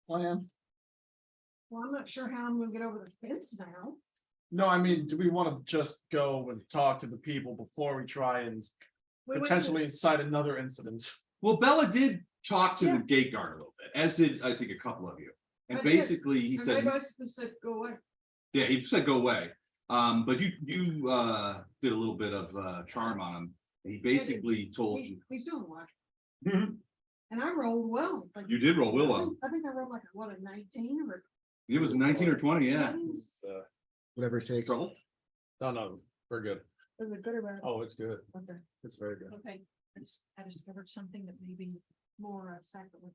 plan? Well, I'm not sure how I'm gonna get over the fence now. No, I mean, do we want to just go and talk to the people before we try and We went to- potentially incite another incident? Well, Bella did talk to Yeah. the gate guard a little bit, as did, I think, a couple of you. And I did. basically, he And they said, basically said, go away. yeah, he said, go away. But you did a little bit of charm on him. He basically told you, He's doing what? Mhm. And I rolled well. Like, you did roll I Willow. think- I think I rolled like, what, a 19 or? It was 19 or 20, yeah. 20? Whatever it takes. Trouble? No, we're good. Is it good or bad? Oh, it's good. Okay, It's very good. okay. I discovered something that may be more sacrilegious.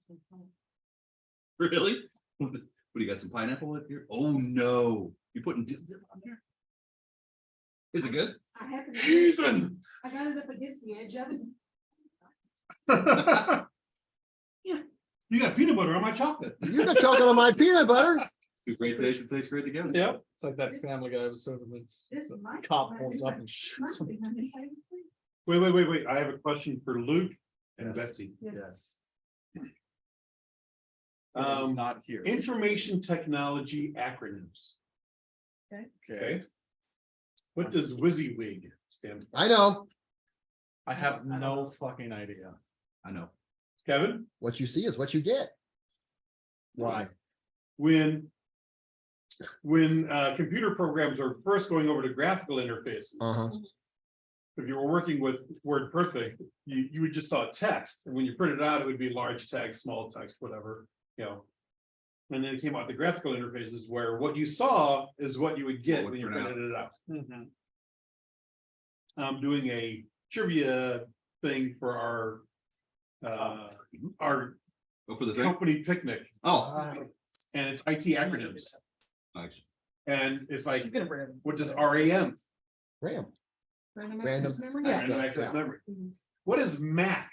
Really? What, do you got, some pineapple in here? Oh, no. You putting dip on there? Is it good? I happened to, Heathen! I got it up against the edge of it. You got peanut butter on my chocolate. You got chocolate on my peanut butter. Two great tastes and taste great together. Yep. It's like that Family Guy episode when This the might. cop might pulls be up my- and shoots might him. be my new favorite thing. Wait. I have a question for Luke and Yes. Betsy. Yes. Yes. Um, He's not here. Information technology acronyms. Okay. What does WYSIWYG stand for? I know. I have no fucking idea. I know. Kevin, What you see is what you get. Why? when computer programs are first going over to graphical interfaces, Uh-huh. if you were working with WordPerfect, you would just saw text, and when you print it out, it would be large text, small text, whatever, you know. And then it came out the graphical interfaces where what you saw is what you would get What would when you print out. printed it out. Mhm. I'm doing a trivia thing for our Go for the thing. company picnic, Oh, and it's IT acronyms, nice. and it's like, He's gonna bring him. what does RAM? Ram. Random Random. access memory? Yeah. Random access Yeah. memory. Mhm. What is Mac?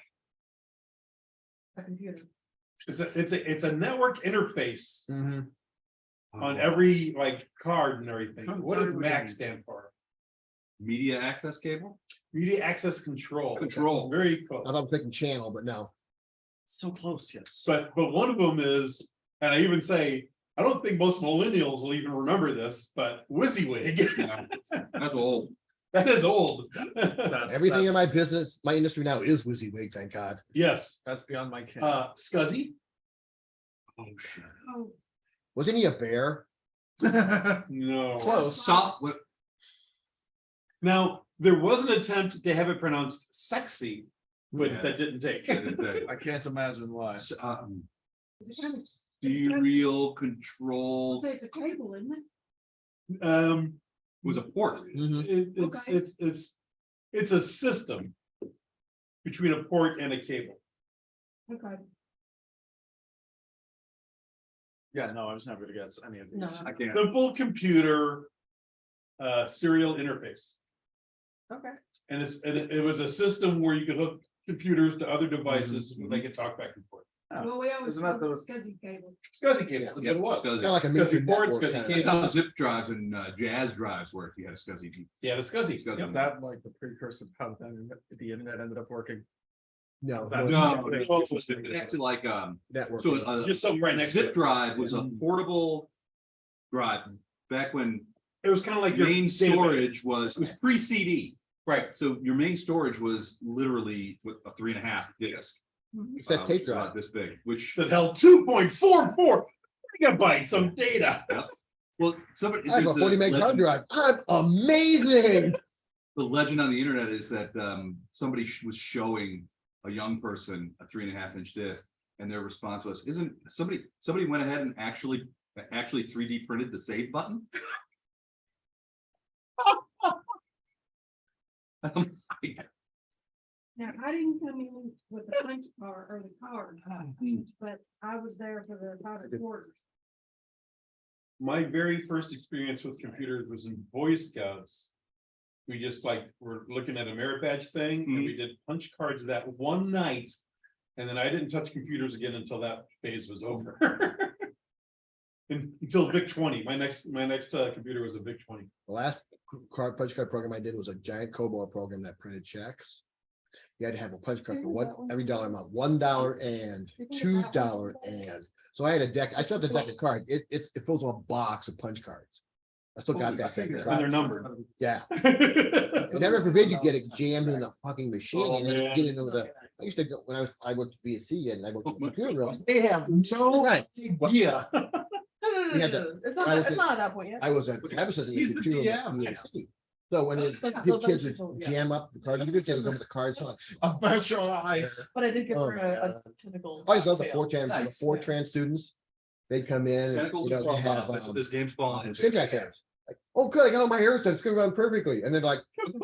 A computer. It's a network interface Mhm. on every like card and everything. Come What does through Mac with- stand for? Media access cable? Media access control. Control. Very I cool. thought I was picking channel, but no. So close, yes. But one of them is, and I even say, I don't think most millennials will even remember this, but WYSIWYG. Yeah. That's old. That is old. Everything in my business, my industry now is WYSIWYG, thank God. Yes, That's beyond my ken. SCSI. Oh, shit. Oh, Wasn't he a bear? No. Close. Stop with, Now, there was an attempt to have it pronounced sexy, but Yeah. that didn't take. I can't imagine why. it's a kind of, serial I'd control say it's a cable, isn't it? was a port. Mhm. Okay. It's a system between a port and a cable. Okay. Yeah, no, I was never gonna guess any of these. No. I can't. Simple computer serial interface. Okay. And it was a system where you could hook computers to other devices Mm-hmm. and they could talk back and forth. Well, we always Isn't that called it the- SCSI cable. SCSI cable, that's Yeah, what it was. SCSI. Kind of like a SCSI miniature port, network SCSI kind of That's cable. how zip drives and jazz drives work. You had a SCSI. Yeah, the SCSI. SCSI. Yep. Is that like the precursor of how the internet ended up working? No. That- No, it was connected like, Network. so Just something right a next to zip it. drive was a portable drive back when It was kind of like your main database. storage was, it was pre-CD. Right. So your main storage was literally with a 3.5 disc. Mhm. Except which tape is about drive. this big, which, That held 2.44 gigabytes of data. well, somebody. I have a there's 40 meg hard legend- drive. I'm amazing. The legend on the internet is that somebody was showing a young person a 3.5-inch disc, and their response was, "Isn't somebody went ahead and actually 3D printed the save button?" Now, I didn't come in with the punch card or the card, but I was there for the powder quarters. My very first experience with computers was in Boy Scouts. We just were looking at a merit badge thing and we did punch cards that one night. And then I didn't touch computers again until that phase was over. Until VIC 20. My next computer was a VIC 20. The last punch card program I did was a giant COBOL program that printed checks. You had to have a punch card for every dollar amount, $1 and $2 and. So I had a deck, I still have the deck of cards. It fills a box of punch cards. I still got Holy that deck of shit. And they're cards. numbered. Yeah, and never forbid you get it jammed in the fucking machine Oh, and then man. get into the, I used to go, when I worked at BSC and I worked at the computer room. They have no Right. idea. You had to- It's I not, would it's think- not at that point yet. I was a Travis in the He's the computer room at GM. BSC. So when But the those kids other would people, yeah. jam up the card, you could say, go to the cards on. A virtual ice. But I did give Oh, her my a God. typical. I always love the tale. Fortran, the Nice. Fortran students. They'd come in and, Tentacles you know, and they claw have bombs, that's what this game's falling into. syntax errors. Like, oh, good, I got all my hairstyles, it's gonna run perfectly. And then like,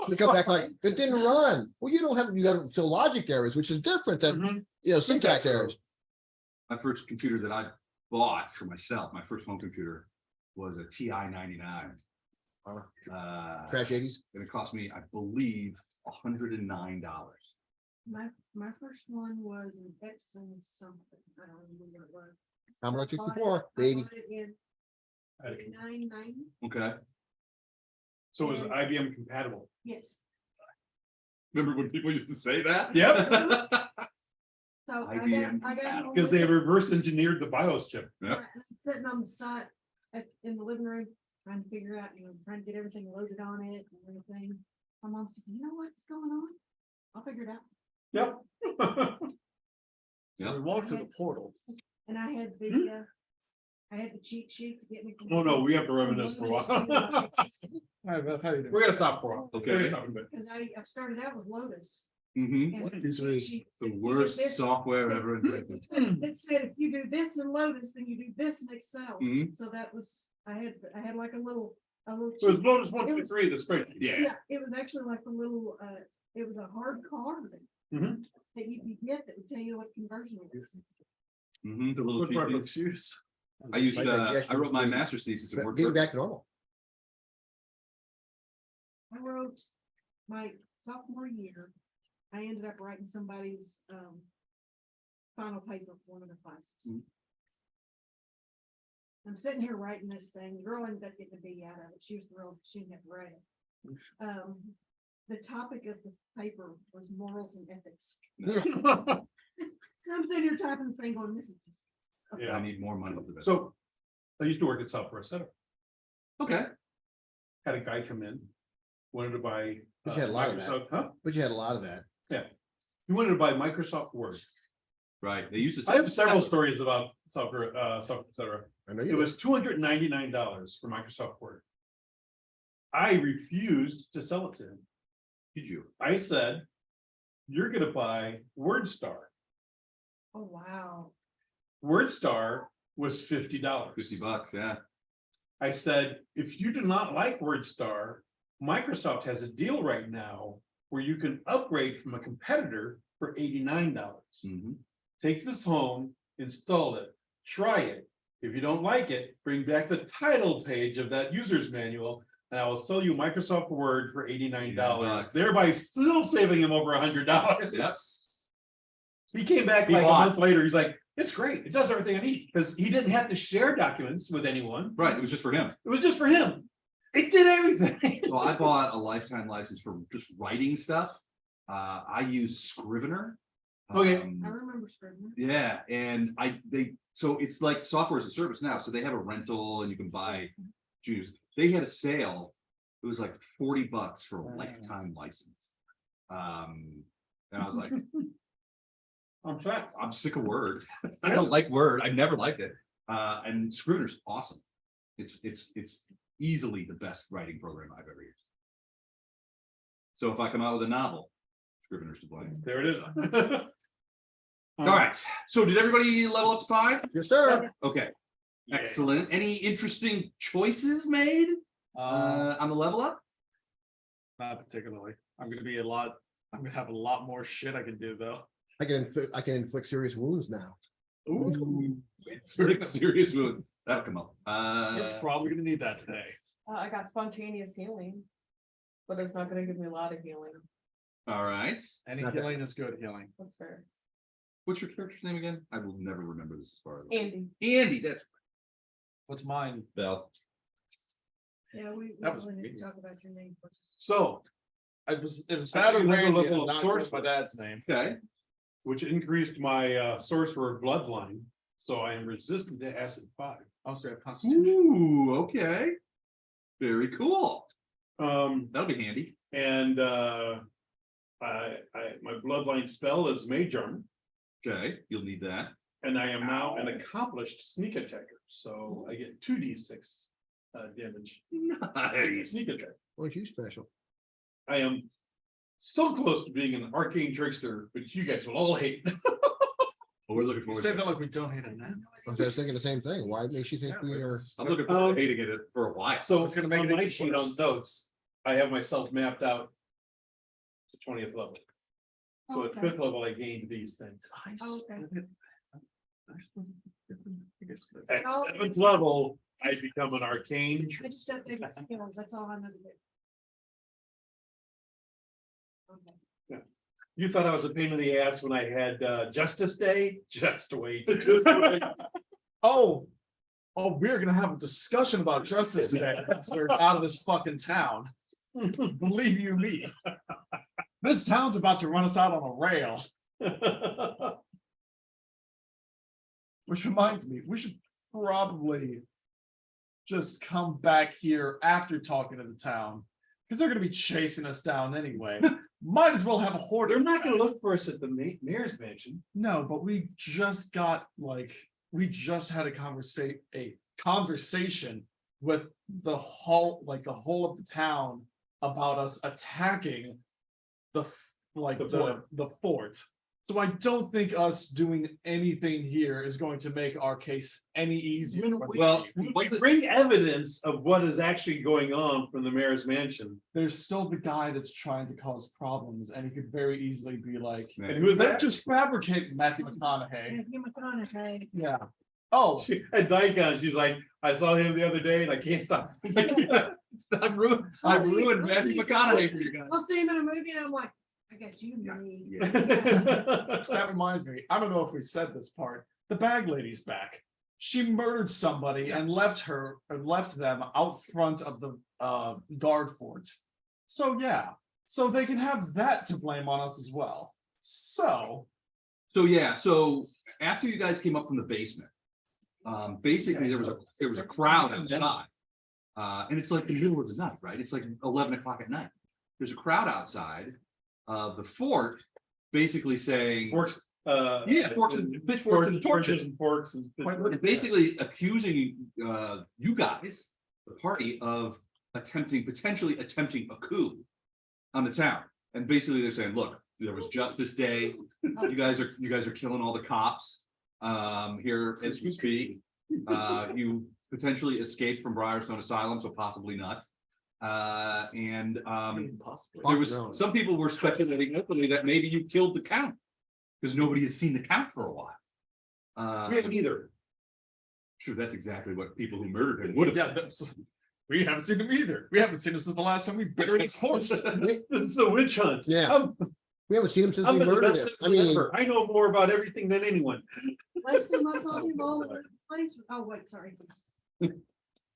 they come back like, it didn't run. Well, you don't have, you got so logic errors, which is different than, Mhm. you know, syntax errors. My first computer that I bought for myself, my first home computer was a TI 99. Trash eighties. And it cost me, I believe, $109. My first one was an Epson something, I don't remember what it was. Commodore I bought it- 64, baby. I bought it in 89.90, Okay. So it was IBM compatible. yes, Remember when people used to say that? Yep. so IBM I got. home Because with they it. reverse engineered the BIOS chip. Yep. Right, I'm sitting on the side in the living room, trying to figure out, trying to get everything loaded on it and everything. My mom said, you know what's going on? I'll figure it out. Yep. So we walked through the portal. And I had the, I had the cheat sheet to get me. from- Oh, no, we have to reminisce for a while. All right, that's how you do. We're gonna stop for a while. Okay. We're gonna stop a bit. Cause I started out with Lotus. Hmm. and What the is cheat it? sheet The said, "You do worst this." software ever invented. It said, if you do this in Lotus, then you do this in Excel. Mhm. So that was, I had like a little. It was cheat- Lotus 1, 2, 3, the spreadsheet. Yeah. Yeah, it was actually like a little, it was a hard card Mhm. that you could get that would tell you what conversion it is. Mhm, the little What part of cheat sheets. excuse? I used My to, I digestion wrote my is master's thesis in Get WordPress. back to normal. I wrote my sophomore year, I ended up writing somebody's, final paper for one of the classes. Mhm. I'm sitting here writing this thing, the girl ended up getting a B out of it, she was thrilled, she didn't have to write it. The topic of the paper was morals and ethics. So I'm sitting here typing the thing on, this is just. Yeah. I need more money for this. So I used to work at Software Center. Okay. Had a guy come in, wanted to buy. But you had a lot of that. Microsoft- Huh? But you had a lot of that. He wanted to buy Microsoft Word. Right, they used to. I have several stories about software, Software Center. I know It you. was $299 for Microsoft Word. I refused to sell it to him. Did you? I said, you're gonna buy WordStar. Oh, wow. WordStar was $50. $50, yeah. I said, if you do not like WordStar, Microsoft has a deal right now where you can upgrade from a competitor for $89. Mhm. Take this home, install it, try it. If you don't like it, bring back the title page of that user's manual, and I will sell you Microsoft Word for $89, $89. thereby still saving him over $100. Yep. He came back He like a bought. month later, he's like, it's great, it does everything I need, because he didn't have to share documents with anyone. Right, it was just for him. It was just for him. It did everything. So I bought a lifetime license for just writing stuff. I use Scrivener. Okay. I remember Scrivener. Yeah, and so it's like software as a service now, so they have a rental and you can buy juice. They had a sale, it was like $40 for a lifetime license. And I was like, I'm trying. I'm sick of Word. I don't like Word, I never liked it. And Scrivener's awesome. It's easily the best writing program I've ever used. So if I come out with a novel, Scrivener's to blame. There it is. All right, so did everybody level up to 5? Yes, sir. Okay, excellent. Any interesting choices made on the level up? Not particularly. I'm gonna have a lot more shit I can do though. I can inflict serious wounds now. Ooh, pretty serious wounds. That'll come up. You're probably gonna need that today. I got spontaneous healing, but it's not gonna give me a lot of healing. All right. Any Not bad. healing is good healing. That's fair. What's your character's name again? I will never remember this as far as. Andy. Andy, that's What's mine? Bell. Yeah, we That was really need to me. talk about your name first. So, It was I bad can't with remember Randy, level and of not source with my dad's name. Okay. which increased my source word bloodline. So I am resistant to acid 5. Also have constitution. Ooh, okay. Very cool. That'll be handy. And my bloodline spell is Mage Armor, Okay, you'll need that. and I am now an accomplished sneak attacker. So I get 2d6 damage. Nice. Sneak attack. What you special? I am so close to being an arcane trickster, but you guys will all hate. Well, we're looking You forward say to that it. like we don't hate it now. I was thinking the same thing. Why makes you think we are? I'm looking forward to hating it for a while. So It's gonna make on it my even sheet on worse. notes, I have myself mapped out to 20th level. So at Okay. 5th level, I gained these things. Okay. At Oh. 7th level, I become an arcane. I just got favorite skills, that's all I know to do. Okay. You thought I was a pain in the ass when I had Justice Day? Just wait. Oh, we're gonna have a discussion about justice today. That's we're out of this fucking town. Believe you me. This town's about to run us out on a rail. Which reminds me, we should probably just come back here after talking to the town. Because they're gonna be chasing us down anyway. Might as well have a horde. They're not gonna look for us at the mayor's mansion. No, but we just got we just had a conversation with the whole of the town about us attacking the fort. So I don't think us doing anything here is going to make our case any easier. Well, We bring evidence of what is actually going on from the mayor's mansion. There's still the guy that's trying to cause problems, and he could very easily be like, And who is "Let's that? just fabricate Matthew McConaughey." Matthew McConaughey. Yeah. Oh, At Dicon, she's like, I saw him the other day and I can't stop. I've ruined Matthew McConaughey for you guys. I'll see him in a movie and I'm like, I got you, me. that reminds me. I don't know if we said this part. The bag lady's back. She murdered somebody and left them out front of the guard fort. So yeah. So they can have that to blame on us as well. So Yeah, so after you guys came up from the basement, basically there was a crowd outside. And it's like the middle of the night, right? It's like 11 o'clock at night. There's a crowd outside of the fort, basically saying, Forks. pitchforks and torches. And forks and. And basically accusing you guys, the party, of potentially attempting a coup on the town. And basically they're saying, look, there was Justice Day. You guys are killing all the cops here as we speak. You potentially escaped from Briarstone Asylum, so possibly not. There was some people were speculating openly that maybe you killed the count because nobody has seen the count for a while. We haven't either. Sure, that's exactly what people who murdered him would have. yeah, we haven't seen him either. We haven't seen him since the last time we bit his horse. It's a witch hunt. Yeah. We haven't seen him since I'm we the murdered best him. I citizen mean, ever. I know more about everything than anyone. Last time I saw him all over the place. Oh, wait, sorry.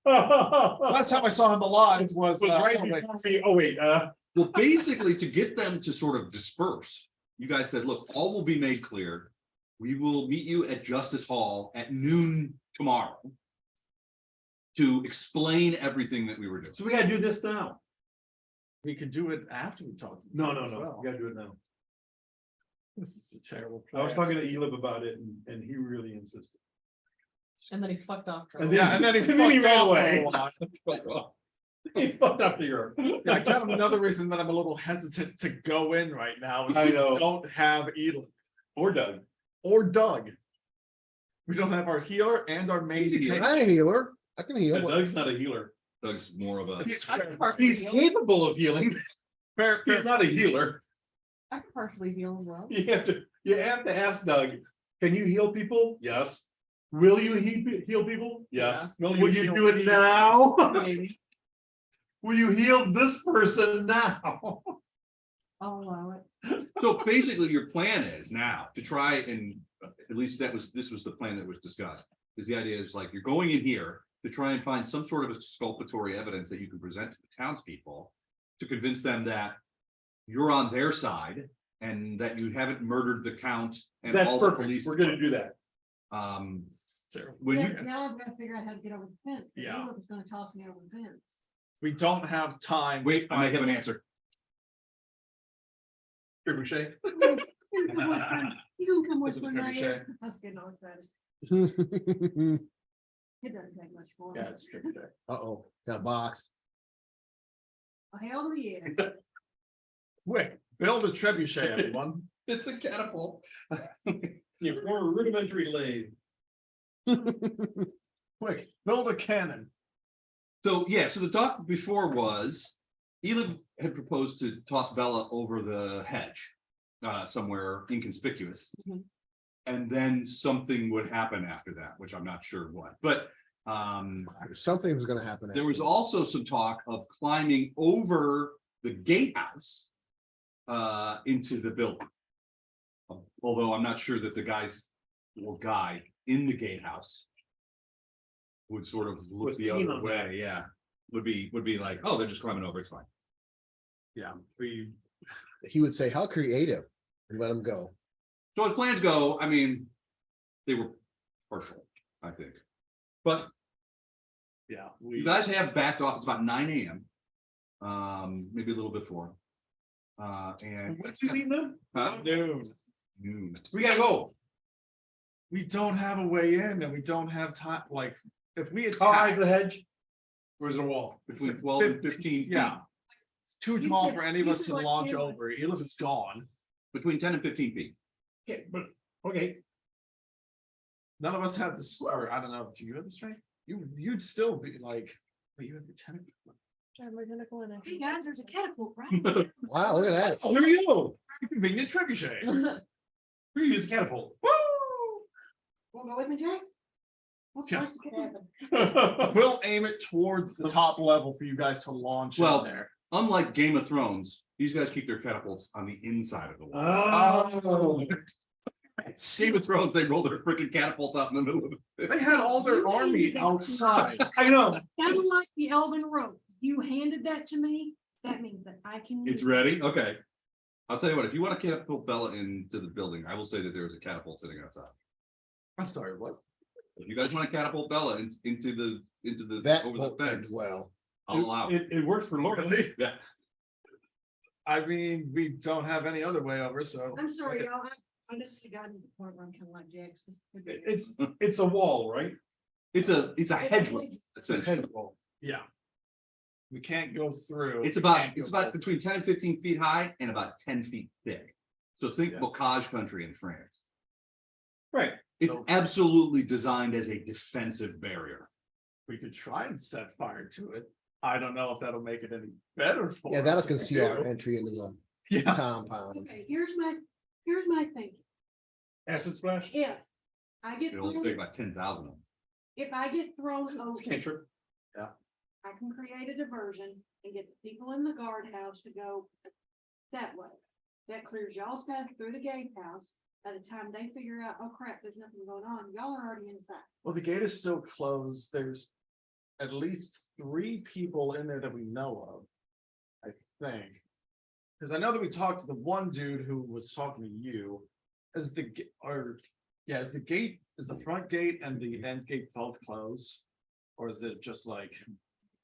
Last time I saw him alive was Right oh, wait. before me. Oh, wait, Well, basically, to get them to sort of disperse, you guys said, look, all will be made clear. We will meet you at Justice Hall at noon tomorrow to explain everything that we were doing. so we gotta do this now. We could do it after we talk. to the No, town no, as no, well. we gotta do it now. This is a terrible I was plan. talking to Elib about it and he really insisted. And then he fucked off. And Yeah, and then he and then he fucked ran off away. for a while. He fucked up the earth. Yeah, kind of another reason that I'm a little hesitant to go in right now is I we know. don't have Edel Or Doug. or Doug. We don't have our healer and our main He's a tank. I'm a healer. I can heal. Doug's not a healer. Doug's more of a. He's I fair. can partially He's heal. capable of healing. Fair, He's not a healer. I can partially heal as well. You have to ask Doug, can you heal people? Yes. Will you heal people? Yes. Yeah. Will you do it now? Maybe. Will you heal this person now? I'll allow it. So basically, your plan is now to try and, at least this was the plan that was discussed, is the idea is like, you're going in here to try and find some sort of exculpatory evidence that you can present to the townspeople to convince them that you're on their side and that you haven't murdered the count and That's all the perfect. police. We're gonna do that. It's terrible. when Yeah, you, now I've got to figure out how to get over the fence. Cause Yeah. Caleb was gonna toss me over the fence. We don't have time. to wait, I may find- have an answer. Trebuchet. You gonna come whisper- you gonna come Is it a whisper in my trebuchet? ear? I was getting all excited. Uh-oh, It doesn't take much for me. Yeah, it's trebuchet. got a box. Hell yeah. Quick, build a trebuchet, everyone. It's a catapult. Your former rudimentary lathe. Quick, build a cannon. So, yeah, so the talk before was, Elib had proposed to toss Bella over the hedge, somewhere inconspicuous. Mhm. And then something would happen after that, which I'm not sure what, but, Something was gonna happen. there was after. also some talk of climbing over the gatehouse, into the building. Although I'm not sure that the guys or guy in the gatehouse would sort of look Was the keen other on way, yeah. Would be like, oh, they're just climbing over, it's fine. Yeah, we, He would say, how creative, and let him go. So as plans go, I mean, they were partial, I think. But yeah, you we, guys have backed off, it's about 9 AM. Maybe a little before. And. What's he mean then? Huh? Noon. Noon. We gotta go. we don't have a way in and we don't have time, like, if we How high is attack. the hedge? Where's the wall? Between 12 and 15 feet. Yeah. It's too You tall said- for any of you us said to like launch 10. over. Elif is gone. Between 10 and 15 feet. Yeah, but, okay. None of us have this, or I don't know, do you have the strength? You'd still be like, wait, you have the tentacle. Hey guys, there's a catapult right? Wow, look at that. Oh, here we go. Convenient trebuchet. We use a catapult. Wanna go with me, Jax? What's Yeah. worst that could happen? We'll aim it towards the top level for you guys to launch in Well, there. Unlike Game of Thrones, these guys keep their catapults on the inside of the wall. Oh. Game of Thrones, they roll their freaking catapults out in the middle of it. They had all their army outside. I know. Sounded like the Elven rope. You handed that to me, that means that I can. It's use it. ready? Okay. I'll tell you what, if you want to catapult Bella into the building, I will say that there is a catapult sitting outside. I'm sorry, what? If you guys want to catapult Bella into the, That over the won't end fence, well. I'll allow it. It worked for Lord. Really? Yeah. I mean, we don't have any other way over, so. I'm sorry, y'all. I just got to the point where I'm kind of like Jax. This could be- It's a wall, right? It's a hedge rope, It's a essentially. hedge wall. Yeah. We can't go through. It's We about, can't it's go about through. between 10 and 15 feet high and about 10 feet thick. So think Yeah. bocage country in France. Right. It's So- absolutely designed as a defensive barrier. We could try and set fire to it. I don't know if that'll make it any better for us. Yeah, that'll if we conceal our do. entry into the Yeah, compound. Okay, here's my thinking. Acid splash. If I get It'll take thrown, about 10,000 of them. if I get thrown over, Cantrip. I can create a diversion and get the people in the guardhouse to go that way. That clears y'all's path through the gatehouse. By the time they figure out, oh crap, there's nothing going on, y'all are already inside. well, the gate is still closed. There's at least 3 people in there that we know of. I think. Because I know that we talked to the one dude who was talking to you. Is the, is the gate, is the front gate and the end gate both closed? Or is it just like,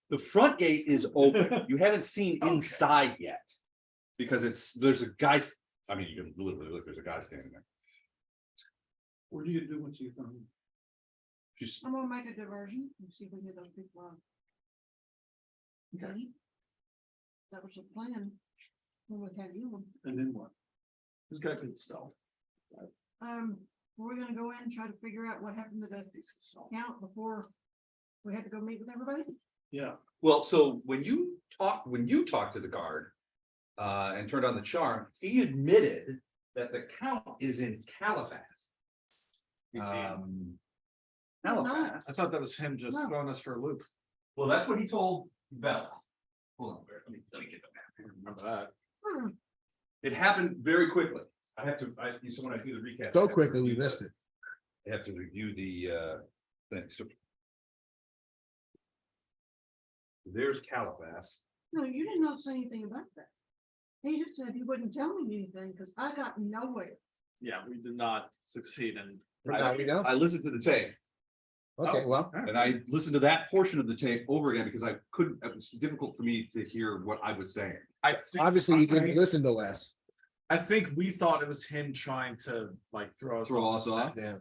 The front gate is open. You haven't seen Okay. inside yet. Because there's a guy, I mean, you can literally look, there's a guy standing there. What are you gonna do once you come? Just, I'm gonna make a diversion and see if we get those people out. Okay. That was the plan. When we had you, And then what? who's got good stuff? we're gonna go in and try to figure out what happened to the Decent stuff. count before we had to go meet with everybody. Yeah. well, so when you talked to the guard. And turned on the charm, he admitted that the count is in Caliphas. I Caliphas. thought that was him just No. throwing us for a loop. Well, that's what he told Bella. Hold on, let me get the map. I remember that. Hmm, It happened very quickly. I have to, so when I do the recap. I So have to quickly, we review missed it. I have to review the thing. So there's Caliphas. No, you did not say anything about that. He just said he wouldn't tell me anything because I got nowhere. Yeah, we did not succeed in Now we know. I listened to the tape. Okay, well, And I listened to that portion of the tape over again because I couldn't, it was difficult for me to hear what I was saying. obviously you didn't listen to Les. I think we thought it was him trying to like throw us Throw off. us the off? scent.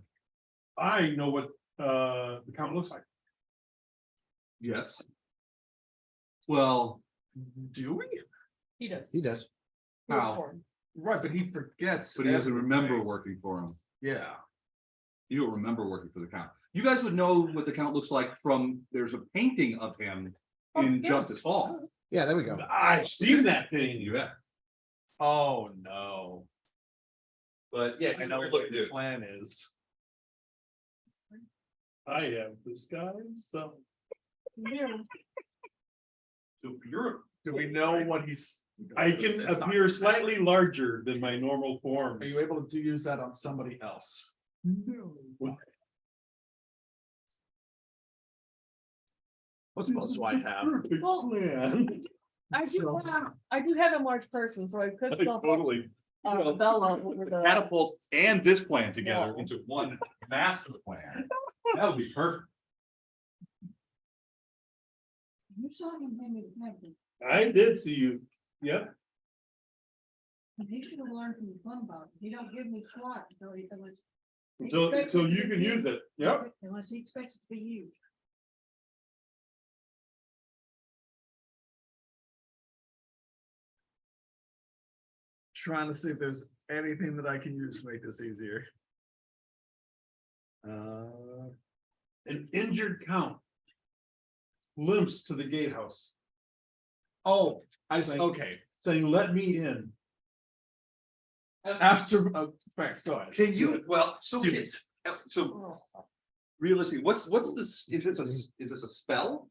Yeah. I know what the count looks like. Yes. Well, Do we? He does. He does. how? Right, but he forgets. But he doesn't remember everything. working for him. Yeah. You don't remember working for the count. You guys would know what the count looks like from, there's a painting of him in Justice Hall. Yeah, there we go. I've seen that thing. You bet. Oh, no. But yeah, I know what the plan is. I have this guy, so. Yeah. So you're, Do we know what he's? I can It's not- appear slightly larger than my normal form. Are you able to use that on somebody else? No. What spells do I have? Perfect Well, plan. I do have a large person, so I could still Totally. Bella over the. Catapult and this plan together into one master plan. That would be perfect. You saw him hand me the paper, I did see you. Yep. and he should have learned from the fun about it. He don't give me squat until he, unless. he Until expects it to you be can use used. it. Yep. Unless he expects it to be used. Trying to see if there's anything that I can use to make this easier. An injured count. Limps to the gatehouse, Oh, Like- okay. saying, let me in. After, thanks, go ahead. Can you, well, so, Do it. so realistically, what's this, is this a spell?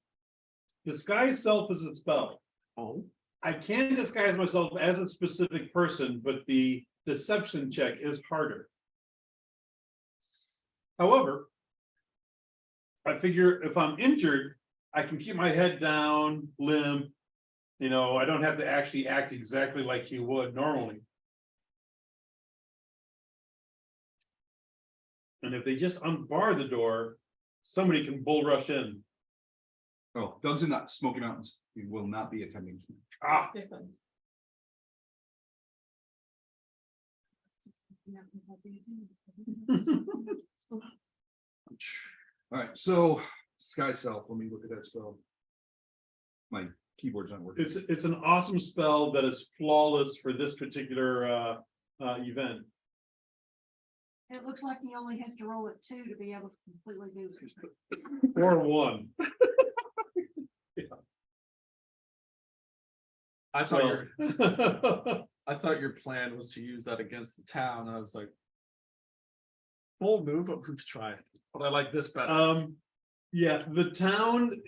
Disguise self is a spell. Oh. I can disguise myself as a specific person, but the deception check is harder. However, I figure if I'm injured, I can keep my head down, limp. You know, I don't have to actually act exactly like you would normally. And if they just unbar the door, somebody can bull rush in. Oh, Doug's in the Smoky Mountains. He will not be attending. Ah, Different. All right, so Sky Self, let me look at that spell. My keyboard's not working. it's an awesome spell that is flawless for this particular event. It looks like he only has to roll it 2 to be able to completely do it. Or one. I thought So- I thought your plan was to use that against the town. I was like. Bold move, but we could try it. But I like this better. Yeah, the town,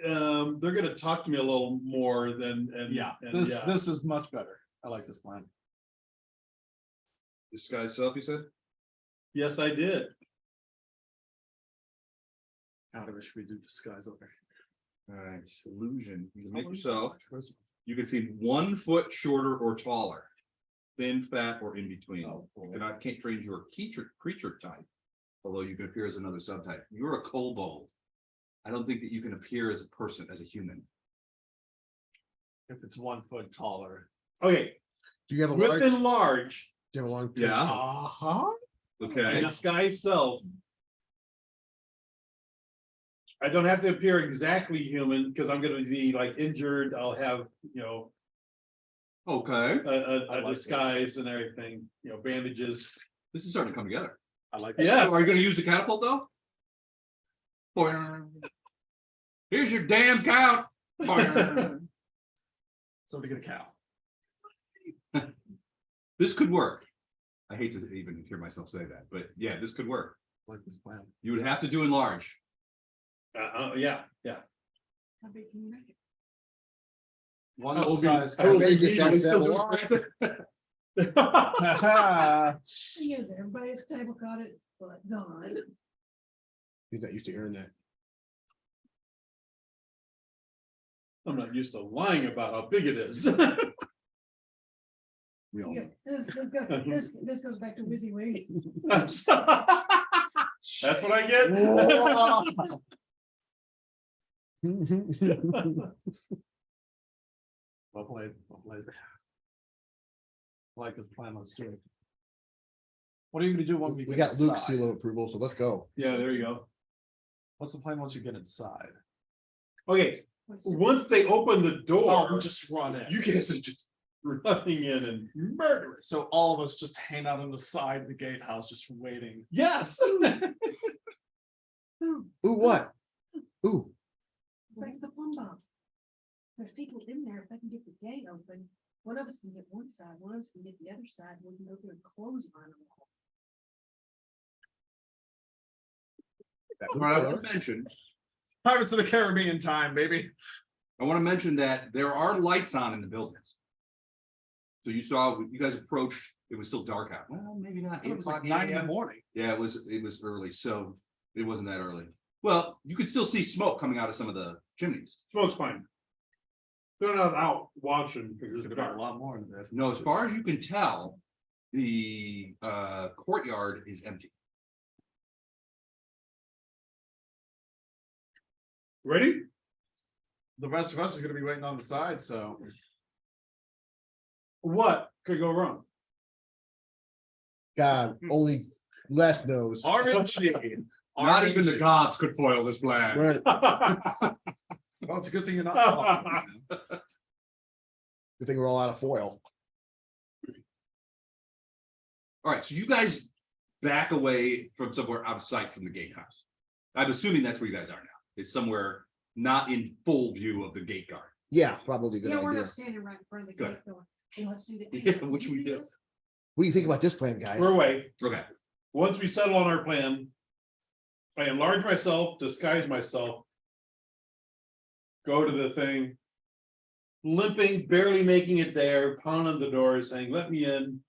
they're gonna talk to me a little more than, and. Yeah, and this is much better. I like this plan. Disguise Self, you said? Yes, I did. God, I wish we do disguise over. All right, illusion. You can make yourself, you can seem 1 foot shorter or taller. Thin, fat, or in between. And I can't change your creature type. Although you can appear as another subtype. You're a kobold. I don't think that you can appear as a person, as a human. If it's 1 foot taller. Okay, Do you have a large, do within large, you have a long? Yeah. Uh-huh. Okay. and disguise self. I don't have to appear exactly human, because I'm gonna be like injured, I'll have, Okay. a like this. disguise and everything, bandages. This is starting to come together. I like. Yeah. Are you gonna use the catapult though? Boing. Here's your damn count. Boing. So to get a cow. This could work. I hate to even hear myself say that, but yeah, this could work. I like this plan. You would have to do enlarge. Yeah. How big can you make it? One I will be- size. I will be Vegas legally has still that doing lot. He is, everybody at the table caught it, but Don. He's not used to hearing that. I'm not used to lying about how big it is. We all know. This goes back to WYSIWYG. That's what I get? Well played, well played. I like this plan, let's do it. What are you gonna do when we We get got Luke's inside? seal of approval, so let's go. Yeah, there you go. What's the plan once you get inside? Okay, once they open the Oh, door, we just run in. you guys are just running in and murderous. So all of us just hang out on the side of the gatehouse, just waiting. Yes. Ooh, what? Ooh, Where's the plumb bob? There's people in there, if I can get the gate open, one of us can get one side, one of us can get the other side, we can go through and close on them all. All right, I want to mention, Pirates of the Caribbean time, baby. that there are lights on in the buildings. So you saw, you guys approached, it was still dark out. Well, maybe not. It was like 8 9 in the a.m. morning. Yeah, it was early, so it wasn't that early. Well, you could still see smoke coming out of some of the chimneys. Smoke's fine. They're not out watching because Could it's have been a dark. lot more than this. No, as far as you can tell, the courtyard is empty. Ready? The rest of us is gonna be waiting on the side, so. What could go wrong? God, only Les knows. RNG. Not even the RNG. gods could foil this plan. Right, Well, it's a good thing you're not. good thing we're all out of foil. All right, so you guys back away from somewhere out of sight from the gatehouse. I'm assuming that's where you guys are now, is somewhere not in full view of the gate guard. Yeah, probably a good Yeah, we're idea. not standing right in front of the Good. gate door. Hey, let's do that. Yeah, which we did. What do you think about this plan, guys? We're away. Okay, Once we settle on our plan, I enlarge myself, disguise myself. Go to the thing. Limping, barely making it there, pounding the door, saying, let me in.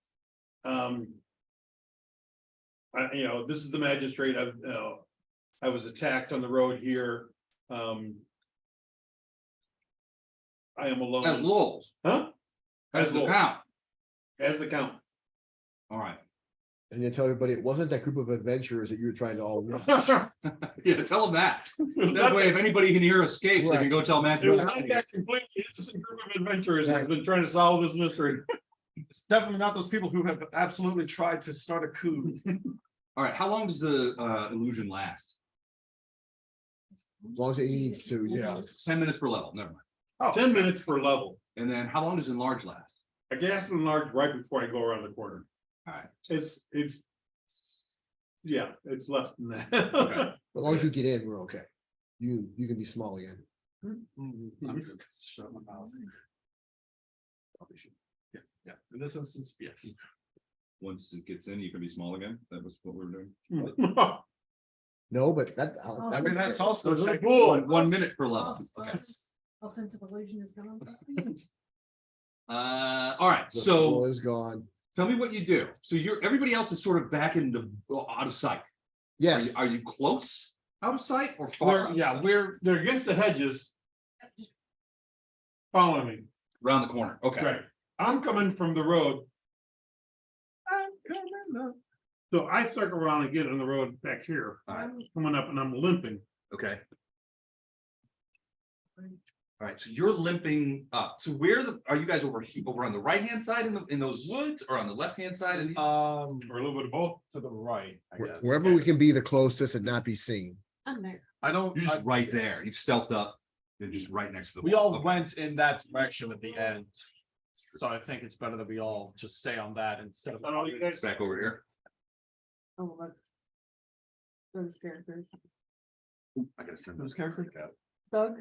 This is the magistrate, I was attacked on the road here. I am alone. as Lowell's, Huh? as the Lowell. count. As the count. All right. And you tell everybody it wasn't that group of adventurers that you were trying to all. Yeah, tell them that. That way, if anybody can hear escapes, they can go tell Matt. It was not that completely innocent group of adventurers that have been trying to solve this mystery. It's definitely not those people who have absolutely tried to start a coup. All right, how long does the illusion last? As long as it needs to, yeah. 10 minutes per level, never mind. Oh, 10 minutes per level. And then how long does enlarge last? I gas and enlarge right before I go around the corner. All right. Yeah, it's less than that. Okay. As long as you get in, we're okay. You can be small again. I'm gonna shut my mouth. Probably should. Yeah, in this instance, yes. Once it gets in, you can be small again. That was what we were doing. No, but that. I mean, that's also. There's a like- pool. 1 minute per level. All Okay. sense of illusion is gone. All right, The so foil is gone. tell me what you do. So everybody else is sort of back in the, out of sight. Yes, Are you close out of sight or far? out of Yeah, sight? They're against the hedges. Following me. Around the corner. Okay. Right. I'm coming from the road. So I circle around and get on the road back here, All right. coming up and I'm limping. Okay. All right, so you're limping up. So are you guys over on the right hand side in those woods or on the left hand side? Or a little bit of both. To the right, I guess. wherever we can be the closest and not be seen. I'm there. I don't, You're just right there. You've stealthed up. You're just right next to the we wall. all Okay. went in that direction at the end. So I think it's better that we all just stay on that instead of. all you guys. Back over here. Oh, that's. Those characters. I gotta send Those characters? Doug,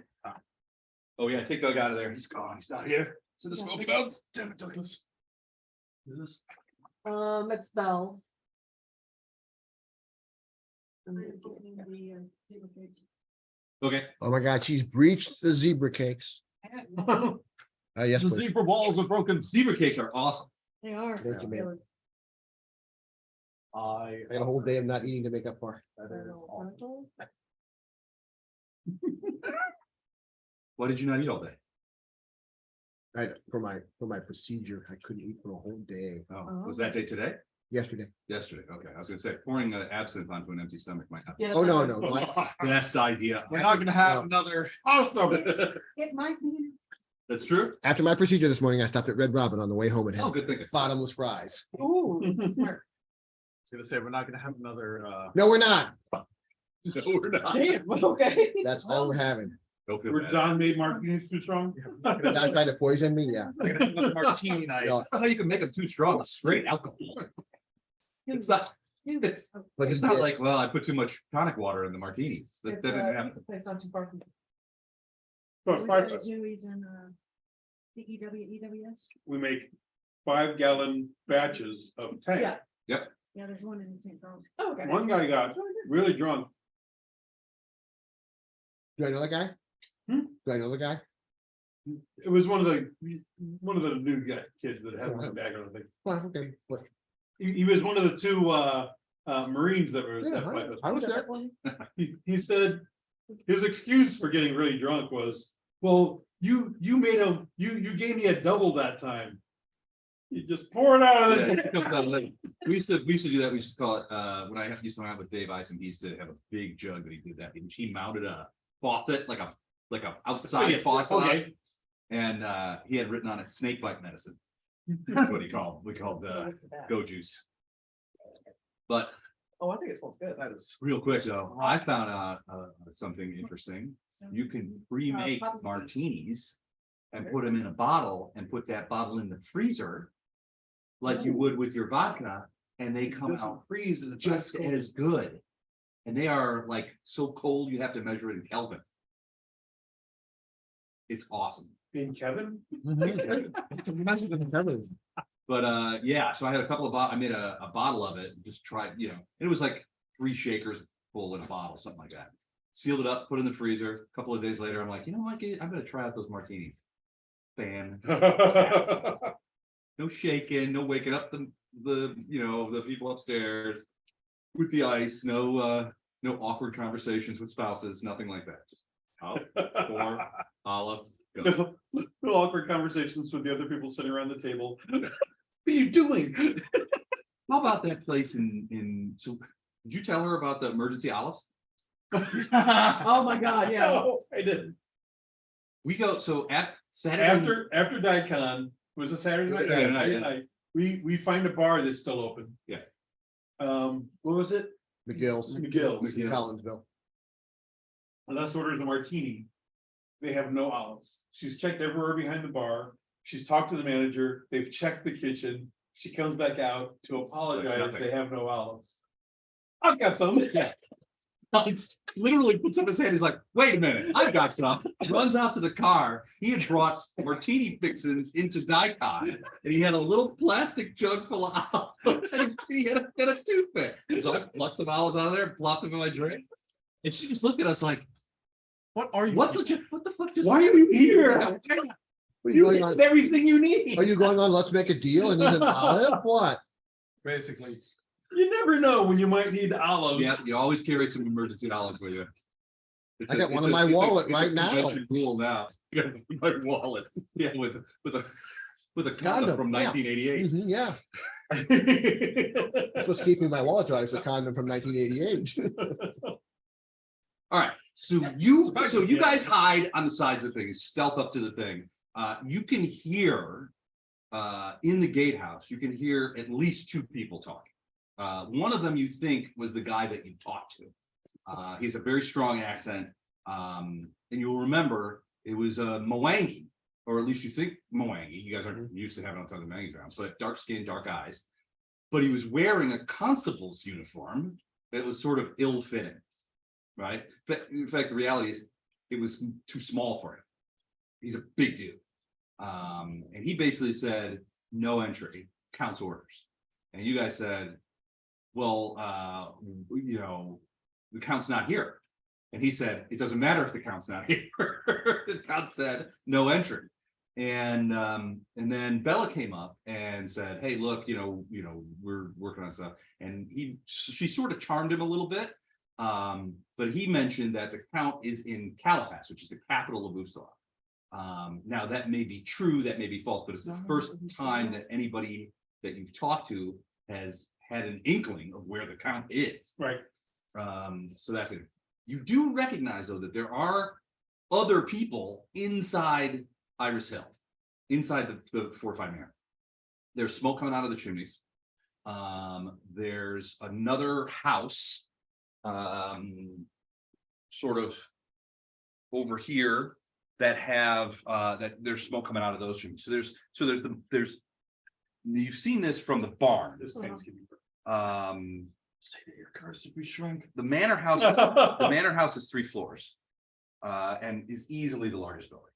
Oh yeah, take Doug out of there. He's gone. He's not here. It's in the smoky mountains. Damn it, Douglas. it's Belle. Okay. Oh my God, she's breached the zebra cakes. Yes, The please. zebra walls are broken. Zebra cakes are awesome. They are. Thank you, ma'am. I. I got a whole day of not eating to make up for. Why did you not eat all day? For my procedure, I couldn't eat for a whole day. Oh, was that day today? yesterday. Yesterday, okay, I was gonna say pouring absinthe onto an empty stomach might not be Yeah, Oh, that's no, not- no, no, the best idea. We're not gonna have No. another. Awesome. It might be. That's true. After my procedure this morning, I stopped at Red Robin on the way home and Oh, had good thing. bottomless fries. Ooh, smart. I was gonna say, we're not gonna have another, No, we're not. No, we're not. Damn, okay. That's all we're having. Don't feel Were bad. Don made martinis too strong? Not trying to poison me, yeah. we're gonna have another martini night. No, I don't know how you can make them too strong, it's straight alcohol. It's not, it's but It's it's not like, well, I put too much tonic water in the martinis. That It's, didn't happen. it's a place not too far from. But We five- got Dewey's and, the EWS. we make 5-gallon batches of tank. Yeah. Yeah, there's one in St. Charles. Oh, okay. One guy got really drunk. Do I know the guy? Hmm? Do I know the guy? It was one of the new kids that had one bag or anything. Well, okay, but He was one of the two Marines that were. yeah, that fight us. I was there. He said his excuse for getting really drunk was, well, you gave me a double that time. You just pour it out of Yeah, the. it comes out late. We used to do that. We used to call it, when I used to hang out with Dave Eisen, he used to have a big jug that he did that, and he mounted a faucet, like a outside faucet. on it. Okay. And he had written on it snake bite medicine. That's what we called go juice. But Oh, I think it smells good. That is. real quick though, I found out something interesting. So, You can pre-make poppy seed. martinis and put them in a bottle and put that bottle in the freezer like you would with your vodka, and they come out freeze and just as good. And they are like so cold, you have to measure it in Kelvin. It's awesome. In Kevin? But yeah, so I had a couple of I made a bottle of it, and just tried, and it was like 3 shakers full in a bottle, something like that. Sealed it up, put it in the freezer. A couple of days later, I'm like, you know what? I'm gonna try out those martinis. Fan. No shaking, no waking up the people upstairs with the ice, no awkward conversations with spouses, nothing like that. Just out, pour, olive, go. No awkward conversations with the other people sitting around the table. What are you doing? How about that place so did you tell her about the emergency olives? Oh, my God, yeah. No, I didn't. We go, so at Saturday. After Daikon, was a Saturday night. Saturday night, Saturday yeah. night, we find a bar that's still open. Yeah. What was it? McGill's, McGill's. Collinsville. Les orders a martini. They have no olives. She's checked everywhere behind the bar. She's talked to the manager. They've checked the kitchen. She comes back out to apologize. nothing. They have no olives. I've got some. Yeah. Literally puts up his hand. He's like, wait a minute, I've got some. Runs out to the car. He had brought martini fixins into Daikon, and he had a little plastic jug full of olives, and he had a toothpick. So I plucked some olives out of there, plopped them in my drink. And she just looked at us like, What are you? what the fuck just? Why are you here? What are you You going have on? everything you need. Are you going on? Let's make a deal and then an olive? What? Basically, You never know when you might need olives. Yeah, you always carry some emergency olives with you. I got one in my wallet right now. Cool now. I got my wallet. Yeah, with a condom Condom, from yeah. 1988. Mhm, yeah, that's what's keeping my wallet dry is a condom from 1988. All right, so you guys hide on the sides of things, stealth up to the thing. You can hear in the gatehouse, you can hear at least 2 people talking. One of them you think was the guy that you talked to. He's a very strong accent, and you'll remember it was Mwangi, or at least you think Mwangi. You guys aren't used to having all tons of Mwangi's around, but dark skin, dark eyes. But he was wearing a constable's uniform that was sort of ill-fitting, right? But in fact, the reality is it was too small for him. He's a big dude. And he basically said, no entry, count's orders. And you guys said, well, the count's not here. And he said, it doesn't matter if the count's not here. The count said, no entry. And then Bella came up and said, hey, look, we're working on stuff. And she sort of charmed him a little bit. But he mentioned that the count is in Caliphas, which is the capital of Ustala. Now that may be true, that may be false, but it's the first time that anybody that you've talked to has had an inkling of where the count is. Right. So that's it. You do recognize though that there are other people inside Iris Hill, inside the fortified manor. There's smoke coming out of the chimneys. There's another house, sort of over here that have, that there's smoke coming out of those chimneys. So there's, you've seen this from the barn. This paint's gonna be. Say that your cars if we shrink. The manor house, the manor house is 3 floors, and is easily the largest building.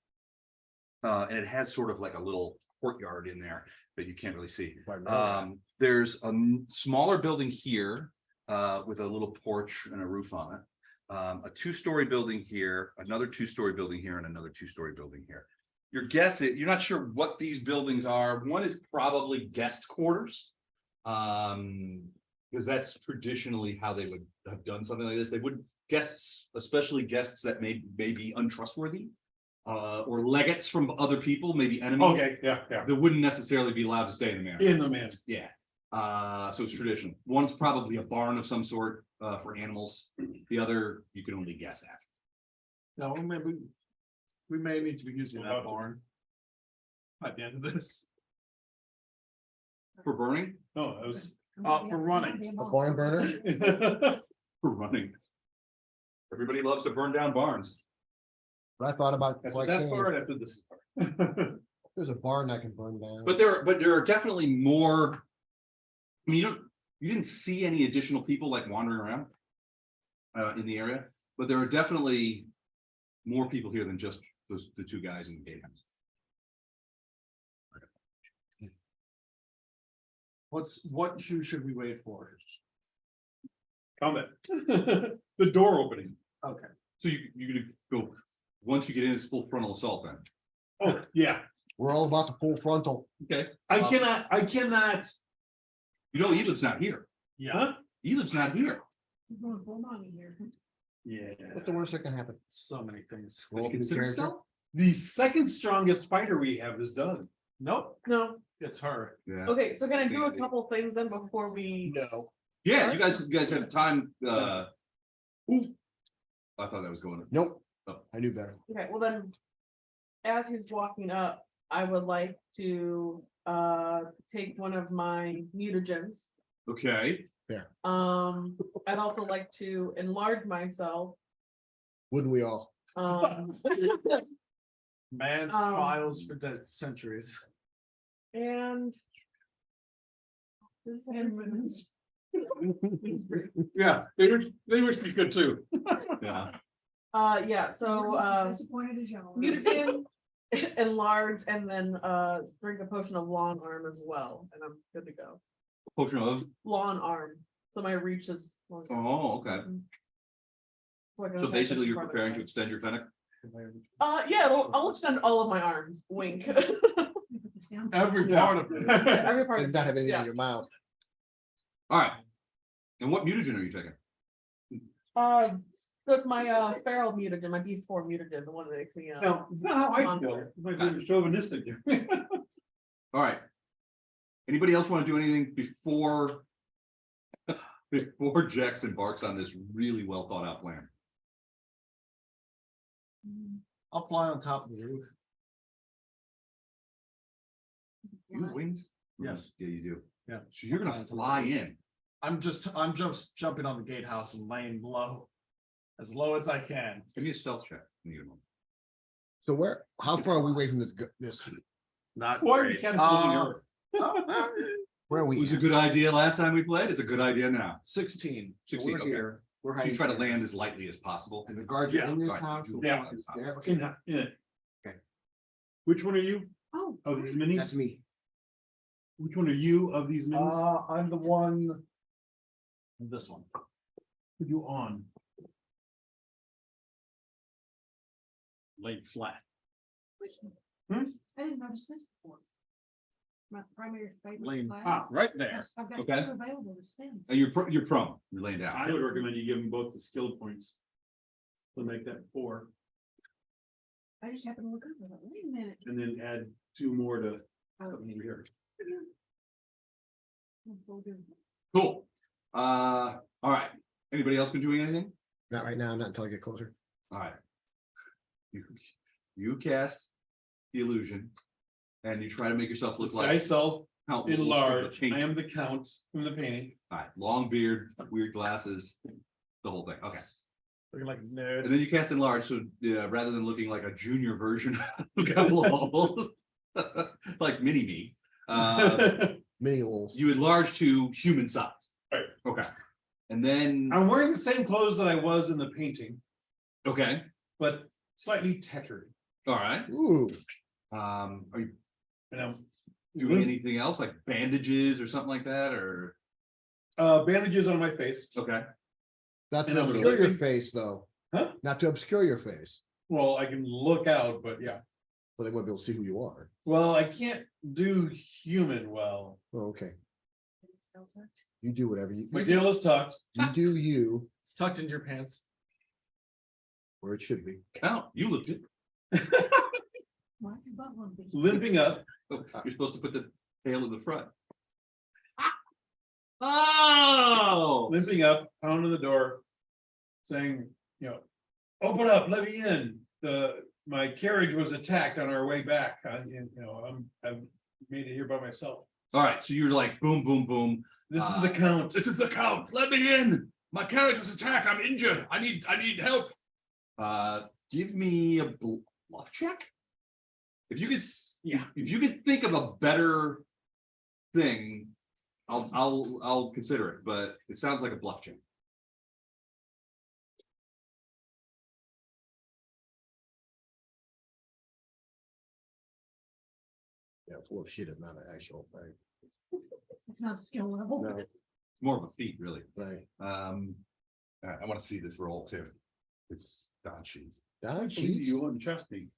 And it has sort of like a little courtyard in there that you can't really see. There's a smaller building here, with a little porch and a roof on it. A 2-story building here, another 2-story building here, and another 2-story building here. Your guess is, you're not sure what these buildings are. One is probably guest quarters. Because that's traditionally how they would have done something like this. They would, guests, especially guests that may be untrustworthy, or legates from other people, maybe enemies. Okay, yeah, That wouldn't necessarily be allowed to stay in the manor. in the man. Yeah, so it's traditional. One's probably a barn of some sort, for animals. The other, you can only guess at. No, we may need to be using that barn. At the end of this, For burning? No, that was. for running. A barn burner? For running. Everybody loves to burn down barns. But I thought about, After like, that hey, part, after this part. there's a barn that can burn down. But there are definitely more. I mean, you didn't see any additional people like wandering around in the area, but there are definitely more people here than just the 2 guys in the gatehouse. What cue should we wait for? Comment. The door opening. Okay. So you're gonna go, once you get in, it's full frontal assault then. Oh, yeah. We're all about the full frontal. Okay. I cannot. You know, Elib's not here. Yeah, Elib's not here. We're going full money here. Yeah. What's the worst that can happen? so many things. Roll You for the consider character. stuff? The second strongest fighter we have is Doug. Nope, No, it's her. Yeah. okay, so can I do a couple things then before we? No. Yeah, you guys have time, ooh. I thought that was going. Nope. Oh. I knew better. Okay, well then, as he's walking up, I would like to take one of my mutagens. Okay, I'd also like to enlarge myself. Wouldn't we all? Man's trials for centuries. And. This is. Yeah, they wish me good too. yeah. Yeah, so Disappointed as y'all. mutagen, enlarge, and then drink a potion of long arm as well, and I'm good to go. Potion of, Long arm, so my reach is. long. oh, okay. I can So attack basically them you're from preparing to farther extend your fennec? yeah, I'll extend all of my arms, wink. Every Yeah. part of it. Every part. And not have anything Yeah. in your mouth. All right. And what mutagen are you taking? So it's my feral mutagen, my D4 mutagen, the one that makes me No, it's not how I feel. It might be chauvinistic. All right. Anybody else want to do anything before Jax embarks on this really well thought out plan? I'll fly on top of the roof. You have wings? Yes. Yeah, you do. Yeah. So you're gonna fly in. I'm just jumping on the gatehouse and laying low. As low as I can. Give me a stealth check. Need a moment. So how far are we away from this? Not Why are you great. catapulting Earth? Where are It we? was a good idea last time we played. It's a good idea now. 16. So 16, we're okay. here. We're So you hiding try to here. land as lightly as possible. And the guards are Yeah, in this right, house. you do. Yeah. Yeah, In okay. it. Okay. Which one are you? Oh. Of these That's minis? me. Which one are you of these minis? I'm the one. This one. Put you on. Laid flat. Which one? Hmm? I didn't notice this before. My primary favorite Lane. class. Right there. Yes, I've got Okay. two available to spend. And you're prone. You're laying down. I would recommend you give them both the skill points. To make that 4, I just happened to look over that. Wait a minute. and then add 2 more to Oh, something over here. we'll do Cool. All right. Anybody else been doing anything? Not right now, not until I get closer. All right. You cast the illusion and you try to make yourself look like Myself Count Rules from the enlarged. I painting. am the count from the painting. All right, long beard, weird glasses, the whole thing. Okay. Looking like a And nerd. then you cast enlarge, so rather than looking like a junior version of Count like mini me, Mini Lulz. you enlarge to human size. Right. Okay. And then, I'm wearing the same clothes that I was in the painting, okay, but slightly tattered. all right. Ooh, Are you And I'm doing anything else like bandages or something like that, or, bandages on my face. okay, not And to I'm obscure your looking- face, though. Huh? Not to obscure your face, Well, I can look out, but yeah. so they won't be able to see who you are. Well, I can't do human well. Oh, okay. You do whatever My deal is tucked. you do you, It's tucked into your pants. where it should be. Count, you looked it. Why is that one big? Limping up. Oh, you're supposed to put the tail in the front. Oh, Limping up, pounding the door, saying, you know, open up, let me in. My carriage was attacked on our way back. I've made it here by myself. all right, so you're like boom, boom, boom. This is the count. This is the count. Let me in. My carriage was attacked. I'm injured. I need help. Give me a bluff check. If you could, if you could think of a better thing, I'll consider it, but it sounds like a bluff check. Yeah, full of shit, it's not an actual thing. It's not a skill level. No, It's more of a feat, really. right. All right, I want to see this roll too. It's Don Sheets. Don Believe Cheats. you wouldn't trust me.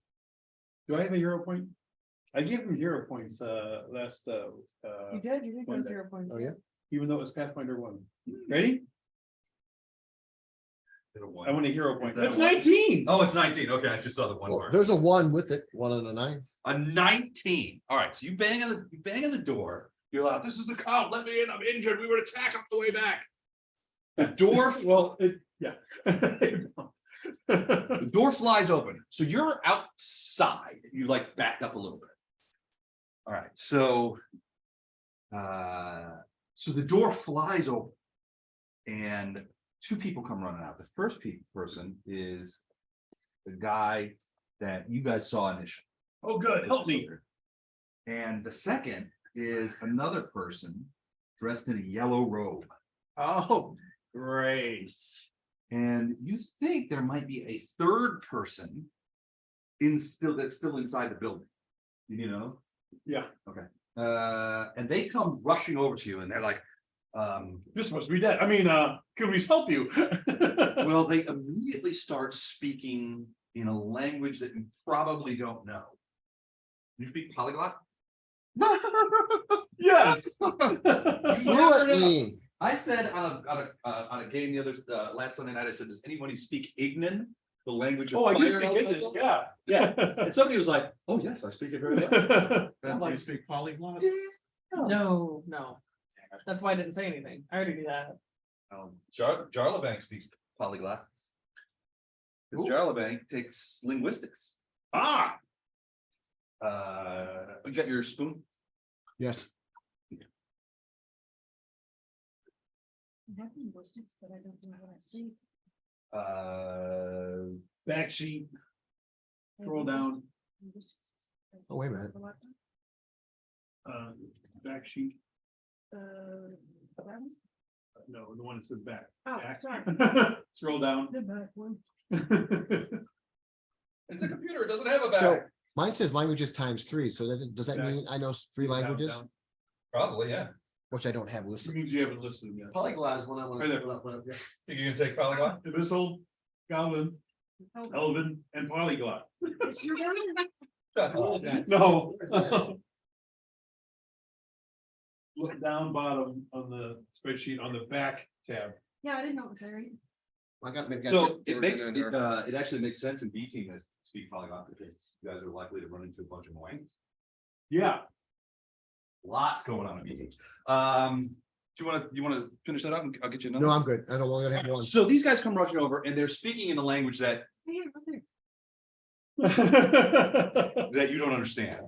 Do I have a hero point? I gave him hero points last You did one go day. 0 points. Oh, yeah? even though it was Pathfinder 1. Ready? I want a hero point. that That's a one? 19. Oh, it's 19. Okay, I just saw the one Well, part. there's a 1 with it, 1 and a 9. A 19. All right, so you bang on the door. You're like, this is the count. Let me in. I'm injured. We were attacked on the way back. The door, Yeah. the door flies open. So you're outside. You like backed up a little bit. All right, so the door flies open and two people come running out. The first person is the guy that you guys saw initially. Oh, good. Help me. And the second is another person dressed in a yellow robe. Oh, great. And you think there might be a third person that's still inside the building. You know? Yeah. And they come rushing over to you and they're like, You're supposed to be dead. I mean, can we help you? well, they immediately start speaking in a language that you probably don't know. You speak polyglot? Yes. Fluently. I said on a game the other last Sunday night, I said, does anybody speak Ignan, the language of Oh, I do fire speak elementals? it. Yeah. Yeah. And somebody was like, oh, yes, I speak it very well. I'd like to speak polyglot. No. That's why I didn't say anything. I already knew that. Jarlabank speaks polyglot. Because Ooh. Jarlabank takes linguistics. Ah, You got your spoon? Yes. I have linguistics, but I don't know what I speak. back sheet, scroll down, Linguistics. Oh, wait a minute. back sheet. That one? No, the one that says back. Oh, Back. sorry. Scroll down. The back one. It's a computer, it doesn't have a So back. mine says languages times 3. So does that Back. mean I know 3 Down, languages, down. Probably, yeah. which I don't have It listed? means you haven't listened yet. Polyglot is one I want Right there. to. Think you're gonna take polyglot? Abyssal, Goblin, Oh, Elven, and Polyglot. it's your turn? No. Look down bottom on the spreadsheet on the back tab. Yeah, I didn't know it was there. I got maybe. So it actually makes sense in B team to speak polyglot because you guys are likely to run into a bunch of moines. Yeah, Lots going on in B teams. you wanna finish that up and I'll get you another? No, I'm good. I don't want to have one. So these guys come rushing over and they're speaking in a language that you don't understand.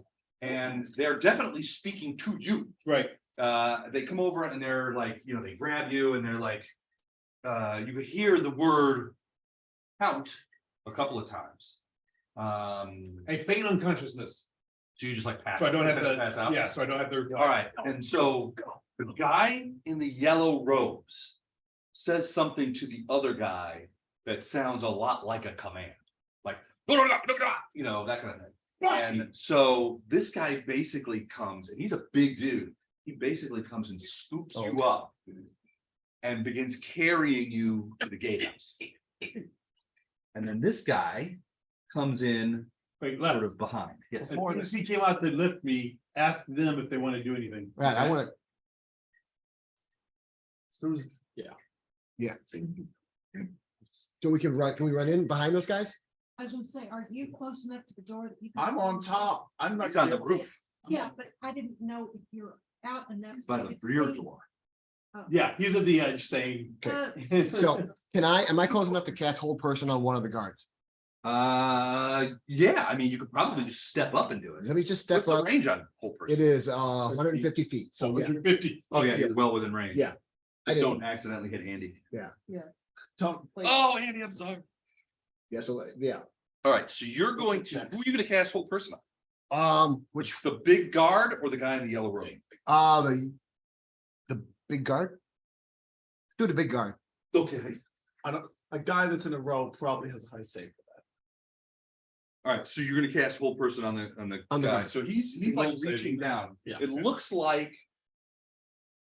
And they're definitely speaking to you. Right, They come over and they're like, they grab you and they're like, you could hear the word count a couple of times. I feign unconsciousness, So you just like pass. so I don't have pass to, out. yeah, so I don't have to. All right, and so the guy in the yellow robes says something to the other guy that sounds a lot like a command, like, that kind of thing. And so this guy basically comes, and he's a big dude. He basically comes and scoops you up and begins carrying you to the gatehouse. And then this guy comes in Wait, sort left. of behind. Yes. As soon as he came out to lift me, ask them if they want to do anything. Right, I want to, So yeah. So we can we run in behind those guys? I was gonna say, are you close enough to the door that you? can I'm on top. I'm not. He's on the roof Yeah, but I didn't know if you're out enough. by so the you could rear see. door. Oh. Yeah, he's at the edge saying. Okay. So am I close enough to cast hold person on one of the guards? Yeah, I mean, you could probably just step up and do it. Let me just step What's the up. range on whole person? It is 150 feet. So yeah, 150. Oh, yeah, Yeah. you're well within range. Yeah. I Just didn't- don't accidentally hit Andy. Don't. Oh, Andy, I'm sorry. yeah, so yeah. All right, so you're going to, who are you gonna cast whole person on? Which The big guard or the guy in the yellow robe? the big guard? Do the big guard. Okay. A guy that's in a row probably has a high save for All right, so you're gonna cast whole person on the On the guy. guy. So he's like reaching down. Yeah. It looks like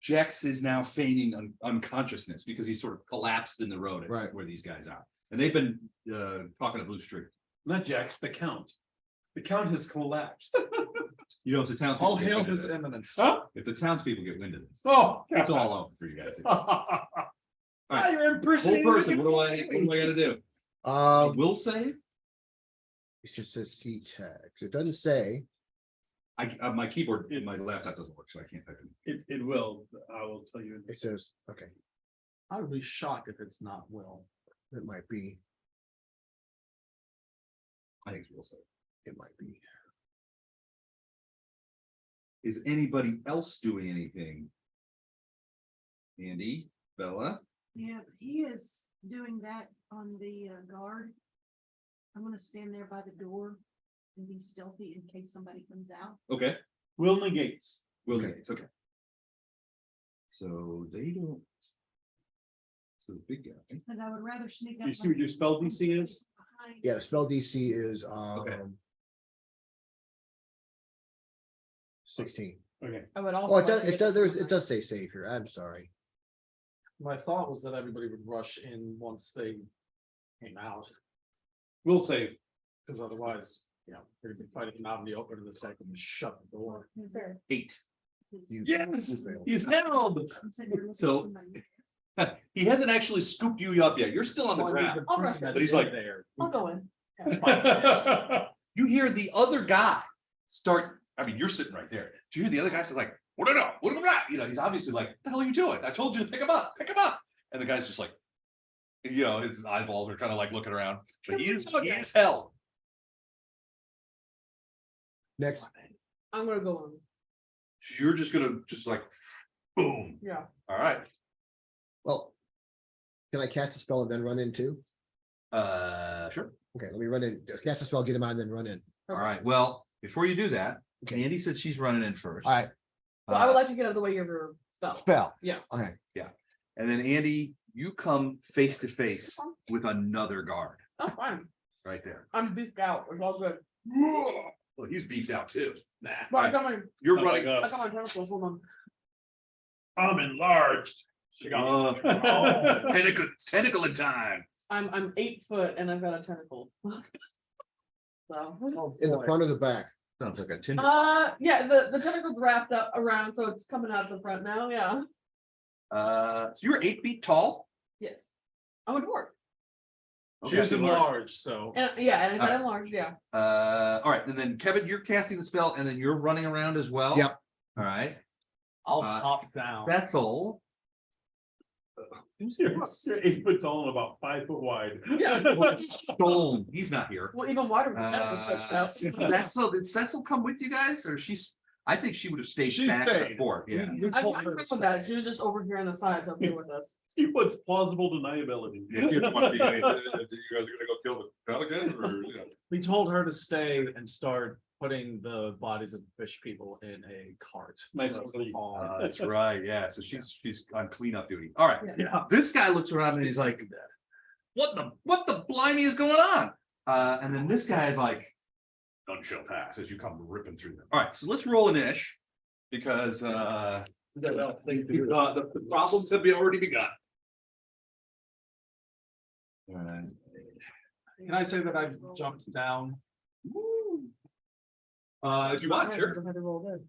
Jax is now feigning unconsciousness because he's sort of collapsed in the road at Right. where these guys are. And they've been talking to Blue Street. Not Jax, the count. The count has collapsed. If the that. townspeople. All get hail wind of his this- eminence. Huh? If the townspeople get wind of this, Oh. it's all over for you guys. right. You're Whole impersonating. person, what do I gotta do? Will save? It just says C tags. It doesn't say. My keyboard in my laptop doesn't work, so I can't type it. It will, I will tell you. It says, okay, I would be shocked if it's not Will. it might be, I think it's will save. it might be. Is anybody else doing anything? Andy, Bella? Yeah, he is doing that on the guard. I'm gonna stand there by the door and be stealthy in case somebody comes out. Okay. Will negates. Will Okay. Gates, okay. So they don't. So the big guy. Cause I would rather sneak up. You see what your spell DC is? behind. Yeah, spell DC is 16. Okay. I would also. Oh, like it does, to it get does, the there's, behind. it does say save here. I'm sorry. My thought was that everybody would rush in once they came out, Will save. because otherwise, they're gonna be fighting him out in the open and this guy can just shut the door. Is there- 8. You- Yes, he's held. I'm sitting here looking at So- somebody. He hasn't actually scooped you up yet. You're still on the Well, I mean, ground. the I'll person rush that's But he's in like- there. I'll go in. You hear the other guy start, I mean, you're sitting right there. Do you hear the other guy say like, what do you know, he's obviously like, what the hell are you doing? I told you to pick him up. And the guy's just like, his eyeballs are kind of like looking around, but he is held. Next, I'm gonna go in. So you're just gonna like, boom. Yeah. All right. well, can I cast a spell and then run in too? Sure. Okay, let me run in, cast a spell, get him on, and then run in. All right. Well, before you do that, Okay. Andy said she's running in first. All right, Well, I would like to get out of the way of your spell. spell. Yeah. Okay, And then Andy, you come face to face with another guard Oh, fine. right there. I'm beefed out. It's all good. Well, he's beefed out too. But I got my, You're Oh my running. God. I got my tentacles. Hold on. I'm enlarged. Tentacle in time. I'm 8 foot and I've got a tentacle. So. in the front or the back? Sounds like a tin. Yeah, the tentacle's wrapped up around, so it's coming out the front now. Yeah. So you're 8 feet tall. Yes. I'm a dwarf. She's enlarged, so. And yeah, and it's Alright. enlarged. Yeah. All right, and then Kevin, you're casting the spell, and then you're running around as well. Yep. All right, I'll Uh, hop down. that's all. You're 8 foot tall and about 5 foot wide. Yeah. Stone, he's not here. Well, even wider. with Jennifer stretched out. Cecil, did Cecil come with you guys, or I think she would have stayed She back at the stayed. fort, yeah. We I told I her to remember stay. that. She was just over here on the sides up here with us. He puts plausible deniability. Yeah, you want to be- You guys are gonna go kill the pelican or, you know? We told her to stay and start putting the bodies of fish people in a cart. Nice For us to relief. haul. That's right, yeah, so she's on cleanup duty, all right. Yeah. This guy looks around and he's like, what the blimey is going on? And then this guy is like, none shall pass as you come ripping through them. All right, so let's roll an ish. Because the problems have already begun. All right. Can I say that I've jumped down? If you want, sure. I had to roll that.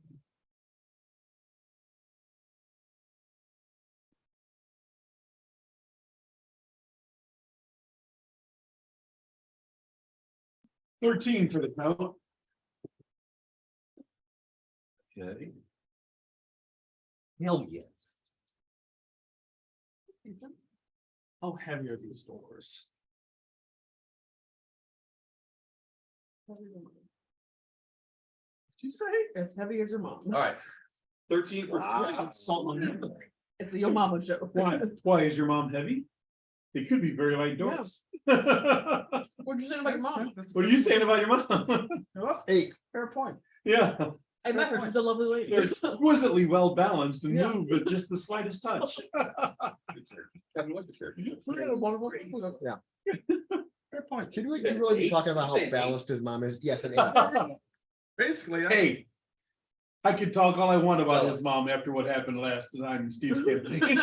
$13 for the count. Okay. Hell yes. How heavy are these doors? Did you say? As heavy as your mom. All right. 13 for Ah, salt on the- It's a your mama show. Why is your mom heavy? It could be very light doors. What'd you say about your mom? What are you saying about your mom? Well, 8. fair point. Yeah, I met her. She's a lovely lady. they're exquisitely well balanced and Yeah. move with just the slightest touch. Kevin, what's the character? Look at a wonderful. Fair point. Should we really be talking about how balanced his mom is? Yes, it is. Basically, Hey, I could talk all I want about his mom after what happened last time in Steve's campaign.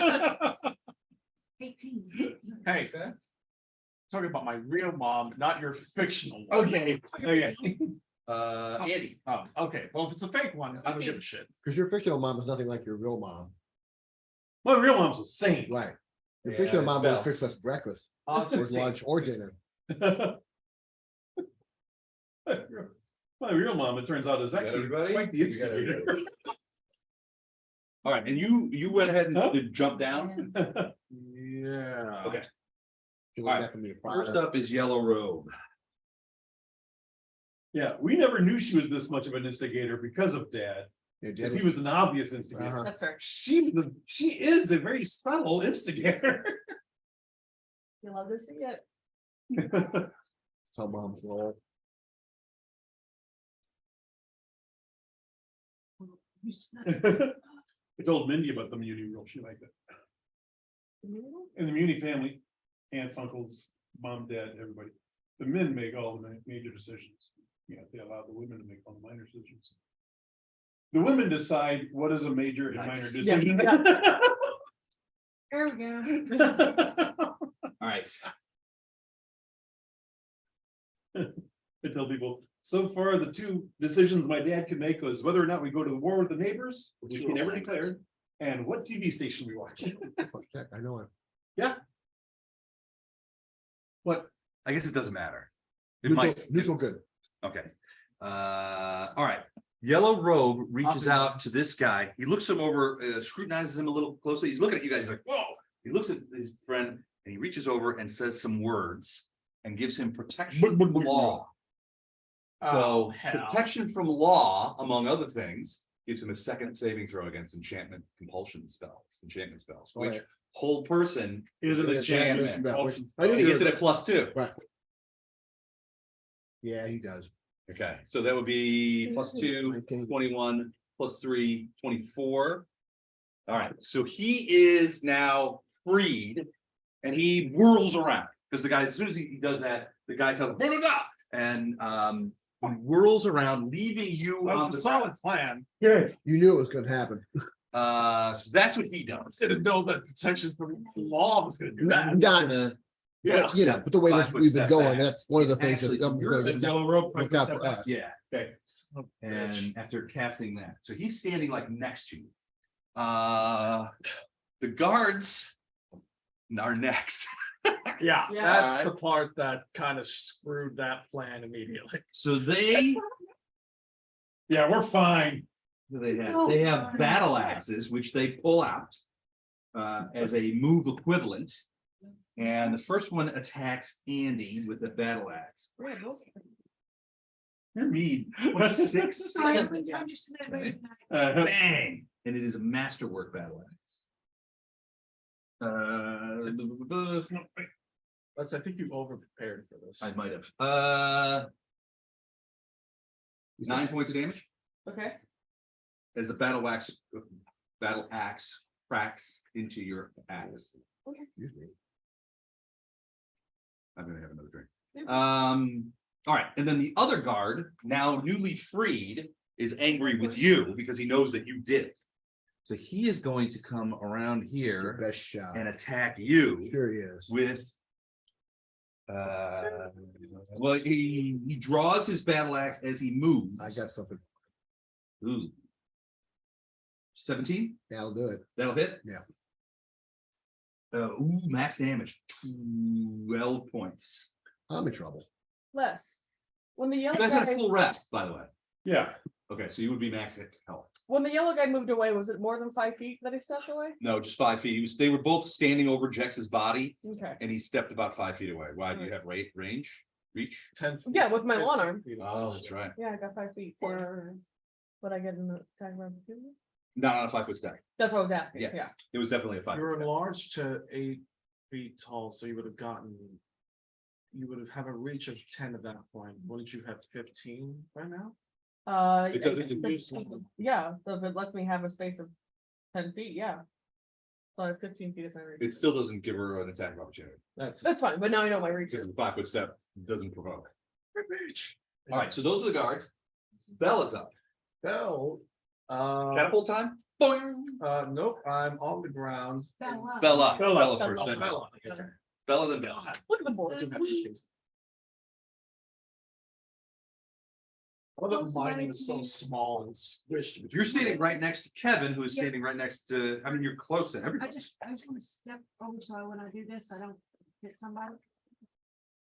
18. hey, talking about my real mom, not your fictional one. Okay, okay. Andy. Oh, okay. Well, if it's a fake one, I don't give a shit. Because your fictional mom is nothing like your real mom. My real mom's a saint. Right. Your Yeah, fictional mom Belle. will fix us breakfast or 16. lunch or dinner. My real mom, it turns out, is actually everybody? quite the You got instigator. All right, and you went ahead Huh? and jumped down. Yeah. Okay. She All went right. back to me to First fire. up is Yellow Robe. Yeah, we never knew she was this much of an instigator because of Dad, Yeah, because Dad he was an obvious instigator. Uh-huh. That's fair. She is a very subtle instigator. You love to see it. That's how moms roll. I told Mindy about the Muni rule. She liked it. In the Muni family, aunts, uncles, mom, dad, everybody, the men make all the major decisions. Yeah, they allow the women to make all the minor decisions. The women decide what is a major and minor Nice. decision. There we go. All right. I tell people, so far, the two decisions my dad could make was whether or not we go to the war with the neighbors, which he never declared, and what TV station we watch. Heck, I know it. What? I guess it doesn't matter. It Neutral, might. neutral good. Okay. All right. Yellow Robe reaches out to this guy. He looks him over, scrutinizes him a little closely. He's looking at you guys like, whoa. He looks at his friend and he reaches over and says some words and gives him protection from law. Oh, So hell. protection from law, among other things, gives him a second saving throw against enchantment compulsion spells, enchantment spells, which Right. whole person, Is it a Enchantment jam? spell, which- I knew he you gets were- it at +2. Right. Yeah, he does. Okay, so that would be +2, 19. 21, +3, 24. All right, so he is now freed and he whirls around because the guy, as soon as he does that, the guy tells him, "Blah, blah, blah," and he whirls around, leaving you on That's the a solid plan. Yeah. You knew it was gonna happen. So that's what he does. Didn't know that protection from law was gonna do that. Not, Gonna- but, you know, but the way this, Five foot we've been step going, back. that's one of the It's things that actually I'm your gonna The get. yellow rope. Look out for us. Yeah, Okay. and after casting that, so he's standing like next to you. The guards are next. Yeah, Yeah. that's Alright. the part that kind of screwed that plan immediately. So they Yeah, we're fine. They have battle axes, which they pull out. as a move equivalent. And the first one attacks Andy with the battle axe. You're mean. 26. Sorry, I'm just in that mood tonight. Bang! And it is a masterwork battle axe. Wes, I think you over prepared for this. I might have. 9 points of damage Okay, as the battle axe cracks into your axe. Excuse me. I'm gonna have another drink. Yeah. All right, and then the other guard, now newly freed, is angry with you because he knows that you did it. So he is going to come around here Best shot. and attack you Sure he is. with. Well, he draws his battle axe as he moves. I got something. Ooh. 17, That'll do it. that'll hit. Yeah. Ooh, max damage, 12 points. I'm in trouble. less. When the You yellow guys had a guy, full rest, by the way. Yeah, Okay, so you would be max hit health. when the yellow guy moved away, was it more than 5 feet that he stepped away? No, just 5 feet. They were both standing over Jex's body Okay, and he stepped about 5 feet away. Why do you have range? Reach? 10. yeah, with my long arm. Oh, that's right. Yeah, I got 5 feet. For what I get in the tag round. Not on a 5 foot stack. That's what I was asking. Yeah. Yeah. It was definitely a 5 You're foot stack. enlarged to 8 feet tall, so you would have gotten. You would have a reach of 10 at that point. Wouldn't you have 15 by now? It doesn't confuse them. Yeah, so if it lets me have a space of 10 feet, yeah. So I have 15 feet is my reach. It still doesn't give her an attack opportunity That's. That's fine, but now I know my reach because is. the 5 foot step doesn't provoke. All right, so those are the guards. Bella's up. Bell. Catapult time? Boing. Nope, I'm on the ground. Bella. Bella. Bella. Bella first. then Bella. Bella then Bella. Look at the board. Well, the mining is so small and squished. You're standing right next to Kevin, who is Yeah. standing right next to, I mean, you're close to I everybody. just want to step over so when I do this, I don't hit somebody.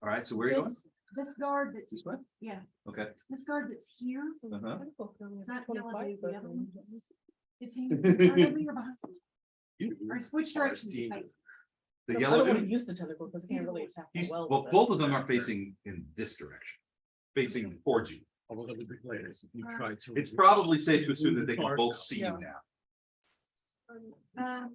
All right, so where are you going? This guard that's, This way? yeah, Okay. this guard that's here, Uh-huh. is that yellow 25, dude, but, the other one? Is he, I know you're behind, or which direction is he facing? The I yellow don't want to dude? use the tentacle because I can't really attack He's, well. well, with it. both of them are facing in this direction, facing towards you. Although the big layers, you try to. It's probably safe to assume that they can both see you Yeah. now.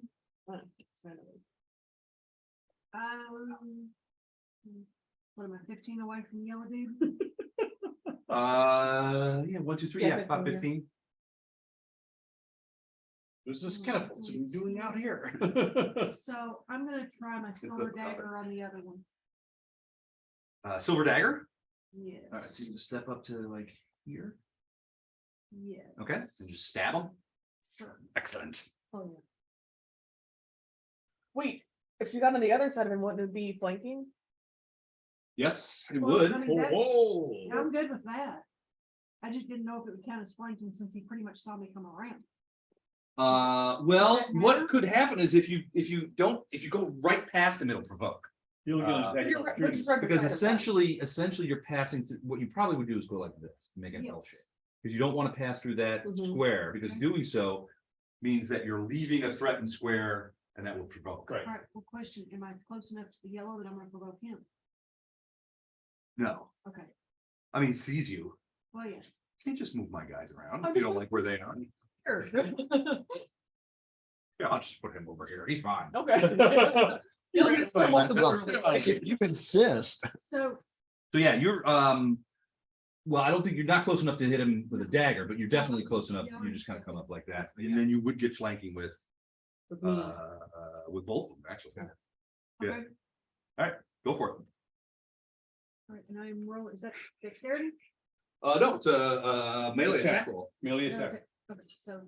What am I, 15 away from the yellow dude? Yeah, 1, 2, 3, Yeah, yeah, about 15, 15. there's this catapult I'm doing out here. So I'm gonna try my silver the cover. dagger on the other one. Silver dagger. Yes. All right, so you just step up to like here, Yes. okay, and just stab them. Sure. Excellent. Oh, yeah. Wait, if you got on the other side of him, wouldn't it be flanking? Yes, it Well, would. I mean, that- Whoa. I'm good with that. I just didn't know if it would count as flanking since he pretty much saw me come around. Well, Does that matter? what could happen is if you go right past him, it'll provoke. You'll get an Uh, attack You're right, opportunity. which is right Because beside him. essentially you're passing to, what you probably would do is go like this, make an L Yes. shape. Because you don't want to pass through that Mhm. square, because Okay. doing so means that you're leaving a threatened square and that will provoke. Right. All right, well, question, am I close enough to the yellow that I'm gonna provoke him? No, Okay, I mean, he sees you. well, yes. You can't just move my guys around I'm if you just don't like where they are. Sure. Yeah, I'll just put him over here. He's fine. Okay. Yeah, like it's almost the Well, border. if you insist. So, So yeah, you're well, I don't think you're not close enough to hit him with a dagger, but you're definitely close enough. You just kind of come up like that, and then you would get flanking with With me. with both of them, actually. Yeah. Yeah. okay, Go for it. all right, and I'm rolling, is that dexterity? No, it's a melee Attack. attack roll. Melee No, attack. Okay, so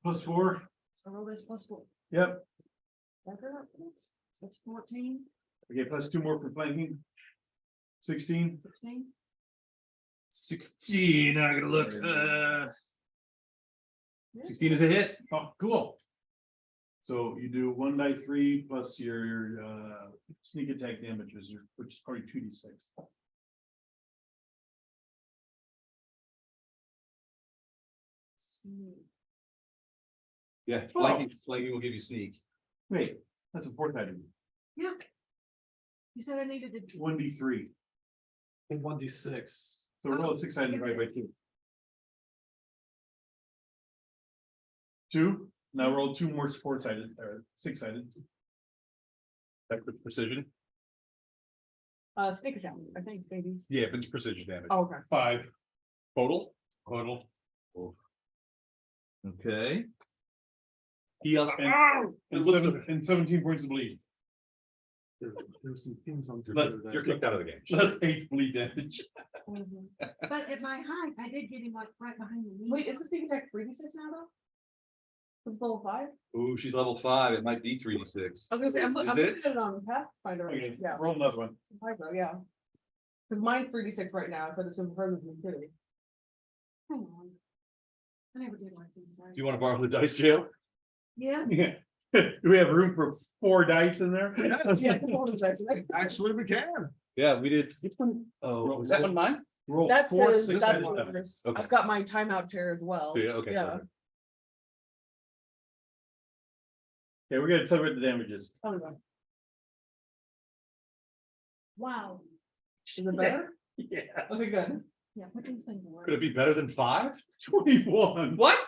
+4. I roll this plus 4. Yep. That's 14, Okay, +2 more for flanking. 16. 16. 16, I gotta look, 16 is a hit. Oh, cool. So you do 1 die 3 plus your sneak attack damages, which is probably 2d6. Yeah, flanking will give you sneak. Wait, that's a fourth item. Yeah. You said I needed to. 1d3. 1d6. So roll a 6 sided right by 2. 2, now roll 2 more 4 sided or 6 sided. That's with precision. Sneak attack, I think, maybe. Yeah, but it's precision damage. Oh, okay. 5 Total. total. Okay. He yells, And- "Ow!" And 17 points of bleed. There's some things on. You're kicked out of the game. That's 8 bleed damage. Mhm. But at my height, I did get him like right behind the knee. Wait, is the sneak attack 3d6 now though? It's level 5? Ooh, she's level 5. It might be 3d6. I was gonna say, I'm Is looking it? at it on Pathfinder. Okay, Yeah, roll another one. Pathfinder, yeah. Cause mine's 3d6 right now, so it's in further than 2. Hang on. I never did like these. Do you want to borrow the dice jail? Yeah. Yeah. Do we have room for 4 dice in there? Yeah, hold on a second. Actually, we can. Yeah, we did. Which one? Oh, was that one mine? Roll That's 4 his, 6 that's sided. yours. Okay. I've got my timeout chair as well. Yeah, okay. Yeah. perfect. Okay, we're gonna tell you what the damages. Oh, no. Wow. Is it better? Yeah, Okay, good. Yeah, put these things away. Could it be better than 5? 21. What?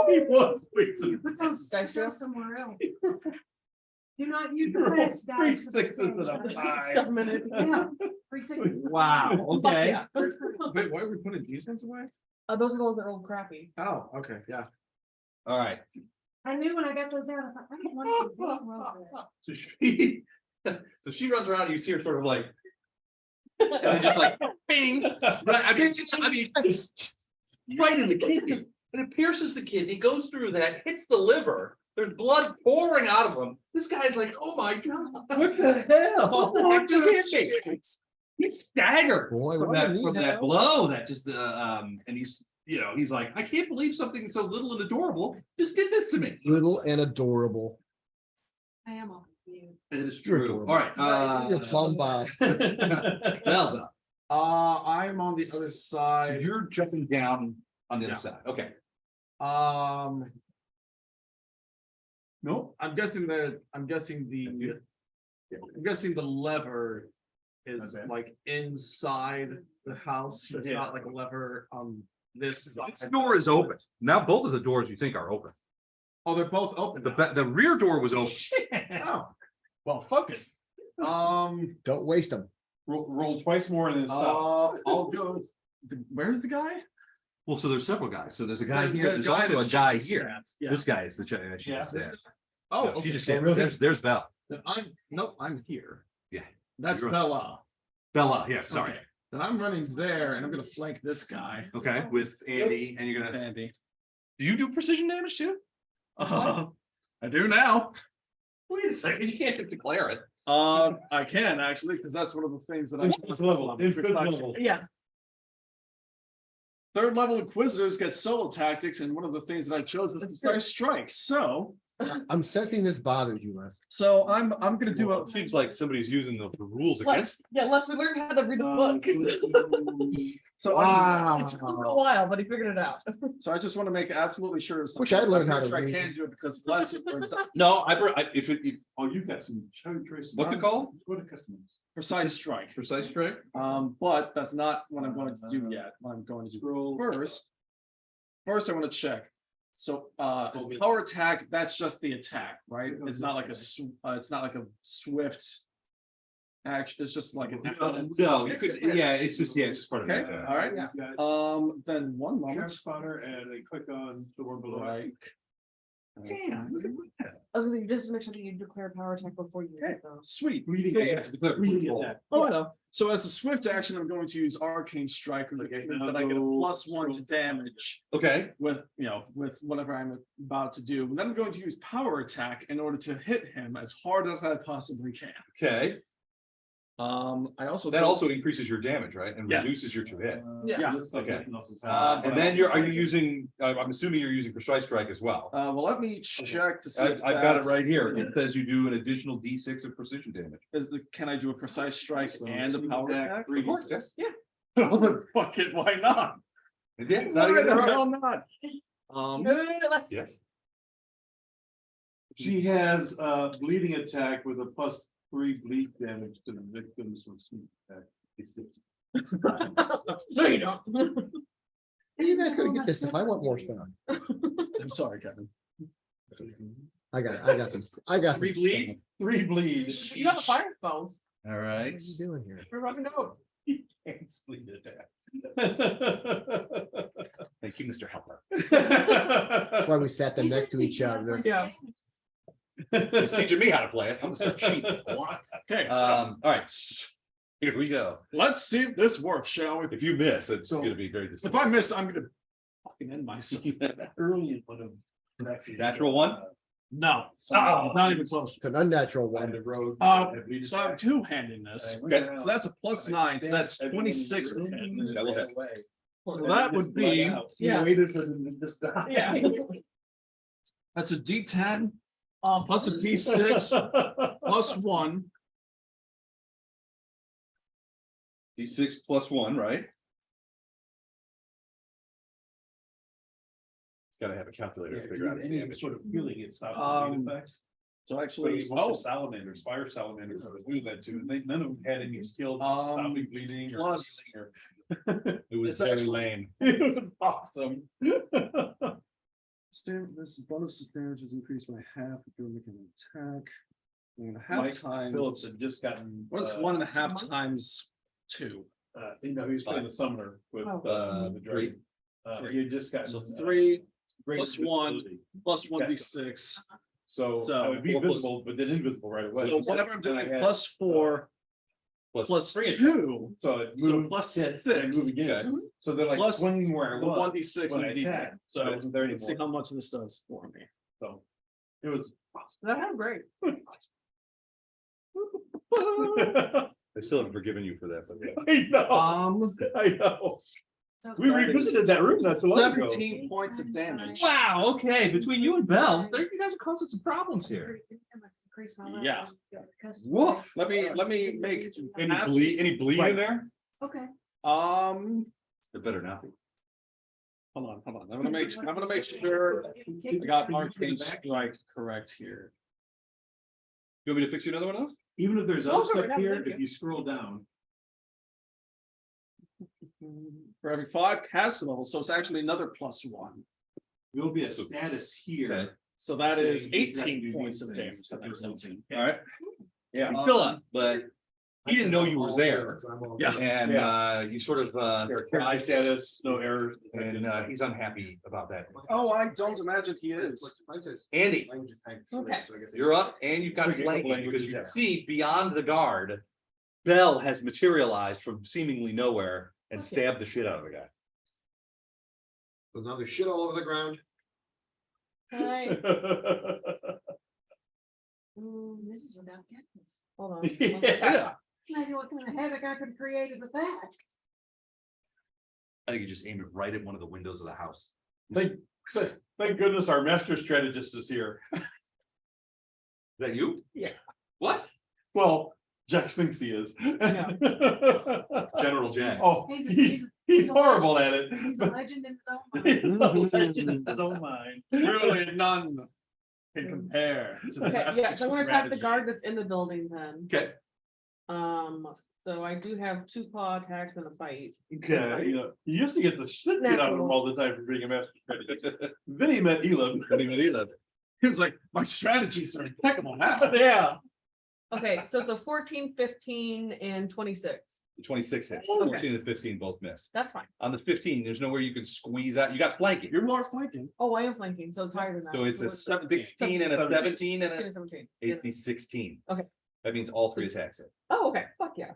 21 points of- Put those Dice go jail? somewhere else. Do not use the Roll best 3 dice. 6s and a 5. Shove 'em in it. Yeah. 3 6s. Wow, Fuck okay. yeah. Wait, why are we putting these ones away? Those are the ones that are old crappy. Oh, okay, yeah. All right. I knew when I got those out, I thought, I don't want these big ones. So she, so she runs around and you see her sort of like, and then just like, bing. Right, I mean, right in the kidney. And it pierces the kidney, goes through that, hits the liver. There's blood pouring out of him. This guy's like, oh my God. What the hell? What the heck just happened? He's staggered Boy, from what that, a neat from that hell. blow that just, and he's, you know, he's like, I can't believe something so little and adorable just did this to me. Little and adorable. I am off of you. It is You're true. adorable. All right. You're plumb by. Bell's up. I'm on the other So side. you're jumping down on the Yeah. other side. Okay. No, I'm guessing the lever is Okay. like inside the house. It's Yeah. not like a lever on this. This door is open. Now both of the doors you think are open. Oh, they're both open. The, now. the rear door was open. Oh, well, fuck it. Don't waste them. Roll twice more and then stop. I'll go. Where's the guy? Well, so there's several guys. So there's a guy The here. There's guy also a that's guy just here. stabbed. Yeah. This guy is the. She Yeah, just this said. Oh, No, okay. she just so said, really? there's Bell. Then I'm here. Yeah. That's You're- Bella. Bella, yeah, sorry. Okay. Then I'm running there and I'm gonna flank this guy. Okay, with Andy, and you're gonna, Andy. Do you do precision damage too? I do now. wait a second, you can't declare it. I can actually, because that's one of the things that I. It's level, it's good level. Yeah. Third level Inquisitors get solo tactics, and one of the things that I chose was to try strike. So I'm sensing this bothers you, Les. I'm gonna do a. It seems like somebody's using the rules against. Let's we learned how to read the book. So It took him a while, but he figured it out. So I just want to make absolutely sure. Wish I'd learned how to I read. can do it because less. No, if Oh, you've got some choice. What's it called? Go to customers. Precise strike. Precise strike? But that's not what I'm going to do yet. What I'm going to do first I want to check. So, is power attack, that's just the attack, right? It's not like it's not like a swift action. It's just like. No, you could, yeah, it's just part of Okay, it. all right. Yeah. Then one Trap moment. spotter and then click on the one below. Right. Damn, look at that. I was gonna say, just to make sure that you declare power attack before you Okay. hit those. Sweet. Yeah, you have to declare control. Oh, I know. So as a swift action, I'm going to use Arcane Strike, which Okay, means now that I get a go- +1 to damage Okay, with, with whatever I'm about to do. And then I'm going to use Power Attack in order to hit him as hard as I possibly can. okay. I also. That also increases your damage, right? And Yeah. reduces your to hit. Yeah. Okay. Uh, And then are you using, I'm assuming you're using precise strike as well. Well, let me check to see. I've if got it that's- right here. It says you do an additional D6 of precision damage. Can I do a precise strike So and a sneak power attack, attack? three Of course, D6. yes. Well, then fuck it, why not? Yeah, it's not Why even the hard. hell not? Let's Yes. She has a bleeding attack with a +3 bleed damage to the victims of sneak attack. No, you don't. Where you guys gonna get this stuff? I want more stuff. I'm sorry, Kevin. I got some. 3 bleed? 3 bleed. You got a fire phone. All What right. are you doing here? We're running out. Bleed attack. Thank you, Mr. Helper. That's why we sat them These next are to each teaching other. us Yeah. He's teaching me how to play it. I'm gonna start cheating. Okay, so All right, here we go. let's see if this works, shall we? If you miss, it's So- gonna be very If disappointing. I miss, I'm gonna fucking end myself. Early would have. Natural one? No, not even close. It's an unnatural On one. the road. So I'm two-handing this. Okay. So that's a +9, so that's 26 to hit. That will hit. So that would be, Yeah. Waited for them to just die. Yeah. that's a D10 Um, plus a D6 plus 1. D6 plus 1, right? It's gotta have a calculator to Yeah, figure out. its any damage. sort of healing, it stopped the bleed effects. So But actually, it was salamanders, fire salamanders, I was doing that too, and they, none of them had any skill stopping bleeding. or plus- healing or- It was It's very actually- lame. It was awesome. This bonus damage is increased by half if you're making an attack. And Mike half times. Phillips had just gotten. What is 1.5 times 2? You know, he was playing the summoner with, Oh. the dragon. He had just gotten. So 3 great plus 1. visibility. plus 1d6. So So- I would be visible, but then invisible right away. So whatever I'm doing, And I had, plus 4 plus three 2. So it So moved. plus hit, and 6. move again. So they're like Plus swinging where I The was. 1d6 when I and d10. attacked, So I wasn't there let's see anymore. how much this does for me. So it was awesome. that sounds great. I still haven't forgiven you for that, but I know, I know. We revisited that room not too long ago. 17 points of damage. wow, okay, between you and Bell, you guys are causing some problems here. Yeah. Woof. Let me make Any bleed in there? Okay. It better not be. hold on. I'm gonna make sure I got arcane strike correct here. You want me to fix you another one of those? Even if there's Oh, other sure, stuff yeah, here, thank if you. you scroll down. For every 5 caster levels, so it's actually another +1. There'll be a status here. Okay. So that saying is you've got to 18 do points these of things. damage. All right. Yeah. He's still up, but he didn't know you were there. Yeah. And you sort of High status, no errors. and he's unhappy about that. Oh, I don't imagine he is. Andy, Okay. you're up and you've got We can go flanking language, because you yeah. see beyond the guard. Bell has materialized from seemingly nowhere and Okay. stabbed the shit out of the guy. So now there's shit all over the ground. Alright, This is without captains. hold on. Yeah. Imagine what kind of havoc I could have created with that. I think he just aimed it right at one of the windows of the house. Thank goodness our master strategist is here. Is that you? Yeah. What? Well, Jax thinks he is. General Jack. Oh, he's horrible at it. He's a legend in his own mind. He's a legend in his own mind. Truly none can compare to the Okay, master yeah, so I'm gonna attack the strategy. guard that's in the building then. Okay. So I do have 2 claw attacks and a bite. Okay, you know, he used to get the shit beat out of him all the time for being a master strategist. Then he met Elam. He was like, my strategies are impeccable now. Yeah. Okay, so the 14, 15, and 26. The 26 hits, Okay. 14 and 15 both miss. That's fine. On the 15, there's nowhere you can squeeze out. You got flanking. You're more flanking. Oh, I am flanking, so it's higher than that. So it's a What's- 16 and a 17 and 16 a and 17. Yeah. 16. Okay. That means all 3 attacks hit. Oh, okay, fuck yeah.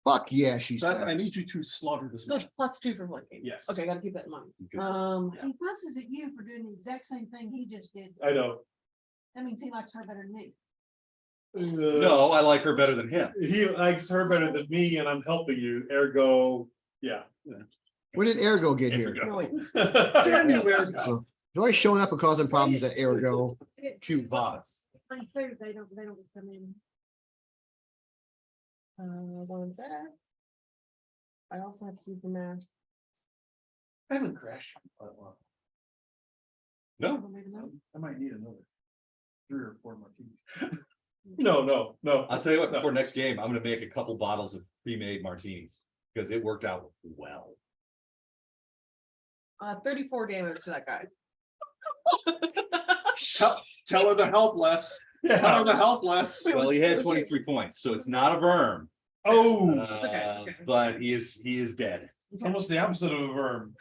Fuck yeah, she's. That, I need you to slaughter this. So it's man. +2 for flanking. Yes. Okay, gotta keep that in mind. Good. He fusses at you for doing the exact same thing he just did. I know. That means he likes her better than me. No, I like her better than him. He likes her better than me and I'm helping you, ergo, yeah. Where did Ergo get here? No, wait. Damn you, Ergo. He's always showing up and causing problems at Ergo. Cute boss. On food, they don't come in. One sec. I also have to do the math. I haven't crashed. No, I might need another. 3 or 4 martinis. No. I'll tell you what, before next game, I'm gonna make a couple bottles of pre-made martinis, because it worked out well. 34 damage to that guy. Tell her the helpless. Tell her the helpless. Well, he had 23 points, so it's not a verm. Oh, It's okay. But he is dead. it's almost the opposite of a verm.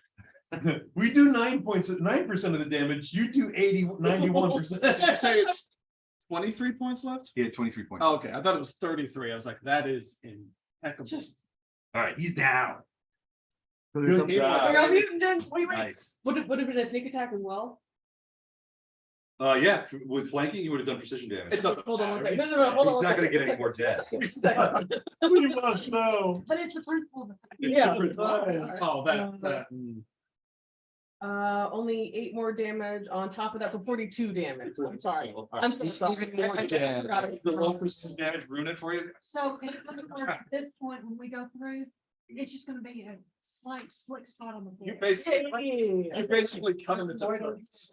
We do 9% of the damage. You do 91%. Did you say it's 23 points left? He had 23 points. Oh, okay, I thought it was 33. I was like, that is impeccable. All right, he's down. Good job. Wait. Nice. Would it have been a sneak attack as well? Yeah, with flanking, he would have done precision damage. It doesn't Hold on one matter. second. No, hold on. He's not gonna get any more dead. We must know. But it's a principle. Yeah. Oh, that. Only 8 more damage on top of that, so 42 damage. I'm sorry. I'm so He's sorry. even more I dead. forgot it. The low percentage damage ruin it for you? So at this point, when we go through, it's just gonna be a slight slick spot on the You floor. basically cut him into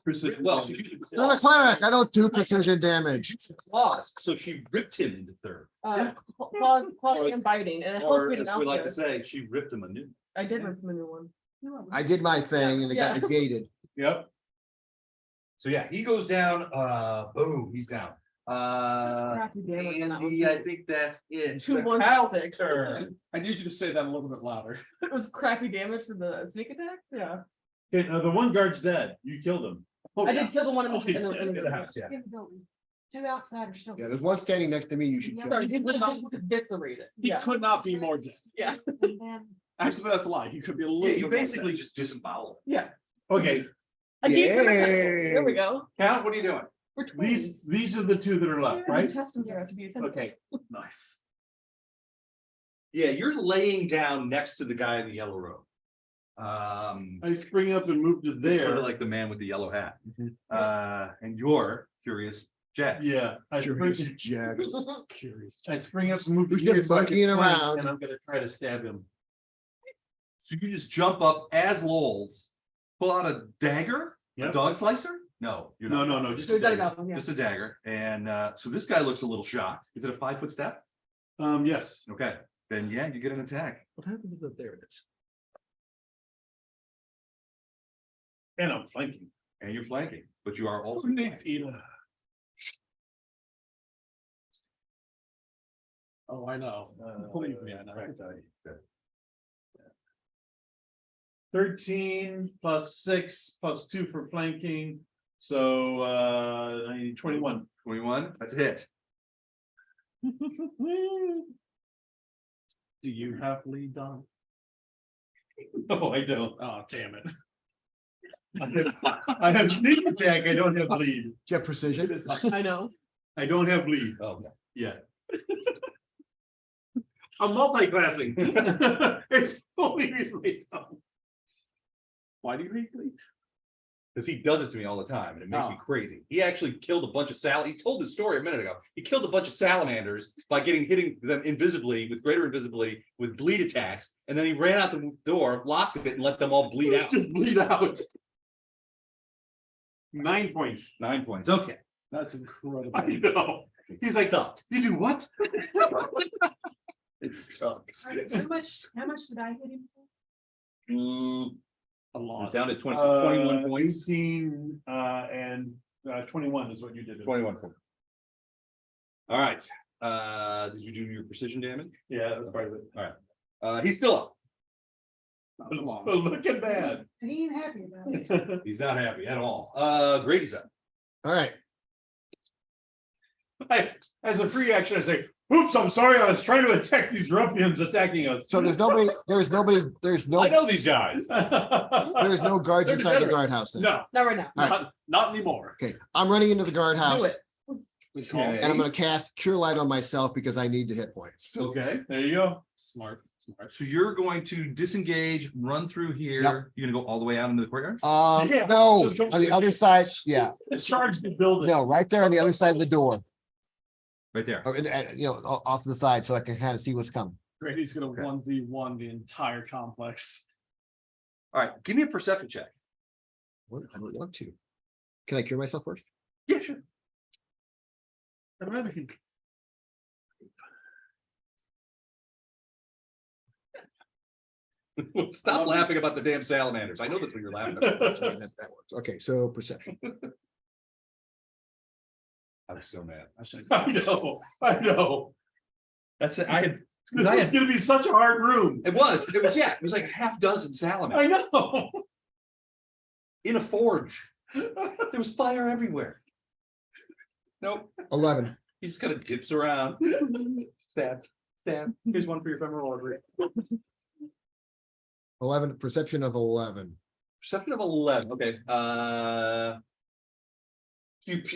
Precision. Well, I'm a cleric. I don't do precision damage. lost, so she ripped him into third. Claws and biting, and Or hopefully as we like to say, she ripped him a new. I did rip him a new one. I did my thing and it got Yeah. negated. Yep. So yeah, he goes down, boom, he's down. Crappy damage on that one, Andy, I too. think that's it. 2 The 1 cow 6. turn. I need you to say that a little bit louder. It was crappy damage for the sneak attack. Yeah, Okay, the one guard's dead. You killed him. Oh, I yeah. did kill the one in the. Oh, he's in the- in dead. the- Yeah. In the building. 2 outsiders still. Yeah, there's one standing next to me. You should kill. Sorry, he was eviscerated. He Yeah, could not be more dead. yeah, And then Actually, that's a lie. He could be a little. Yeah, bit you more basically dead. just disembowel. yeah. Okay, I gave him a Yay. second. There we go. Count, what are you doing? We're twins. these are the 2 that are left, The right? intestines are out to be attended. Okay, Nice. Yeah, you're laying down next to the guy in the yellow robe. I spring up and move to Sort there. of like the man with the yellow hat. Mhm. And you're Curious Jack. Yeah, Curious Jacks. Curious. I spring up and move to Who's here. just so I can monkeying flank, around? And I'm gonna try to stab him. So you just jump up as Lowell's, pull out a dagger, a Yep. dog slicer? No, you're not. No, just. So a we gotta dagger. go, yeah. Just a dagger. And so this guy looks a little shocked. Is it a 5-foot step? Yes. Okay, then yeah, you get an attack. What happens if there it is? And I'm flanking. And you're flanking, but you are also. Who needs Eden? Oh, I know. Believe me, I know. 13 plus 6 plus 2 for flanking. So I need 21. 21, that's a hit. Do you have lead on? No, I don't. Oh, damn it. I have sneak attack. I don't have bleed. Do you have precision? I know. I don't have bleed Oh, yet. I'm multi-classing. It's the only reason I don't. Why do you hate lead? because he does it to me all the time and it makes me Oh. crazy. He actually killed a bunch of he told the story a minute ago. He killed a bunch of salamanders by hitting them invisibly with greater invisibility with bleed attacks. And then he ran out the door, locked it and let them all bleed out. Just bleed out. 9 points. 9 points. Okay. That's incredible. I know. He's like, Sucked. you do what? It sucks. How much did I hit him for? A lot. Down to 21 points. 18 and 21 is what you did. 21 points. All right. Did you do your precision damage? Yeah, that's part of it. He's still up. Not for long. Looking bad. And he ain't happy about it. He's not happy at all. Grady's up. All right. As a free action, I say, oops, I'm sorry, I was trying to attack these ruffians attacking us. So there's no, I know these guys. there's no guards They're inside the veterans. guardhouse then. No, Not right now. not anymore. Okay, I'm running into the guardhouse Do it. We call Okay. and I'm gonna cast Cure Light on myself because I need the hit points. Okay. There you go. Smart. So you're going to disengage, run through here. Yep. You're gonna go all the way out into the courtyard? Yeah, No, just go on the other side, yeah, Charge the building. no, right there on the other side of the door, Right there. or, off to the side so I can kind of see what's coming. Grady's gonna Okay. 1v1 the entire complex. All right, give me a perception check. What? I don't want to. Can I cure myself first? Yeah, sure. I'd rather he- Stop laughing about the damn salamanders. I know that's what you're laughing about. That works. Okay, so perception. I was so mad. I know. That's it. I had, It's gonna be such a hard room. it was like a half dozen salamanders I know. in a forge. There was fire everywhere. Nope, 11. he just kind of dips around. Stab, stab. Here's one for your femoral artery. 11, perception of 11. Perception of 11, okay,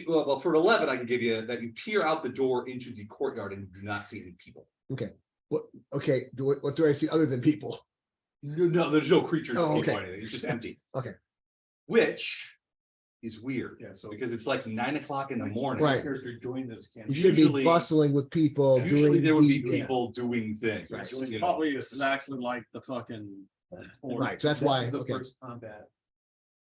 well, for 11, I can give you that you peer out the door into the courtyard and do not see any people. What, okay, what do I see other than people? No, there's no creatures, Oh, people, okay. or anything. It's just empty. Okay. Which is weird, Yeah, so. because it's like 9 o'clock in the morning. Right. Character join this. You should be Usually- bustling with people. Usually doing there would be the- yeah. people doing things. Right. It's You know. probably exactly like the fucking. Right, so that's why, The okay. first combat.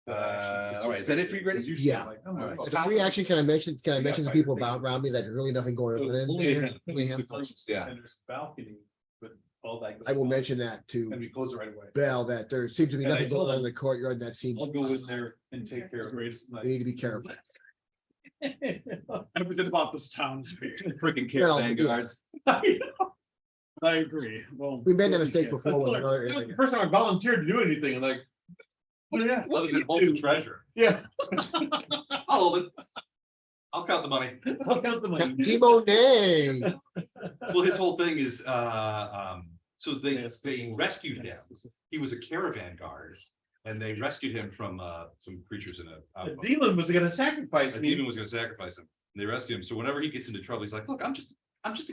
All right, is that it for you, Grady? Yeah. All right. As a free action, can I mention We got to fight people things. around me that there's really nothing going on in Only there? him. Only him. Yeah. And there's a balcony with all that. I will going on, mention that to And we close it right away. Bell, that there seems to be And I nothing told going on in him, the courtyard that seems, I'll go in there and take care of it. we need to be careful. Everything about this town is weird. Freaking Well, caravan yeah. guards. I agree. Well. We made that mistake before with That another was the area. first time I volunteered to do anything, and like, What do you have? Other than hold the treasure. yeah. I'll hold it. I'll count the money. I'll count the money. Demonet. Well, his whole thing is, so they rescued him. He was a caravan guard. And they rescued him from some creatures in a. The demon was gonna sacrifice A me. demon was gonna sacrifice him. And they rescued him. So whenever he gets into trouble, he's like, look, I'm just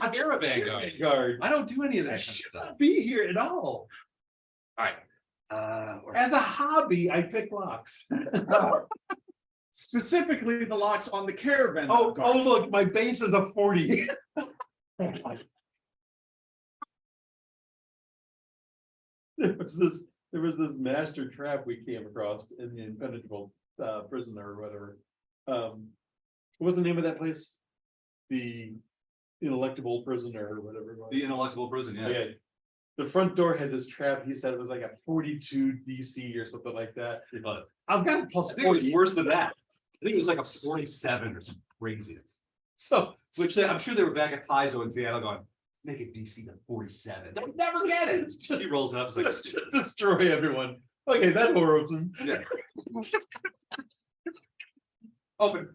a caravan guard. Guard. I don't do any of I that kind of should stuff. not be here at all. All right. As a hobby, I pick locks. Specifically, the locks on the caravan. Oh, guard. look, my base is a 40. There was this master trap we came across in the impenetrable prisoner or whatever. What was the name of that place? The ineluctable prisoner or whatever. it was. The ineluctible prison, yeah. Yeah. The front door had this trap. He said it was like a 42 DC or something like that. It was. I've got a I plus think it was 40. worse than that. I think it was like a 47 or some craziness. So Which I'm sure they were back at Paizo in Seattle going, let's make it DC to 47. They'll never get it. He rolls it up. It's like, let's just destroy everyone. Okay, that door opens. yeah. Open.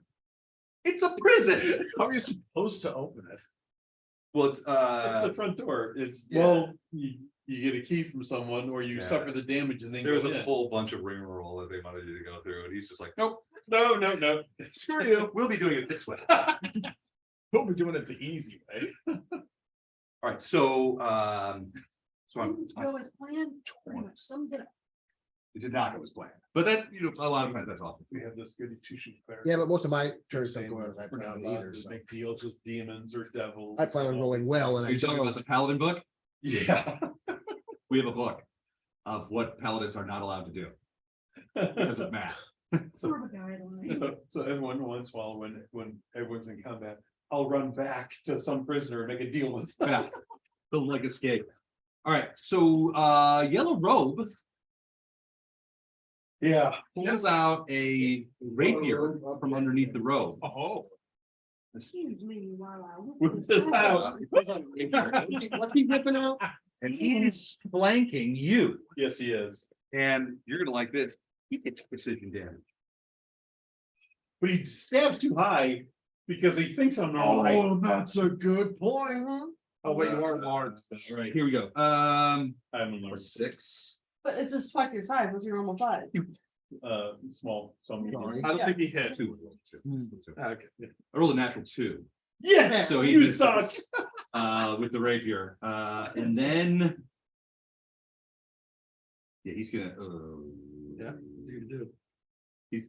It's a prison. How are you supposed to open it? Well, it's It's the front door. It's, yeah. well, you get a key from someone or you Yeah. suffer the damage and then there was go a in. whole bunch of rigmarole that they wanted you to go through, and he's just like, nope, No, no, no. screw you. We'll be doing it this way. We'll be doing it the easy way. All right, so so Didn't go as planned, pretty much sums it up. it did not go as planned, but that, you know, a lot of times that's awful. We have this goody two shoes. Yeah, but most of my turns don't go as I We're not plan allowed either, to so. make deals with demons or devils. I plan on rolling well and Are I you talking about don't. the Paladin book? Yeah. We have a book of what paladins are not allowed to do because of math. Sort of a guideline. So everyone once in a while, when everyone's in combat, I'll run back to some prisoner and make a deal with. them. Yeah, build like escape. All right, so Yellow Robe Yeah. pulls out a rapier from underneath the robe. Oh. Excuse me while I. look With this this up. out. What's he whipping out? And he's flanking you. Yes, he is. And you're gonna like this. He gets precision damage. But he stabs too high because he thinks I'm normal. height. Oh, that's a good point. Oh, wait, you are large. All right, here we go. I'm a large, 6. But it's just twice your size. What's your normal size? small, so I'm. Sorry. I don't think he hit. 2. Okay. I rolled a natural 2. Yes, So he you misses, suck. with the rapier, and then. Yeah, he's gonna. Yeah, He's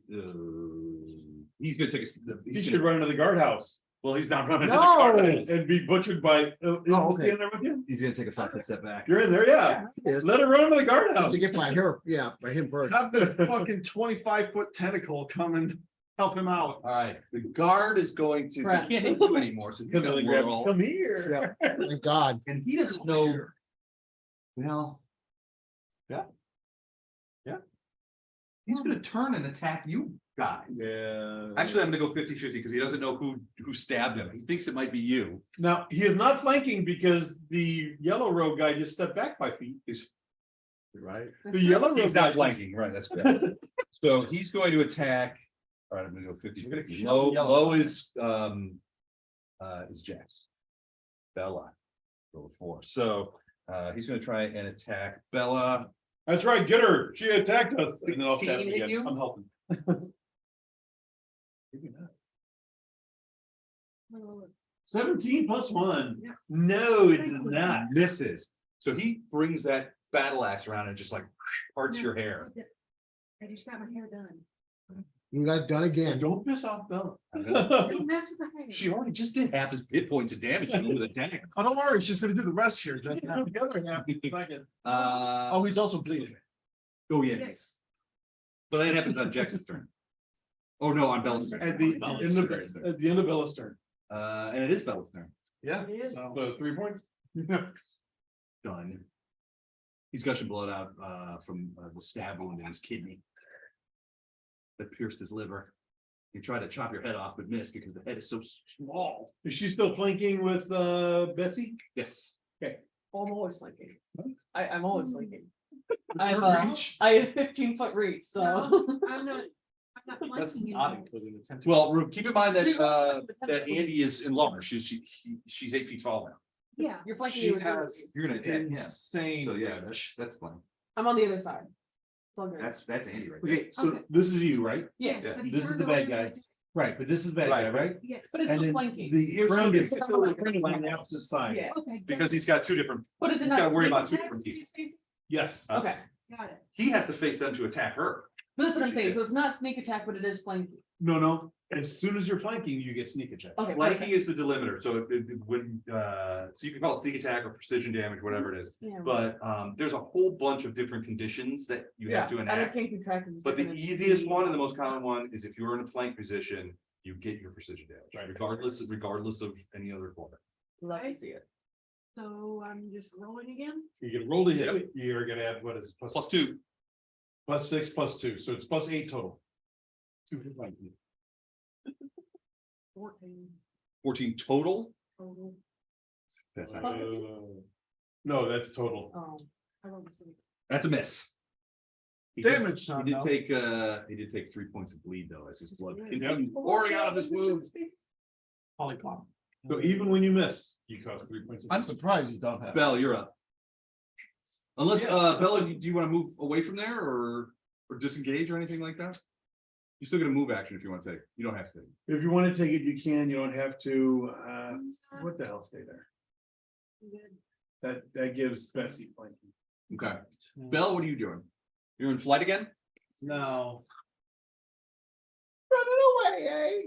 gonna take a. He He's should gonna, run into the guardhouse. well, he's not running. No. And be butchered by. Oh, okay. In there with you? He's gonna take a 5-foot step back. You're in there, yeah. Yeah. Let it run into the guardhouse. To get by her, yeah, by him first. Have the fucking 25-foot tentacle coming help him out. All right, the guard is going to, Right. he can't hit you anymore, so he's Come gonna in, grab- whirl, come here. Thank God. and he doesn't know. Well. Yeah. Yeah. He's gonna turn and attack you guys. Yeah. Actually, I'm gonna go 50-50 because he doesn't know who stabbed him. He thinks it might be you. Now, he is not flanking because the yellow robe guy just stepped back 5 feet. He's right. The yellow robe He's guy not just- flanking, right, that's good. So he's going to attack. All right, I'm gonna go 50. We're gonna Low, shove the yellow low guy. is Jax. Bella. Roll 4. So he's gonna try and attack Bella. That's right, get her. She attacked us. And then I'll Can stab he him hit again. you? I'm helping. Maybe not. 17 plus 1. No, it does not. Misses. So he brings that battle axe around and just like parts your hair. I just got my hair done. You got it done again. Don't piss off Bella. Don't mess with the hair. She already just did half his hit points of damage to him with a dagger. Oh, don't worry, she's gonna do the rest here. Just now the other half. Second. Oh, he's also bleeding. Oh, yeah. Yes. But that happens on Jax's turn. Oh, no, on Bella's turn. At the end of Bella's turn. And it is Bella's turn. Yeah. It is. So 3 points. Done. He's gushing blood out from the stab wound in his kidney that pierced his liver. He tried to chop your head off but missed because the head is so small. Is she still flanking with Betsy? Yes. I'm always flanking. I'm always flanking. I have Reach. I have 15-foot reach, so. I'm not That's flanking not anymore. including the 10. Well, keep in mind that that Andy is enlarged. She's 8 feet tall now. Yeah. You're flanking. She me with your has reach. You're gonna attack him. insane. So yeah, reach. that's fine. I'm on the other side. It's all good. That's Andy right there. Okay, so Okay. this is you, right? Yes, Yes, but he this is turned the away bad when I guy. did- Right, but this is the bad guy, right? Yes. but it's And still then flanking. the friend is on the opposite side. Yeah. Okay. Because he's got two different, But is it he's not gotta worry about sneak two attacks different since he's facing- Yes. Okay, Got it. he has to face them to attack her. but that's what I'm She saying. did. So it's not sneak attack, but it is flanking. No. As soon as you're flanking, you get sneak attack. Okay. Flanking is the delimiter, so when, so you can call it sneak attack or precision damage, whatever it is. Yeah. But there's a whole bunch of different conditions that you have to I just enact. can't keep track of this. But the easiest one and the most common one is if you're in a flank position, you get your precision damage, regardless of any other form. Love to see it. So I'm just rolling again. You can roll to hit. You're gonna add, what is it? +2. Plus 6, +2, so it's +8 total. 2 for flanking. 14 14 total. total. That's not, No, that's total. Oh, I rolled a 6. that's a miss. He did- Damage, He son. did though. take 3 points of bleed though, as his blood Yep. continued pouring out of his wound. Polycom. So even when you miss, you cost 3 points. I'm surprised you don't have. Bell, you're up. Unless, Yeah. Bella, do you want to move away from there or disengage or anything like that? You still get a move action if you want to take. You don't have to. If you want to take it, you can, you don't have to, what the hell, stay there. Good. That gives Betsy flanking. Okay. Bell, what are you doing? You're in flight again? No. Running away, eh?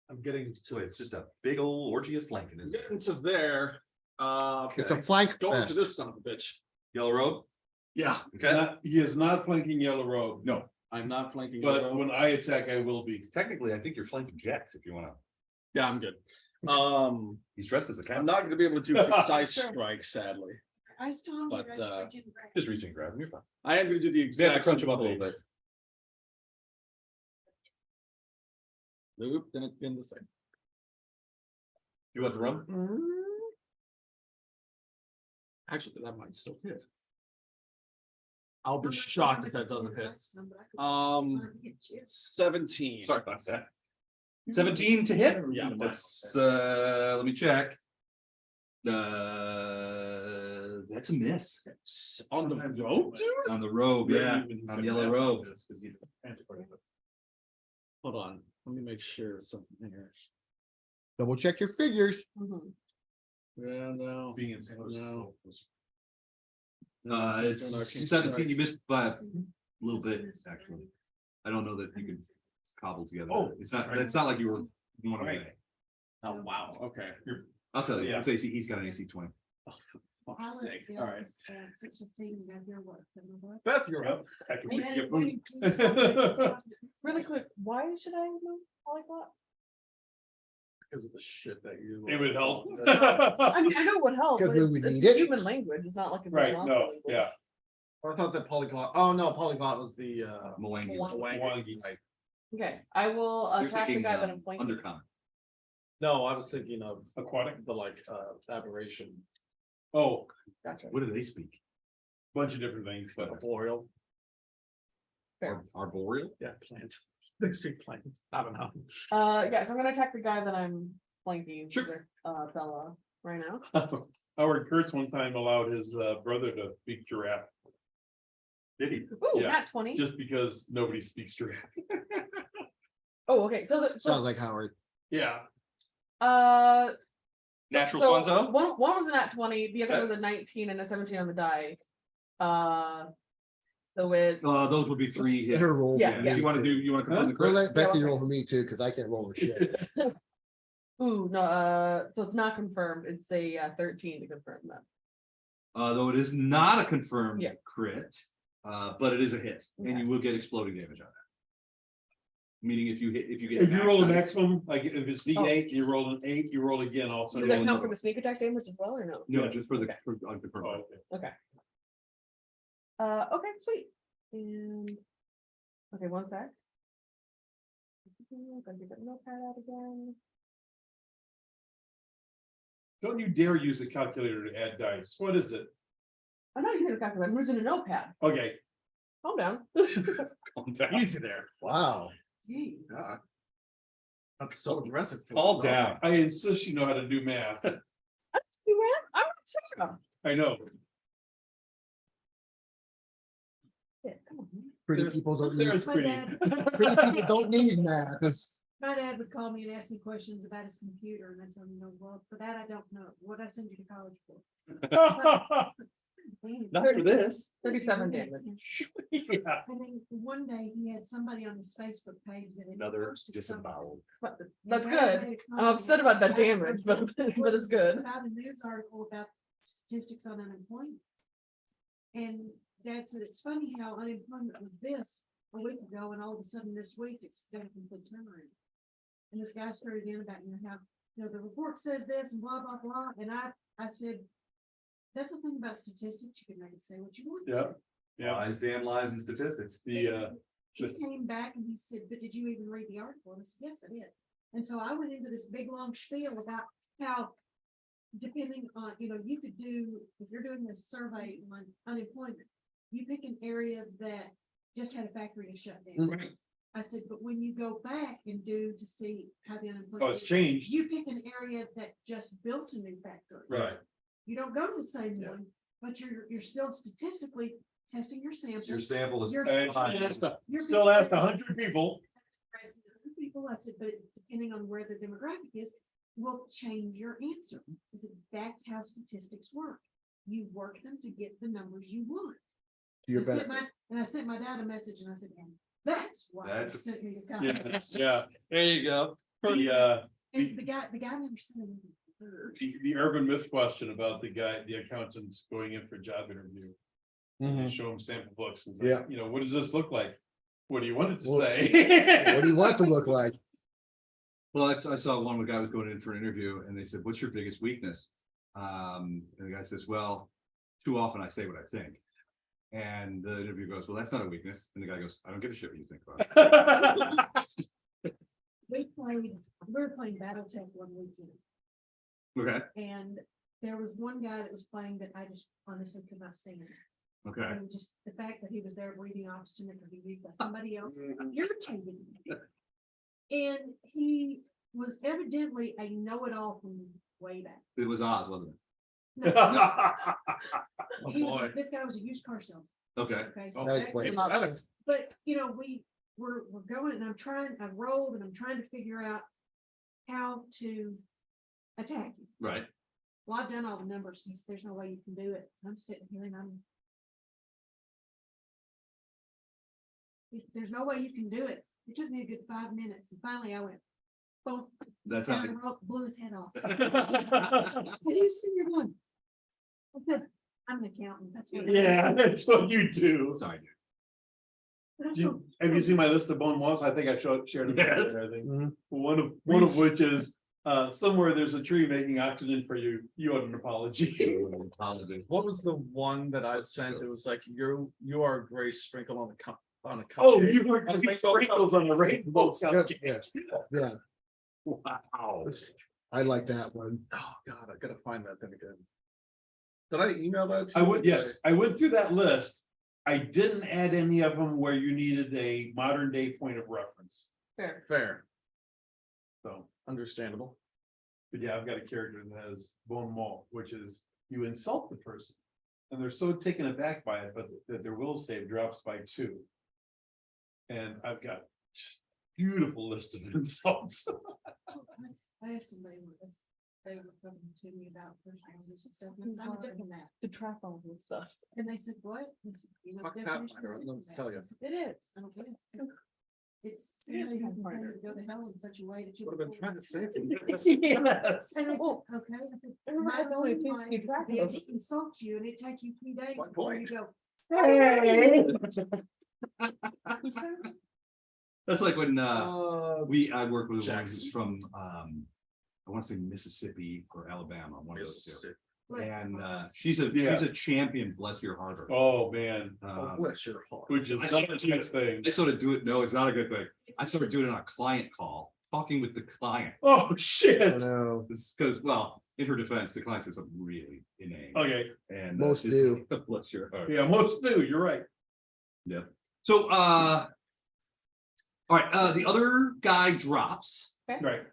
I'm getting So it's just a big old orgy of flanking, I'm isn't it? getting to there. It's a Okay. flank Going fest. to this son of a bitch. Yellow robe? Yeah, Okay. He is not flanking yellow robe, No, I'm not flanking. but yellow. when I attack, I will be. technically, I think you're flanking Jax if you want to. Yeah, I'm good. He's dressed as a I'm cat. not gonna be able to do precise Sure. strikes, sadly. I still. But, Just reach and grab him. You're fine. I am gonna do the You have to exact. crunch same him up a little thing. bit. Nope, then it's been the same. You want the rum? Actually, that might still hit. I'll be shocked if that doesn't hit. 17. Sorry about that. 17 to hit? Yeah. That's, let me check. That's a miss. On the road, dude? On the robe, yeah, on the yellow robe. Hold on, let me make sure something here. Double check your figures. Mhm. Yeah, no. Being in San Jose. No. It's 17, you missed by a little bit, actually. I don't know that you could cobble together. Oh, it's not right. like you were one Right. away. Oh, wow, okay. I'll tell you, Yeah. it's AC, he's got an AC 20. Fuck's I sake. left All right. 6:15, and got here, what, 7:00? Beth, you're up. Yep, I can And wait to then get when food. he was on there, Really quick, why should I move polyglot? Because of the shit that you. It would help. I mean, I know it would help, Because but we it's, would it's need a it. human language, it's not like it's. a Right, monster no, language. yeah. I thought that polyglot, oh no, polyglot was the Malangi. Mwangi. Okay, I will You're attack the thinking, guy that I'm flanking. undercommon. no, I was thinking of Aquatic. the like aberration, Oh, Gotcha. What do they speak? bunch of different things, but arboreal, Fair. Arboreal? yeah, plants. They speak plants. I don't know. Yeah, so I'm gonna attack the guy that I'm flanking. Sure. Bella, right now. Howard Kurtz one time allowed his brother to speak giraffe, Did he? Ooh, Yeah, not 20. just because nobody speaks giraffe. Oh, okay, so the, Sounds like Howard. Yeah, Natural so Swanzo? one was a nat 20, the other was a 19 and a 17 on the die. So it, Those would be three hits. Her roll. Yeah, And if you wanna do, you wanna confirm the We'll crit? let Betsy okay. roll for me too, because I can't roll for shit. ooh, no, so it's not confirmed, it's a 13 to confirm that. Though it is not a confirmed Yeah. crit, but it is a hit, and Okay. you will get exploding damage on that. Meaning if you hit, if you get. If you roll a max dice- maximum, like if it's D8, you roll an 8, you roll again also. Does that count for the sneak attack damage as well, or no? No, just for the, Okay. for unconfirmed. Oh, okay. Okay, sweet. And, okay, one sec. Gonna get that notepad out again. Don't you dare use a calculator to add dice. What is it? I'm not using a calculator, I'm using a notepad. Okay. Calm down. Calm down. easy there. Wow. Gee. Yeah. That's so aggressive. for Calm the dog. down. I insist you know how to do math. You ran? I'm not Sarah. I know. Yeah, come on. Pretty people don't need, Sarah's My pretty. dad, pretty people don't need math. It's- my dad would call me and ask me questions about his computer, and I told him, no, well, for that, I don't know. What I send you to college for? Not for this. 37 damage. Yeah. I mean, one day he had somebody on his Facebook page that. had Another posted something. disemboweled. But And That's Dad good. made a I'm comment upset about that about damage, but but it's good. About a news article about statistics on unemployment. And Dad said, it's funny how unemployment was this a week ago, and all of a sudden this week it's done a complete turnaround. And this guy started in about, how, the report says this and blah, blah, blah, and I said, that's the thing about statistics, you can make it say what you want. Yeah. Yeah. Lies, damn lies and statistics. The He came back and he said, but did you even read the article? And I said, yes, I did. And so I went into this big, long spiel about how, depending on, you could do, if you're doing this survey on unemployment, you pick an area that just had a factory to shut down. Right. I said, but when you go back and do to see how the unemployment. Oh, it's is, changed. You pick an area that just built a new factory. Right. You don't go to the same Yeah. one, but you're still statistically testing your sample. Your sample is. You're- And fine. You're still asked 100 people. asking other people, I said, but depending on where the demographic is, will change your answer. I said, that's how statistics work. You work them to get the numbers you want. You're I better. sent my dad a message and I said, and that's why he That's- sent me the Yeah, copy. yeah. There you go. And the guy never sent anything. The urban myth question about the accountants going in for a job interview. You show them sample books and Yeah. say, what does this look like? What do you want it to Well, say? What do you want it to look like? Well, I saw one where a guy was going in for an interview and they said, what's your biggest weakness? And the guy says, well, too often I say what I think. And the interview goes, well, that's not a weakness. And the guy goes, I don't give a shit what you think about it. We were playing Battletech one weekend. Okay, And there was one guy that was playing that I just honestly could not stand. okay. And just the fact that he was there breathing oxygen that could be used by somebody else irritated me. And he was evidently a know-it-all from way back. It was Oz, wasn't it? No, Oh, he boy. this guy was a used car salesman. Okay. Okay, so Oh, That that- explains. but we're going, and I've rolled and I'm trying to figure out how to attack you. Right. Well, I've done all the numbers. He said, there's no way you can do it. I'm sitting here and there's no way you can do it. It took me a good 5 minutes and finally I went, boom, That's and how. I blew his head off. And you see, you're going, I'm an accountant, that's what. Yeah, that's what you do. Sorry, dude. Have you seen my list of bone walls? I think I shared it. Yes. I think. Mhm. One of which is, somewhere there's a tree making oxygen for you. You owe an apology. What was the one that I sent? It was like, you are a gray sprinkle on a cup, on a cupcake. Oh, you were sprinkles on the rainbow. Yeah, cupcake. yeah, yeah, Wow. I like that one. Oh, God, I gotta find that thing again. Did I email that to I you? would, yes, I went through that list. I didn't add any of them where you needed a modern day point of reference, Fair. Fair, so. understandable. But yeah, I've got a character that has bon mot, which is you insult the person. And they're so taken aback by it, but that their will save drops by 2. And I've got just beautiful list of insults. I had somebody with us, they were coming to me about first houses and stuff, and I'm different that, To track all this stuff. and they said, what? I said, "You know, Fuck that, definition I don't of know what to tell you. I said, It is. I don't get it. It's. It is somebody who Pathfinder. can Go to hell in such a way that you. Would have been trying to save you. Yes. And I said, Well, okay, I said, remember, my it's only only 50 mind is to track be able of to insult you and it take you 3 days. My before point. you go, That's like when I worked with one Jackson. who's from I want to say Mississippi or Alabama, one of those two. Mississippi. "Bless And your heart." she's a champion, bless your heart. Oh, man, Oh, bless your heart. which is not a nice thing. I sort of do it. No, it's not a good thing. I sort of do it on a client call, talking with the client. Oh, I shit. know. Because, well, in her defense, the client says something really inane. Okay, And Most just- do. Bless your heart. yeah, most do, you're right. Yeah. So, all right, the other guy drops, Right,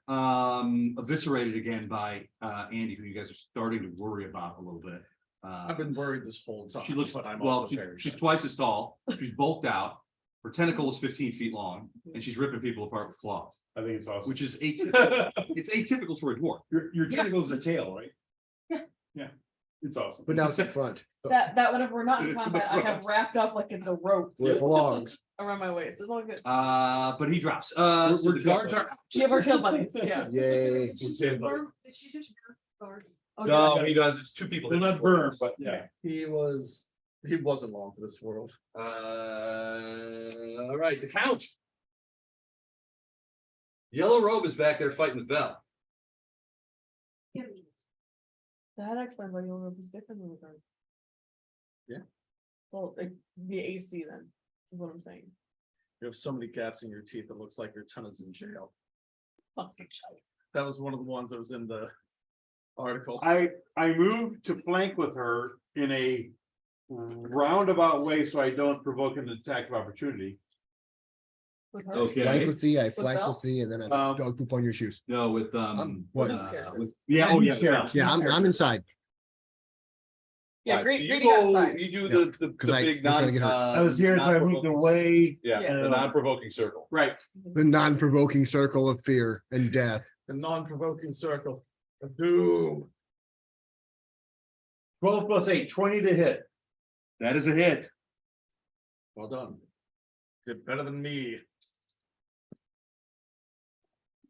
eviscerated again by Andy, who you guys are starting to worry about a little bit. I've been worried this whole time. She looks, but I'm well, also very she's sad. twice as tall, she's bulked out, her tentacle is 15 feet long, and she's ripping people apart with claws, I think it's awesome. which is atypical. It's atypical for a dwarf. Your tentacle's a tail, right? Yeah, it's awesome. But now it's in front. So That whenever we're not in It's combat, I have wrapped up like it's a rope where it belongs. around my waist. As long as But he drops. So We're the guards are. we have our tail bunnies. Yeah. Yay. Did she just burn- did she just burn guards? Oh, No, yeah. he does. It's 2 people. They're not burned, but yeah. He wasn't long for this world. All right, the count. Yellow Robe is back there fighting with Bell. That explains why your rope is different than the guard. Yeah. Well, the AC then, is what I'm saying. You have so many gaps in your teeth, it looks like your ton is in jail. That was one of the ones that was in the article. I moved to flank with her in a roundabout way so I don't provoke an attack of opportunity. With her? Okay. Flank with thee, I flank Bell? with thee, and then I Um, dog poop on your shoes. No, with What? yeah, oh yeah. scared. Bell. Yeah, I'm inside. Yeah, Right, great, so great you go, outside. you do Yeah, the 'cause I big was gonna non. get hurt. I was here, so I moved away. Yeah, Yeah. the non-provoking circle. Right, The non-provoking circle of fear and death. The non-provoking circle of doom. 12 plus 8, 20 to hit. That is a hit. Well done. Did better than me.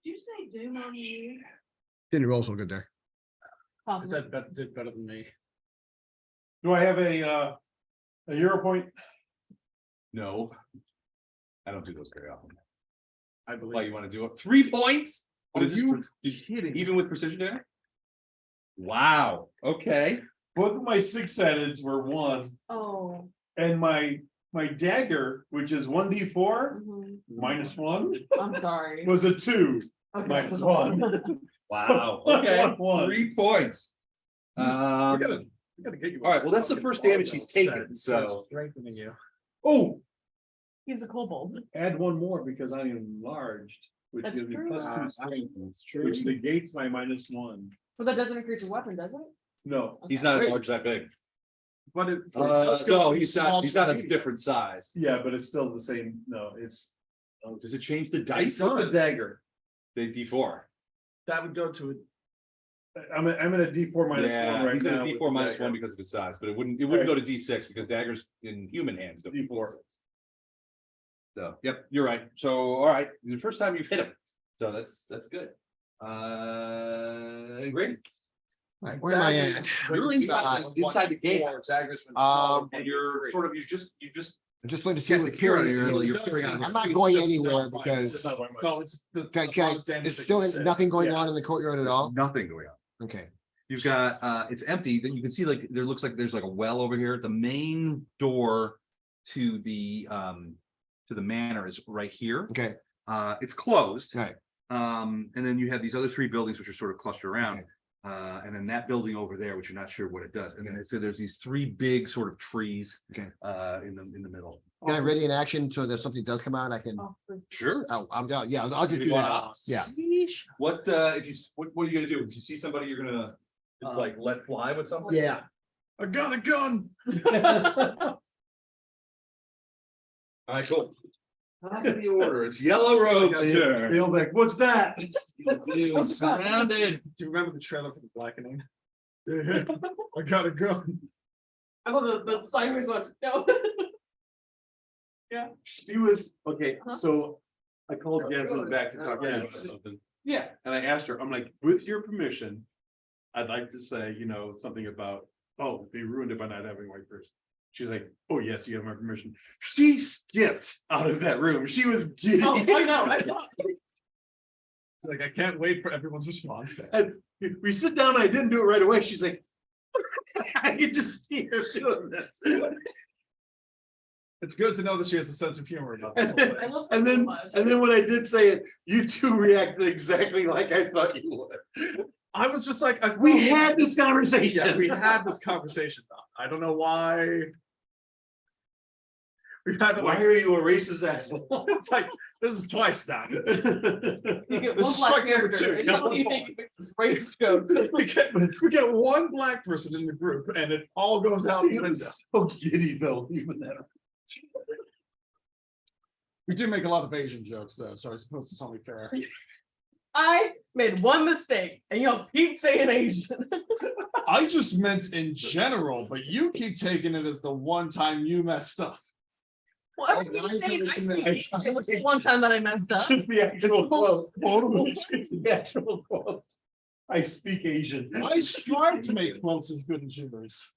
Did you say doom on you? Didn't roll so good there. I Possibly. said did better than me. Do I have a hero point? No. I don't do those very often. I Why believe. you want to do it? 3 points? But Are is this you pre- kidding? even with precision damage? Wow, okay. Both of my 6-sided were 1, Oh. and my dagger, which is 1d4 Mhm. minus 1, I'm sorry. was a 2. Okay, minus so- 1. Wow, So, okay, 1. 3 points. We gotta get you. all right, well, that's the fucking first damage he's barbell taken, set, start so- Strengthening you. Oh, He's a kobold. add 1 more because I'm enlarged, which That's gives me true. +2 strength, which negates my -1. But that doesn't increase your weapon, does it? No, He's not as large that big. But it. No, he's not a different size. yeah, but it's still the same. No, it's Oh, does it change the dice? does. dagger. Big D4. That would go to I'm in a D4 minus 1 Yeah, right he's in now. a with D4 the minus dagger. 1 because of his size, but it wouldn't go to D6 because daggers in human hands don't. D4. So, yep, you're right. So, all right, the first time you've hit him. So that's good. And Grady. Right, where am I at? Daggers, You're like, inside- one, inside the two, gate. four, daggers went Um, And you're sort of, you just. I just wanted to see Check what the security, period. you're It does carrying on seem here. I'm not it's going just anywhere not mine. because- It's not mine. No, it's the Okay, amount of damage there's that still you said. nothing going Yeah. on in the courtyard at There's all? nothing going on. Okay, You've got, it's empty, then you can see like, there looks like there's like a well over here. The main door to the manor is right here. okay, It's closed. right, And then you have these other three buildings which are sort of clustered around. Okay. And then that building over there, which you're not sure what it does. And then Okay. so there's these three big sort of trees. Okay. In the middle. can I ready in action so that if something does come out, I can, Oh, this- Sure. oh, I'm down, yeah, I'll just do that, yeah. Yeesh. What, if you, what are you gonna do? If you see somebody, you're gonna like let fly with something? Yeah, I got a gun. All right, cool. Top of the order, it's Yellow Roadster. Feel like, what's that? Surrounded. Do you remember the trailer for the Blackening? I got a gun. I love the sirens one, no. She was, okay, Huh? so I called Jasmine back to talk to her about Yes. something. Yeah. And I asked her, I'm like, with your permission, I'd like to say, you know, something about, oh, they ruined it by not having white person. She's like, oh, yes, you have my permission. She skipped out of that room. She was giddy. Oh, I know, I saw. It's like, I can't wait for everyone's response. And we sit down, I didn't do it right away. She's like, I could just see her doing this. It's good to know that she has a sense of humor about this. And whole then, thing. I love and her so then, much. and then when I did say it, you two reacted exactly like I thought you would. I was just like, We had this Yeah, conversation. we had this conversation. I don't know why. We've had it Why like, are you a racist asshole? it's like, this is twice now. You get This one is black strike number character, two. and you think it's racist joke. We get one black person in the group and it all goes out the He window. was so giddy though, even that. We do make a lot of Asian jokes though, so I suppose it's only fair. I made one mistake, and y'all keep saying Asian. I just meant in general, but you keep taking it as the one time you messed up. Whatever Oh, you I say, see what I you say meant. Asian. It was the one time that I messed up. Just the actual quote. Quotable. Just the actual quote. I speak Asian. I strive to make quotes as good as yours.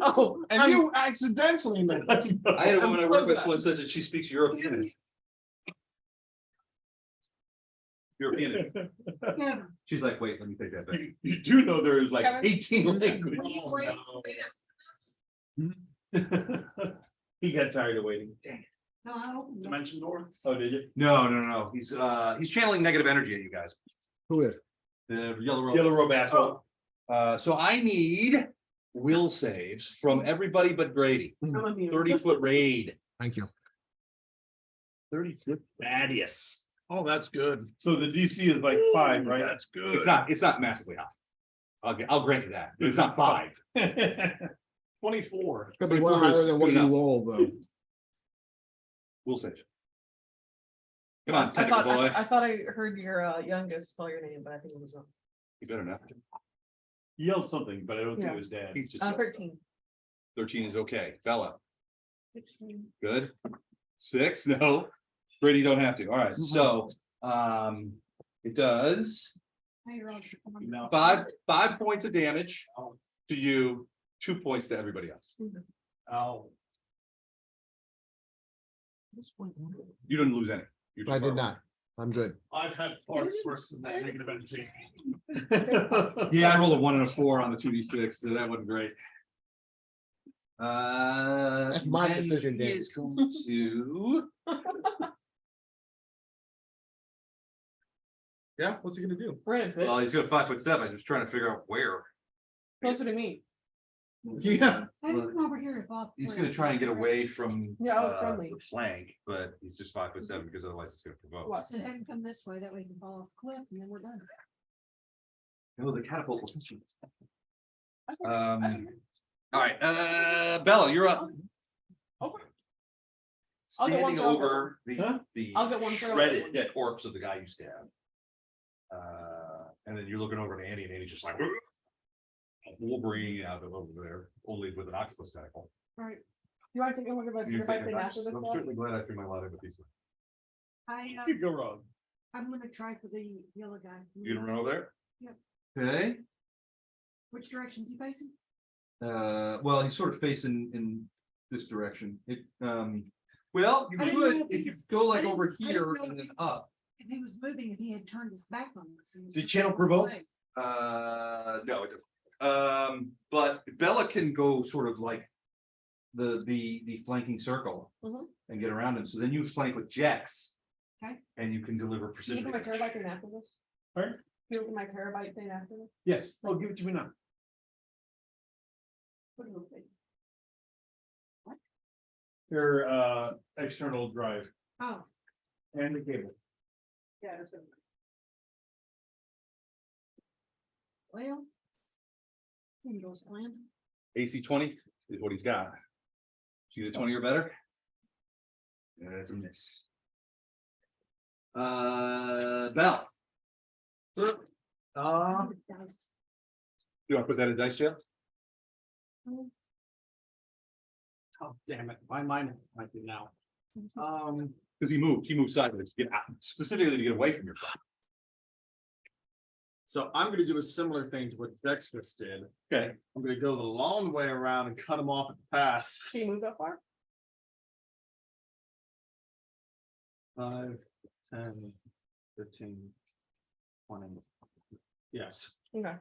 Oh, And I'm- you accidentally made it. I had a woman I I'm work so with glad. once said that she speaks European. European. Yeah. She's like, wait, let me take that back. You do know there's like Kevin? 18 languages. Oh, He got tired of waiting. No, I opened it. Dimension door. Oh, did you? No. He's channeling negative energy at you guys. who is? The Yellow Road. Yellow Robe asshole. So I need will saves from everybody but Grady. I'm immune. 30-foot raid. Thank you. 30-foot radius. Oh, that's good. So the DC is like 5, right? That's good. It's not massively high. I'll grant you that. It's not 5. 24. Could be one higher than what you Enough. roll though. Will save. Come on, I technical thought, boy. I thought I heard your youngest spell your name, but I think it was wrong. You better not. Yelled something, but I don't think Yeah. it was dad. He's just. 13. 13 is okay. Bella, 16. good. 6, no. Brady, you don't have to. All right, so, it does Now you're on. No. 5 points of damage to you, 2 points to everybody else. Oh. You didn't lose any. You're too I far did not. I'm good. I've had parts worse than that negative energy. away. Yeah, I rolled a 1 and a 4 on the 2d6, so that wasn't great. That's my then decision, he Dan. is going to, Yeah, what's he gonna do? We're in a well, bit, he's got 5'7", I'm just trying to figure out where. closer to me. Yeah. I come over here if Bob. He's gonna try and get away from Yeah, oh, friendly. the flank, but he's just 5'7", because otherwise it's gonna provoke. What? Said have him come this way, that way he can fall off the cliff and then we're done. No, the catapult was. All right, Bella, you're up. Okay. I'll get one Standing throw. over Huh? the I'll get one throw. shredded corpse of the guy you stabbed. And then you're looking over at Andy and Andy's just like. Wolverine out of over there, only with an octopus tentacle. Alright. You want to take a look at the You're nearby thinking, thing after this I'm one? certainly glad I threw my lot in with these. Could go wrong. I'm gonna try for the yellow guy. You gonna run over there? Yep. Okay. Which direction is he facing? Well, he's sort of facing in this direction. Well, you I didn't know could, if he if you was- go I like didn't- over I didn't here know if and he then was- up. If he was moving and he had turned his back on us. he was Did just channel looking provoke? away. No, it doesn't. But Bella can go sort of like the flanking circle Mhm. and get around him. So then you flank with Jax. Okay. And you can deliver Can you precision. look at my terabyte thing after this? Pardon? Can you look at my terabyte thing after this? Yes, I'll give it to me now. What do you think? Your external drive Oh, and the cable. yeah. that's it. Well. Seems goes planned. AC 20 is what he's got. Shoot a 20 or better. That's a miss. Bell. So, Dice. You want to put that in dice jail? oh, damn it, my mind might be now. Because he moved sideways to get out, specifically to get away from your. So I'm gonna do a similar thing to what Dex just did. Okay. I'm gonna go the long way around and cut him off at the pass. Can you move that far? 5, 10, 15, 20. Yes, Okay.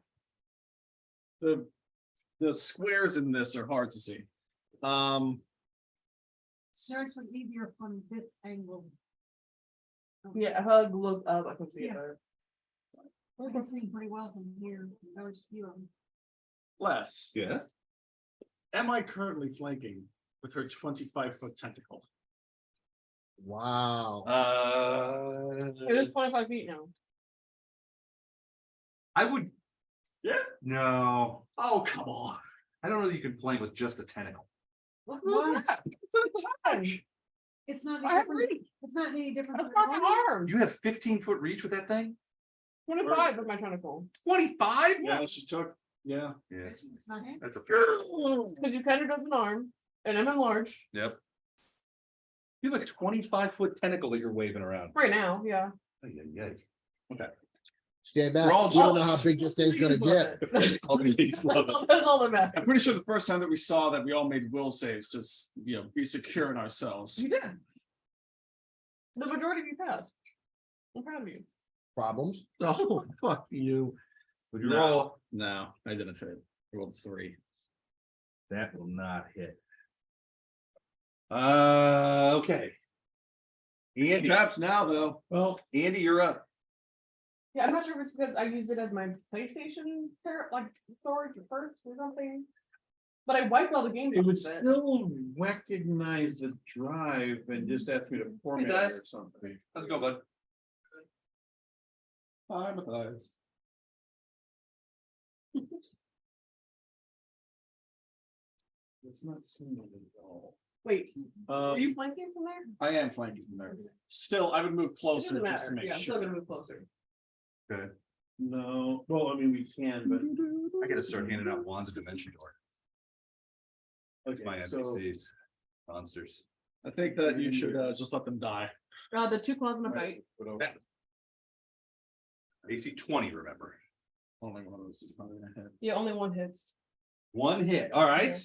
the squares in this are hard to see. They're actually easier from this angle. Yeah, hug, look up, I can see it Yeah. better. We can see pretty well from here. There's a few of them. Les, Yes. am I currently flanking with her 25-foot tentacle? Wow. It is 25 feet now. I would. Yeah. No, Oh, come on. I don't know that you can flank with just a tentacle. Look Why? at that. It's an attack. It's not, I any have different- reach. it's not any different. That's from not your my arm. arm. You have 15-foot reach with that thing? 25 with my tentacle. 25? Yeah, she took, yeah. Yeah, It's not happening. that's a. Because you kind of does an arm, and I'm enlarged Yep. You have a 25-foot tentacle that you're waving around. right now, yeah. Okay. Stand back. We're all We don't know how jealous. big this thing's gonna get. That's all that matters. I'm pretty sure the first time that we saw that we all made will saves, just, be secure in ourselves. You did. The majority of you passed. I'm proud of you. Problems. Oh, fuck you. Would you roll? No, I didn't hit. I rolled 3. That will not hit. Okay. Andy, Trapped now, though. Well, Andy, you're up. Yeah, I'm not sure if it's because I used it as my PlayStation storage first or something. But I wiped all the games it off would of it. still recognize the drive and just ask me to format it does. or something. Let's go, bud. I empathize. It's not seen it at all. Wait, are you Um, flanking from there? I am flanking from there. Still, I would move It closer doesn't just to matter. make Yeah, I'm still sure. gonna move closer. Good. No, well, I mean, we can, but. I gotta start handing out wands of dimension door. That's my Okay, so- days. Monsters. I think that you should just let them die. The 2 claws and a Right. bite. but I'll- That- AC 20, remember. Only one of those is probably gonna hit. Yeah, only one hits. One hit, all right.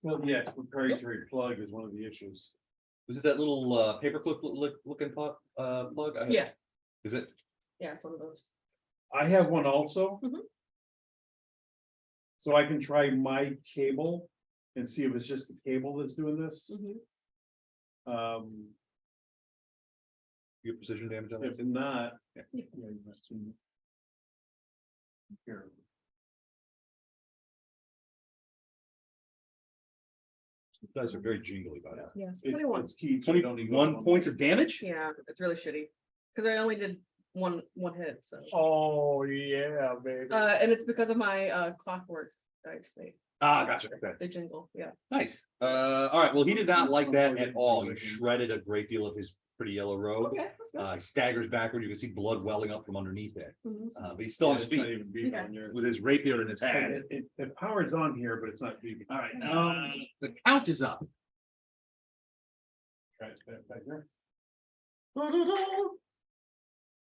Well, yes, proprietary plug is one of the issues. Was it that little paperclip looking plug? Yeah. Is it? Yeah, it's one of those. I have one also. Mhm. So I can try my cable and see if it's just the cable that's doing this. Mhm. You have precision damage on If that? not. Yeah. yeah, you must be- Here. You guys are very jingly about it. Yeah, It- 21. It's key. so I don't need 21 points of damage? Yeah, it's really shitty. Because I only did one hit, so. Oh, yeah, baby. And it's because of my clockwork dice. Gotcha. Okay. They jingle, yeah. Nice. All right. Well, he did not like that at all. You shredded a great deal of his pretty yellow robe. Okay, that's good. He staggers backward. You can see blood welling up from underneath it. Mhm. But he's still on Yeah, his it's not feet even beeping Okay. on there. with his rapier in his But hand. The power's on here, but it's not beeping. All right. The count is up. Try it back there.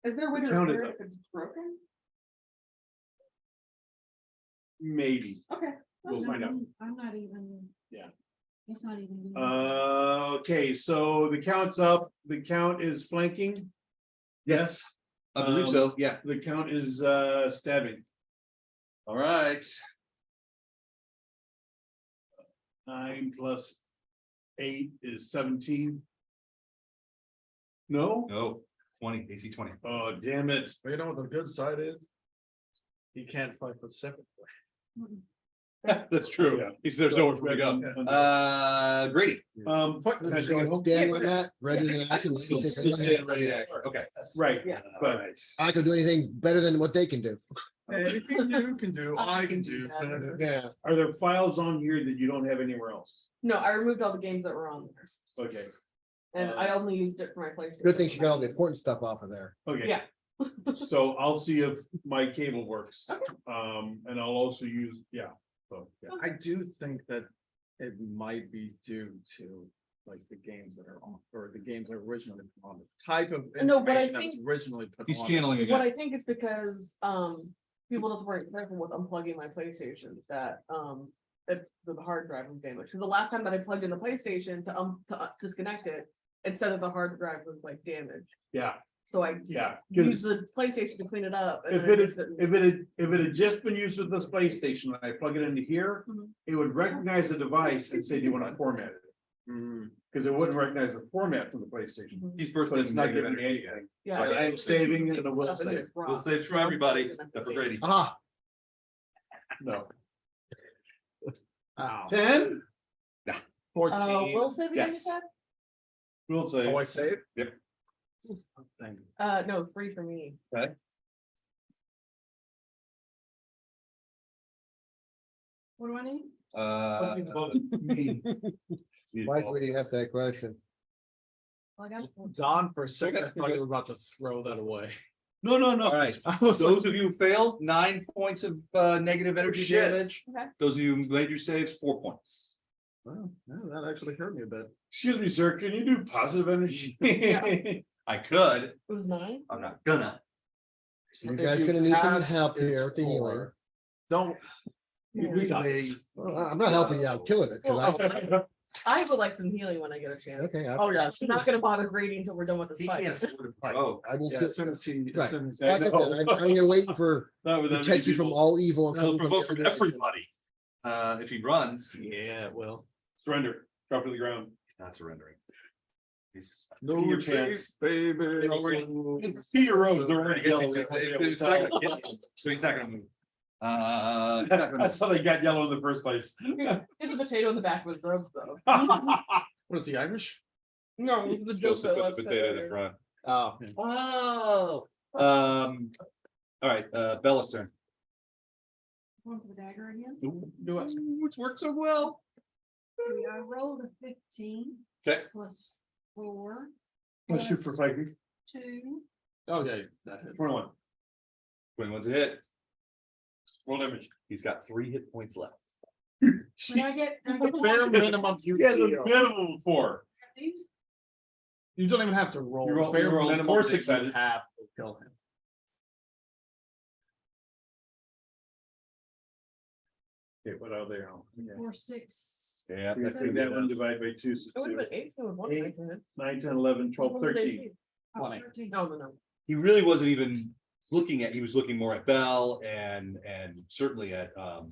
Is there a way to Count is repair it up. if it's broken? Maybe. Okay. We'll find out. I'm not even. Yeah. It's not even. Okay, so the count's up. The count is flanking. Yes, I believe so, yeah. The count is stabbing. All right. 9 plus 8 is 17. No? No, 20, AC 20. Oh, damn it. But you know what the good side is? He can't fight for second. That's true. Yeah. There's nowhere for me to go. Grady. What? I'm just gonna stand with that, ready to action. Still standing ready to act. Okay. Right, Yeah. but I could do anything better than what they can do. Anything you can do, I can do. Yeah. are there files on here that you don't have anywhere else? No, I removed all the games that were on there. Okay, And I only used it for my PlayStation. Good thing she got all the important stuff off of there. okay. Yeah. So I'll see if my cable works. And I'll also use, yeah, so, yeah. I do think that it might be due to like the games that are on, or the games that are originally put on, the type of No, but I information that was think- originally put He's on. channeling What again. I think is because, people just weren't careful with unplugging my PlayStation, that, it's the hard drive was damaged. So the last time that I plugged in the PlayStation to disconnect it, it said that the hard drive was like damaged. Yeah, So I yeah. used 'Cause the PlayStation to clean it up. and If then I it, used if it had just been used with this PlayStation, and I plug it into here, Mhm. it would recognize the device and say, do you want to format it? Because it wouldn't recognize the format from the PlayStation, Mhm. He's bursting but it's not negative giving me energy. anything. Yeah. But I'm saving it and it will Stuff in save. this rock. We'll save for everybody, except for Grady. Aha, No. Ow. 10, 14. Will save you Yes. said? we'll say. Oh, I saved? Yep. Thank you. No, 3 for me. What do I need? Something about me. why do you have that question? Well, I got. Don, for a second, I thought you were about to throw that away. No, All right, I was like, those of you who failed, 9 points of negative energy shit. damage. Okay. Those of you who made your saves, 4 points. well, yeah, that actually hurt me a bit. Excuse me, sir, can you do positive energy? I could, It was 9? I'm not gonna. You If guys you gonna need some pass, help it's here with the healing. 4. Don't. We got this. Well, I'm not helping you out, killing it. 'cause I would like some healing when I get a chance. Okay, Oh, yeah. I'm not gonna bother grading until we're done with this fight. Oh, I will, Yeah, kill- as soon as he, Right. as soon as. like I said, I'm here waiting for, that was protect you from all evil. and coming from provoke from every direction. everybody. If he runs, Yeah, well. Surrender, drop to the ground. he's not surrendering. He's. No Pee your chance, baby. Pee your rose, they're already yellow. It's not gonna kill him, so he's not gonna move. He's not gonna That's how they got yellow in the first place. Get the potato in the back of his ribs though. What is he, Irish? No, the joke that was. front. Oh. Oh. All right, Bella's turn. Going for the dagger again. Do it. It's worked so well. See, I rolled a 15. Okay. Plus 4. Let's shoot for plus fighting. 2. Oh, yeah, that hits. 21. 21's a hit. Roll damage. He's got 3 hit points left. When I get Bare minimum you Yeah, the deal. minimum of 4. these, You don't even have to roll. You roll- The bare you roll minimum 4 that you 6-sided. have to kill him. Okay, what are they on? 4, 6. Yeah. Let's take that one, divide by 2. So It would have been 8 with one. 8, 9, 10, 11, 12, 13. 20. 13. No, no, no. He really wasn't even looking at, he was looking more at Bell and certainly at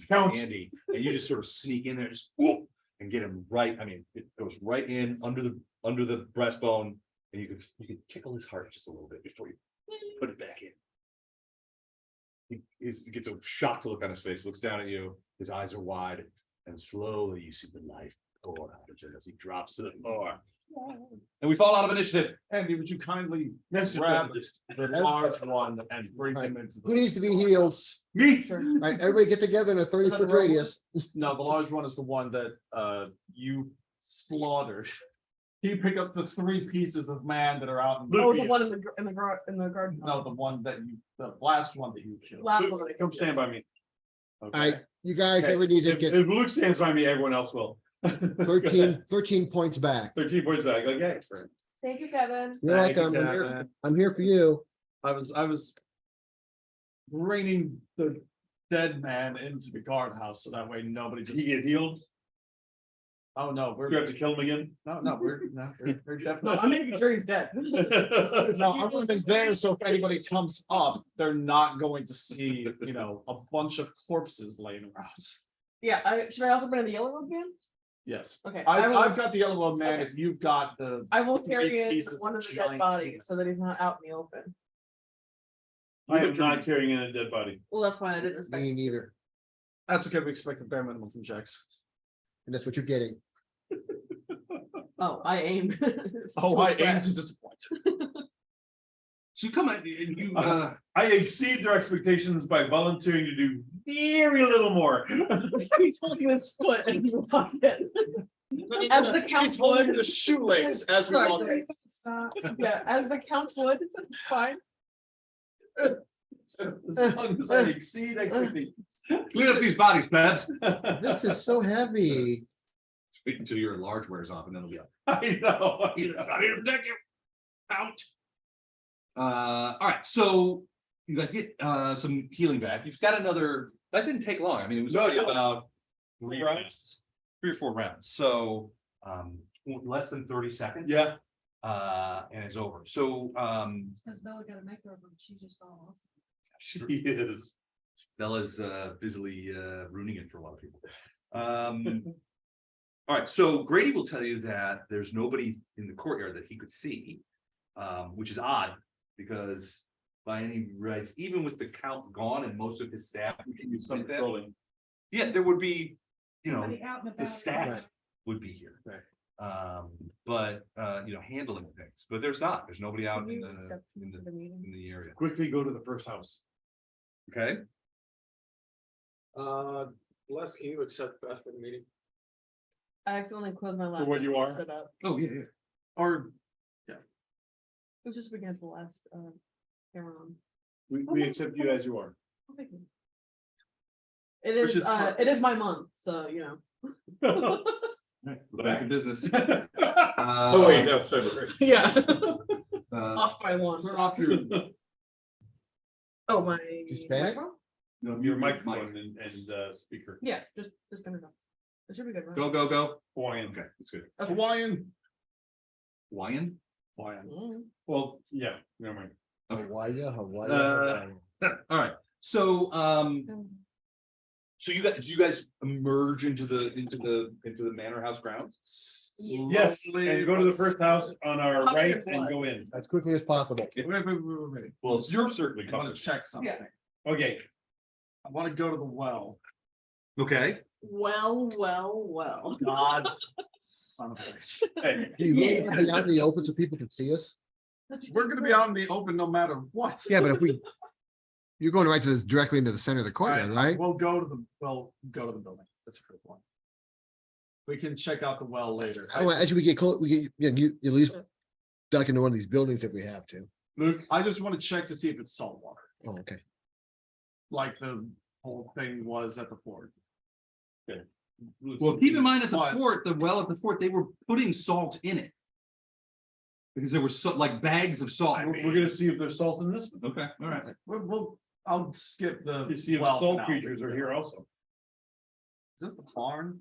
Count. Andy. And you just sort of sneak in there, just whoop, and get him right. I mean, it goes right in under the breastbone, and you can tickle his heart just a little bit before you put it back in. He gets a shocked look on his face, looks down at you, his eyes are wide, and slowly you see the life pour out of him as he drops to the floor. And we fall out of initiative. Andy, would you kindly That's grab the large one and bring him into Who the, needs to be healed? Me. All right, everybody get together in a 30-foot radius. no, the large one is the one that you slaughtered. He picked up the 3 pieces of man that are out in the. Oh, the one in the garden. No, the one that you, the last one that you killed. Last one. that I Come killed. stand by me. All right, you guys, Okay. everybody needs to If get if Luke stands by me, everyone else will. 13 points back. 13 points back, okay. Thank you, Kevin. You're Thank you, welcome. Kevin. I'm here for you. I was bringing the dead man into the guardhouse, so that way nobody Did he just, get healed? oh, no, Do you have to kill him again? we're No, definitely. I'm making sure he's dead. No, I'm running there, so if anybody comes up, they're not going to see, a bunch of corpses laying around. Yeah, should I also bring in the yellow robe man? Yes, Okay. I've got the yellow robe man, Okay. if you've got the. I will carry three in pieces one of of the dead giant bodies human. so that he's not out in the open. I am not carrying in a dead body. Well, that's fine. I didn't expect. Me neither. That's okay, we expect the bare minimum from Jax. And that's what you're getting. Oh, I aim. Oh, I aim Correct. to disappoint. So you come out and you, I exceed their expectations by volunteering to do very little more. He's holding his foot as you walk in. As the count He's holding would. the shoelace as we Sorry, walk sorry. Yeah, as the count would, it's fine. As long as I exceed expectations. clean up these bodies, Babs. This is so heavy. Wait until your enlarge wears off and then it'll be up. I know. He's not here to protect you. Out. All right, so you guys get some healing back. You've got another, that didn't take long. I mean, it was only about three rounds, 3 or 4 rounds. So less than 30 seconds. Yeah, And it's over. So Because Bella got a makeover, and she just all awesome. she is. Bella's busily ruining it for a lot of people. All right, so Grady will tell you that there's nobody in the courtyard that he could see, which is odd because by any rights, even with the count gone and most of his staff, We can do some trolling. yeah, there would be, Somebody out and the about. staff would be here. Right. But handling things, but there's not. There's nobody out Can in you the accept me for the meeting? in the area. Quickly go to the first house. Okay. Les, can you accept Beth for the meeting? I accidentally closed my laptop. what you and are? set up. Oh, yeah, yeah. Or, It was just against the last camera on. We accept you as you are. Oh, thank you. It is, should- it is my month, so Back to business. Oh, wait, no, sorry. Yeah. Uh, Off by one. turn off your Oh, my. Hispanic? microphone? no, Your mic. microphone and speaker. Yeah, just gonna go. It should be good, right? Go. Hawaiian. Okay, that's good. Okay. Hawaiian. Hawaiian? Mm. Well, yeah, never mind. Hawaii, Hawaii. Uh, Hawaii. All right, so so did you guys emerge into the manor house grounds? Yes, and go to the first house on our Covered right in and blood. go in. As quickly as possible. Wait. Well, it's You're certainly I want covered. to check something. Okay, I want to go to the well. okay. Well. God, son of a bitch. hey, Do you really want to be out in the open so people can see us? We're gonna be out in the open no matter what. Yeah, but if you're going right to this directly into the center of the courtyard, right? We'll go to the building. That's a good one. We can check out the well later. Oh, as we get close, you at least duck into one of these buildings if we have to. Luke, I just want to check to see if it's salt water, Oh, okay. like the whole thing was at the fort. Well, keep in mind at the What? fort, the fort, they were putting salt in it. Because there were like bags of salt. we're gonna see if there's salt in this one, Okay, all right. I'll skip the. to see if well salt now. creatures are here also. Is this the barn?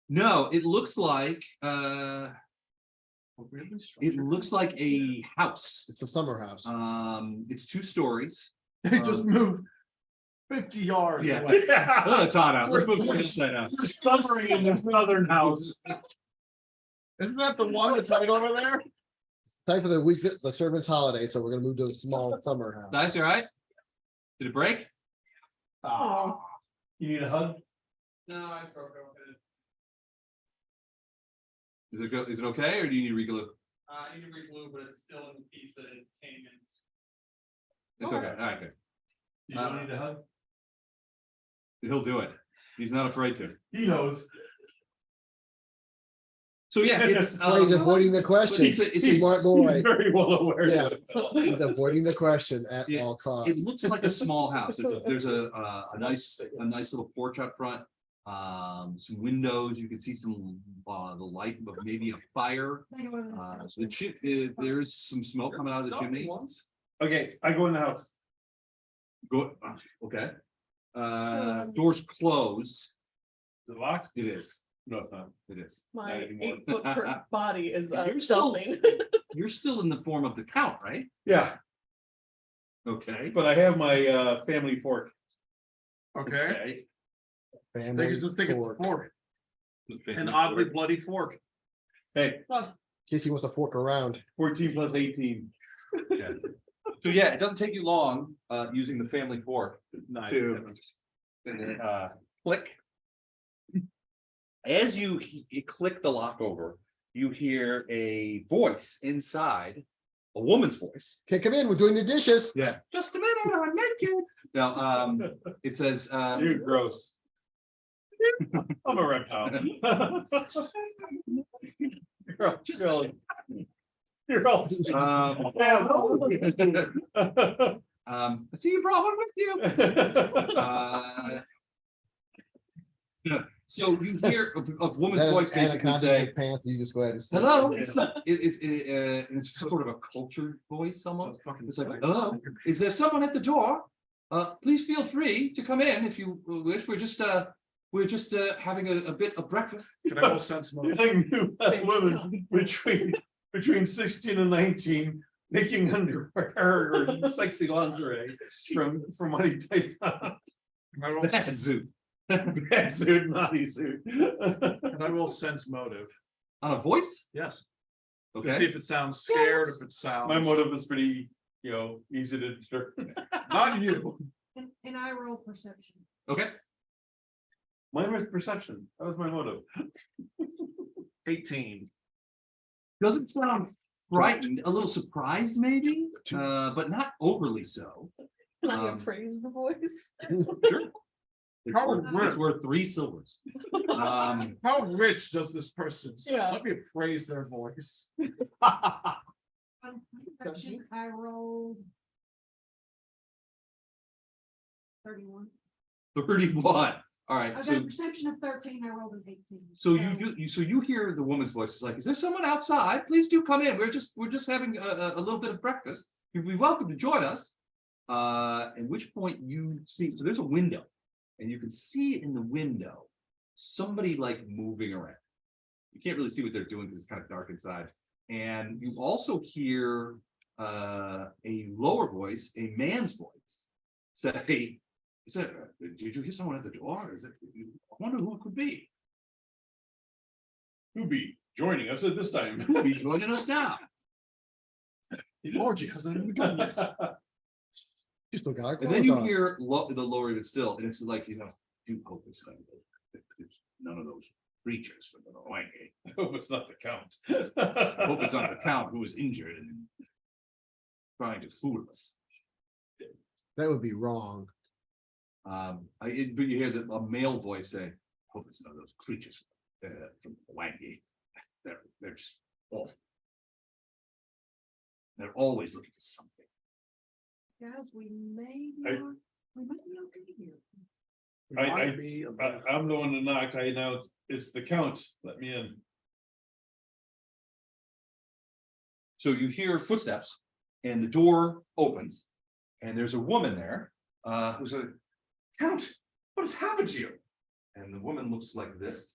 No, it looks like Weirdly it structured. looks like a house. It's the summer house. It's 2 stories. They just moved 50 yards Yeah. away. Oh, it's hot out. Let's move to the side house. We're summering in this southern house. Isn't that the one that's right over there? Time for the week, the servant's holiday, so we're gonna move to a small summer house. Guys, you all right? Did it break? Oh. You need a hug? No, I broke open. Is it okay, or do you need reglue? I need to reglue, but it's still in the piece that it came in. It's okay. All right, good. You don't need a hug? He'll do it. He's not afraid to. He knows. So yeah, it's So he's avoiding the question. it's a Smart boy. He's very well aware. Yeah. of it. He's avoiding the question at Yeah, all it costs. looks like a small house. There's a nice little porch up front. Some windows. You can see some the light of maybe a fire. There is some smoke coming out of the chimney. Okay, I go in the house. Go. Okay. doors closed. The lock? It is, No, it's not. it is. My anymore. 8 foot body is You're still- jumping. You're still in the form of the count, right? Yeah, Okay. but I have my family fork. Okay, I Family just think it's a fork. fork, an oddly bloody fork. Hey, In case he wants to fork around. 14 plus 18. Okay. So yeah, it doesn't take you long, using the family fork Nice. to, click. As you click the lock over, you hear a voice inside, a woman's voice. Okay, come in, we're doing the dishes. Yeah. Just a minute, I'm naked. Now, it says, You're gross. I'm a reptile. Just- You're all. I see you brought one with you. So you hear a woman's That voice basically anaconda in say, your pants, you just go ahead and. say hello, it. it's sort of a cultured voice almost. It's like, hello, is there someone at the door? Please feel free to come in if you wish. We're just having a bit of breakfast. Can I roll sense motive? I knew that woman between 16 and 19 making underwear or sexy lingerie from Monty Python. Can I roll Bad sense- zoo. Bad suit, naughty suit. can I roll sense motive? On a voice? Yes. To see Okay. if it sounds scared, if it sounds. My motive is pretty, easy to determine. Not you. And I roll perception. Okay. Mine was perception. That was my motive. 18. Doesn't sound frightened, a little surprised maybe, but not overly so. I'm not gonna Um, praise the voice. Sure. It's worth 3 silvers. How rich does this person? sound? Yeah. Let me appraise their voice. On perception, I rolled 31. 31. All right. I got So a perception of 13, I rolled an 18. so you hear the woman's voice. It's like, is there someone outside? Please do come in. We're just having a little bit of breakfast. You'd be welcome to join us. At which point you see, so there's a window, and you can see in the window somebody like moving around. You can't really see what they're doing because it's kind of dark inside. And you also hear a lower voice, a man's voice, say, is that, did you hear someone at the door? Is it, I wonder who it could be. Who be joining us at this time? Who will be joining us now? The orgy hasn't even begun yet. You still got our And then clothes you on. hear the lower of it still, and it's like, you hope it's none of those creatures from the Hawaii. I hope it's not the count. I hope it's not the count who was injured and trying to fool us. That would be wrong. But you hear a male voice say, hope it's none of those creatures from Hawaii. They're just awful. They're always looking for something. Guys, we may be I- okay here. Might be a bit- I'm the one that knocked. I know it's the count. Let me in. So you hear footsteps and the door opens and there's a woman there who's a Count, what has happened to you? And the woman looks like this.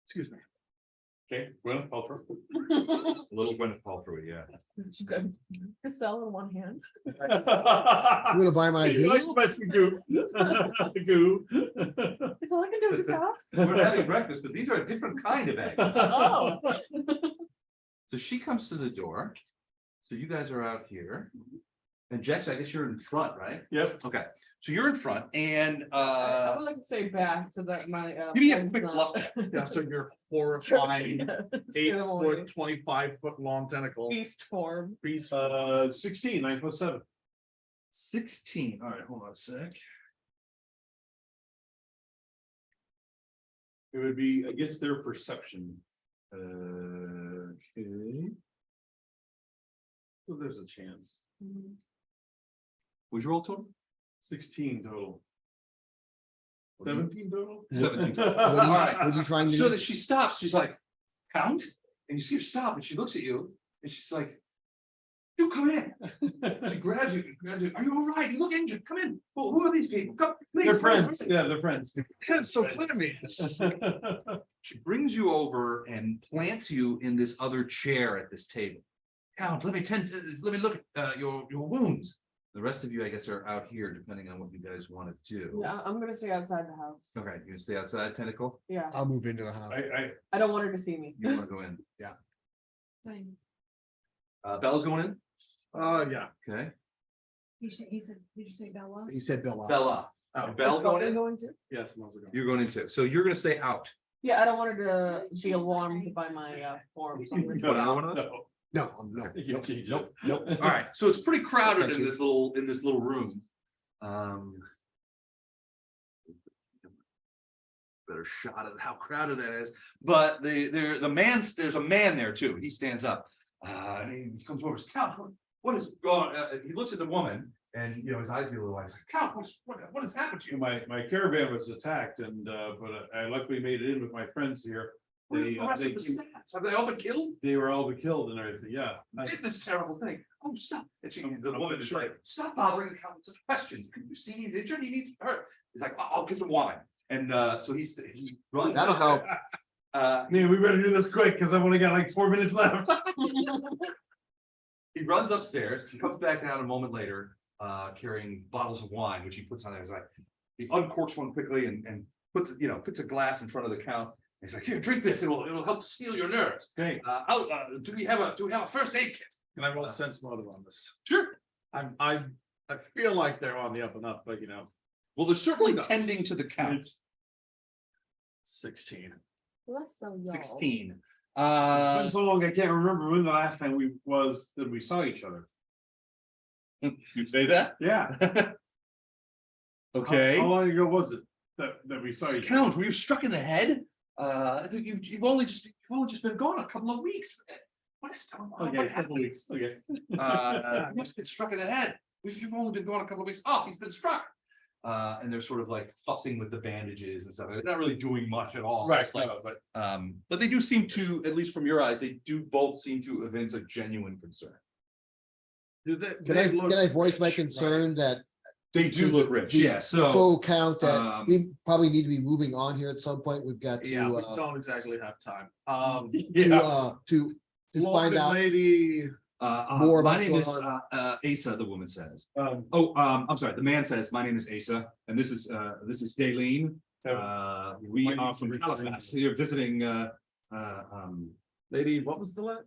Excuse me. Okay, well, Paltrow. Little Gwyneth Paltrow, yeah. Cassell in one hand. You wanna buy my You like goo? my goo? Goo. It's all I can do in this house. We're having breakfast, but these are a different kind of egg. Oh. So she comes to the door. So you guys are out here. And Jax, I guess you're in front, right? Yep. Okay, so you're in front and I would like to say back so that my. give me a friend's quick not- bluff check. Yeah, so you're horrifying Scare them away. 8 foot, 25 foot long tentacle. Beast form. Beast. 16, 9 plus 7. 16. All right, hold on a sec. It would be against their perception. Okay. So there's a chance. What'd you roll total? 16 total. 17 total? 17. What All right. are you trying to So do? that she stops, she's like, count, and you see her stop, and she looks at you, and she's like, You come in. She grabs you, Are you all right? You look injured. Come in. Who are these people? Come, please. They're come friends, in." yeah, they're friends. That's so clear to me. She brings you over and plants you in this other chair at this table. Count, let me look at your wounds. The rest of you, I guess, are out here, depending on what you guys want to do. Yeah, I'm gonna stay outside the house. Okay, you gonna stay outside, Tentacle? Yeah, I'll move into the house. I don't want her to see me. You wanna go in? Same. Bella's going in? Yeah. Okay. He said, did you say Bella? He said Bill. Bella. Oh, Bell Is going Bella in? going to? Yes, those are going. You're going into, so you're gonna stay out. Yeah, I don't want her to be alarmed by my form. So I'm gonna What, go another out. one of those? No, no, You nope, change it. nope, nope. All right, so it's pretty crowded Thank in you. this little room. Better shot at how crowded that is, but there's a man there too. He stands up, and he comes over. Count, what is going? He looks at the woman, and his eyes get a little wide. He's like, Count, what has happened to you? My caravan was attacked and, but I luckily made it in with my friends here. Where are the rest of the staff? Have they all been killed? They were all killed and everything, yeah. Did this terrible thing? Oh, stop! And the woman is like, stop bothering the count with such questions. Can you see he's injured? He needs hurt. He's like, I'll get some wine. And so he runs. That'll help. Man, we better do this quick because I've only got like 4 minutes left. He runs upstairs. He comes back down a moment later, carrying bottles of wine, which he puts on there. He's like, he uncorks one quickly and puts a glass in front of the count. He's like, here, drink this. It'll help to steal your nerves. Okay, Do we have a first aid kit? Can I roll sense motive on this? Sure. I feel like they're on the up and up, but Well, they're certainly Who knows? tending to the count. it's 16. Well, that's so young. 16. been so long, I can't remember when the last time we saw each other. You say that? Yeah. Okay. How long ago was it that we saw each other? Count, were you struck in the head? You've only just been gone a couple of weeks. What is going on? Okay, What a couple happened? weeks, okay. You must have been struck in the head. You've only been gone a couple of weeks. Oh, he's been struck. And they're sort of like fussing with the bandages and stuff. They're not really doing much at all. Right, It's like, no, but but they do seem to, at least from your eyes, they do both seem to evince a genuine concern. Do they? Can I voice my concern that They do look rich. Yeah. So full count that um, we probably need to be moving on here at some point? We've got Yeah, we to, don't exactly have time. to find Blonde out. lady. More my about name is what's Asa. The woman says. um, I'm sorry. The man says, "My name is Asa, and this is Daleen. We my are name's from Richard. Halifax. Here visiting Lady, what was the last?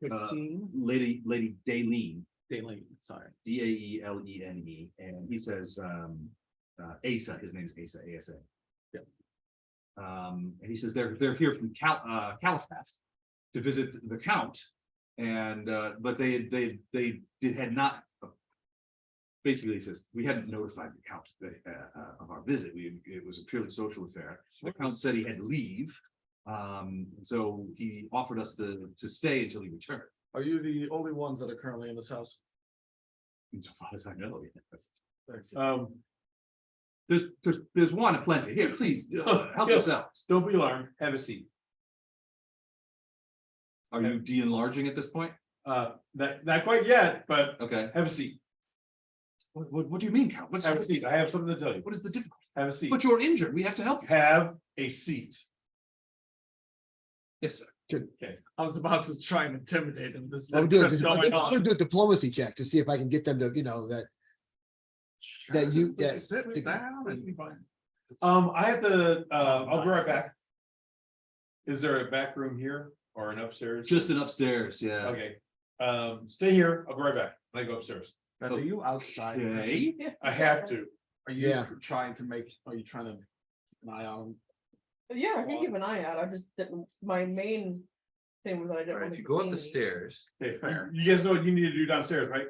Christine. Lady Daleen, Daleen, sorry. Daelene, and he says Asa. His name is Asa. Asa. Yep. And he says they're here from Halifax to visit the Count, and but they had not. Basically, he says we hadn't notified the Count of our visit. It was a purely social affair. The Count said he had to leave, so he offered us to stay until he returned. Are you the only ones that are currently in this house? Insofar as I know, yes. Thanks. There's one aplenty. Here, please help Yeah. yourselves. don't be alarmed, have a seat. Are you de-enlarging at this point? Not quite yet, but Okay. have a seat, What do you mean, Count? have a seat. I have something to tell you. What is the difficulty? Have a seat. But you're injured. We have to help you. Have a seat. Yes, sir. I was about to try and intimidate him. This is I'm what gonna kept do going I'm on. gonna do a diplomacy check to see if I can get them to, that you, that. Sit down and- I have to, I'll be right back. Is there a back room here or an upstairs? Just an upstairs, yeah. Okay, stay here, I'll be right back, I go upstairs. Beth, are you outside? Okay. I have to. Are you Yeah. trying to keep an eye on him? Yeah, I can keep an eye out. I just didn't, my main thing was that I didn't. All right, want if you him go to up the see me. stairs, Okay, Fair. you guys know what you need to do downstairs, right?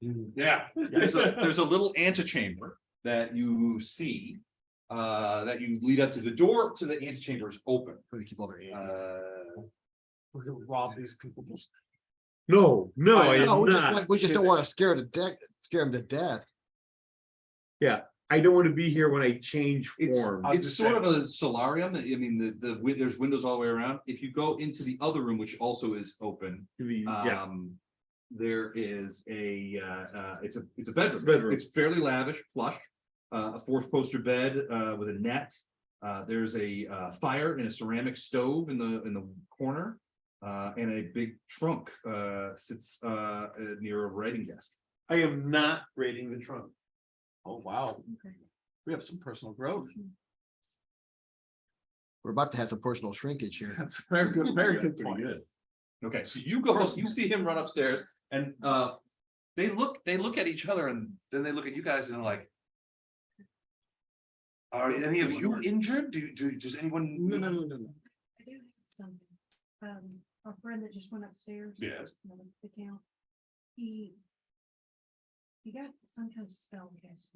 Yeah. there's a little antechamber that you see. That you lead up to the door to the antechamber is open. Keep all their. We're gonna rob these people. No, I I know. am No, not. we just don't want to scare them to death. Yeah, I don't want to be here when I change It's, form. it's sort of a solarium. I mean, there's windows all the way around. If you go into the other room, which also is open, Yeah, there is it's a bedroom. bedroom. It's fairly lavish, plush, a 4-poster bed, with a net. There's a fire and a ceramic stove in the corner, and a big trunk, sits, near a writing desk. I am not raiding the trunk. Oh, wow. We have some personal growth. We're about to have some personal shrinkage here. That's a very good, very good Pretty point. good. Okay, so you you see him run upstairs and they look at each other and then they look at you guys and they're like, are any of you injured? Does anyone? No. I do have something. Our friend that just went upstairs. Yes. The count. He got some kind of spell cast.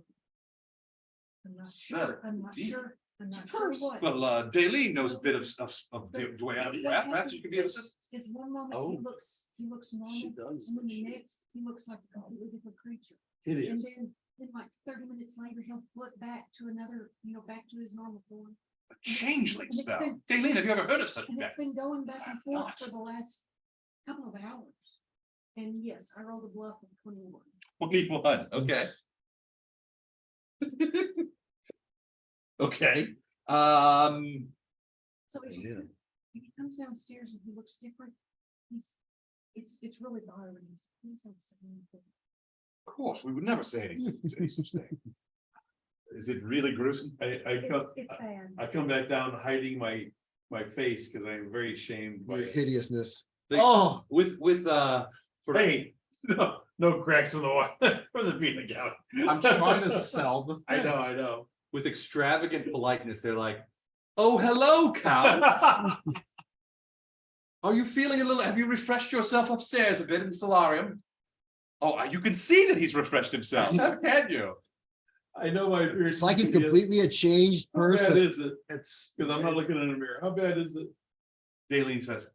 I'm not Spell, sure, I'm not indeed. sure, I'm not sure what. Well, Daleen knows a bit of the way out of rap. Perhaps you could be of assistance. Is one moment Oh. he looks normal, She does. and then the next, he looks like a completely different creature. It And is. then like 30 minutes later, he'll flip back to another, back to his normal form. A changeling And it's spell. been- Daleen, have you ever heard of such a And thing? it's been going back and forth Not. for the last couple of hours. And yes, I rolled a bluff of 21. 21, okay. Okay, So if Yeah. if he comes downstairs and he looks different, it's really bothering me. Please don't say anything. of course, we would never say any such thing. Is it really gruesome? It's bad. I come back down hiding my face because I'm very ashamed by Your it. hideousness. Oh, With Hey, no cracks in the wall for the peanut gallery. I'm trying to sell the I thing. know. with extravagant politeness, they're like, oh, hello, cow. Are you feeling a little, have you refreshed yourself upstairs a bit in the solarium? Oh, you can see that he's refreshed himself, how can you? I know my appearance. It's like he's completely a changed How bad person. is it? It's, Because I'm not looking in the mirror. How bad is it? Daleen says,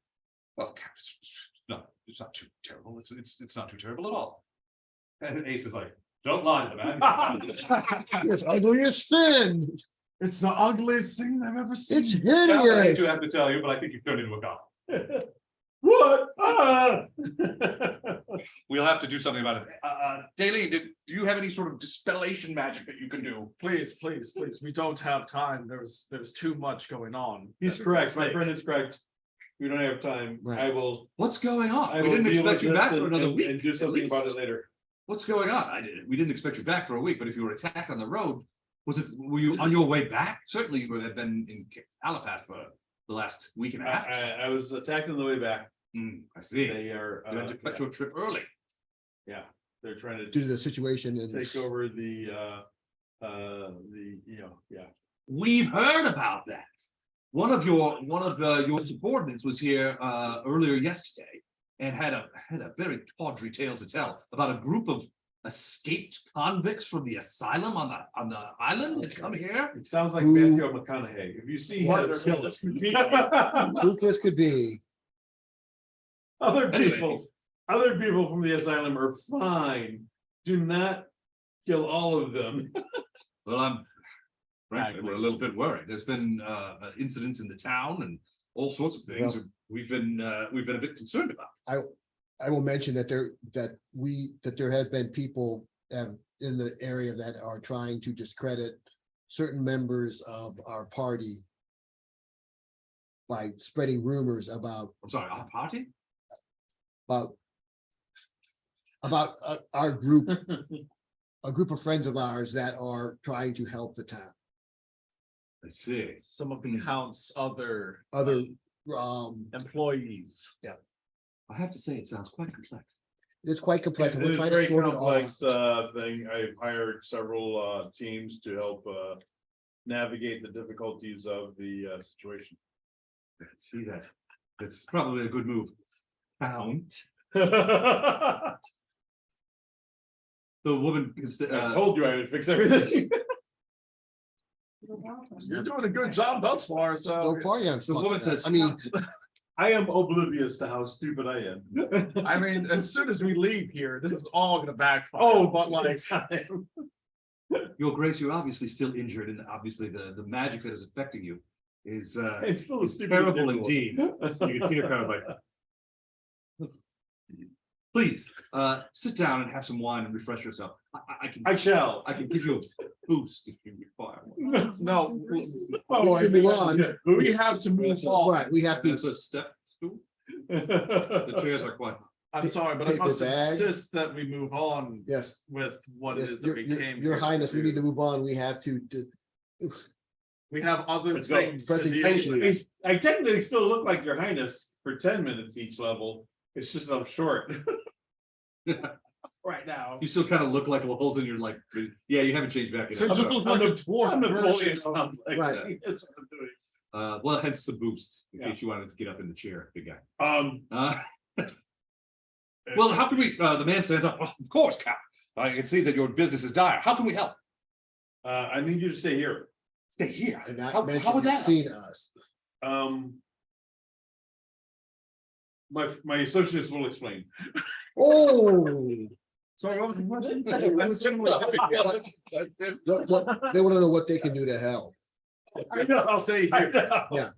well, no, it's not too terrible. It's not too terrible at all. And Ace is like, don't lie to the man. It's ugliest thing. it's the ugliest thing I've ever seen. It's Well, I hate hideous. to have to tell you, but I think you've turned into a cop. What? Ah! We'll have to do something about it. Daleen, do you have any sort of dispellation magic that you can do? Please, we don't have time. There's too much going on. He's That is correct. at My stake. friend is correct. We don't have time. Right. I will. What's going on? I We will didn't deal with expect you this back for another and week. do at something about least. it later. What's going on? We didn't expect you back for a week, but if you were attacked on the road, were you on your way back? Certainly you would have been in Halifax for the last week and a half. I was attacked on the way back. I see. They are, You had to cut your trip early. yeah, they're trying Due to to the situation and take over the, yeah. We've heard about that. One of your subordinates was here earlier yesterday and had a very tawdry tale to tell about a group of escaped convicts from the asylum on the island that come here. It sounds like Who- Matthew McConaughey. If you see him, What they're kill killing us? who this could be. Other Anyways. people from the asylum are fine. Do not kill all of them. Well, frankly, we're a little bit worried. There's been incidents in the town and all sorts of things. Well- We've been a bit concerned about. I will mention that there have been people in the area that are trying to discredit certain members of our party by spreading rumors about I'm sorry, our party? about our group, a group of friends of ours that are trying to help the town. I see. Some of the counts, other Other, employees. I have to say, it sounds quite complex. it's quite complex. and It We're is a trying to very sort it all complex out. thing. I've hired several teams to help navigate the difficulties of the situation. I can see that. It's probably a good move. Count. I The woman is, told you I would fix everything. You're welcome. You're doing a good job thus far, So so. far, yeah. the woman says. I mean, I am oblivious to how stupid I am. I mean, as soon as we leave here, this is all gonna backfire. Oh, but like, Your Grace, you're obviously still injured, and obviously the magic that is affecting you is It's still a is stupid terrible example. indeed. You can see her kind of like. Please, sit down and have some wine and refresh yourself. I shall. I can give you a boost if you require one. No, Oh, I Move on. we have to move on. Right, we have to, It's a step stool. The chairs are quite. I'm sorry, but I Paper must bag. insist that we move on yes, with what it yes, is that your, we your, came. your here highness, we do. need to move on. We have to, We have other Let's go. things. to deal Presentation. with. I technically still look like your highness for 10 minutes each level. It's just I'm short. Right now. You still kind of look like Lulz and you're like, yeah, you haven't changed back. So yet. just look like a dwarf I'm version Napoleon of- complex. Right. That's what I'm doing. Well, hence the boost, in Yeah. case you wanted to get up in the chair, big guy. Um, Well, how can we, the man stands up, "Oh, of course, Cap. I can see that your business is dire. How can we help? I need you to stay here. Stay here. and How not mention would you've that? help? seen us. My associates will explain. Oh, Sorry, what was the question? what, they want to know what they can do to help. I know. I'll stay I here. know. Yeah.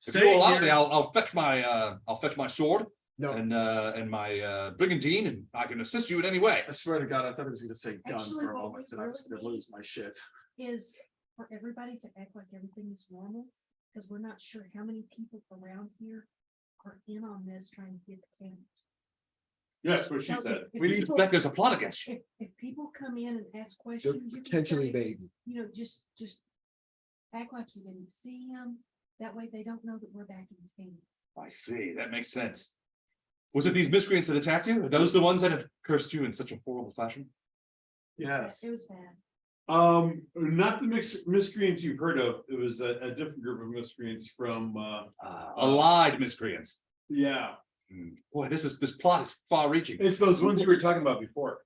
If you allow me, I'll fetch my sword No, and my brigandine, and I can assist you in any way. I swear to God, I thought it was gonna say gun Actually, for a what moment, we and I was really gonna lose my shit. Is for everybody to act like everything is normal, because we're not sure how many people around here are in on this trying to get the camera. Yes, what she So said. if We need to people- suspect there's a plot against you. If people come in and ask they're questions. you can potentially say, baby. You know, just act like you didn't see them. That way they don't know that we're back in the game. I see, that makes sense. Was it these miscreants that attacked you? Are those the ones that have cursed you in such a horrible fashion? Yes. It was bad. Not the miscreants you've heard of. It was a different group of miscreants from, Allied miscreants. yeah, Boy, this plot is far reaching. it's those ones you were talking about before.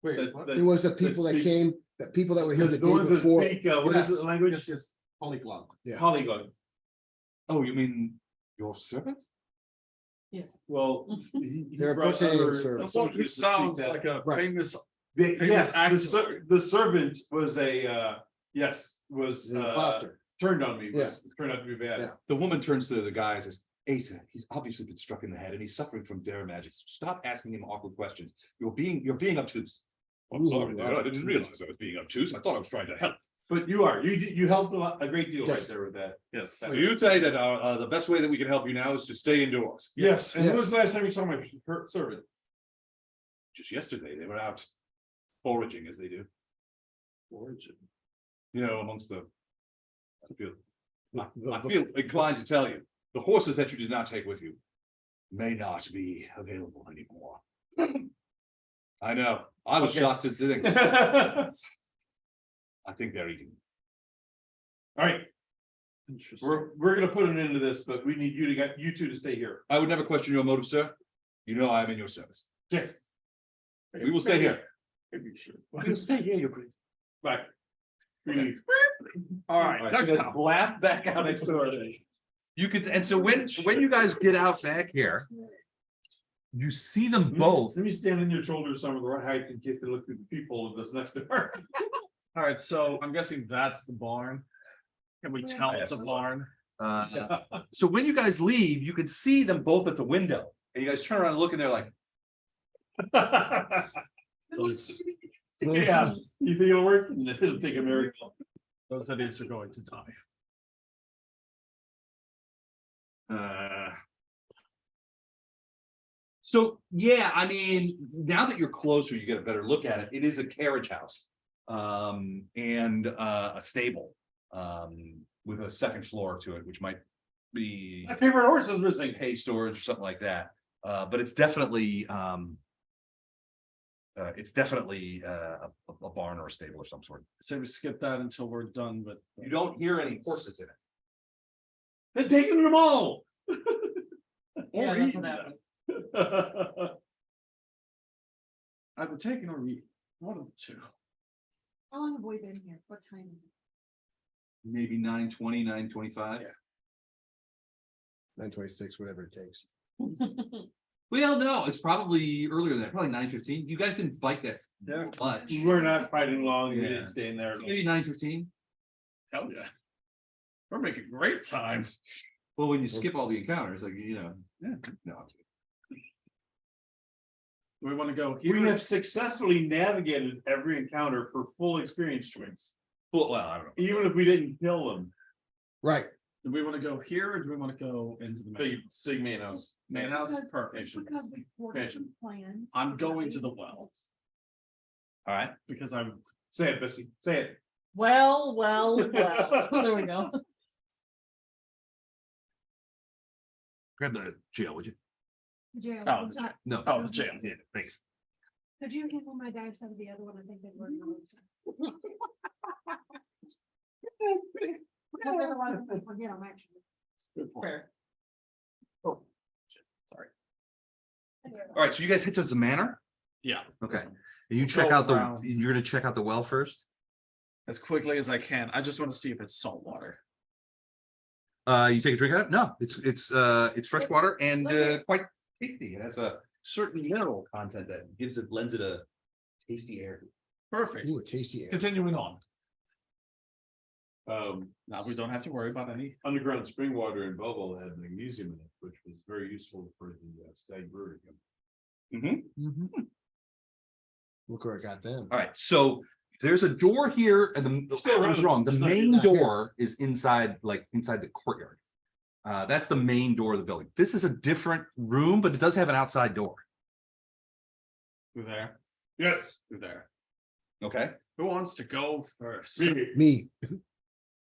Wait, That- what? that- It was the people that speak- came, the people that were here the The day ones that before. speak, what is Yes, the language? Yes, yes, polyglot. Yeah. Polyglot. Oh, you mean your servant? Yes. Well. he They're brought impersonating other service. Well, associates it to speak sounds that. like a Right. famous, Yes, famous the actor. the servant was was An imposter. turned on me, Yeah. turned out to be bad. Yeah. The woman turns to the guy and says, Asa, he's obviously been struck in the head and he's suffering from dare magic. So stop asking him awkward questions. You're being obtuse. I'm sorry, dear. I didn't realize I was being obtuse. I thought I was trying to help. But you helped a great deal right Yes. there with that. yes. So you say that the best way that we can help you now is to stay indoors. Yes, and when Yes. was the last time you saw my servant? Just yesterday, they were out foraging as they do, Origin. you know, amongst the. The- I the- feel inclined to tell you, the horses that you did not take with you may not be available anymore. I know, I was Okay. shocked to think, All I think they're eating. right, Interesting. we're gonna put an end to this, but we need you two to stay here. I would never question your motive, sir. You know I am in your service. Okay. We will stay here. Maybe sure. We will stay here, your grace. Bye. We leave. All right, next time. Laugh back out next door. You could, and so when you guys get out back here, you see them both. Let me stand on your shoulders some of the right height in case they look through the people of this next door. All right, so I'm guessing that's the barn. Can we tell it's a barn? So when you guys leave, you can see them both at the window. And you guys turn around and look and they're like, Yeah, you think it'll work? It'll take a miracle. Those idiots are going to die. So, yeah, I mean, now that you're closer, you get a better look at it. It is a carriage house. And a stable. With a second floor to it, which might be My favorite horse is missing. hay storage or something like that. But it's definitely a barn or a stable or some sort. Say we skip that until we're done, but. You don't hear any horses in it. They're taking them all. Yeah, that's what happened. Either taken or eaten, one of the two. How long have we been here? What time is it? Maybe 9:20, 9:25. 926, whatever it takes. Well, no, it's probably earlier than that, probably 9:15. You guys didn't fight that much. We're not fighting long, we Yeah. didn't stay in there. Maybe 9:15. Hell yeah. We're making great time. Well, when you skip all the encounters, like, you know. Yeah. No, I'm kidding. We want to go We here. have successfully navigated every encounter for full experience points, Well, I don't know. even if we didn't kill them. Right, Do we want to go here or do we want to go into the Big main Sigma house. main house? Because- Perfect. because we ordered some plans. I'm going to the well All right. because I'm, Say it, Bessie, say it. Well, there we go. Grab the jail, would you? Jail. Oh, the jail. No. Oh, the jail. Yeah, thanks. Could you handle my dice out of the other one? I think they were. Because otherwise I'm gonna forget them actually. good point. Fair. Oh, shit, sorry. All right, so you guys hit to the manor? Yeah. Okay. this one. And you check Go out around. you're gonna check out the well first? As quickly as I can. I just want to see if it's salt water. You take a drink out of it? No, it's fresh water and Quite tasty. It has a certain mineral content that lends it a tasty air. Perfect. ooh, a tasty air. Continuing on. Um, Now we don't have to worry about any. underground spring water in Belleville had magnesium in it, which was very useful for the stag brewery. Look where I got them. All right, so there's a door here and I was wrong. The It's not main not here. door is inside, like inside the courtyard. That's the main door of the building. This is a different room, but it does have an outside door. Through there, Yes. through there. Okay. Who wants to go first? Me, Me,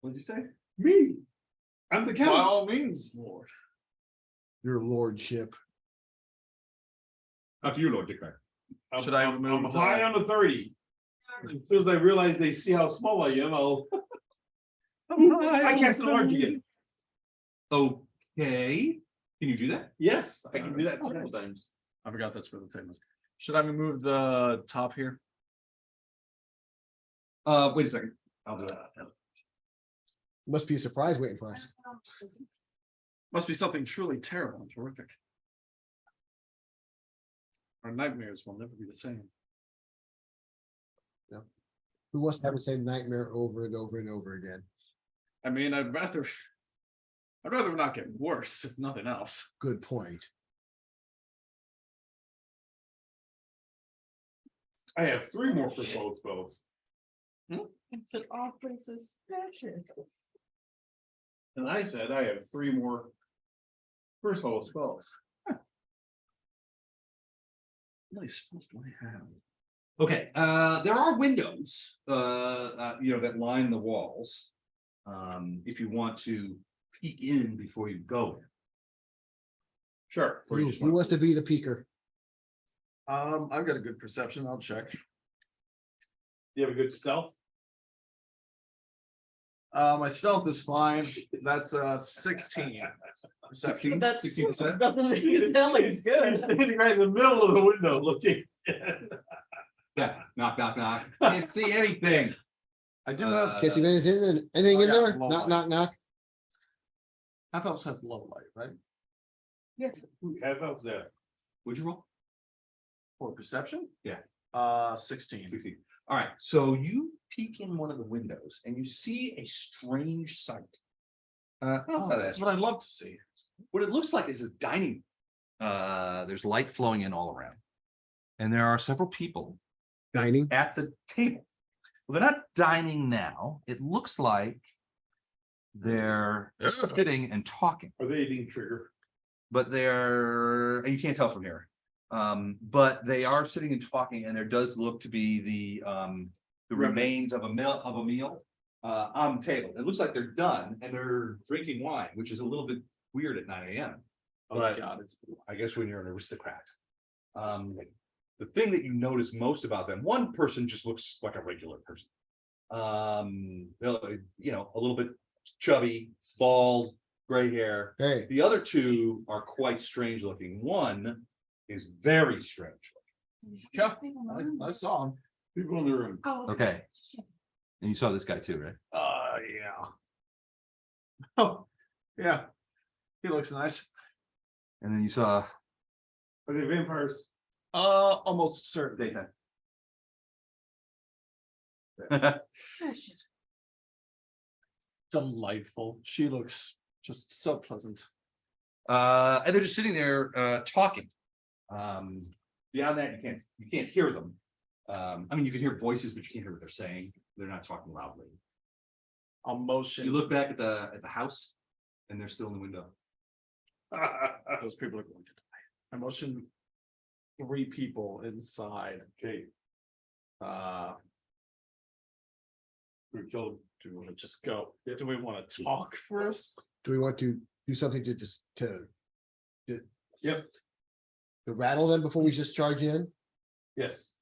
What'd you say? me. I'm the By count. all means, Lord. your lordship. After you, Lord Dickman. Should I I'm move the- high on the 30. As soon as I realize they see how small I am, I'll. I cast an large again. Okay, can you do that? Yes, I can do that several times. I forgot that's where the thing was. Should I move the top here? Wait a second. I'll do that. Must be a surprise waiting for us. Must be something truly terrible and terrific. Our nightmares will never be the same. Who wants to have the same nightmare over and over and over again? I mean, I'd rather not get worse, if nothing else. Good point. I have 3 more for soul spells. It's an awfully suspicious. And I said I have 3 more first level spells. Really supposed to have. Okay, there are windows, that line the walls. If you want to peek in before you go in. Sure. Or you Who just who want- wants to be the peaker? I've got a good perception. I'll check. You have a good stealth? My stealth is fine. That's 16. Perception. That's 16%? doesn't make it sound like it's I'm good. standing right in the middle of the window looking. Yeah, knock, knock, knock. Can't see anything. I do have. Can't see anything in yeah, there? low Knock, light. knock, knock. Half elves have low light, right? Half of that. Would you roll? For perception? Yeah. 16. 16. All right, so you peek in one of the windows and you see a strange sight. Oh, that's what I'd love to see. What it looks like is a dining. There's light flowing in all around. And there are several people Dining. at the table. Well, they're not dining now. It looks like they're sitting and talking, Are they eating trigger? but and you can't tell from here. But they are sitting and talking, and there does look to be the remains of a meal on the table. It looks like they're done and they're drinking wine, which is a little bit weird at 9 a.m. Oh, But God, it's. I guess when you're an aristocrat. The thing that you notice most about them, one person just looks like a regular person. A little bit chubby, bald, gray hair. Hey, The other 2 are quite strange looking. One is very strange. Yeah, I saw him. People in the room. Oh, Okay. And you saw this guy too, right? Yeah. Oh, yeah. He looks nice. And then you saw Are they vampires? Almost certain. Daytime. Delightful. She looks just so pleasant. And they're just sitting there, talking. Beyond that, you can't hear them. I mean, you can hear voices, but you can't hear what they're saying. They're not talking loudly. I'll motion. You look back at the house and they're still in the window. Those people are going to die. I motion 3 people inside. Okay, we killed. Do we want to just go? Do we want to talk first? Do we want to do something to just Yep, to rattle them before we just charge in? yes,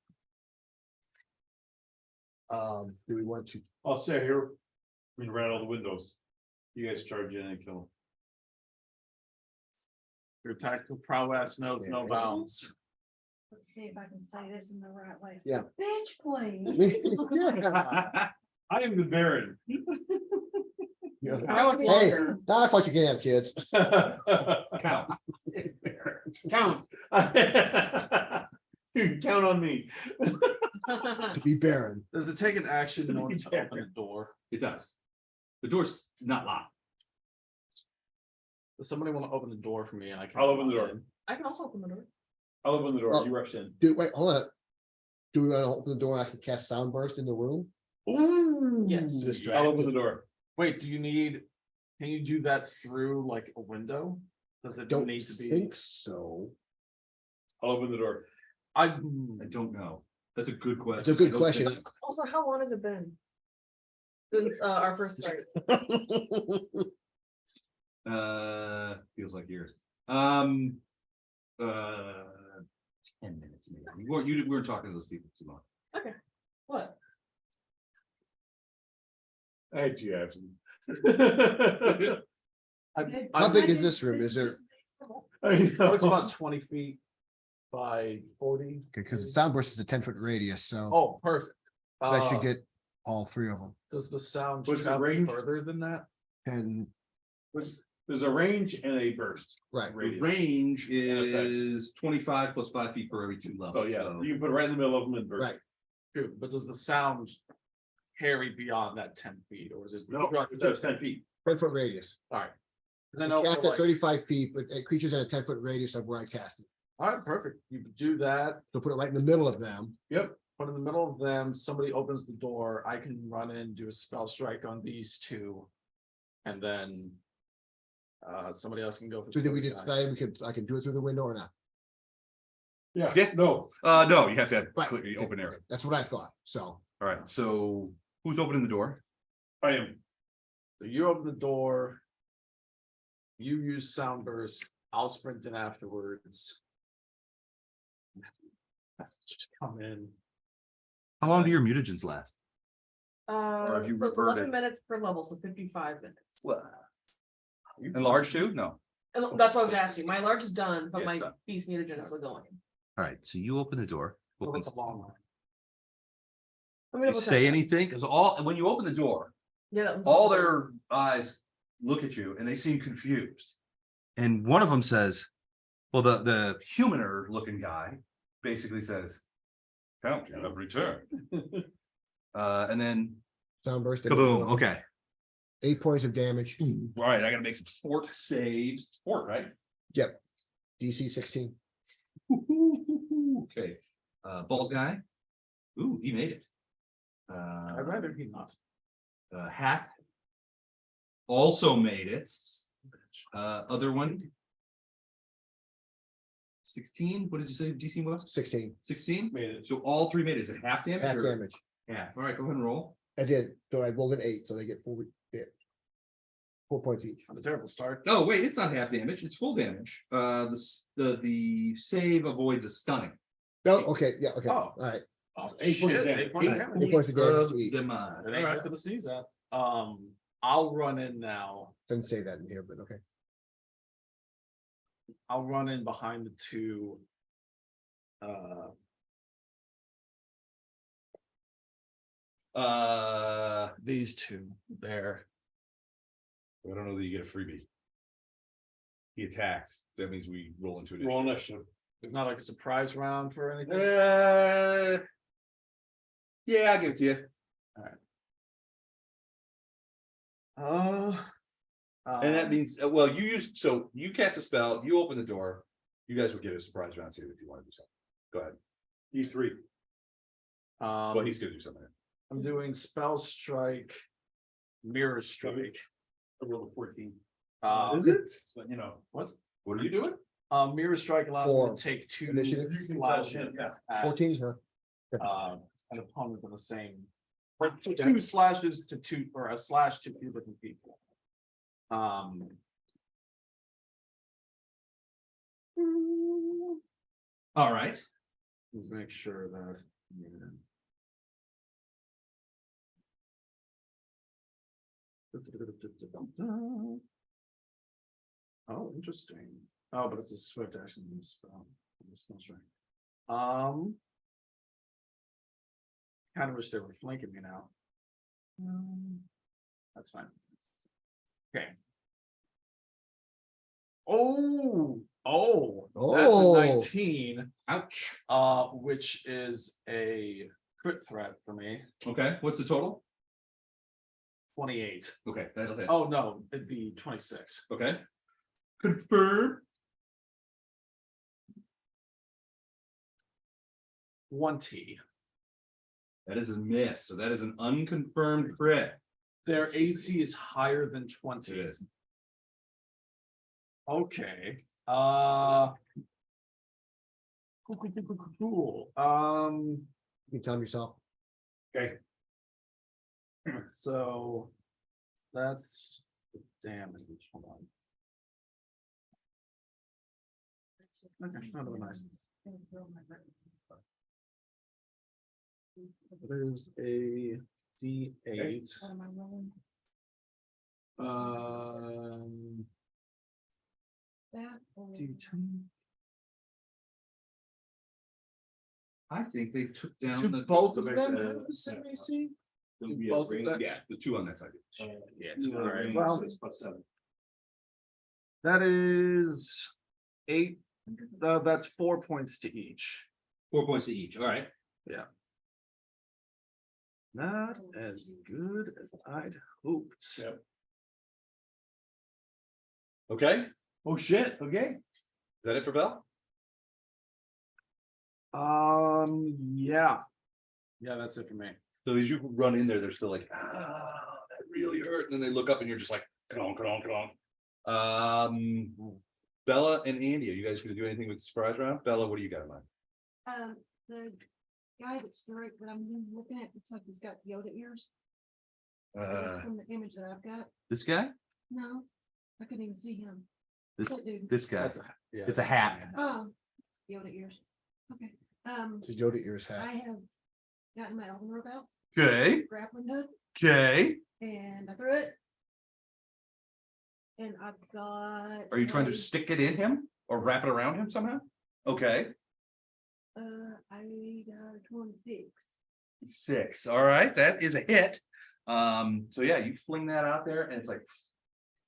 Do we want to? I'll stay here. We can rattle the windows. You guys charge in and kill Your tactical prowess knows no bounds. Let's see if I can say this in the right way. Yeah. Bitch, please. them. I am the Baron. Yeah. How much Hey, longer? I thought you could have kids. Count. Count. Count on me. To be Baron. Does it take an action in order to open the door? It does. The door's not locked. Does somebody want to open the door for me and I can? I'll open the run door. in? I can also open the door. I'll open the door. Oh. You rush in. Wait, hold on. Do we want to open the door and I can cast sound burst in the room? Ooh. Yes. Distract I'll open it. the door. Wait, do you need, can you do that through like a window? Does it Don't need to be? think so. I'll open the door. I, I don't know. That's a good question. It's a good I don't question. think- Also, how long has it been? Since our first fight? Feels like years. 10 minutes maybe. We weren't talking to those people too long. What? I had you, Abson. How big is this room? Is there, It's about 20 feet by 40. because the sound burst is a 10-foot radius, so Oh, perfect. so that should Uh, get all 3 of them. Does the sound What's the travel range? further than that? And There's a range and a burst. right, The Radius. range is 25 plus 5 feet for every 2 levels. Oh, yeah, you can put it right in the middle of them and burst. right. True, but does the sound carry beyond that 10 feet or is it? No, that's 10 feet. 10-foot radius. All right. 'Cause I know Cast for at like- 35 feet, but creatures at a 10-foot radius of where I cast it. all right, perfect. You could do that, So put it right in the middle of them. Yep, put in the middle of them, somebody opens the door, I can run in, do a spell strike on these 2. And then somebody else can go. for So the did we third guy. decide I can do it through the window or not? yeah, Yeah. no, No, you have to have Right, clear, okay, open air. okay, that's what I thought, so. All right, so who's opening the door? I am. So you open the door. You use sound burst, I'll sprint in afterwards. Just come in. How long do your mutagens last? have you So it's 11 reverted? minutes per level, so 55 minutes. And large too? No. And that's what I was asking. My large is done, but Yeah, my it's done. beast mutagen is still going. All right, so you open the door. Well, it's a long one. Let me You double check say that. anything? Because when you open the door, Yeah. that- all their eyes look at you and they seem confused. And one of them says, well, the humaner looking guy basically says, count, you have returned. And then Sound burst. kaboom, okay. 8 points of damage, All right, I gotta make some fort saves. Fort, right? DC 16. Okay, bald guy. Ooh, he made it. I'd rather he not. Hack. Also made it. Other one. 16, what did you say DC was? 16, 16? Made it. So all 3 made it. Is it half damage? half or- damage. Half. All right, go ahead and roll. I did, so I rolled an 8, so they get 4, 4 points each. Not a terrible start. Oh, wait, it's not half damage, it's full damage. The save avoids a stunning. No, okay, yeah, okay, Oh. all right. Oh, 8 points shit, of 8 points of Eight. damage. 8 points of damage to each. Demise. It All ain't right. nothing to sneeze at. I'll run in now. Didn't say that in here, but okay. I'll run in behind the 2. These 2 there. I don't know that you get a freebie. He attacks, that means we roll into it. Roll initiative. It's not like a surprise round for anything. Yeah, I'll give it to you. Uh. And that means, well, so you cast a spell, you open the door. You guys would get a surprise round too if you want to do something. Go ahead. E3. Well, he's gonna do something. I'm doing spell strike, mirror strike. I rolled a 14. Is it? So, you know, What? What are you doing? Mirror strike allows me For to take 2 initiative? slashes at 14, huh? an opponent of the same. Or 2 slashes to 2, or a slash to 2 different people. All right. Make sure that. Yeah. Oh, interesting. Oh, but it's a swift action. Spell. Kind of wish they were flanking me now. That's fine. Okay. That's a Oh. 19, Ouch. which is a crit threat for me. Okay, what's the total? 28. Okay, that'll hit. Oh, no, it'd be 26. Okay. Confirm. 20. That is a miss, so that is an unconfirmed crit. Their AC is higher than 20. It is. Okay. Cool. You time yourself. okay. So that's the damage. Hold on. Okay, that'll be nice. There's a D8. What am I rolling? That or D10. I think they took down Do the. both of them have the same AC? It'll do be both a of range- them? Yeah, the 2 on that side. Yeah, it's all right. Well, Well, it's +7. that is 8. That's 4 points to each. 4 points to each, all right. Not as good as I'd hoped. Yep. Okay, is Oh, shit, okay. that it for Bell? Yeah. Yeah, that's it for me. So as you run in there, they're still like, that really hurt, and then they look up and you're just like, come on. Bella and Andy, are you guys gonna do anything with the surprise round? Bella, what do you got in mind? the guy that's direct that I'm looking at, looks like he's got Yoda ears. From the image that I've got. This guy? No, I couldn't even see him. This, That dude. this guy. Yeah, It's a hat. Oh, Yoda ears. Okay, It's a Yoda ears I hat. have gotten my elven rope out, Okay, grappling hook, okay. and I threw it. And I've got. Are you trying to a- stick it in him or wrap it around him somehow? Okay, I got a 26. 6. All right, that is a hit. So yeah, you fling that out there and it's like,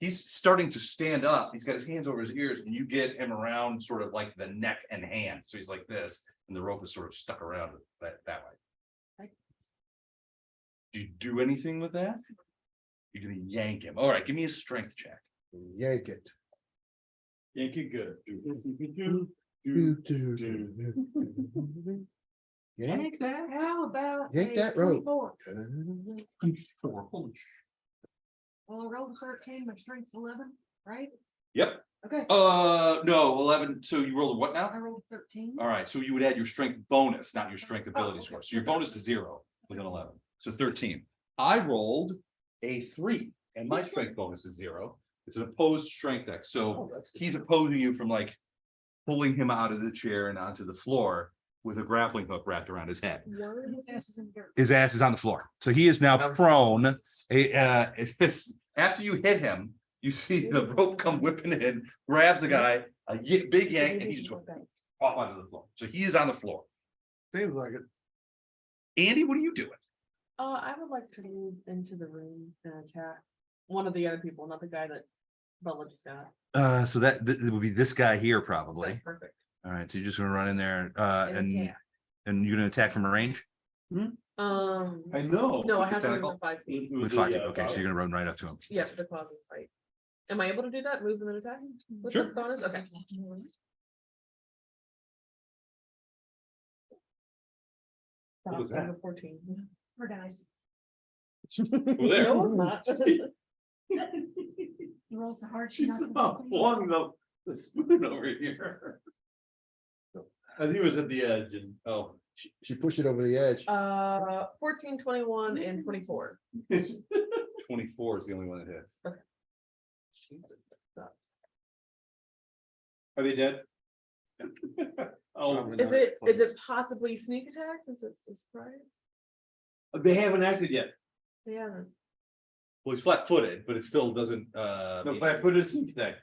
he's starting to stand up. He's got his hands over his ears and you get him around sort of like the neck and hand. So he's like this and the rope is sort of stuck around that way. Right. Do you do anything with that? You're gonna yank him. All right, give me a strength check. Yank it. Yankee good. Yank that. How about? Yank a that rope. 24? Holy sh- Well, I rolled a 13, my strength's 11, right? Yep. Okay, No, 11. So you rolled a what now? I rolled 13. All right, so you would add your strength bonus, not your strength ability okay. score. So your bonus is 0 with an 11. So 13. I rolled a 3 and my strength bonus is 0. It's an opposed strength deck. So Oh, that's good. he's opposing you from like pulling him out of the chair and onto the floor with a grappling hook wrapped around his head. Word, his ass is in dirt. His ass is on the floor. So he is now That was- prone. After you hit him, you see the rope come whipping in, grabs the guy, big yank, and he just goes off onto the floor. So he is on the floor. Seems like it. Andy, what are you doing? I would like to move into the room and attack one of the other people, not the guy that Bella just got. So that would be this guy here, probably. That's perfect. All right, so you're just gonna run in there, And attack. and you're gonna attack from a range I know. No, I have to tentacle? move 5 feet. with five. Okay, so you're gonna run right up to him. Yeah, to cause a fight. Am I able to do that? Move and then attack? With Sure. the bonus? Okay. What was that? 14. Her dice. Well, there. No, it's not. You rolled so hard. She She's knocked about the flung the spoon over here. I think it was at the edge and, oh. She pushed it over the edge. 14, 21, and 24. 24 is the only one that hits. Are they dead? Oh, Probably not. Is it possibly sneak attack since it's a surprise? they haven't acted yet. They haven't. Well, he's flat footed, but it still doesn't, No, flat footed sneak attack.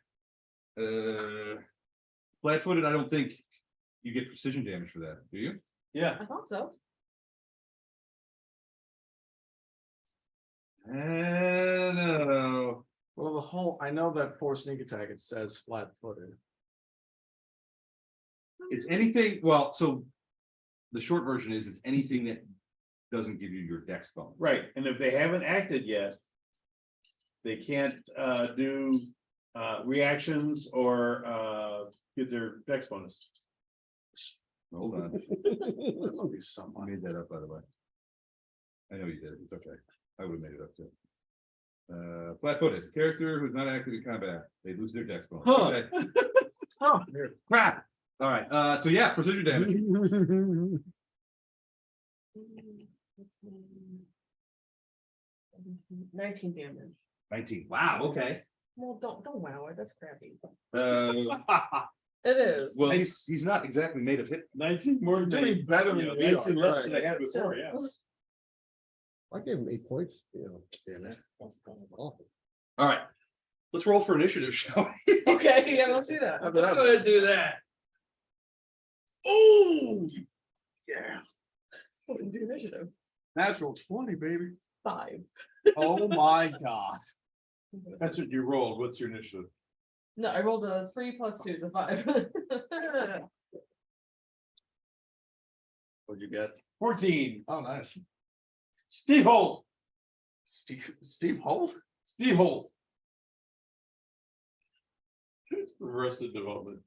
flat footed, I don't think you get precision damage for that, do you? Yeah. I thought so. No. Well, the whole, I know that for sneak attack, it says flat footed. It's anything, well, so the short version is it's anything that doesn't give you your dex bonus. Right, and if they haven't acted yet. They can't do reactions or get their dex bonus. Hold on, That'll be I someone. made that up, by the way. I know you did, it's okay, I would have made it up too. Flat footed, character who's not active in combat, they lose their dex bonus. Huh. Okay. Huh. Crap, all right, so yeah, precision damage. 19 damage. 19, wow, okay. Well, don't wow it. That's crappy. Uh, It is. well, he's not exactly made of hit. 19 more than Doing better you than know, we 19 are. less than I had before, yeah. I gave him 8 points, you know, damage. That's Awful. All right, let's roll for initiative, shall we? Okay, yeah, let's do that. Let's go ahead and do that. Oh, Yeah, What do you do initiative? natural 20, baby. 5. Oh my god. That's what you rolled. What's your initiative? No, I rolled a 3 plus 2 is a 5. What'd you get? 14. Oh, nice. Steve Holt. Steve Holt? Steve Holt. Arrested Development.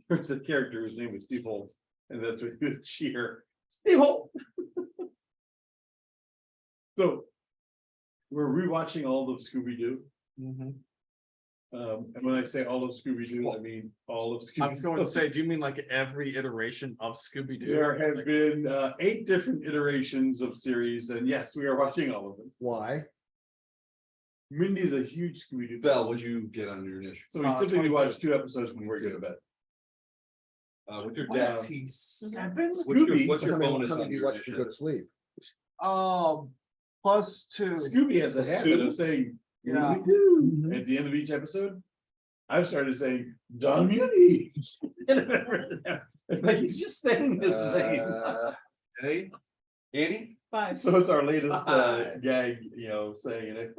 There's a character whose name was Steve Holt, and that's what you cheer. Steve Holt. So we're rewatching all of Scooby-Doo. Mhm. And when I say all of Scooby-Doo, I mean all of Scooby. I was going to say, do you mean like every iteration of Scooby-Doo? There have been 8 different iterations of series, and yes, we are watching all of them. Why? Mindy's a huge Scooby-Doo. Bell, what'd you get on your initiative? So we typically watch 2 episodes when we're going to bed. What's your Yeah. 27? Scooby, what's your How many bonus how many on do you your watch to go initiative? to sleep? +2. Scooby has a That's habit 2? of saying, Yeah. "Scooby-Doo," at the end of each episode. I've started saying, John Muni. It's like he's just saying his name. Hey, Annie? 5. So it's our latest Hi. gag, you know, saying it.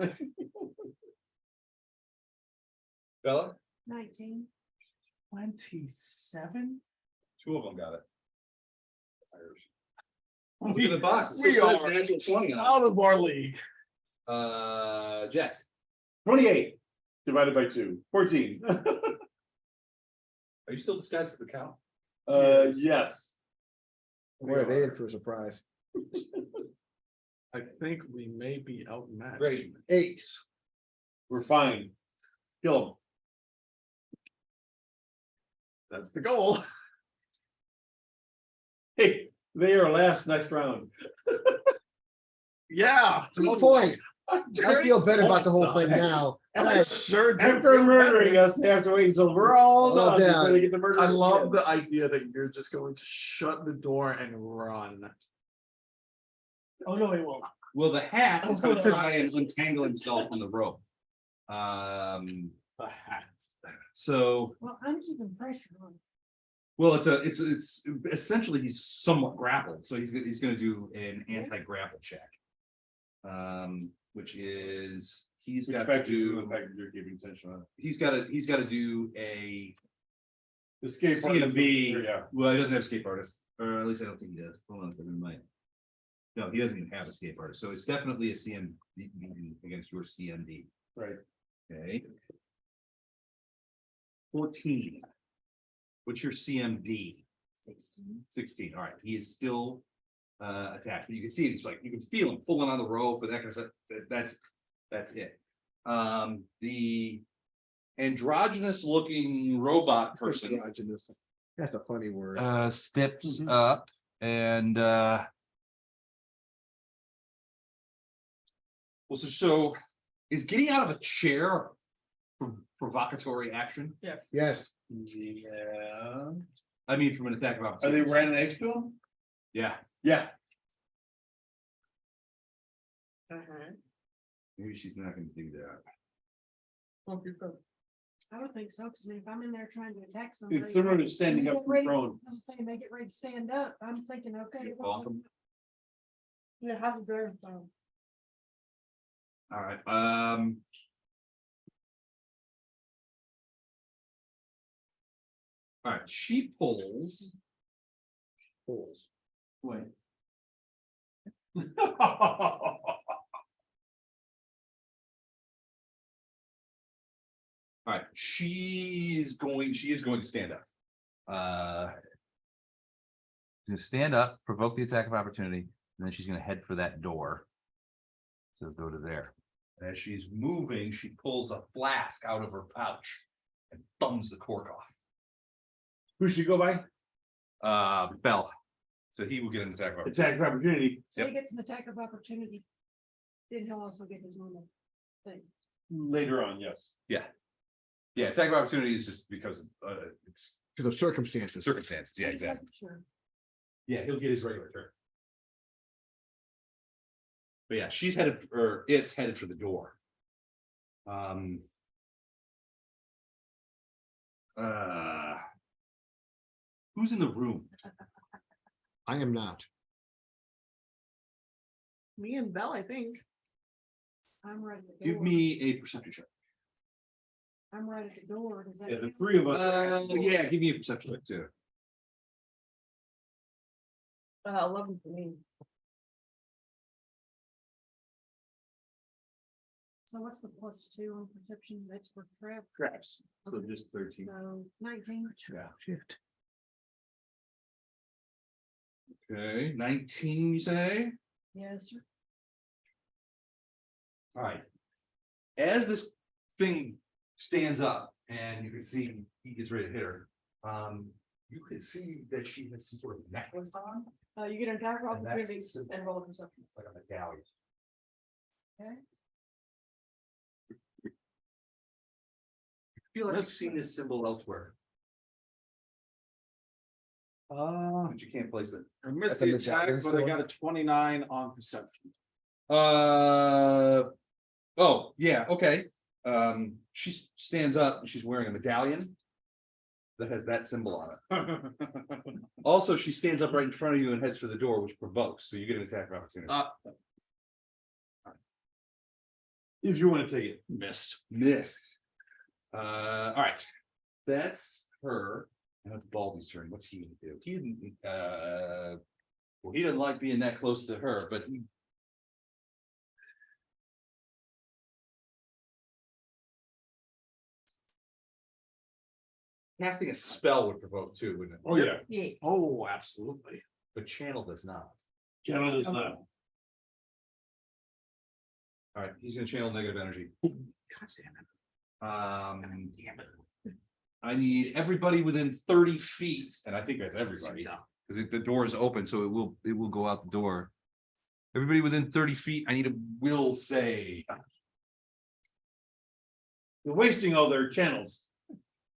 Bella? 19. 27? 2 of them got it. Look at the box. We Still are says natural 20 on out of our league. it. Jax. 28 divided by 2, 14. Are you still disguised as the cow? Yes. Boy, are they in for a surprise. I think we may be outmatched. Great. Ace. We're fine. Kill him. That's the goal. Hey, they are last next round. Yeah. Good point. I feel better about the whole thing now. And I sure do. After murdering us, they have to wait until we're all All done done. before they get the murder. I love the idea that you're just going to shut the door and run. Oh, no, he won't. Well, the hat is gonna try and untangle himself from the rope. The hat. So, Well, I'm keeping pressure on. well, it's essentially he's somewhat grappled, so he's gonna do an anti-grapple check. Which is, he's got to do, The fact that you're giving attention on. he's gotta do a The skateboard. CMB, Yeah. well, he doesn't have escape artist, or at least I don't think he does. Hold on, a second, he might. No, he doesn't even have escape artist, so it's definitely a CMD against your CMD. Right. Okay. 14. What's your CMD? 16, all right, he is still attacked, you can see it's like, you can feel him pulling on the rope, but that kind of stuff, that's it. The androgynous looking robot person Androgynous. That's a funny word. steps Mhm. up and well, so is getting out of a chair provocatory action? Yes. Yes, Yeah. I mean, from an attack of Are they opportunity. right next to him? Yeah, Yeah. maybe she's not gonna do that. I would think so, because I mean, if I'm in there trying to attack somebody. It's similar to standing they up get from ready- prone. I was saying, they get ready to stand up, I'm thinking, okay. Welcome. Yeah, have the. All right, all right, she pulls. holes. Wait. All right, she is going to stand up. gonna stand up, provoke the attack of opportunity, and then she's gonna head for that door. So go to there. As she's moving, she pulls a flask out of her pouch and thumbs the cork off. Who should go by? Bell. So he will get an attack of opportunity. Attack of opportunity So he gets an attack of opportunity. Then he'll also get his normal thing. later on, yes. Yeah, attack of opportunity is just because it's Because of circumstances. circumstances. Yeah, exactly. Sure. Yeah, he'll get his regular turn. But yeah, she's headed, or it's headed for the door. Who's in the room? I am not. Me and Belle, I think. I'm right at the Give door. me a perception check. I'm right at the door. Does that? Yeah, the count? three of us. are at the door. Yeah, give me a perception check too. 11 for me. So what's the +2 on perception? That's for trap. Traps. So Okay. just 13. So 19. Yeah. Shit. Okay, 19, you say? Yes, sir. All right. As this thing stands up and you can see he gets ready to hit her, you can see that she has some sort of necklace on, You get an attack of And that's opportunity simple. and roll a perception. like a medallion. Okay. I feel like I've seen this symbol elsewhere, but you can't place it. I missed At the the attack, medallion but I store? got a 29 on perception. Oh, yeah, okay. She stands up and she's wearing a medallion that has that symbol on it. Also, she stands up right in front of you and heads for the door, which provokes, so you get an attack of opportunity. If you want to take it. Missed. Missed. All right, that's her. Now it's Baldy's turn. What's he gonna do? He didn't, well, he didn't like being that close to her, but he. Casting a spell would provoke too, wouldn't it? Oh, yeah. Yeah. Oh, absolutely. But channel does not. Channel is not. All right, he's gonna channel negative energy. God damn it. I need everybody within 30 feet, and I think that's everybody, because the door is open, so it will go out the door. Everybody within 30 feet, I need a will save. They're wasting all their channels.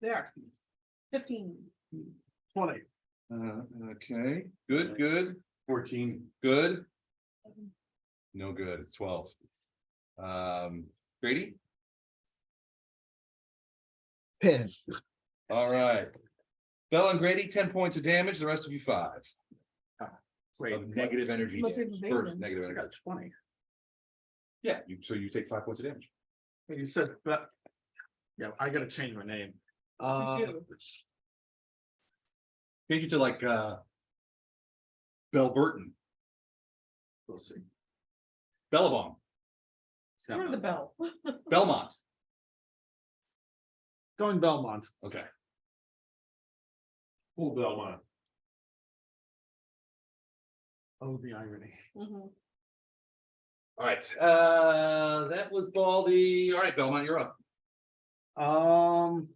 There. 15. 20, Okay, good, 14. good. No good, it's 12. Grady, 10. all right. Bella and Grady, 10 points of damage, the rest of you 5. Wait, Of negative energy Must be damage, the first bacon. negative I energy. got 20. Yeah, so you take 5 points of damage. You said that. Yeah, I gotta change my name. You do. Change it to like, Bell Burton, We'll see. Bellabong, Start of the bell. Belmont, Going Belmont. okay. Full Belmont. Oh, the irony. Mhm. All right, that was Baldy. All right, Belmont, you're up. Um,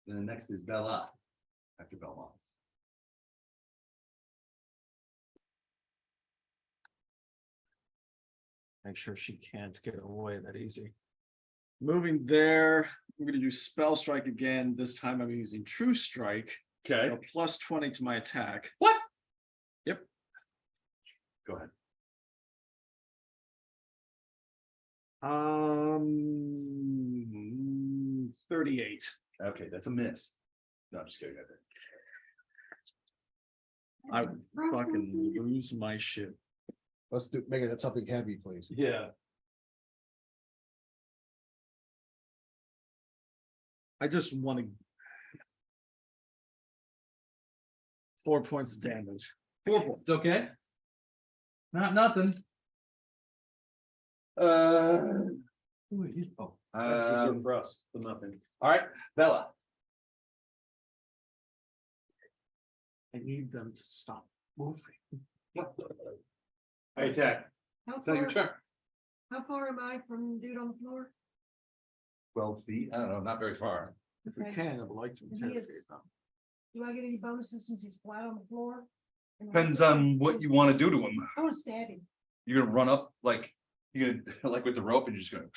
And the next is Bella after Belmont. make sure she can't get away that easy. Moving there, we're gonna do spell strike again. This time I'm using true strike. Okay. A plus 20 to my attack. What? Yep. Go ahead. 38. Okay, that's a miss. No, I'm just kidding. I would fucking lose my shit. Let's do, make it something heavy, please. Yeah. I just want to. 4 points of damage. 4 points, okay. Not nothing. Who are you? Oh, For us, the nothing. all right, Bella. I need them to stop moving. I attack. How Is that your far, turn? how far am I from dude on the floor? 12 feet, I don't know, not very far. If we Okay. can, I would like to And he interrogate is- them. Do I get any bonuses since he's flat on the floor? Depends on what you want to do to him. I want to stab him. You're gonna run up like, you're gonna, like with the rope and you're just gonna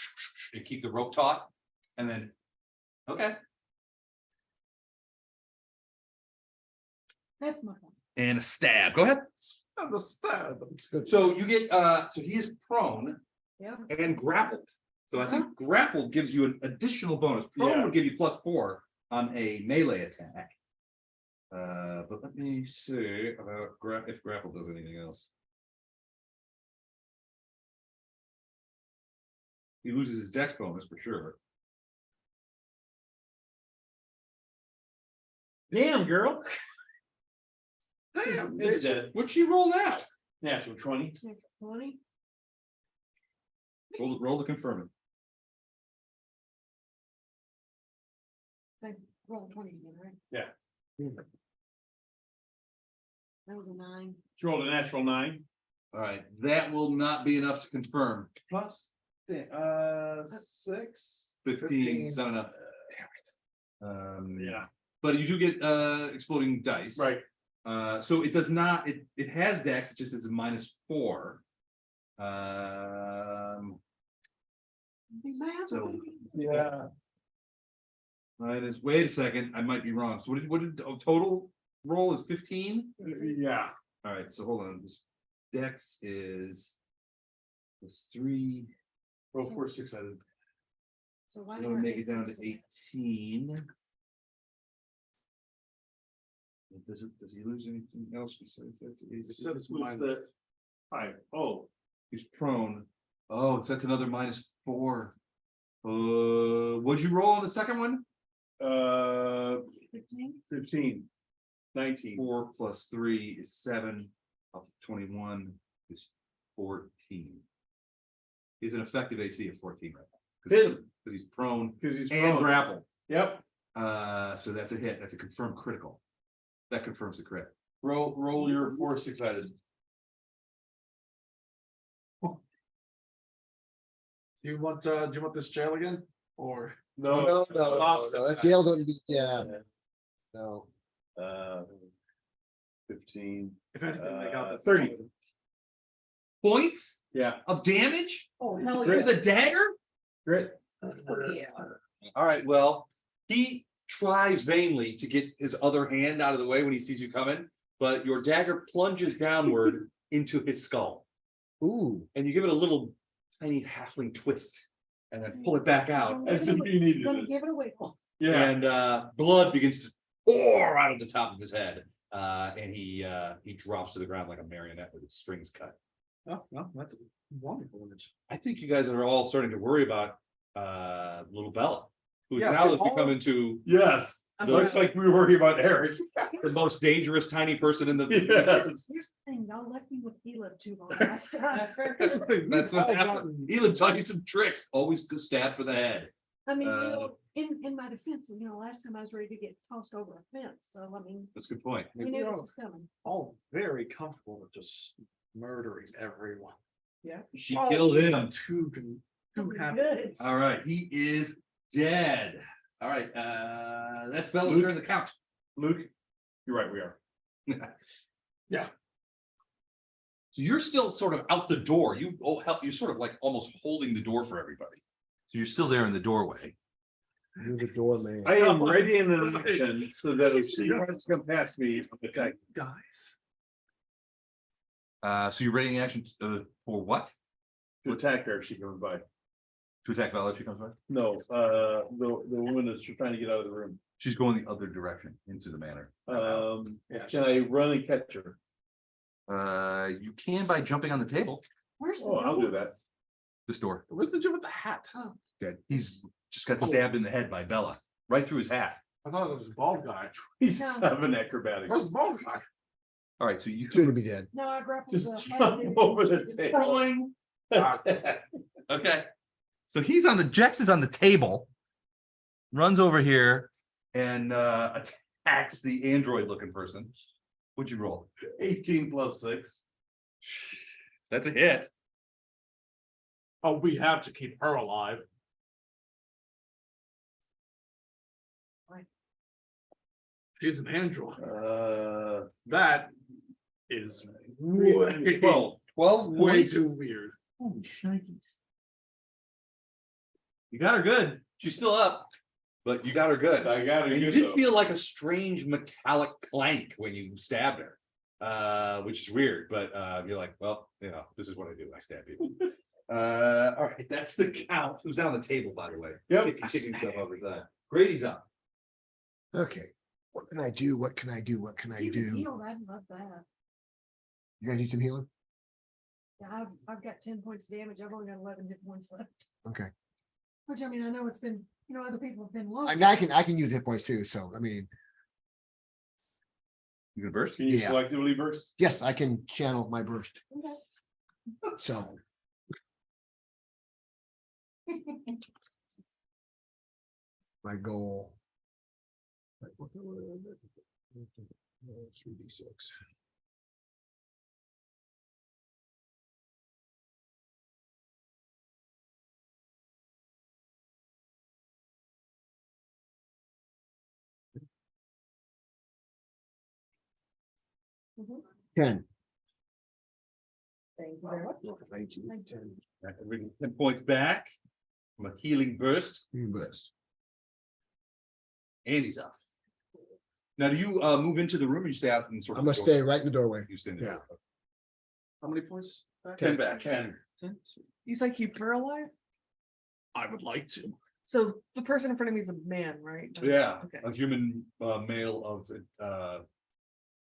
and keep the rope taut and then, okay. That's my point. And a stab, go ahead. I'm the stab. It's good. So you get, so he is prone Yeah. and grappled. So I think grappled gives you an additional bonus. Prone Yeah. would give you +4 on a melee attack. But let me see about if grapple does anything else. He loses his dex bonus for sure. Damn, girl. Damn, It's dead. what'd she roll now? Natural 20. 20. Roll to confirm it. So roll 20 again, right? Yeah. That was a 9. She rolled a natural 9. All right, that will not be enough to confirm. Plus, 6. 15, it's not enough. Yeah, But you do get exploding dice. right. So it does not, it has dex, it just is a -4. So Yeah. minus, wait a second, I might be wrong. So what did total roll is 15? Yeah. All right, so hold on, this dex is +3, Roll 4 6-sided. So why so do it'll I make hate it down to 6? 18. Does he lose anything else besides that? said it's Who's minus. the 5? Oh, He's prone. Oh, so that's another -4. What'd you roll on the second one? 15? 15. 19. 4 + 3 is 7. Off 21 is 14. He's an effective AC of 14 right now. Hit him. Because he's prone Because he's and prone. grapple. Yep. So that's a hit. That's a confirmed critical. That confirms the crit. Roll your 4 6-sided. Do you want this jail again? Or No, that jail don't be, yeah, no. 15. if anything, they got the 30. Points Yeah, of damage Oh, hell yeah. with a dagger? grit. Oh, yeah. All right, well, he tries vainly to get his other hand out of the way when he sees you coming, but your dagger plunges downward into his skull. Ooh, And you give it a little tiny halfling twist and then pull it back out. As if you needed Gonna it. give it away. Yeah. And blood begins to pour out of the top of his head. And he drops to the ground like a marionette with its strings cut. oh, well, that's a wonderful image. I think you guys are all starting to worry about little Bella. who's Yeah, now we has all- become into Yes, I'm looks sorry. like we were worried about Eric. the most dangerous tiny person in the. Yes. Here's the thing, y'all left me with Caleb too long last time. That's fair. That's We've what all happened. gotten- He'll tell you some tricks, always go stab for the head. I mean, in my defense, last time I was ready to get tossed over a fence, so I mean, That's a good point. we knew this was coming. All very comfortable with just murdering everyone. She Oh, killed him. Too happy. Good. All right, he is dead. All right, that's Bella's Luke? turn to count. Luke, you're right, we are. So you're still sort of out the door. You're sort of like almost holding the door for everybody. So you're still there in the doorway. You're the doorman. I am ready in an action so that if she wants to come past me, okay. Guys. So you're ready in action for what? To attack her, if she comes by. To attack Bella if she comes by? No, the woman is trying to get out of the room. She's going the other direction into the manor. Yeah. Can I run and catch her? You can by jumping on the table. Where's the Oh, I'll do door? that. This door. Where's the dude with the hat? Good. He's just got stabbed in the head by Bella, right through his hat. I thought it was a bald guy. He's No. having acrobatics. Where's the bald guy? All right, so you. Soon to be dead. No, I grappled Just the. jump over the table. Okay, so Jex is on the table, runs over here and attacks the android looking person. What'd you roll? 18 plus 6. That's a hit. Oh, we have to keep her alive. She's an android. That is way, 12 way points. too weird. Holy shnikes. You got her good. She's still up, but you got her good. I got And it you good did though. feel like a strange metallic clank when you stabbed her, which is weird, but you're like, well, this is what I do. I stab people. All right, that's the count. Who's down the table, by the way? Yep. Kicking himself over his eye. Grady's up. Okay, what can I do? What can I do? What can I You can do? heal, I'd love that. You guys need some healing? Yeah, I've got 10 points damage. I've only got 11 hit points left. Okay. Which I mean, I know it's been, other people have been low. I mean, I can use hit points too, so I mean, You gonna burst? Can you Yeah. selectively burst? yes, I can channel my burst, Okay. so. My goal. 3d6. Mhm. 10. Thank you very much. 19, Thank 10. Bring 10 points back from a healing burst. Burst. Andy's up. Now, do you move into the room or you stay out and sort of? I'm gonna stay right in the doorway. You stay in the Yeah. door. How many points? 10 back. 10. You said keep her alive? I would like to. So the person in front of me is a man, right? Yeah, Okay. a human male of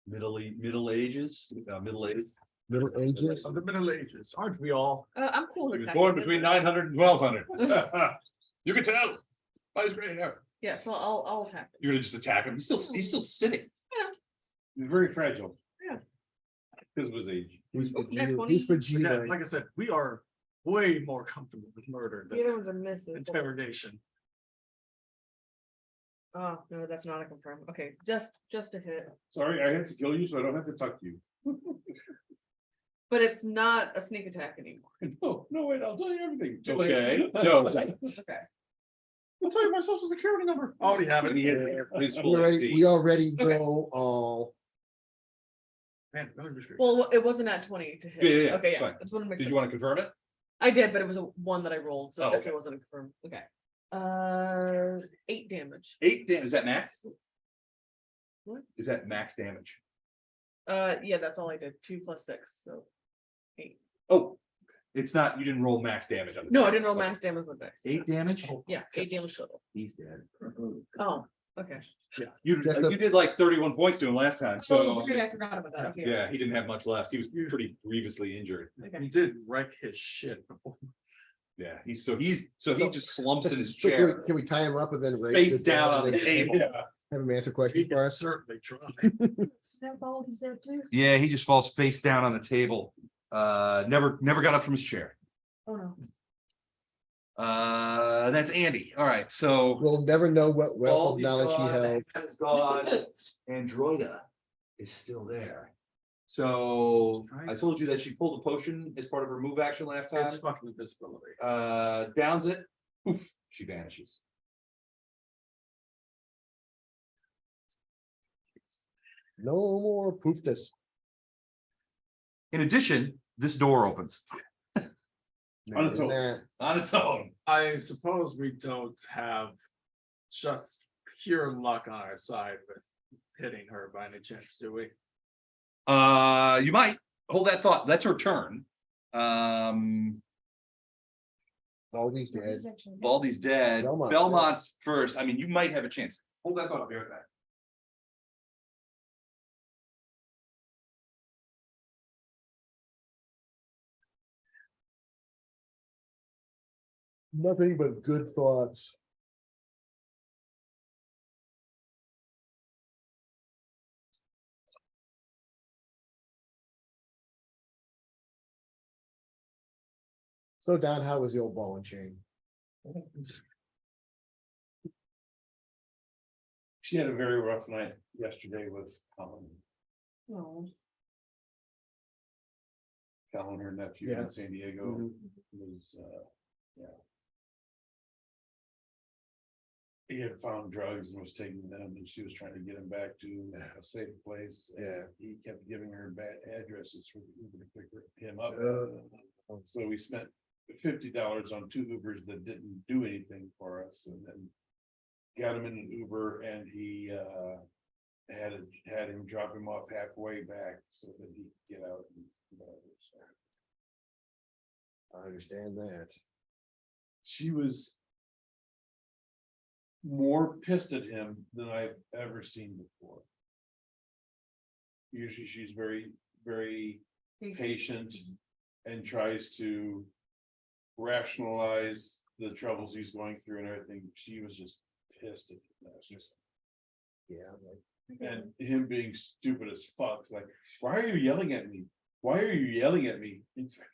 middle ages, middle ages. Middle ages. Of the Middle Ages, aren't we all? I'm cool He with was that. born between 900 and 1200. You can tell by his gray hair. Yeah, so I'll attack it. You're gonna just attack him. He's still sitting. He's very fragile. Yeah. Because of his age. He's for Next G. one. He's for Again, G. like I said, we are way more comfortable with murder The other than ones are misses. interrogation. Oh, no, that's not a confirm. Okay, just a hit. Sorry, I had to kill you, so I don't have to talk to you. But it's not a sneak attack anymore. No, wait, I'll tell you everything. Okay. No. Okay. I'll tell you my social security number. I already have it. We already go, Man, another mystery. Well, it wasn't at 20 to hit. Yeah. Okay, it's yeah. fine. I just want to make Did sure. you want to confirm it? I did, but it was a one that I rolled, so Oh, it definitely okay. wasn't a confirm. Okay. 8 damage. 8 damage. Is that max? What? Is that max damage? Yeah, that's all I did. 2 plus 6, so 8. Oh, it's not, you didn't roll max damage on the. No, I didn't roll max damage with dice. 8 damage? Yeah, 8 damage total. He's dead. Oh, okay. You Just a- you did like 31 points to him last time, Oh, so. okay, I forgot about that. Okay. Yeah, he didn't have much left. He was pretty grievously injured. Okay. You did wreck his shit. Yeah, he just slumps in his So chair, can we tie him up and then? raise face his down hand on the and table. Have him answer We questions for can us? certainly try. Is that bald, is there too? Yeah, he just falls face down on the table. Never got up from his chair. Oh, no. That's Andy. All right, so. We'll never know what wealth of Baldy's knowledge she gone, held. the hat is gone, Androida is still there. So I told you that she pulled a potion as part of her move action last time. It's fucking invisibility. Downs it, poof, she vanishes. No more poof this. In addition, this door opens On its own. Nah. on its own. I suppose we don't have just pure luck on our side with hitting her by any chance, do we? You might hold that thought. That's her turn. Baldy's dead. He's actually- Baldy's dead. Belmont's dead. Belmont's first. I mean, you might have a chance. Hold that thought. I'll be right back. Nothing but good thoughts. So Don, how was the old ball and chain? She had a very rough night yesterday with Oh, Colin, her nephew Yeah. in San Diego Mhm. was, yeah. He had found drugs and was taking them, and she was trying to get him back to a safe place. and Yeah. He kept giving her bad addresses for the Uber to pick him up. So we spent $50 on 2 Ubers that didn't do anything for us, and then got him in an Uber, and he had him drop him off halfway back so that he could get out. And I understand that. she was more pissed at him than I've ever seen before. Usually she's very, very patient and tries to rationalize the troubles he's going through and everything. She was just pissed at him. That's just, Yeah. like, and him being stupid as fuck. It's like, why are you yelling at me? Why are you yelling at me? It's like,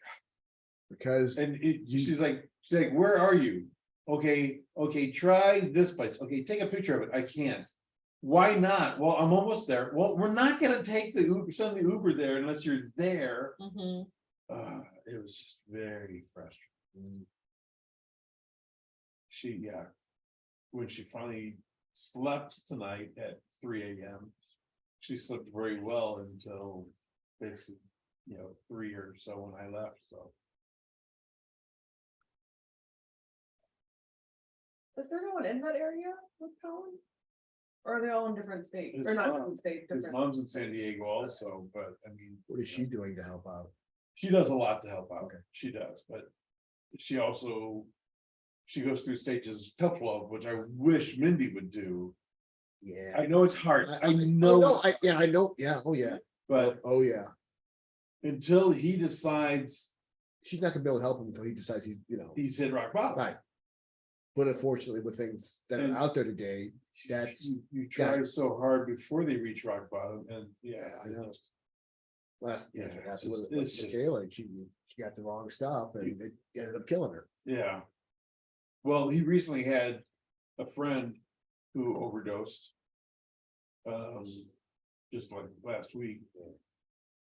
Because she's like, where are you? Okay, try this place. Okay, take a picture of it. I can't. Why not? Well, I'm almost there. Well, we're not gonna take the Uber, send the Uber there unless you're there. Mhm. It was just very frustrating. Yeah. When she finally slept tonight at 3 AM. She slept very well until basically, 3 or so when I left, so. Is there no one in that area with Colin? Or are they all in different states? His Or not mom- different states, His different. mom's in San Diego also, but I mean. what is she doing to help out? She does a lot to help out. Okay. She does, but she also. She goes through stages of tough love, which I wish Mindy would do. Yeah. I know it's hard. I Oh, know, no, it's- yeah, I know, yeah, oh, yeah, but oh, yeah. until he decides She's not gonna be able to help him until he decides he's hit rock bottom. right. But unfortunately, with things that are And- out there today, that's, You try so hard before they reach rock bottom, and yeah, I know. just- last, yeah, Yeah, it happened it's with just- Michaela, and she got the wrong stuff and it ended up killing her. Yeah. Well, he recently had a friend who overdosed. Just like last week.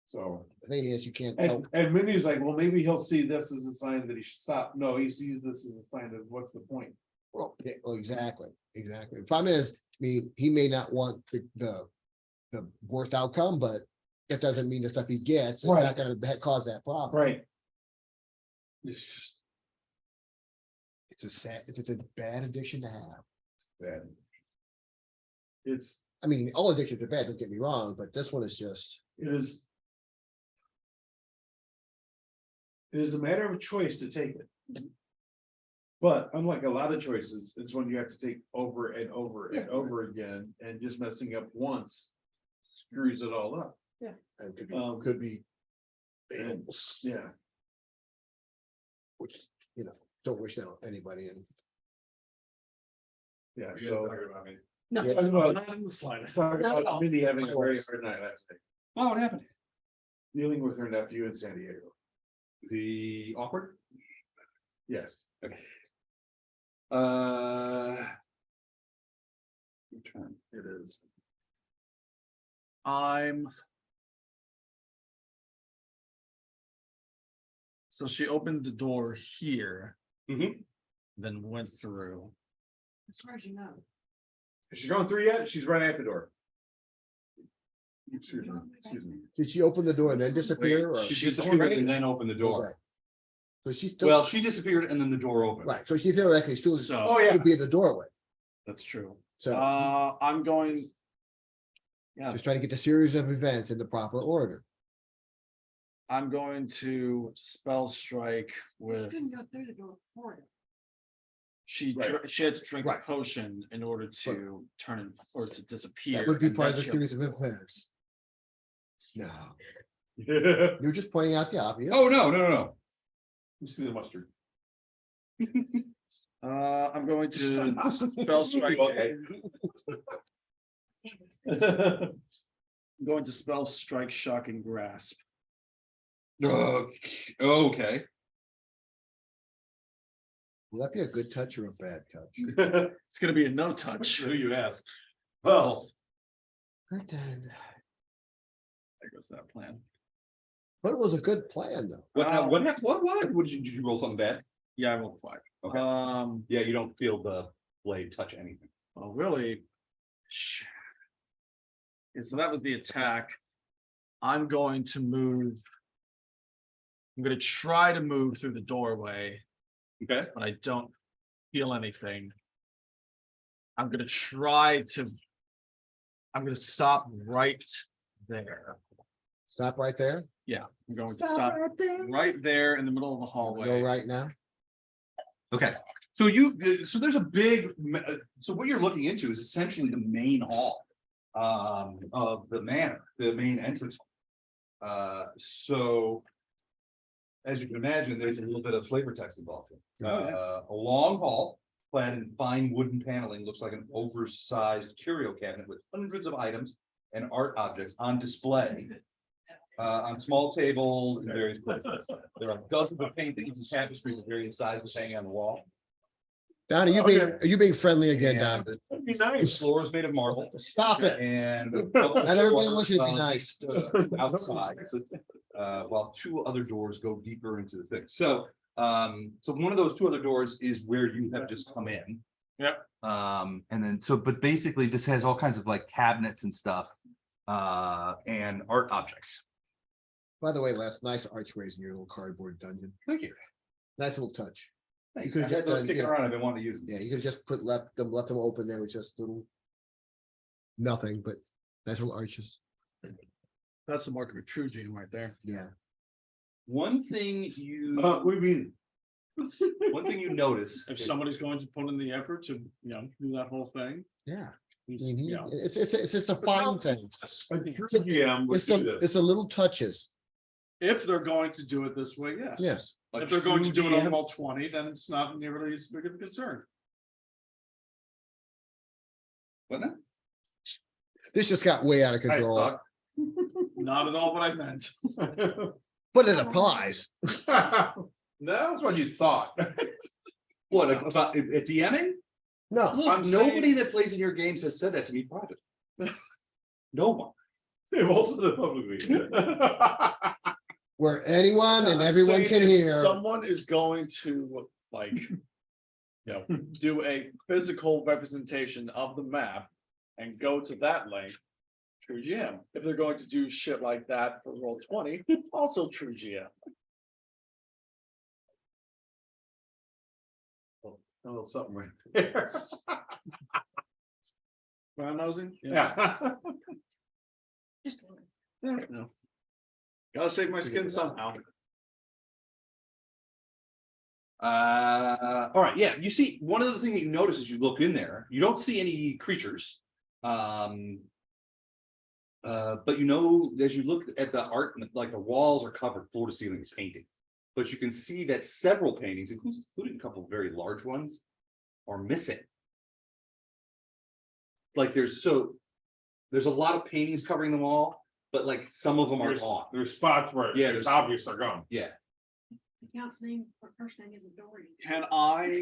So, The thing is, you can't help, and Mindy's like, well, maybe he'll see this as a sign that he should stop. No, he sees this as a sign of what's the point? well, yeah, well, exactly. The problem is, I mean, he may not want the worst outcome, but that doesn't mean the stuff he gets is Right. not gonna cause that problem. Right. It's just It's a bad addiction to have. bad. It's, I mean, all addictions are bad, don't get me wrong, but this one is just, it is. It is a matter of choice to take it. But unlike a lot of choices, it's when you have to take over and over and over again, and just messing up once screws it all up. and could be fatal, And, yeah, which, don't wish that on anybody and. Yeah, so. No. Yeah. Talk about, Not in the slightest. talk Not at about all. Mindy having a very hard night last night, Oh, what happened? dealing with her nephew in San Diego. The awkward? Yes. Okay. Your turn. It is. I'm. So she opened the door here. Mhm. Then went through. As far as you know. Is she going through yet? She's right at the door. Excuse me. Did she open the door and then disappear? or- She disappeared and then opened the Okay. door. So she's still, Well, she disappeared and then the door opened. right, so she theoretically still So Oh, yeah. could be in the doorway. that's true. So I'm going. Yeah, just trying to get the series of events in the proper order. I'm going to spell strike You with. couldn't go through the door before it. She Right. she had to drink a Right. potion in order to turn in or to disappear. That would be and part of then the she series of opened the door. events. No, you're just pointing out the obvious. Oh, no. You see the mustard. I'm going to spell strike. Okay. I'm going to spell strike, shock, and grasp. Okay. Will that be a good touch or a bad touch? It's gonna be a no touch. Who you ask? Well, Right then. There goes that plan. But it was a good plan though. What happened? What did you roll something bad? Yeah, I rolled 5. Okay. Yeah, you don't feel the blade touch anything. Well, really. Yeah, so that was the attack. I'm going to move. I'm gonna try to move through the doorway, Okay. but I don't feel anything. I'm gonna try to. I'm gonna stop right there. Stop right there. Yeah, I'm going to stop right there in the middle of the Go hallway. right now. Okay. So there's a big, so what you're looking into is essentially the main hall of the manor, the main entrance. So as you can imagine, there's a little bit of flavor text involved. A long hall clad in fine wooden paneling looks like an oversized curio cabinet with hundreds of items and art objects on display. On small tables in various places. There are dozens of paintings and tapestries of various sizes hanging on the wall. Don, are you being friendly again, Don? And that'd be the nice. floor is made of marble. Stop it. And. Not everybody wants you to be nice. Outside, while 2 other doors go deeper into the thing. So one of those 2 other doors is where you have just come in. Yep. And then, but basically this has all kinds of like cabinets and stuff, and art objects. By the way, last nice archways in your little cardboard dungeon. Thank you. Nice little touch. Thanks. could've I've just had those done, kicking you know, around. I've been wanting to use them. Yeah, you could have just left them open there with just little. Nothing, but nice little arches. That's the mark of a true gene right there. Yeah. One thing We mean. one thing you notice. If somebody's going to put in the effort to, do that whole thing. Yeah. I he's- mean, yeah. it's a fine thing. Yeah, It's the little touches. If they're going to do it this way, yes. Yes. If they're going to do it on GM all 20, then it's not nearly as big of a concern. What now? This just got way out of control, Suck. Not at all what I meant. but it applies. That's what you thought. What about DMing? No, Look, I'm saying- nobody that plays in your games has said that to me privately. No one. They've also done it publicly. where anyone and I'm everyone saying can if hear. Someone is going to do a physical representation of the map and go to that link. True GM. If they're going to do shit like that for roll 20, also true GM. A little something right there. Brown nosing? Yeah. Just No. Gotta save my skin somehow. All right, yeah, you see, one of the things that you notice as you look in there, you don't see any creatures. But as you look at the art, like the walls are covered floor to ceiling with painting. But you can see that several paintings, including a couple of very large ones, are missing. Like there's a lot of paintings covering them all, but like some of them are gone. There's spots where Yeah, it's there's- obvious they're gone. Yeah. The count's name, or first name isn't Dory. Can I,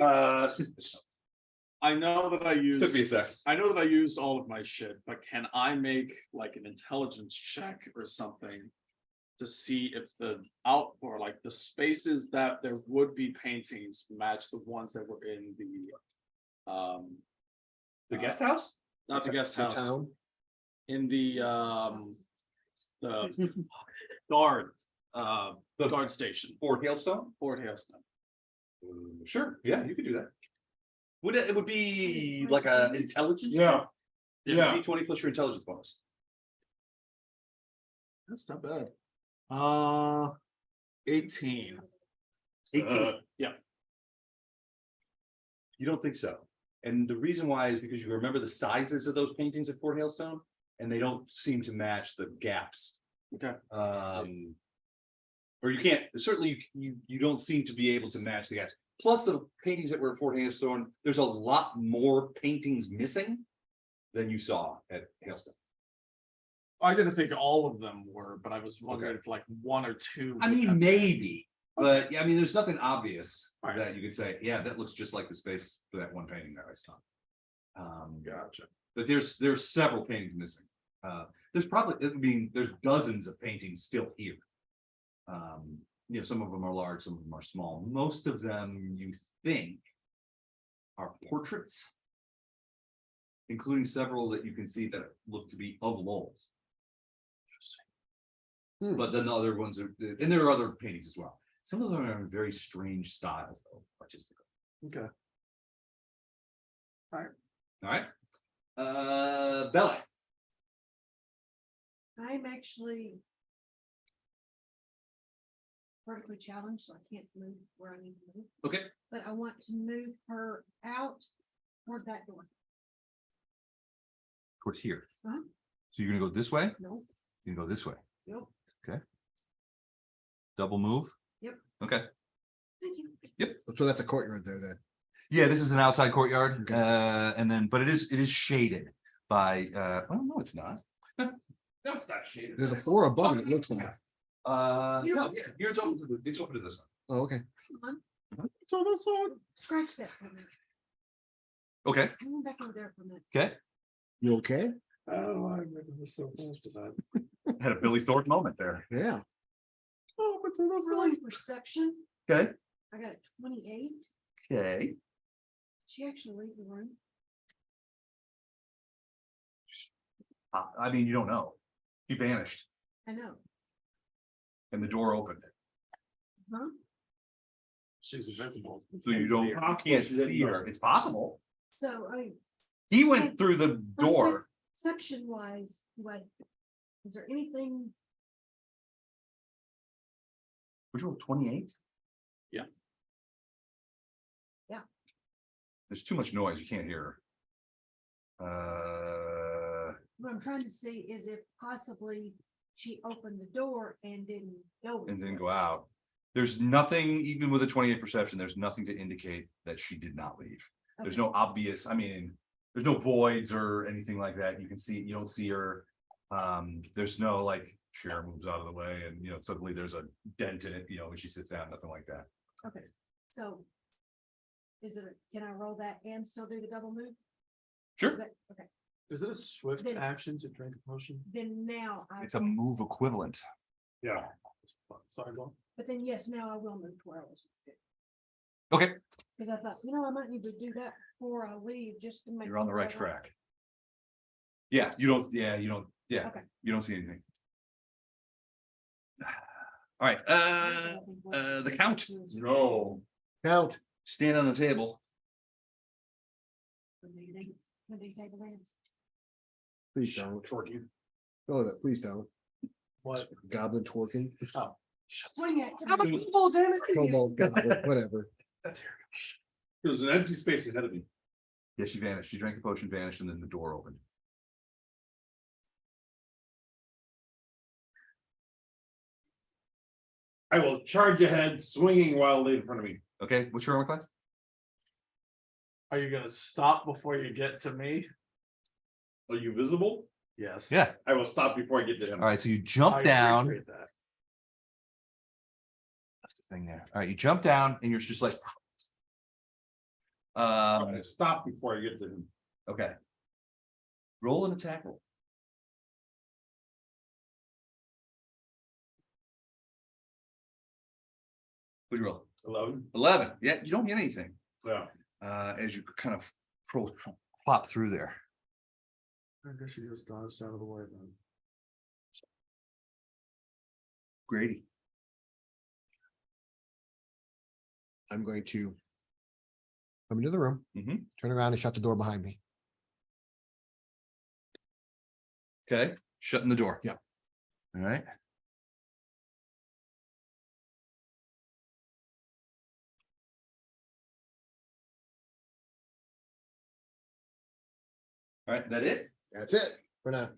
I know that I Took me a used, sec. I know that I used all of my shit, but can I make like an intelligence check or something? To see if the or like the spaces that there would be paintings match the ones that were in The guest house? not the guest The house, town. in the guard, the guard station, Fort Hailstone? Fort Hailstone. Sure, yeah, you could do that. It would be like a intelligence? Yeah, yeah. D20 plus your intelligence bonus. That's not bad. 18. 18. Yeah. You don't think so? And the reason why is because you remember the sizes of those paintings at Fort Hailstone, and they don't seem to match the gaps. Okay. Or you can't, certainly you don't seem to be able to match the gaps. Plus the paintings that were at Fort Hailstone, there's a lot more paintings missing than you saw at Hailstone. I didn't think all of them were, but I was wondering Okay. if like one or two. I would mean, have- maybe, but yeah, I mean, there's nothing obvious Alright. that you could say, yeah, that looks just like the space for that one painting that I saw. Gotcha. But there's several paintings missing. There's probably, I mean, there's dozens of paintings still here. You know, some of them are large, some of them are small. Most of them you think are portraits, including several that you can see that look to be of Lowell's. Hmm. But then the other ones are, and there are other paintings as well. Some of them are in very strange styles, though, artistically. Okay. All right. Bella. I'm actually vertically challenged, so I can't move where I need to move, Okay. but I want to move her out toward that door. Towards here. Uh-huh. So you're gonna go this way, No, you can go this way, nope, double move. Yep. Okay, thank you. So that's a courtyard there then. yeah, this is an outside courtyard, Okay. and then, but it is shaded by, oh, no, it's not. No, it's not shaded. There's a floor above it, it looks like. No, yeah, here it's open to the sun. Oh, okay. Come on. Scratch that for a minute. Okay, Come back over there for a minute. okay, You okay? Oh, I remember this so close to that. had a Billy Thorpe moment there. Yeah. Oh, but to the Really perception, Okay, I got a 28. okay. She actually leave the room. I mean, you don't know. He vanished I know, and the door opened, huh? She's invisible. so you don't, you can't see her. It's possible. So, I mean, He went through the door. perception wise, what, is there anything, Which one, 28? Yeah. Yeah. There's too much noise, you can't hear her. what I'm trying to see is if possibly she opened the door and didn't go. And then go out. There's nothing, even with a 28 perception, there's nothing to indicate that she did not leave. There's no obvious, I mean, there's no voids or anything like that. You can see, you don't see her. There's no like chair moves out of the way and, you know, suddenly there's a dent in it, you know, when she sits down, nothing like that. Okay, so. Is it, can I roll that and still do the double move? Sure. Is that- Okay, Is it a swift Then- action to drink a potion? then now I. It's a move equivalent. Yeah. Sorry, go on. But then yes, now I will move to where I was. Okay, Cause I thought, I might need to do that before I leave, just to make. you're on the sure right I- track. Yeah, you don't Okay. you don't see anything. All right, the count. No. Count. Stand on the table. When do you think it's- when do you take the dance? Please don't. Twerking. Oh, no, please don't. What? Goblin twerking. Swing it. Kobold, goblin, whatever. There's an empty space ahead of me. Yeah, she vanished. She drank the potion, vanished, and then the door opened. I will charge ahead, swinging wildly in front of me. Okay, what's your armor class? Are you gonna stop before you get to me? Are you visible? Yes. Yeah, I will stop before I get to him. all right, so you I jump down. appreciate that. That's the thing there. All right, you jump down and you're just like. I stop before I get to him. Okay. Roll an attack roll. What'd you roll? 11. 11. Yeah, you don't get anything. Yeah. As you kind of plop through there. I guess you just dodged out of the way then. Grady. I'm going to come into the room, Mhm. turn around and shut the door behind me. Okay, shutting the door. Yeah. All right. All right, that it? That's it for now.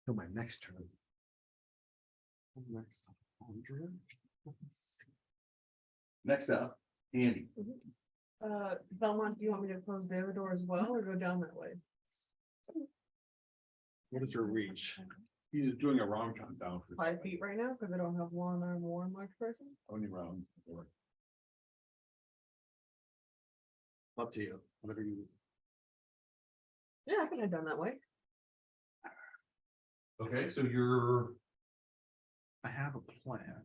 Till my next turn. Next, 100. Next up, Andy. Belmont, do you want me to close the other door as well or go down that way? What is your reach? He's doing a round countdown for 5 feet right now, because I don't have one arm or one large person. how many rounds. Up to you, whatever you. Yeah, I can head down that way. Okay, so you're. I have a plan.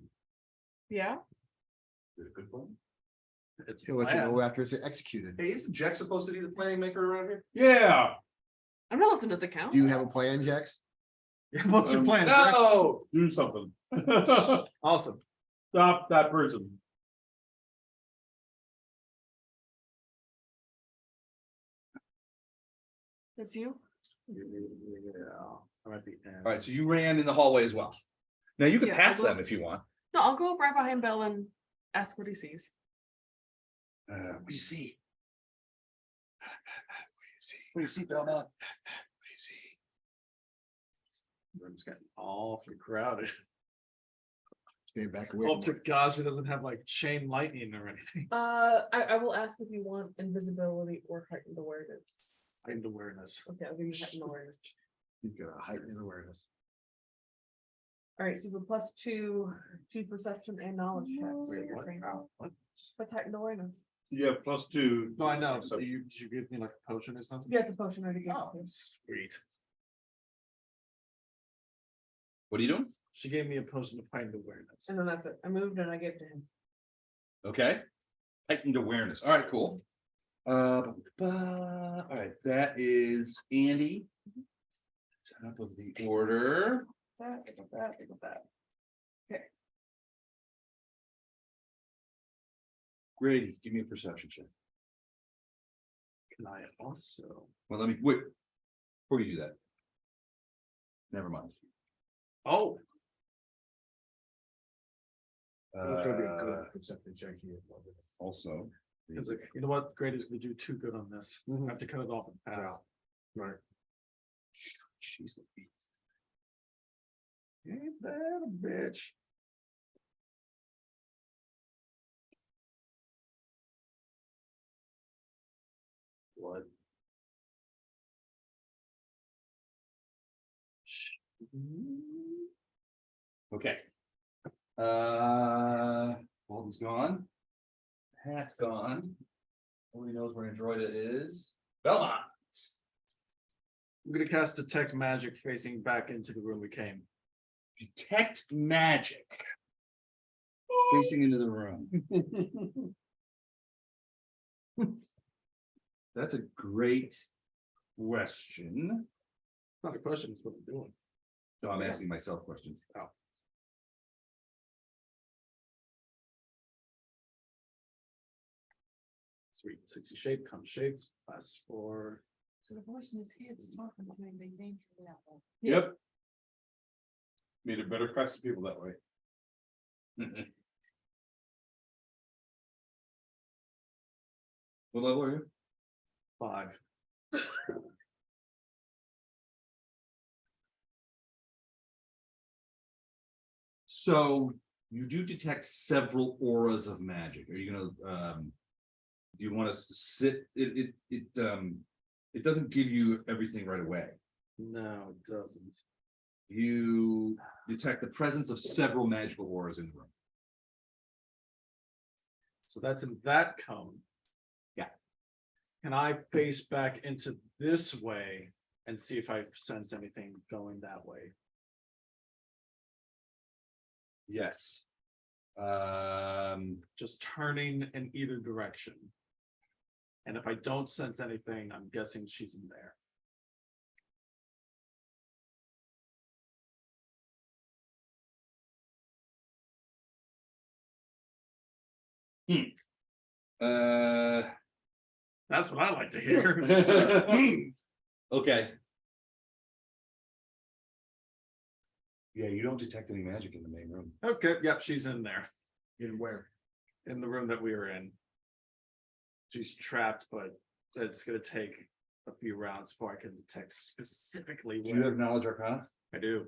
Yeah, Is it a good plan? It's a He'll let you plan. know after it's executed. Hey, isn't Jack supposed to be the planning maker around here? Yeah. I'm not listening to the count. Do you have a plan, Jax? Yeah, what's your plan? Rex? No, do something. Awesome. Stop that person. It's you. Yeah, I'm at the end. All right, so you ran in the hallway as well. Now you can Yeah, pass I'll go- them if you want. No, I'll go up right behind Bell and ask what he sees. What do you see? What do you see, Belmont? Room's getting awfully crowded. Stay back away. Hope to from it. gosh, it doesn't have like chain lightning or anything. I will ask if you want invisibility or heightened awareness. Heightened awareness. Okay, I'll give you heightened awareness. You've got a heightened awareness. All right, so the +2 to perception and knowledge checks. that Wait, you're what? trained Ow, on. what? That's heightened awareness. You have +2. No, I know. So So did you give me like a potion or something? Yeah, it's a potion already. Oh, sweet. What are you doing? She gave me a potion of heightened awareness. And then that's it. I moved and I gave it to him. Okay. Heightened awareness. All right, cool. All right, that is Andy. Top of the order. That, I got that, I got that. Grady, give me a perception check. Can I also? Well, let me wait. Before you do that. Never mind. Oh, It's gonna be a Uh, good perception check here. Also. because you know what? Grade is gonna do too good on this. I Mhm. have to cut it off at the pass. Right. She's the beast. Ain't that a bitch? What? Okay. Walden's gone. Hat's gone. Nobody knows where Androida is. Belmont. I'm gonna cast detect magic facing back into the room we came. Detect magic. Facing into the room. That's a great question. Not a question, it's what I'm doing. So I'm asking myself questions. Oh. Sweet, 60 shape, comes shapes, lasts for. So the voice in his head's talking between these names. Yep. Made it better class of people that way. What level are you? 5. So you do detect several auras of magic. Are you gonna, do you want to sit, it doesn't give you everything right away. No, it doesn't. You detect the presence of several magical auras in the room. So that's in that cone. Yeah. Can I face back into this way and see if I sense anything going that way? Yes. Just turning in either direction. And if I don't sense anything, I'm guessing she's in there. Uh, That's what I like to hear. okay. Yeah, you don't detect any magic in the main room. Okay, yep, she's in there, In where? in the room that we were in. She's trapped, but it's gonna take a few rounds before I can detect specifically Do you where. have knowledge arcana? I do.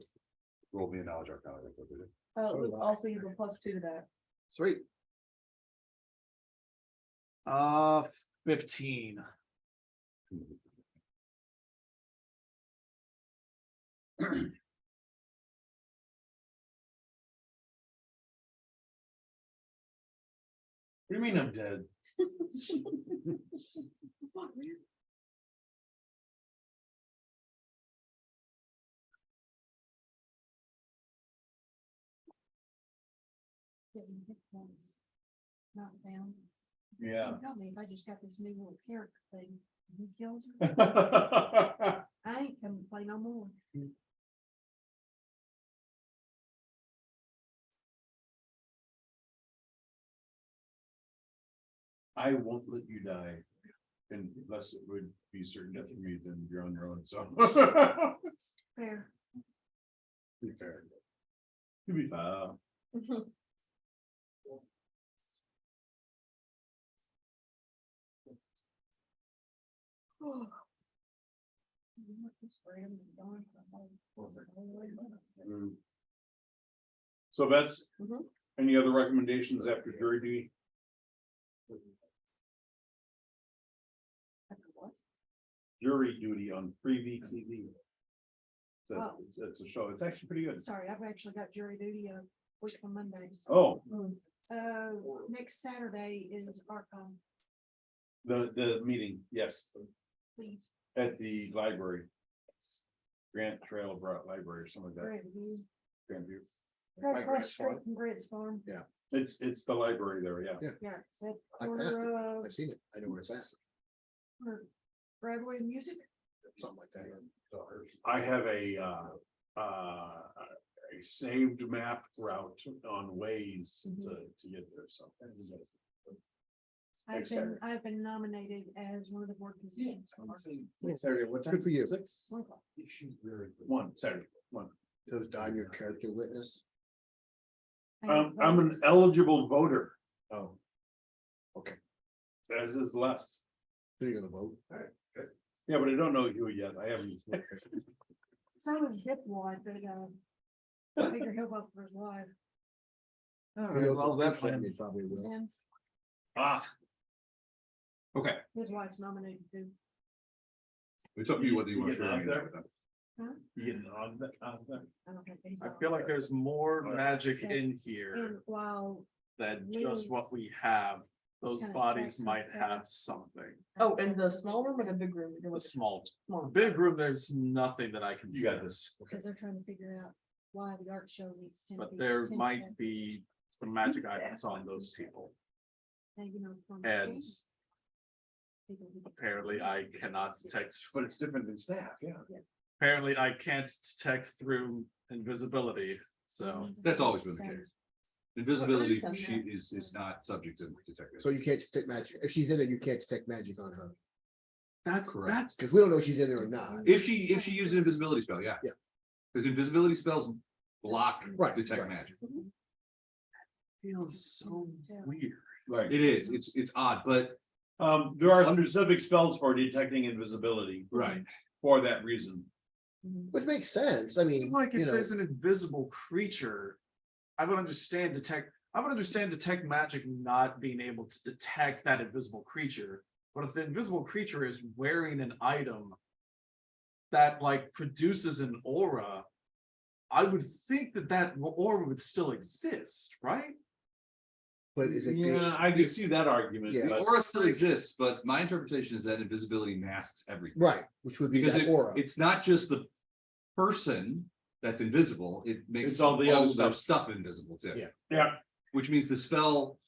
Roll me a knowledge arcana. real quick, will you? So do I. Also, you have a +2 to that. Sweet. 15. What do you mean I'm dead? Not down. Yeah. Tell me if I just got this new little character thing, he kills her, I ain't coming to play no more. I won't let you die. Unless it would be certain death for me, then you're on your own, so. Fair. Be fair. You'll be fine. Mm. So that's, Mhm. any other recommendations after jury duty? Jury duty on Freevee TV. So it's a show, it's actually pretty good. Sorry, I've actually got jury duty a week from Mondays. Oh, Next Saturday is ARCON, the meeting, yes, please. at the library. Grant Trail Brought Library or something like that. Grandview. Grandview. Right across the street from Grant's Farm. It's the library there, yeah. Yeah, it's at I passed corner it. of I've seen it. I know where it's at. Bradway and Music. Something like that. I have a saved map route on Waze to get there, so. I've been nominated as one of the board positions. Saturday, what time? Good for you. 6? 1 o'clock. One, Saturday, one. Goes down your character witness. I'm an eligible voter, Oh. Okay, as is Les. who are you gonna vote? Yeah, but I don't know you yet. I haven't. So is Dipwad, but I figure he'll vote for his wife. Who knows well, what's good that for him, plan. he probably will. And Okay, his wife's nominated too. it's up to you whether you want to. Get out there. Huh? You getting on that? I don't think he's I on. feel like there's more magic in And here while than just what we have. Those Kinda bodies stacked might up there. have something. Oh, in the small room or the big room? There A was small, small. big room, there's nothing that I can You got sense, because they're trying to figure out why the art show needs 10 but feet, there 10 might feet. be some magic items on those people. And, you know, from And people who- apparently I cannot detect, But it's different than staff, yeah. apparently I can't detect through invisibility, so. That's always been the case. Invisibility, What she is not subject to detecting. So you can't detect magic. If she's in it, you can't detect magic on her. That's, Correct. Because we don't know if she's in there or not. If she uses an invisibility spell, yeah. Yeah. Because invisibility spells block Right, detect right. magic. feels so weird. Right. It is, it's odd, but There are specific spells for detecting invisibility. right. For that reason. Which makes sense. I mean, Like you if know, there's an invisible creature, I would understand detect magic not being able to detect that invisible creature. But if the invisible creature is wearing an item that like produces an aura, I would think that that aura would still exist, right? But is it? Yeah, I can see that argument, Yeah. The but aura still exists, but my interpretation is that invisibility masks everything. Right, which would be Because that aura. it's not just the person that's invisible, it makes It's all the other their stuff. stuff invisible too. Yeah. yeah, Which means the spell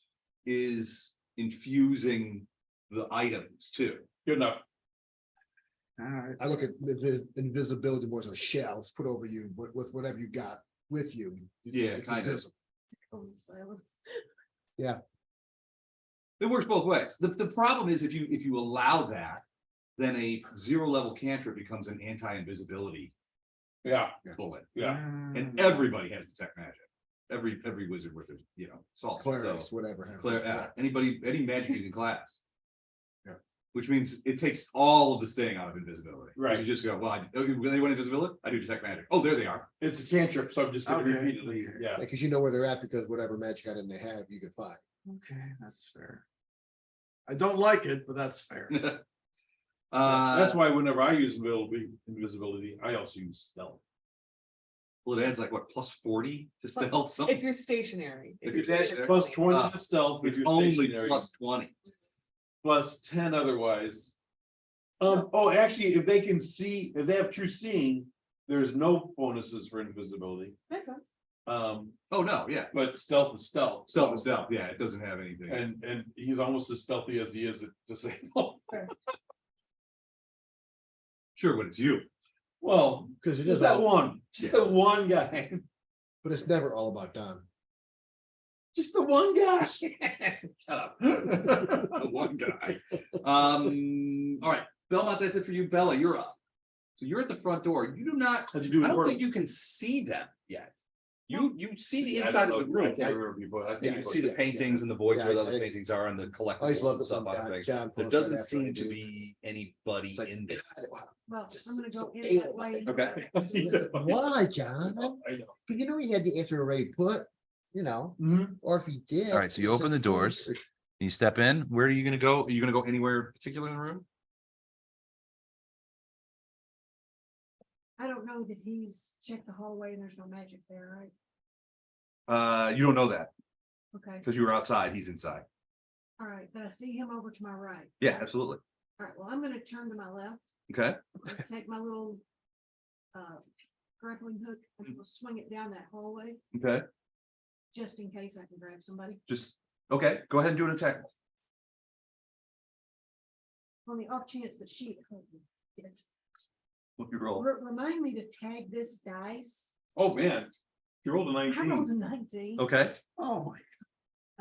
is infusing the items too. good enough. Alright. I look at the invisibility more as a shell it's put over you, with whatever you got with you. Yeah, It's kind of. invisible. Silence. It works both ways. The problem is if you allow that, then a 0 level cantrip becomes an anti-invisibility Yeah, bullet. yeah. And everybody has detect magic. Every wizard with it, salt. Clerics, So, whatever. have it. any magic using class. Yeah. Which means it takes all of the sting out of invisibility. 'Cause Right. You just go, well, they want invisibility? I do detect magic. Oh, there they are. It's a cantrip, so I'm just gonna Okay, repeatedly, okay. yeah. Because you know where they're at, because whatever magic item they have, you can find. Okay, that's fair. I don't like it, but that's fair. That's why whenever I use invisibility, I also use stealth. Well, it adds like what, plus 40 to stealth If something? you're stationary. If It's you're actually stationary. plus 20 to stealth. if It's you're only stationary, plus 20. plus 10 otherwise. Oh, actually, if they can see, if they have true seeing, there's no bonuses for invisibility. Makes sense. Oh, no, yeah. But stealth is stealth. Stealth is stealth, yeah, it doesn't have anything. And he's almost as stealthy as he is at disabled. Sure, when it's you. Well, Because it just is that all, one, just the one guy, but it's never all about Don. just the one guy. Shut up. One guy. All right, Belmont, that's it for you. Bella, you're up. So you're at the front door. You do not, How'd you do? I in don't Portland? think you can see them yet. You see the I don't inside of the know. room. I can't remember before. I You think can it was- see the yeah, paintings and the voids where the Yeah, other I- paintings are and the I always collectibles loved and it stuff when on the thing. John. There posts right doesn't after I seem to do. be anybody It's like, in there. Well, Just I'm gonna go so in anal that way. Okay. Why, John? I know. But you know, he had the answer already put, Mhm. or if he did. All right, so you it's open just the doors. weird. You step in. Where are you gonna go? Are you gonna go anywhere particular in the room? I don't know that he's checked the hallway and there's no magic there, right? You don't know that Okay, because you were outside. He's inside. all right, but I see him over to my right. Yeah, absolutely. All right, well, I'm gonna turn to my left, Okay. and take my little grappling hook and we'll swing it down that hallway, Okay. just in case I can grab somebody. Just, okay, go ahead and do an attack. On the off chance that she it. What you roll? Remind me to tag this dice. Oh, man, you rolled a I rolled 19. a 19. Okay. Oh my.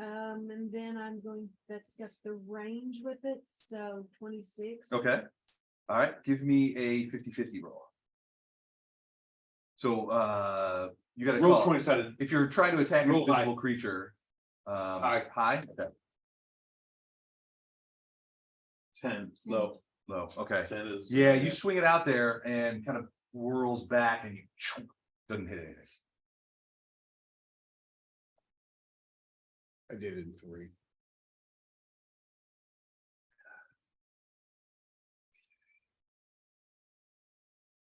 And then I'm going, that's got the range with it, so 26. Okay. All right, give me a 50-50 roll. So, you gotta Roll call. 20 sided. If you're trying to attack an Roll high. invisible creature. High. High, okay, 10, low. low, okay. 10 is. Yeah, you swing it out there and kind of whirls back and you doesn't hit anything. I did it in 3.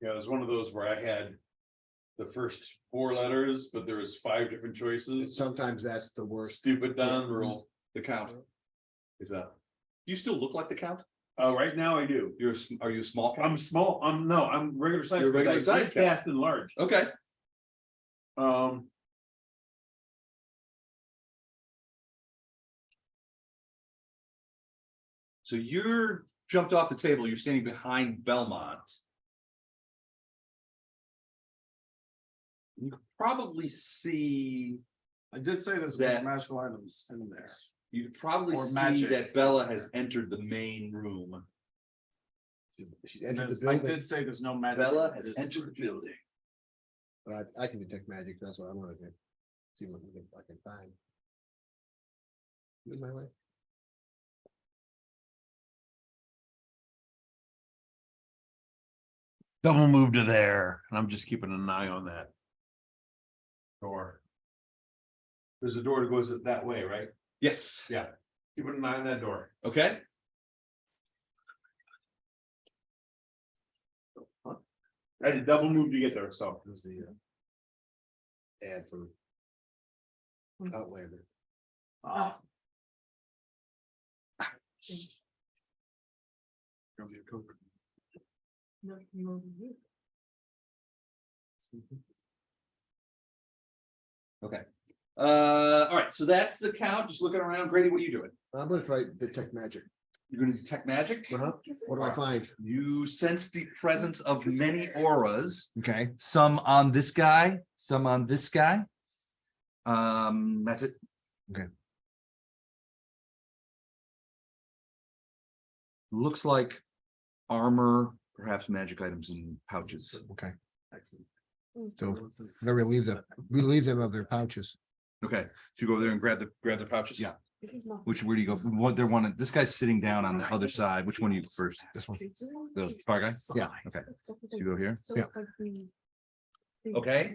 Yeah, it was one of those where I had the first 4 letters, but there was 5 different choices. Sometimes that's the worst. Stupid Don roll. The count. Is that? Do you still look like the count? Right now I do. Are you a small count? I'm small, I'm regular size. You're but regular I size count. Cast enlarged. Okay. So you're jumped off the table. You're standing behind Belmont. You can probably see. I did say there's That- magical items in there. You can probably Or see magic. that Bella has entered the main room. She's And entered the I building. did say there's no magic. Bella in has this entered the building. But I can detect magic. That's what I want to do. See what I can find. Move my way. Double move to there, and I'm just keeping an eye on that door. There's a door that goes that way, right? Yes, Keep an eye on that door. okay. I had to double move to get there, so. There's the ad for Outlander. Ah, No, you won't be. Okay. All right, so that's the count. Just looking around. Grady, what are you doing? I'm gonna try detect magic. You're gonna detect magic? Uh-huh. What do I find? You sense the presence of many auras, Okay, some on this guy, some on this guy. That's it. Okay. Looks like armor, perhaps magic items in pouches. okay. excellent. So whenever we relieve them of their pouches. Okay, so you go over there and grab the pouches? Yeah. Where do you go? What they're wanting, this guy's sitting down on the other side. Which one do you go first? This one. The far guy? Yeah. Okay, so you go here. Yeah. Okay.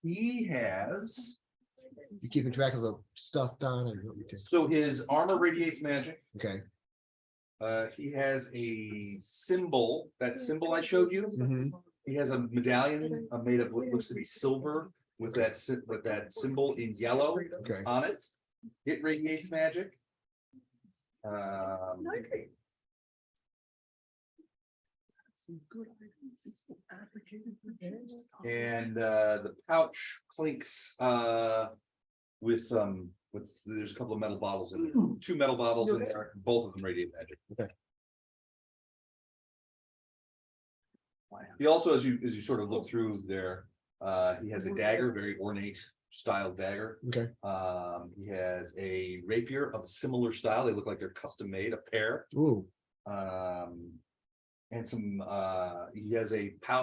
He has, You keeping track of the stuff, Don? so his armor radiates magic. Okay. He has a symbol, that symbol I showed you. Mhm. He has a medallion made of what looks to be silver with that symbol in yellow Okay. on it. It radiates magic. And the pouch clinks with there's a couple of metal bottles in there, 2 metal bottles in there, both of them radiate magic. Okay. He also, as you sort of look through there, he has a dagger, very ornate style dagger. Okay. He has a rapier of a similar style. They look like they're custom made, a pair. Ooh, And some, he has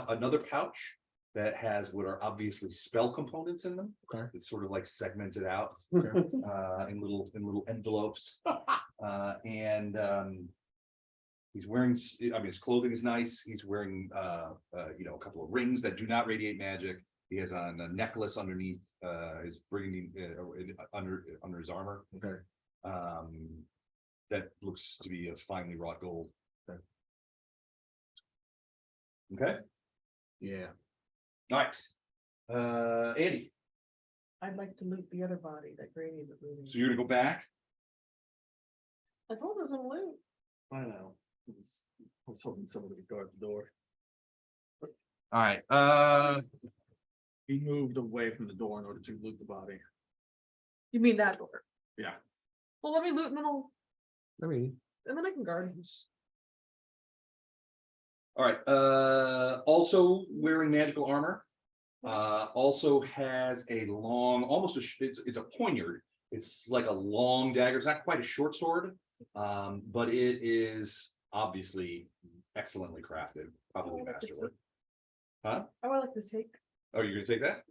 another pouch that has what are obviously spell components in them. Okay. It's sort of like segmented out, okay. in little envelopes. And he's wearing, I mean, his clothing is nice. He's wearing, a couple of rings that do not radiate magic. He has on a necklace underneath, his under his armor. Okay. That looks to be a finely wrought gold. Okay, Yeah. all right. Andy, I'd like to loot the other body that Grady isn't looting. so you're gonna go back? I told her to loot. I know. I was hoping somebody would guard the door. All right, He moved away from the door in order to loot the body. You mean that door? Yeah. Well, let me loot and I mean, then I can guard. all right, also wearing magical armor. Also has a long, almost it's a poignard. It's like a long dagger. It's not quite a short sword, but it is obviously excellently crafted, probably masterwork. Huh? Oh, I like this take. Oh, you're gonna take that?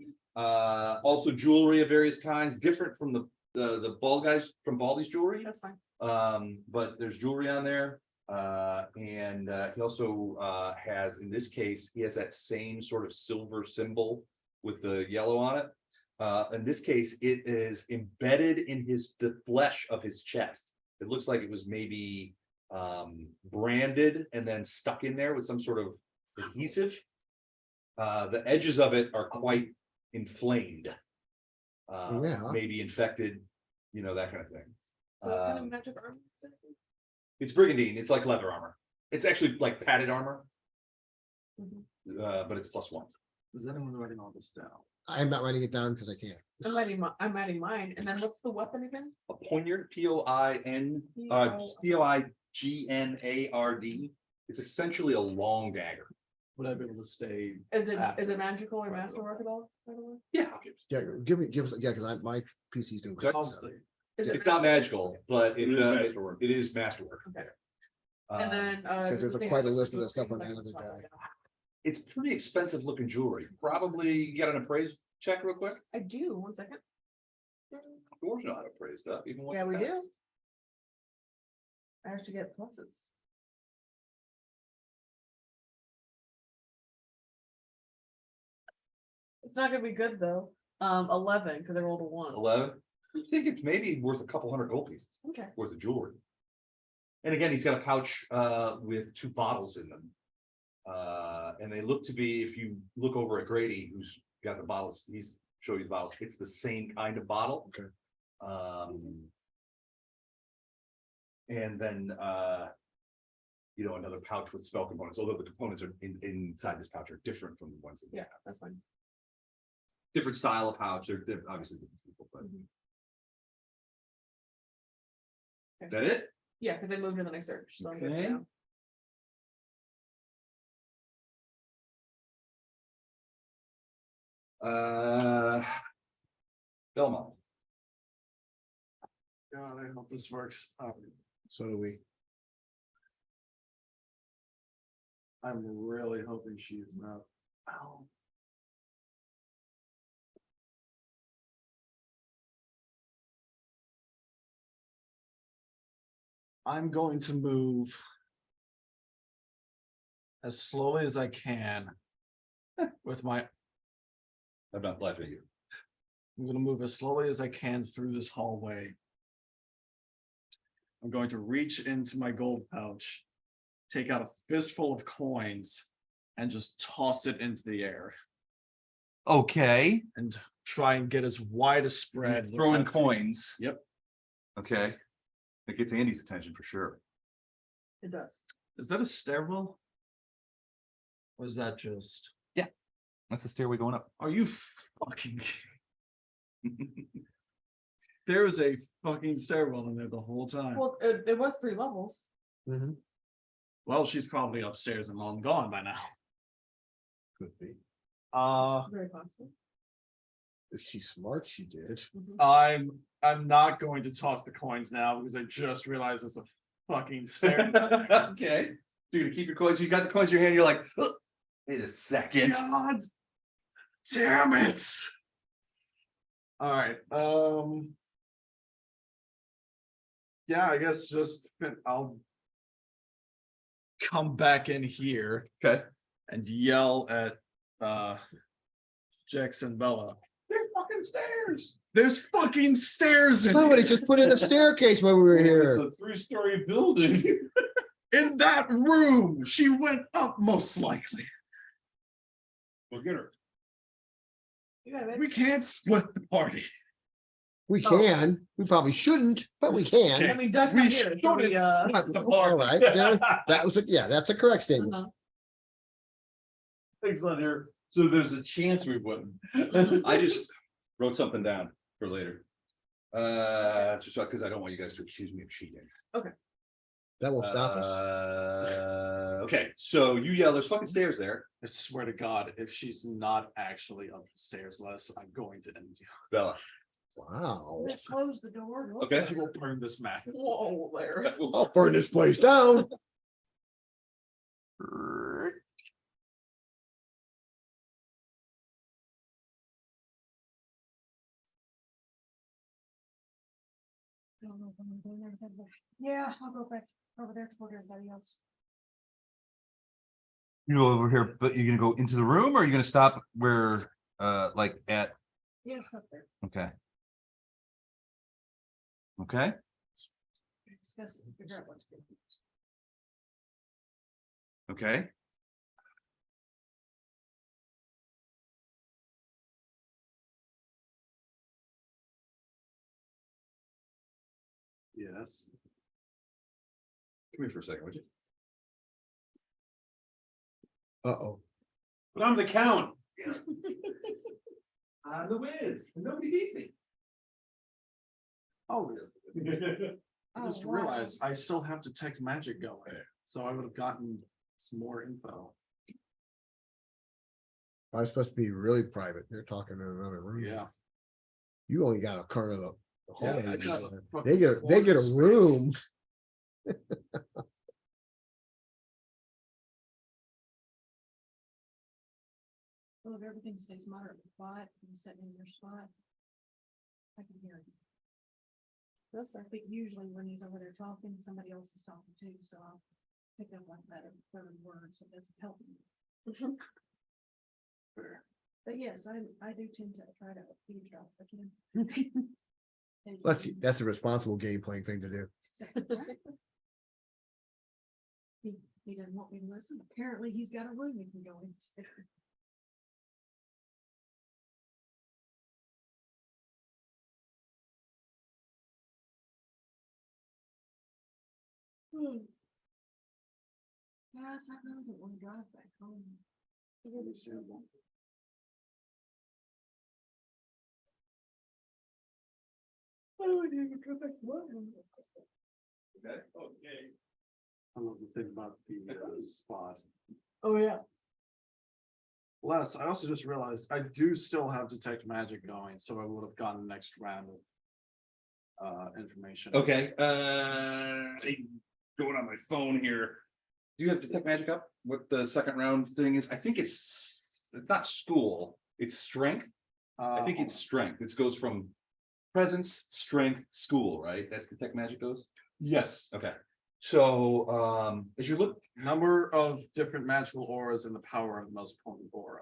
Also jewelry of various kinds, different from the bald guys from Baldy's jewelry. That's fine. But there's jewelry on there. And he also has, in this case, he has that same sort of silver symbol with the yellow on it. In this case, it is embedded in the flesh of his chest. It looks like it was maybe branded and then stuck in there with some sort of adhesive. The edges of it are quite inflamed. Yeah. Maybe infected, that kind of thing. So what kind of magic armor is it? It's brigandine. It's like leather armor. It's actually like padded armor. Mhm. But it's +1. Is anyone writing all this down? I'm not writing it down because I can't. I'm adding mine. And then what's the weapon again? A poignard, Poignard. It's essentially a long dagger. Would I be able to stay? Is it After. magical or masterwork at all? By the way? Yeah, Yeah, give us, yeah, because my PC's doing. Okay. so. Is it it's not magical, but It is masterwork. it is masterwork. Okay. And then. Because there's the quite a thing list of about the stuff on the jewelry, other like, guy. It's pretty expensive looking jewelry. Probably get an appraise check real quick. I do, 1 second. Doors know how to appraise stuff, even with Yeah, we the do. tax. I have to get pluses. It's not gonna be good though. 11, because I rolled a 1. 11. I think it's maybe worth a couple hundred gold pieces Okay. worth of jewelry. And again, he's got a pouch with 2 bottles in them. And they look to be, if you look over at Grady, who's got the bottles, he's showing you the bottles, it's the same kind of bottle. Okay. And then another pouch with spell components, although the components are inside this pouch are different from the ones that Yeah, that's fine. different style of pouch. They're obviously different people, but Mhm. is that it? Yeah, because I moved and then I searched. So I'm good Okay. now. Belmont. God, I hope this works. So do we. I'm really hoping she's not. Ow. I'm going to move as slowly as I can with my, I'm not laughing at you. I'm gonna move as slowly as I can through this hallway. I'm going to reach into my gold pouch, take out a fistful of coins, and just toss it into the air Okay. and try and get as wide a spread. Throwing coins. Yep. Okay. That gets Andy's attention for sure. It does. Is that a stairwell? Or is that just, That's the stairway going up. are you fucking? There was a fucking stairwell in there the whole time. Well, it was 3 levels. Mhm. Well, she's probably upstairs and long gone by now. Could be. Very possible. If she's smart, she did. Mhm. I'm not going to toss the coins now because I just realized it's a fucking stair. Okay. Dude, to keep your coins, you got the coins in your hand, you're like, "Ugh, wait a second. God damn it. All right, yeah, I guess just I'll come back in here Okay. and yell at Jex and Bella. They're fucking stairs. There's fucking stairs in Somebody here. just put in a staircase while we were It's here. a 3-story building. In that room. She went up most likely. We'll get her. You got it. We can't split the party. We Oh. can, we probably shouldn't, but we can. I mean, Doug's We not here. So we, shouldn't. All right, yeah, that was, yeah, that's a correct statement. uh-huh. Things on here, so there's a chance we wouldn't. I just wrote something down for later. Just because I don't want you guys to accuse me of cheating. That won't stop us. Okay, so you yell, there's fucking stairs there. I swear to God, if she's not actually up the stairs, Les, I'm going to end you. Bella. Wow. Just close the door. Okay. I will burn this map. Whoa, there. I'll burn this place down. Yeah, I'll go back over there toward everybody else. You go over here, but you're gonna go into the room or are you gonna stop where, like at, Yes, up there. okay. Okay, Discuss it, figure out what to do. okay. Yes. Come here for a second, would you? Uh-oh. But I'm the count. I'm the Wiz, and nobody beat me. Oh, I Oh, just wow. realized I still have detect magic going, so I would have gotten some more info. I was supposed to be really private. They're talking in another room. Yeah. You only got a part of the Yeah, hallway. I got a They get, fucking they get a corner space. room. Well, if everything stays moderately quiet, and sitting in your spot. I can hear you. That's right. But usually when he's over there talking, somebody else is talking too, so I'll pick up like that third word, so it doesn't help me. Fair. But yes, I do tend to try to eavesdrop if I can. And- Let's see, that's a responsible game playing thing to do. Exactly right. He doesn't want me to listen. Apparently, he's got a room we can go into. Yes, I really don't want to drive back home. I wouldn't even go back to work. Okay. I love to think about the spot. Oh, yeah. Les, I also just realized I do still have detect magic going, so I would have gotten the next round of information. Okay, going on my phone here. Do you have detect magic up? What the second round thing is? I think it's not school, it's strength. I think it's strength. It goes from presence, strength, school, right? That's detect magic goes? Yes, Okay. So, as you look, number of different magical auras and the power of the most potent aura.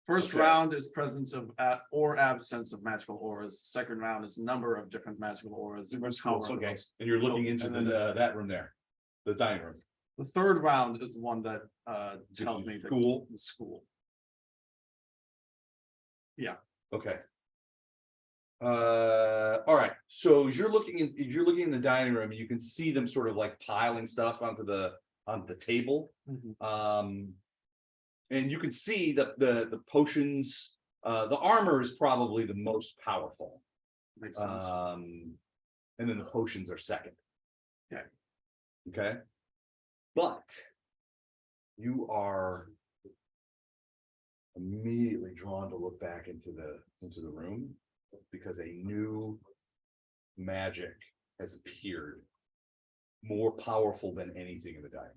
First Okay. round is presence of or absence of magical auras. Second round is number of different magical auras. And power of the okay, most- and you're looking into And then that room there, the dining room. The third round is the one that tells me School. the school. Okay. All right, so you're looking in the dining room, and you can see them sort of like piling stuff onto the table. And you can see that the potions, the armor is probably the most powerful. Makes sense. And then the potions are second. Okay. Okay. But you are immediately drawn to look back into the room because a new magic has appeared, more powerful than anything in the dining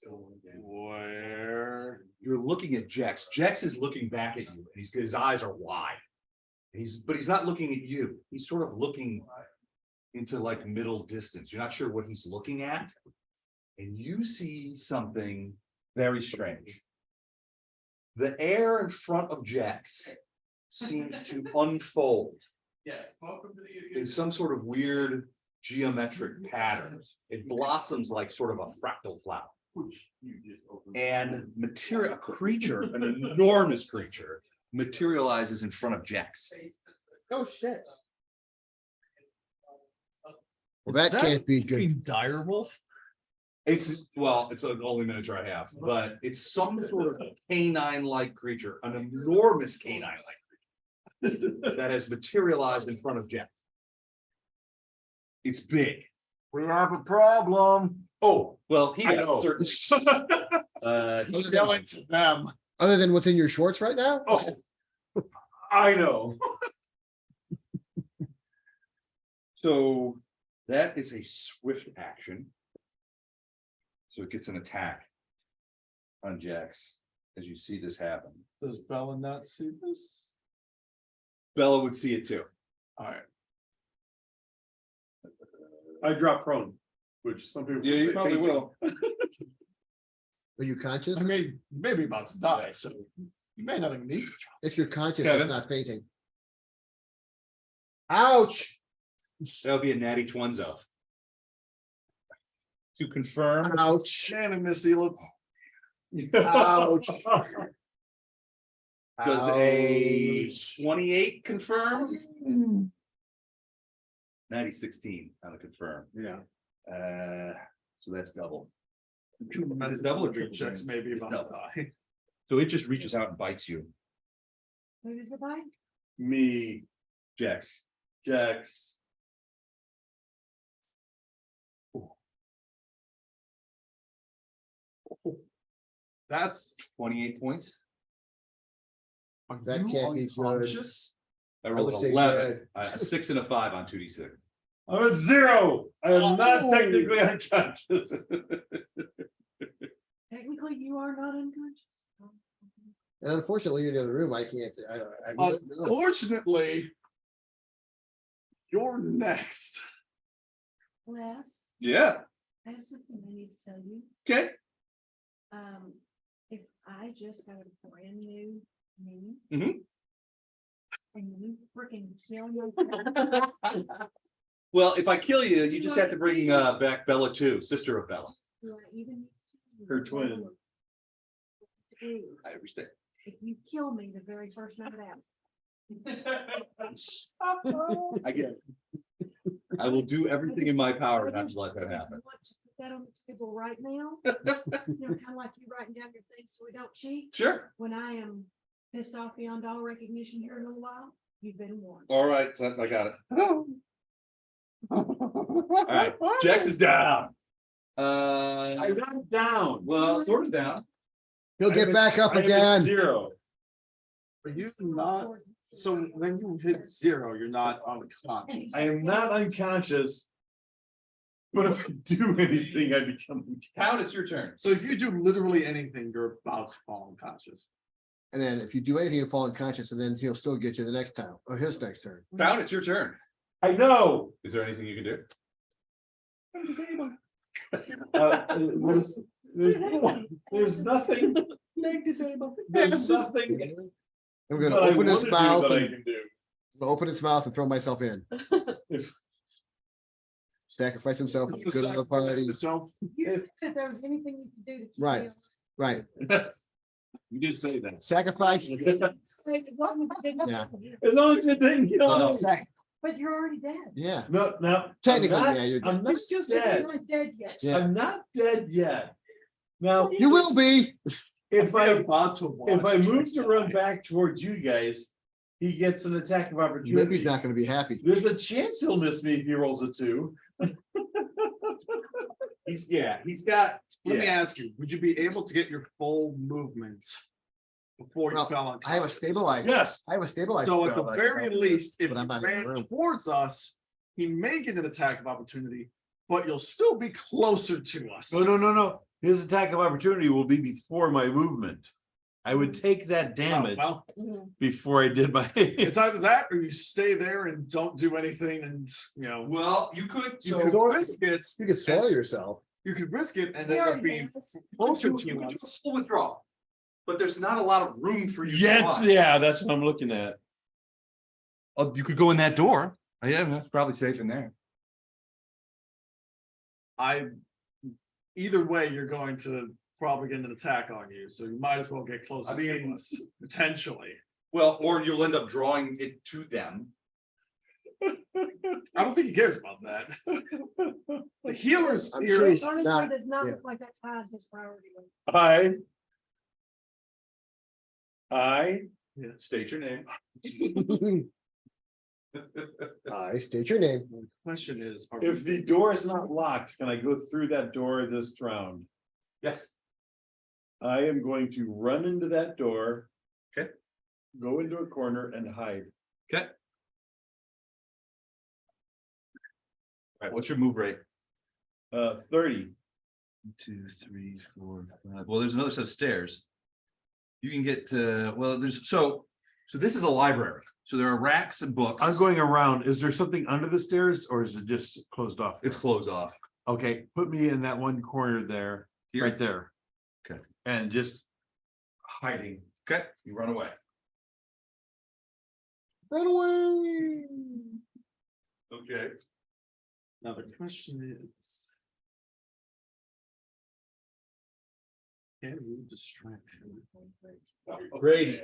room. Where? You're looking at Jex. Jex is looking back at you, and his eyes are wide. But he's not looking at you. He's sort of looking into like middle distance. You're not sure what he's looking at. And you see something very strange. The air in front of Jex seems to unfold Yeah. Welcome to the. in some sort of weird geometric pattern. It blossoms like sort of a fractal flower. Which you just opened. And a creature, an enormous creature, materializes in front of Jex. Oh, shit. Well, that can't be good. Dire wolf? It's the only miniature I have, but it's some sort of canine-like creature, an enormous canine-like creature that has materialized in front of Jex. It's big. We have a problem. Oh, well, he I does, know. certainly. He's yelling to them. Other than what's in your shorts right now? Oh, I know. So that is a swift action. So it gets an attack on Jax as you see this happen. Does Bella not see this? Bella would see it too. All right. I drop prone, which some people. Yeah, would you say probably fainting. will. Are you conscious? I mean, maybe about to die, so you may not even need to. If you're conscious, Kevin? it's not fainting. Ouch, That'll be a natty twinzo. To confirm. ouch. Shannon, Miss Ela. Ouch. Does a 28 confirm? Natty 16 on a confirm. Yeah. So that's double. Tremendous double or triple triple checks, damage? maybe It's about to double. die. So it just reaches out and bites you. Who did it buy? Me, Jax. Jax. That's. 28 points. Are That you can't be good. unconscious? I I rolled would an say 11, a 6 and a 5 on 2d6. I'm at 0. I am not Oh. technically unconscious. Technically, you are not unconscious. And unfortunately, in the other room, I can't, I really don't know. Unfortunately. You're next. Les, Yeah. I have something I need to tell you. Okay. If I just got a brand new knee. Mhm. And you freaking kill my. Well, if I kill you, you just have to bring back Bella too, sister of Bella. Do I even need to Her twin. do I understand. If you kill me the very first night out. I get it. I will do everything in my power I not just- to let that I just happen. want to put that on the table right now. You know, kind of like you writing down your things so we don't cheat. Sure. When I am pissed off beyond all recognition here in a little while, you've been warned. All right, so I got it. All right, Jax is down. I'm not down. Well, sort of down. He'll get back up I am at again. 0. Are you not, so when you hit 0, you're not unconscious. I am not unconscious. But if I do anything, I become. Pound, it's your turn. So if you do literally anything, you're about to fall unconscious. And then if you do anything, you fall unconscious, and then he'll still get you the next time, or his next turn. Pound, it's your turn. I know. Is there anything you can do? There's nothing. There's nothing. I'm that gonna I open his wanna do mouth that I and can do. open his mouth and throw myself in. If- Sacrifice himself for the good of the party. So You said if there was anything you could do to. keep Right. me Right, You did say that. sacrifice. alive, as long as it didn't Yeah. happen to you. As long as it didn't kill No, me. Sac- But you're already dead. Yeah, No, no. Technically, I'm not- yeah, you're dead. I'm not You're dead. not dead yet. Yeah. I'm not dead yet. Now, you will be. if I, about to if I watch move Jax to run die. back towards you guys, he gets an attack of opportunity. Libby's not gonna be happy. There's a chance he'll miss me if he rolls a 2. He's got, Let me ask you, would you be able to get your full movement before you Well, fell unconscious? I have a stabilizer. Yes, I have a stabilizer. So at the spell, very least, if but he I'm not in the ran room. towards us, he may get an attack of opportunity, but you'll still be closer to us. no. His attack of opportunity will be before my movement. I would take that Oh, damage well, before I did my. it's either that or you stay there and don't do anything and, well, you could, you so. could risk it. You could soil yourself. You could risk it and We end up already being have this. closer You to could do a us. full withdrawal. But there's not a lot of room for you. to Yes, fly. yeah, that's what I'm looking at. Oh, you could go in that door. Oh, yeah, that's probably safe in there. Either way, you're going to probably get an attack on you, so you might as well get closer I to mean- us, potentially. Well, or you'll end up drawing it to them. I don't think he cares about that. The healer's I'm here. sure he's Honestly, not- it does not yeah. look like that's high on his priority list. I State your name. I state your name. The question is, are if the door is not locked, can I go through that door this round? Yes. I am going to run into that door. Okay. Go into a corner and hide. Okay. All right, what's your move rate? 30. 2, 3, 4, 5. Well, there's another set of stairs. You can get to, well, so this is a library. So there are racks and books. I'm going around. Is there something under the stairs or is it just closed off? It's closed off. Okay, put me in that one corner there, Here. right there. Okay. And just hiding. Okay, you run away. Run away. Okay. now the question is. Can you distract him? Grady.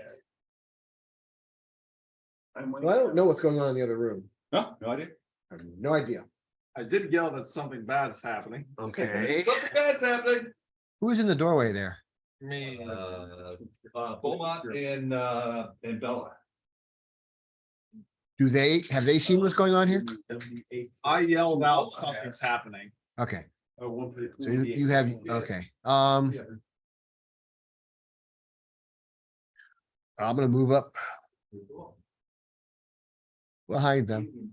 Well, I don't know what's going on in the other room. No, no idea. I have no idea. I did yell that something bad's happening. Okay. Something bad's happening. Who's in the doorway there? Me. Beaumont and Bella. Have they seen what's going on here? I yelled out something's happening. Okay, Oh, so you have, okay, I'm gonna move up behind them,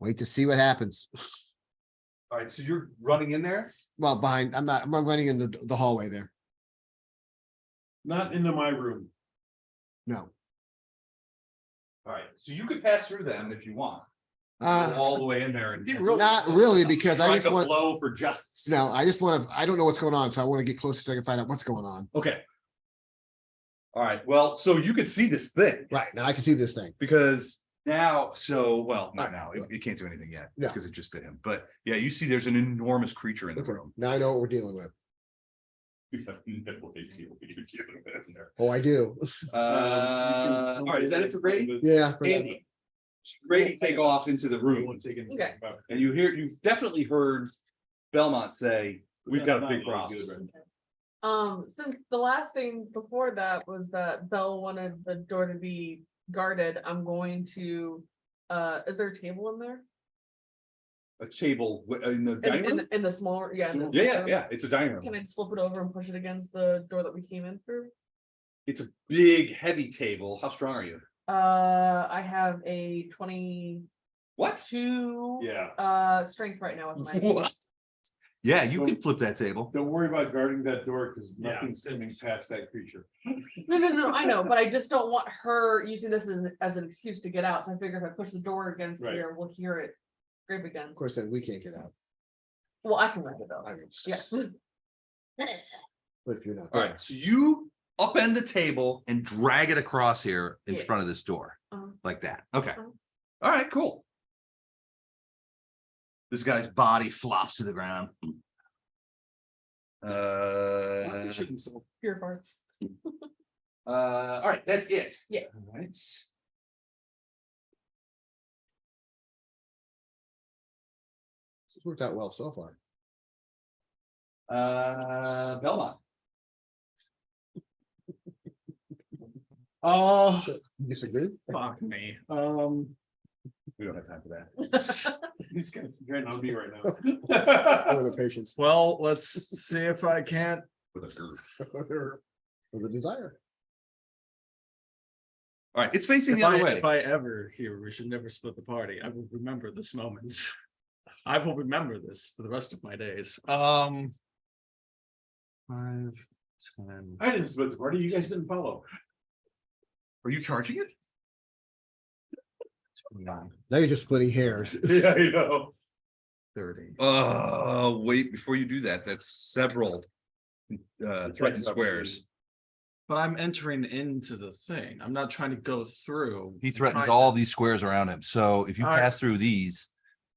wait to see what happens. All right, so you're running in there? Well, behind, I'm running in the hallway there. Not into my room. No, All right, so you could pass through them if you want. All the way in there and. Not really, because I Strike just a want, blow for justice. no, I just want to, I don't know what's going on, so I want to get closer so I can find out what's going on. Okay. All right, well, so you could see this thing. Right, now I can see this thing. Because now, so, well, not now, Alright. it can't do anything yet, No. because it just bit him, but yeah, you see there's an enormous creature in the Okay, room. now I know what we're dealing with. You have no idea what you're dealing with in there. Oh, I do. All right, is that it for Grady? Yeah. Andy. Grady take off into the room, Okay. and you've definitely heard Belmont say, we've got a big problem. Since the last thing before that was that Belle wanted the door to be guarded, I'm going to, is there a table in there? A table in the dining room? In the smaller, yeah. in the Yeah, yeah, smaller- yeah, it's a dining Can room. I just flip it over and push it against the door that we came in through? It's a big, heavy table. How strong are you? I have a 22 What? Yeah. strength right now with my. What? Yeah, you can flip that table. Don't worry about guarding that door, because Yeah, nothing's coming it's- past that creature. No, I know, but I just don't want her using this as an excuse to get out, so I figure if I push the door against Right. here, we'll hear it scrape Of against. course, then we can't get out. Well, I can rip it though, I mean, yeah. But if you're not. All there. right, so you upend the table and drag it across here in Yeah. front of this door, Um, like that. Okay. Uh-huh. All right, cool. This guy's body flops to the ground. Pure farts. All right, that's it. Yeah. All right. This worked out well so far. Belmont. You disagree? Fuck me. We don't have time for that. He's gonna drain on me right now. Or the patience, Well, let's see if I can't. With a curve. or the desire. All right, it's facing If the other I, way. if I ever hear we should never split the party, I will remember this moment. I will remember this for the rest of my days. 5, 10. I didn't split the party, you guys didn't follow. Are you charging it? 29, Now you're just splitting hairs. Yeah, I know. 30. Wait, before you do that, that's several threatened squares. But I'm entering into the thing. I'm not trying to go through. He I'm threatened trying all to- these squares around him. So if you All right. pass through these,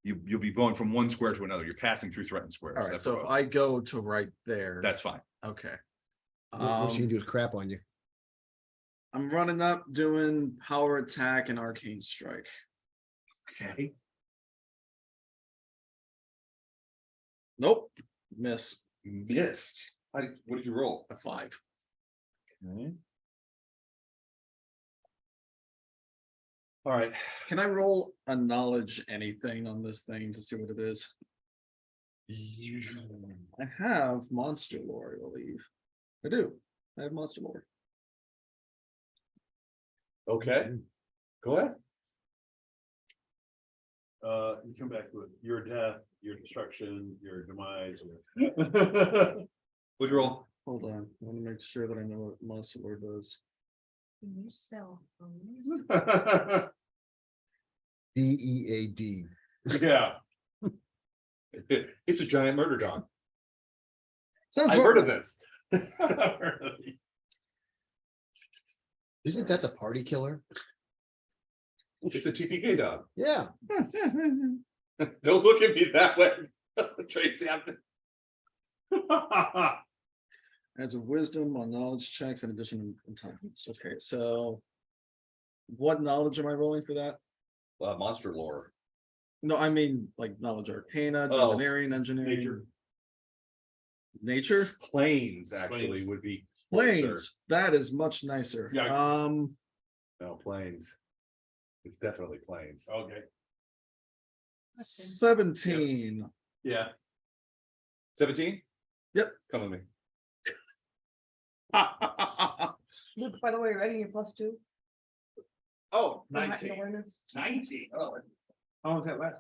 you'll be going from one square to another. You're passing through threatened squares. All right, That's so if what- I go to right there. That's fine. Okay. What you can do is crap on you. I'm running up, doing power attack and arcane strike. Okay. Nope, miss Missed. What did you roll? a 5. All right. Can I roll a knowledge anything on this thing to see what it is? I have monster lore, I believe. I do. I have monster lore. Okay, go ahead. You come back with your death, your destruction, your demise. What'd you roll? Hold on, I want to make sure that I know what monster lore does. Can you spell? DEAD. Yeah. It's a giant murder dog. Sounds I've heard of this. Isn't that the party killer? It's a TPK dog. Yeah. Don't look at me that way. Tracy, Adds a wisdom on knowledge checks in addition to intelligence. Okay, so. What knowledge am I rolling for that? monster lore. No, I mean like knowledge arcana, Oh, engineering, engineering. nature. Nature? Planes actually would be. Planes, that is much nicer. Yeah. No, planes. It's definitely planes. Okay, 17. yeah. 17? Yep. Come with me. By the way, you're adding your +2. Oh, for heightened awareness. 19. Oh. How long was that last?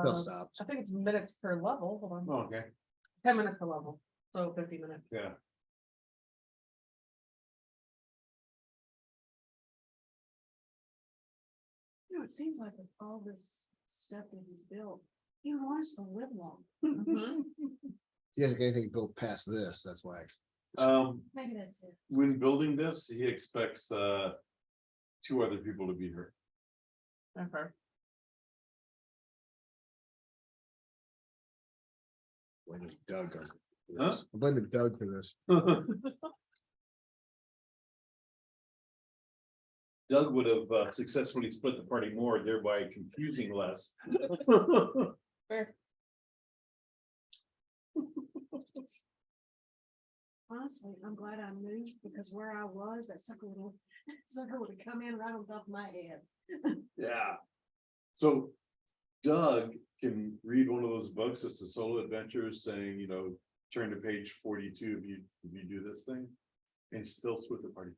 They'll stop. I think it's minutes per level, hold on, Oh, okay, 10 minutes per level, so 50 minutes. yeah. it seems like with all this stuff that he's built, he wants to live long. Mhm. Yeah, anything built past this, that's why. Maybe that's it. When building this, he expects, 2 other people to be here. Okay. Blaming Doug on Huh? this. I'm blaming Doug for this. Doug would have successfully split the party more, thereby confusing less. Fair. Honestly, I'm glad I moved because where I was, that sucker would have come in right on top of my head. Yeah. So Doug can read one of those books, it's a solo adventure saying, turn to page 42 if you do this thing. And still split the party.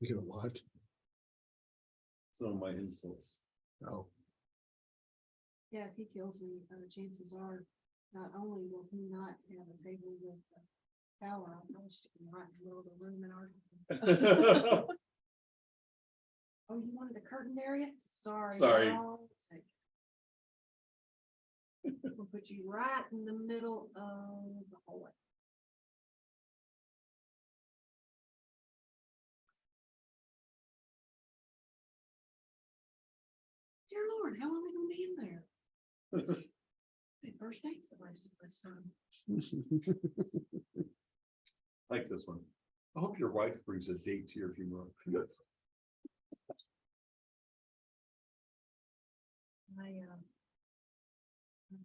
You know what? Some of my insults. Oh, Yeah, if he kills me, chances are, not only will he not have a table with a power, I'll probably stick him right in the middle of the room and argue. Oh, you wanted the curtain area? Sorry. Sorry. I'll take it. We'll put you right in the middle of the hallway. Dear Lord, how long are we gonna be in there? The first date's the last time. Like this one. I hope your wife brings a date to your funeral. My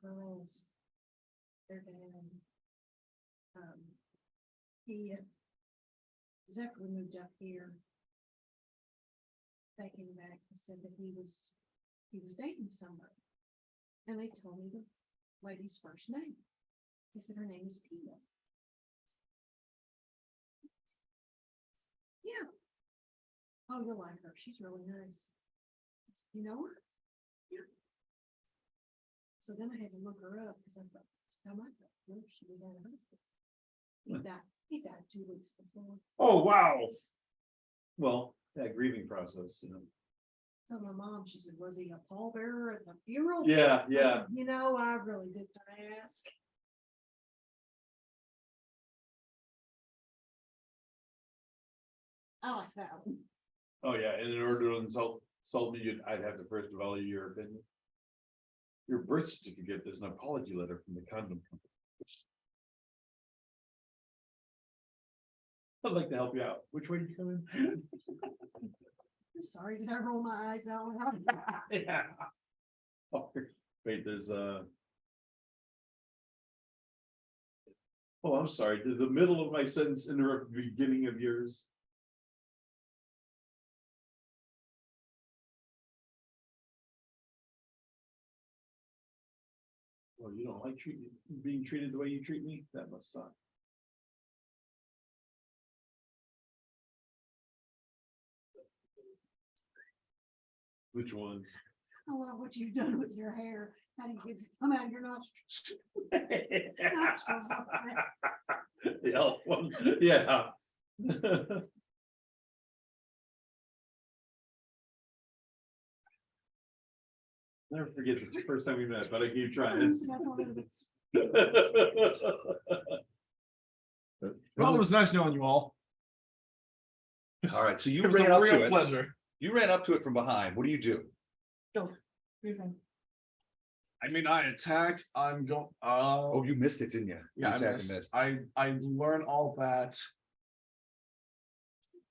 girls, their dad, he was after we moved up here. They came back and said that he was dating somebody. And they told me the lady's first name. They said her name is Pia. Yeah. Oh, you'll like her. She's really nice. I said, you know her? Yeah. So then I had to look her up because I thought, how much she was had a husband. He died 2 weeks before. Oh, wow. Well, that grieving process. Told my mom, she said, was he a pallbearer at the funeral? Yeah, I yeah. said, you know, I really did ask. I like that one. Oh, yeah, and in order to insult me, I'd have to first value your opinion. Your birth certificate is an apology letter from the condom company. I'd like to help you out. Which way do you come in? I'm sorry, did I roll my eyes out loud? Yeah. Oh, wait, there's oh, I'm sorry. Did the middle of my sentence interrupt the beginning of yours? Well, you don't like being treated the way you treat me? That must suck. Which one? I love what you've done with your hair. How do you come out of your nostrils? The elf one, yeah. Never forget the first time we met, but I keep trying. Well, it was nice knowing you all. All right, so you It was ran a up to real it. pleasure. You ran up to it from behind. What do you do? I mean, I attacked, I'm going, Oh, you missed it, didn't you? You yeah, I attacked and missed. I learned all that.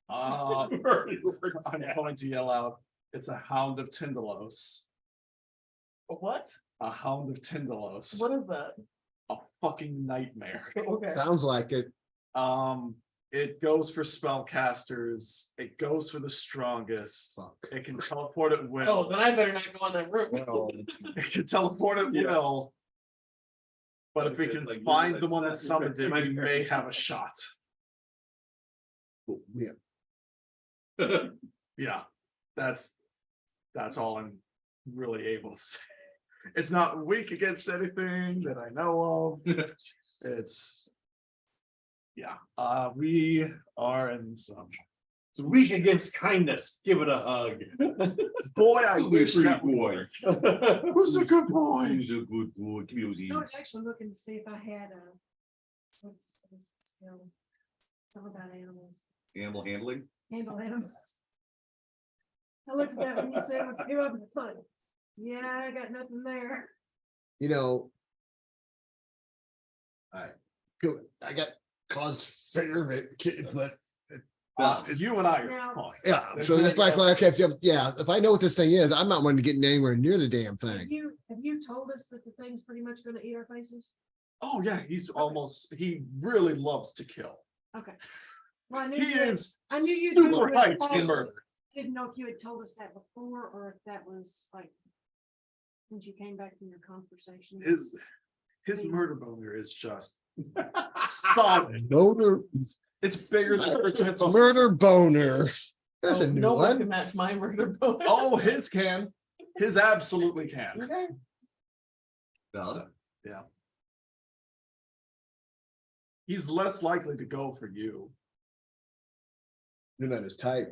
I'm going to yell out, it's a hound of Tindalos. What? A hound of Tindalos. What is that? A fucking nightmare. Okay. sounds like it. It goes for spellcasters. It goes for the strongest. Fuck. It can teleport at Oh, will. then I better not go in that room. Well, It can teleport at Yeah. will. But if we Okay, can like, find like, the one that it's summoned it, not- we may have a shot. yeah, Yeah, that's all I'm really able to say. It's not weak against anything that I know of. It's. Yeah, we are in some. It's weak against kindness. Give it a hug. Boy, I Who's a wish pretty that would boy? work. Who's a good boy? Who's a good boy? Give me those I was ears. actually looking to see if I had a. What's the skill? Something about animals, Animal handling? handle animals. I looked at that when you said what you do up in the front. Yeah, I got nothing there. you know. Alright. Good, I got cause favorite kid, but You and I are Now- fine. yeah, There's so no it's like, doubt. okay, if I know what this thing is, I'm not wanting to get anywhere near the damn Have thing. you told us that the thing's pretty much gonna eat our faces? Oh, yeah, he really loves to kill. Okay. Well, I knew He you had- is I knew you. super hyped in murder. Didn't know if you had told us that before, or if that was like. Since you came back from your conversation. His murder boner is just solid. Murder, It's bigger than potential. murder boner. That's Oh, a new no one can one. match my murder boat. Oh, his can. His absolutely can. Okay. Valid. So, he's less likely to go for you. You're not as tight.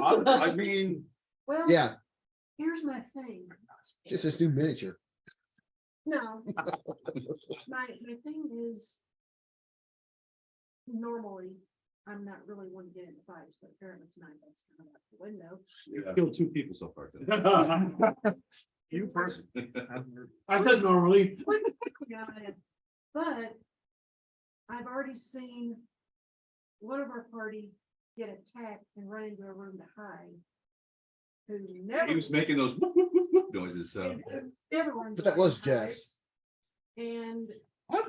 I mean, Well. Yeah, Here's my thing. just this new miniature. No. My thing is. Normally, I'm not really one to get into fights, but apparently tonight that's kind of out the window. You've killed 2 people so far. you person. I said normally. Yeah, but. I've already seen. One of our party get attacked and run into a room to hide. Who never. He was making those whoop, whoop, whoop, whoop noises, so. Never runs But that away was and Jax. hides. And What?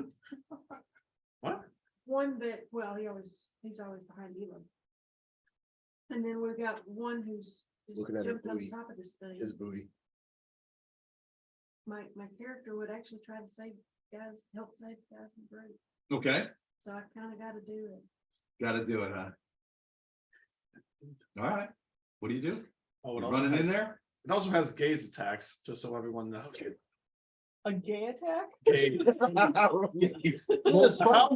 What? one that, well, he's always behind Elam. And then we've got one who's. Looking at her jumped on booty. top of this thing. His booty. My character would actually try to save guys, help save guys in the group, Okay, so I kinda gotta do it. gotta do it, huh? Alright, what do you do? Oh, You it also running in has- there? It also has gaze attacks, just so everyone knows. A gay attack? Gaze. Pound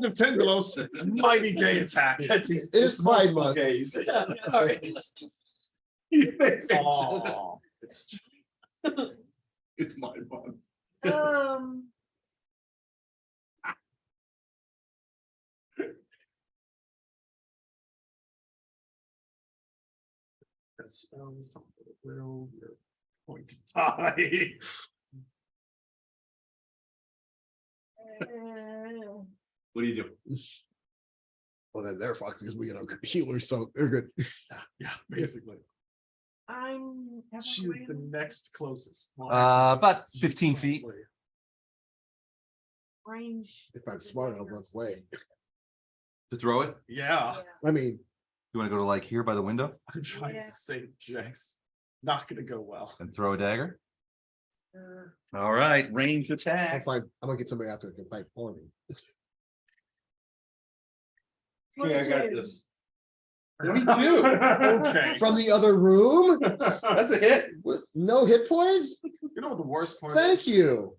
of Tendelos, mighty gay attack. It is Pride Month. Gaze. Sorry. Oh, it's It's my fun. that sounds will your point to die. What do you do? Well, then they're fucked because we get a healer, so they're good. Yeah, basically. I'm. have I She's ran? the next closest. About 15 feet. Range. If I'm smart, I'll run away. To throw it? Yeah, I mean, You wanna go to like here by the window I'm trying Yeah. to save Jax. Not gonna go well. and throw a dagger? Uh, All right, range I'm attack. fine. I'm gonna get somebody out there who can fight for me. Okay, I got 22. this. Okay. From the other room That's a hit. with no hit points? You know what the worst part Thank is? you.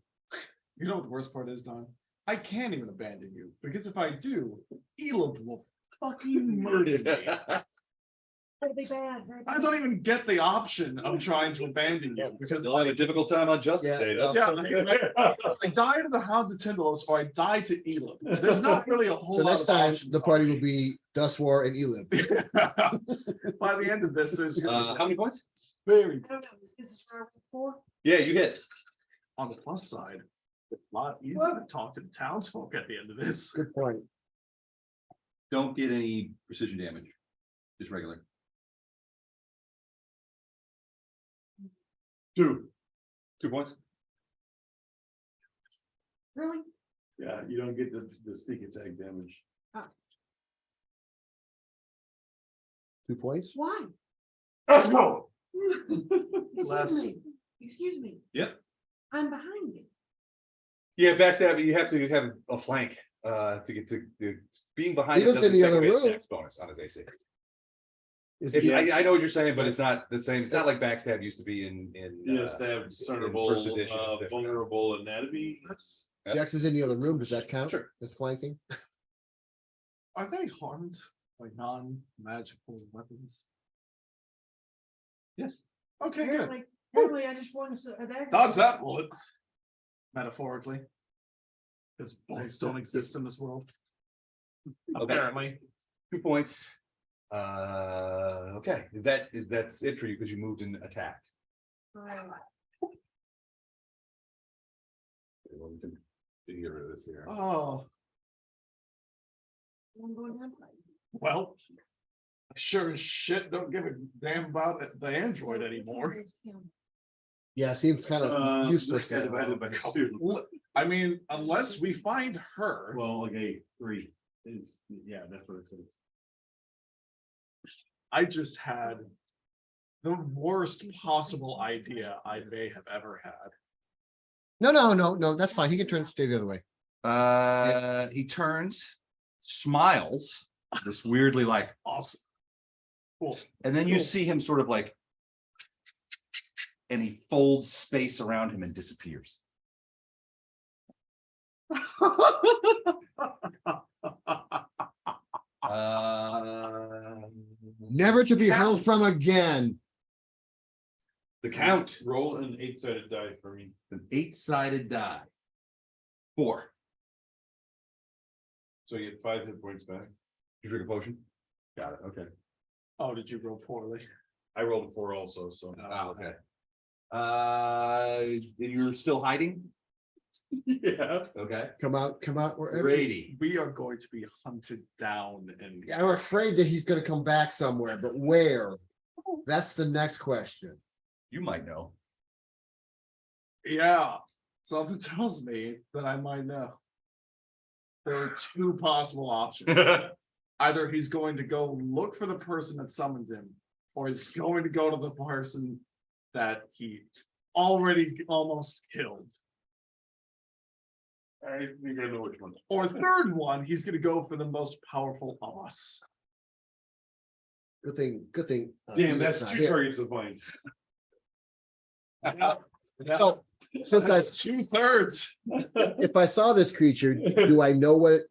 You know what the worst part is, Don? I can't even abandon you, because if I do, Elam will fucking murder me. That'd be bad. very I bad. don't even get the option of trying to abandon you, because You'll have a difficult time on Justice Yeah, Day. no. I die to the Hound of Tindalos, or I die to Elam. There's not really a whole So lot next of time, options the on party me. will be Dustwar and Elim. By the end of this, there's How many points? very, I don't know, this is for 4. Yeah, you hit. on the plus side, a lot easier to talk to the townsfolk at the end of this. Good point. Don't get any precision damage. Just regular. 2. 2 points. Really? Yeah, you don't get the sneak attack damage. 2 points. Why? Less. Excuse me. Yep. I'm behind you. Yeah, backstab, you have to have a flank, to get to, being behind. He it lives in doesn't the take other away his room. tax bonus on his AC. Is It's, he- I know what you're saying, but it's not the same. It's not like backstab used to be in. Yes, to have discernible, first edition, it's different. vulnerable anatomy. That's Jax is in the other room. Does that count? Sure. As flanking? Are they harmed by non-magical weapons? Yes. Okay, good. Apparently I just won a dagger. Dodge that bullet. Metaphorically. Because bullets don't exist in this world. Okay. Apparently. 2 points. Okay, that's it for you because you moved and attacked. Right. Well, we can get rid of this here. Oh, I'm going down. well. I sure as shit don't give a damn about the android anymore. Yeah, seems kind of useless. that's now. divided by two. I mean, unless we find her. Well, okay, 3 is, yeah, that's what it says. I just had the worst possible idea I may have ever had. No, that's fine. He can turn, stay the other way. He turns, smiles, this weirdly like, Awesome. Cool. and then you Cool. see him sort of like. And he folds space around him and disappears. Never to be heard from again. The count, Roll an 8-sided die for me. an 8-sided die. 4. So you get 5 hit points back. You drink a potion? Got it, okay. Oh, did you roll poorly? I rolled a 4 also, so. Okay. You're still hiding? Yes. Okay. Come out wherever. Grady. We are going to be hunted down and. I'm afraid that he's gonna come back somewhere, but where? That's the next question. You might know. Yeah, something tells me that I might know. There are 2 possible options. Either he's going to go look for the person that summoned him, or he's going to go to the person that he already almost killed. I think I know which one. Or third one, he's gonna go for the most powerful of us. Good thing. Damn, Felix that's not 2 here. targets of mine. Yeah, So, since I, that's 2/3. if I saw this creature, do I know what?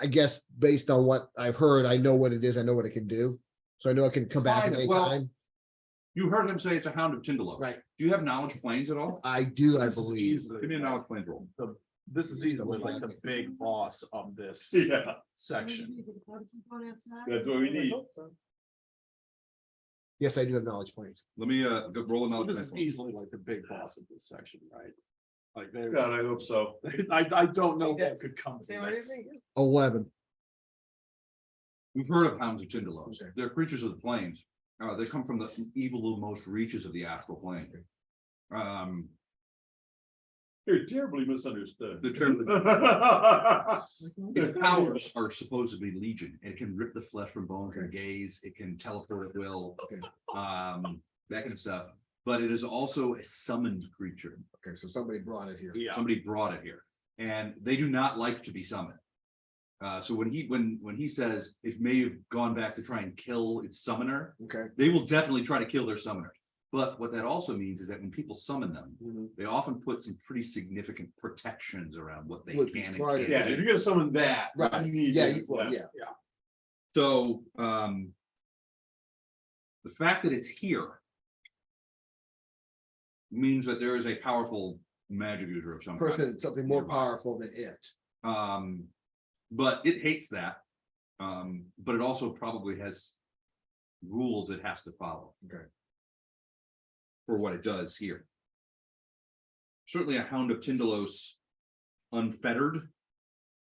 I guess based on what I've heard, I know what it is. I know what it can do. So I know it can come back at Fine, any well- time. You heard him say it's a hound of Tyndall. Right. Do you have knowledge planes at all? I do, I This is believe. easily, Give me a knowledge plane roll. this is easily like the big boss of this Yeah, section. that's what we need. Yes, I do have knowledge points. Let me go roll a So knowledge this plane. is roll. easily like the big boss of this section, right? Like there's, God, I hope so. I don't know what could come Say to what you this. think. 11. We've heard of hounds of Tyndall. Okay. They're creatures of the plains. They come from the evilmost reaches of the astral plane. You're terribly misunderstood. The term, its powers are supposedly legion. It can rip the flesh from bones and gaze. It can teleport at will. Okay. That kind of stuff. But it is also a summoned creature. Okay, so somebody brought it here. Yeah, Somebody brought it here, and they do not like to be summoned. So when he says it may have gone back to try and kill its summoner, Okay. they will definitely try to kill their summoner. But what that also means is that when people summon them, Mhm. they often put some pretty significant protections around what they Would be can and smart, can't Yeah, do. if you're gonna summon that. Right, you need yeah, to- yeah. So the fact that it's here means that there is a powerful magic user of some kind. Person, something more nearby. powerful than it. But it hates that. But it also probably has rules it has to follow. Okay. For what it does here. Certainly a hound of Tyndalos unfettered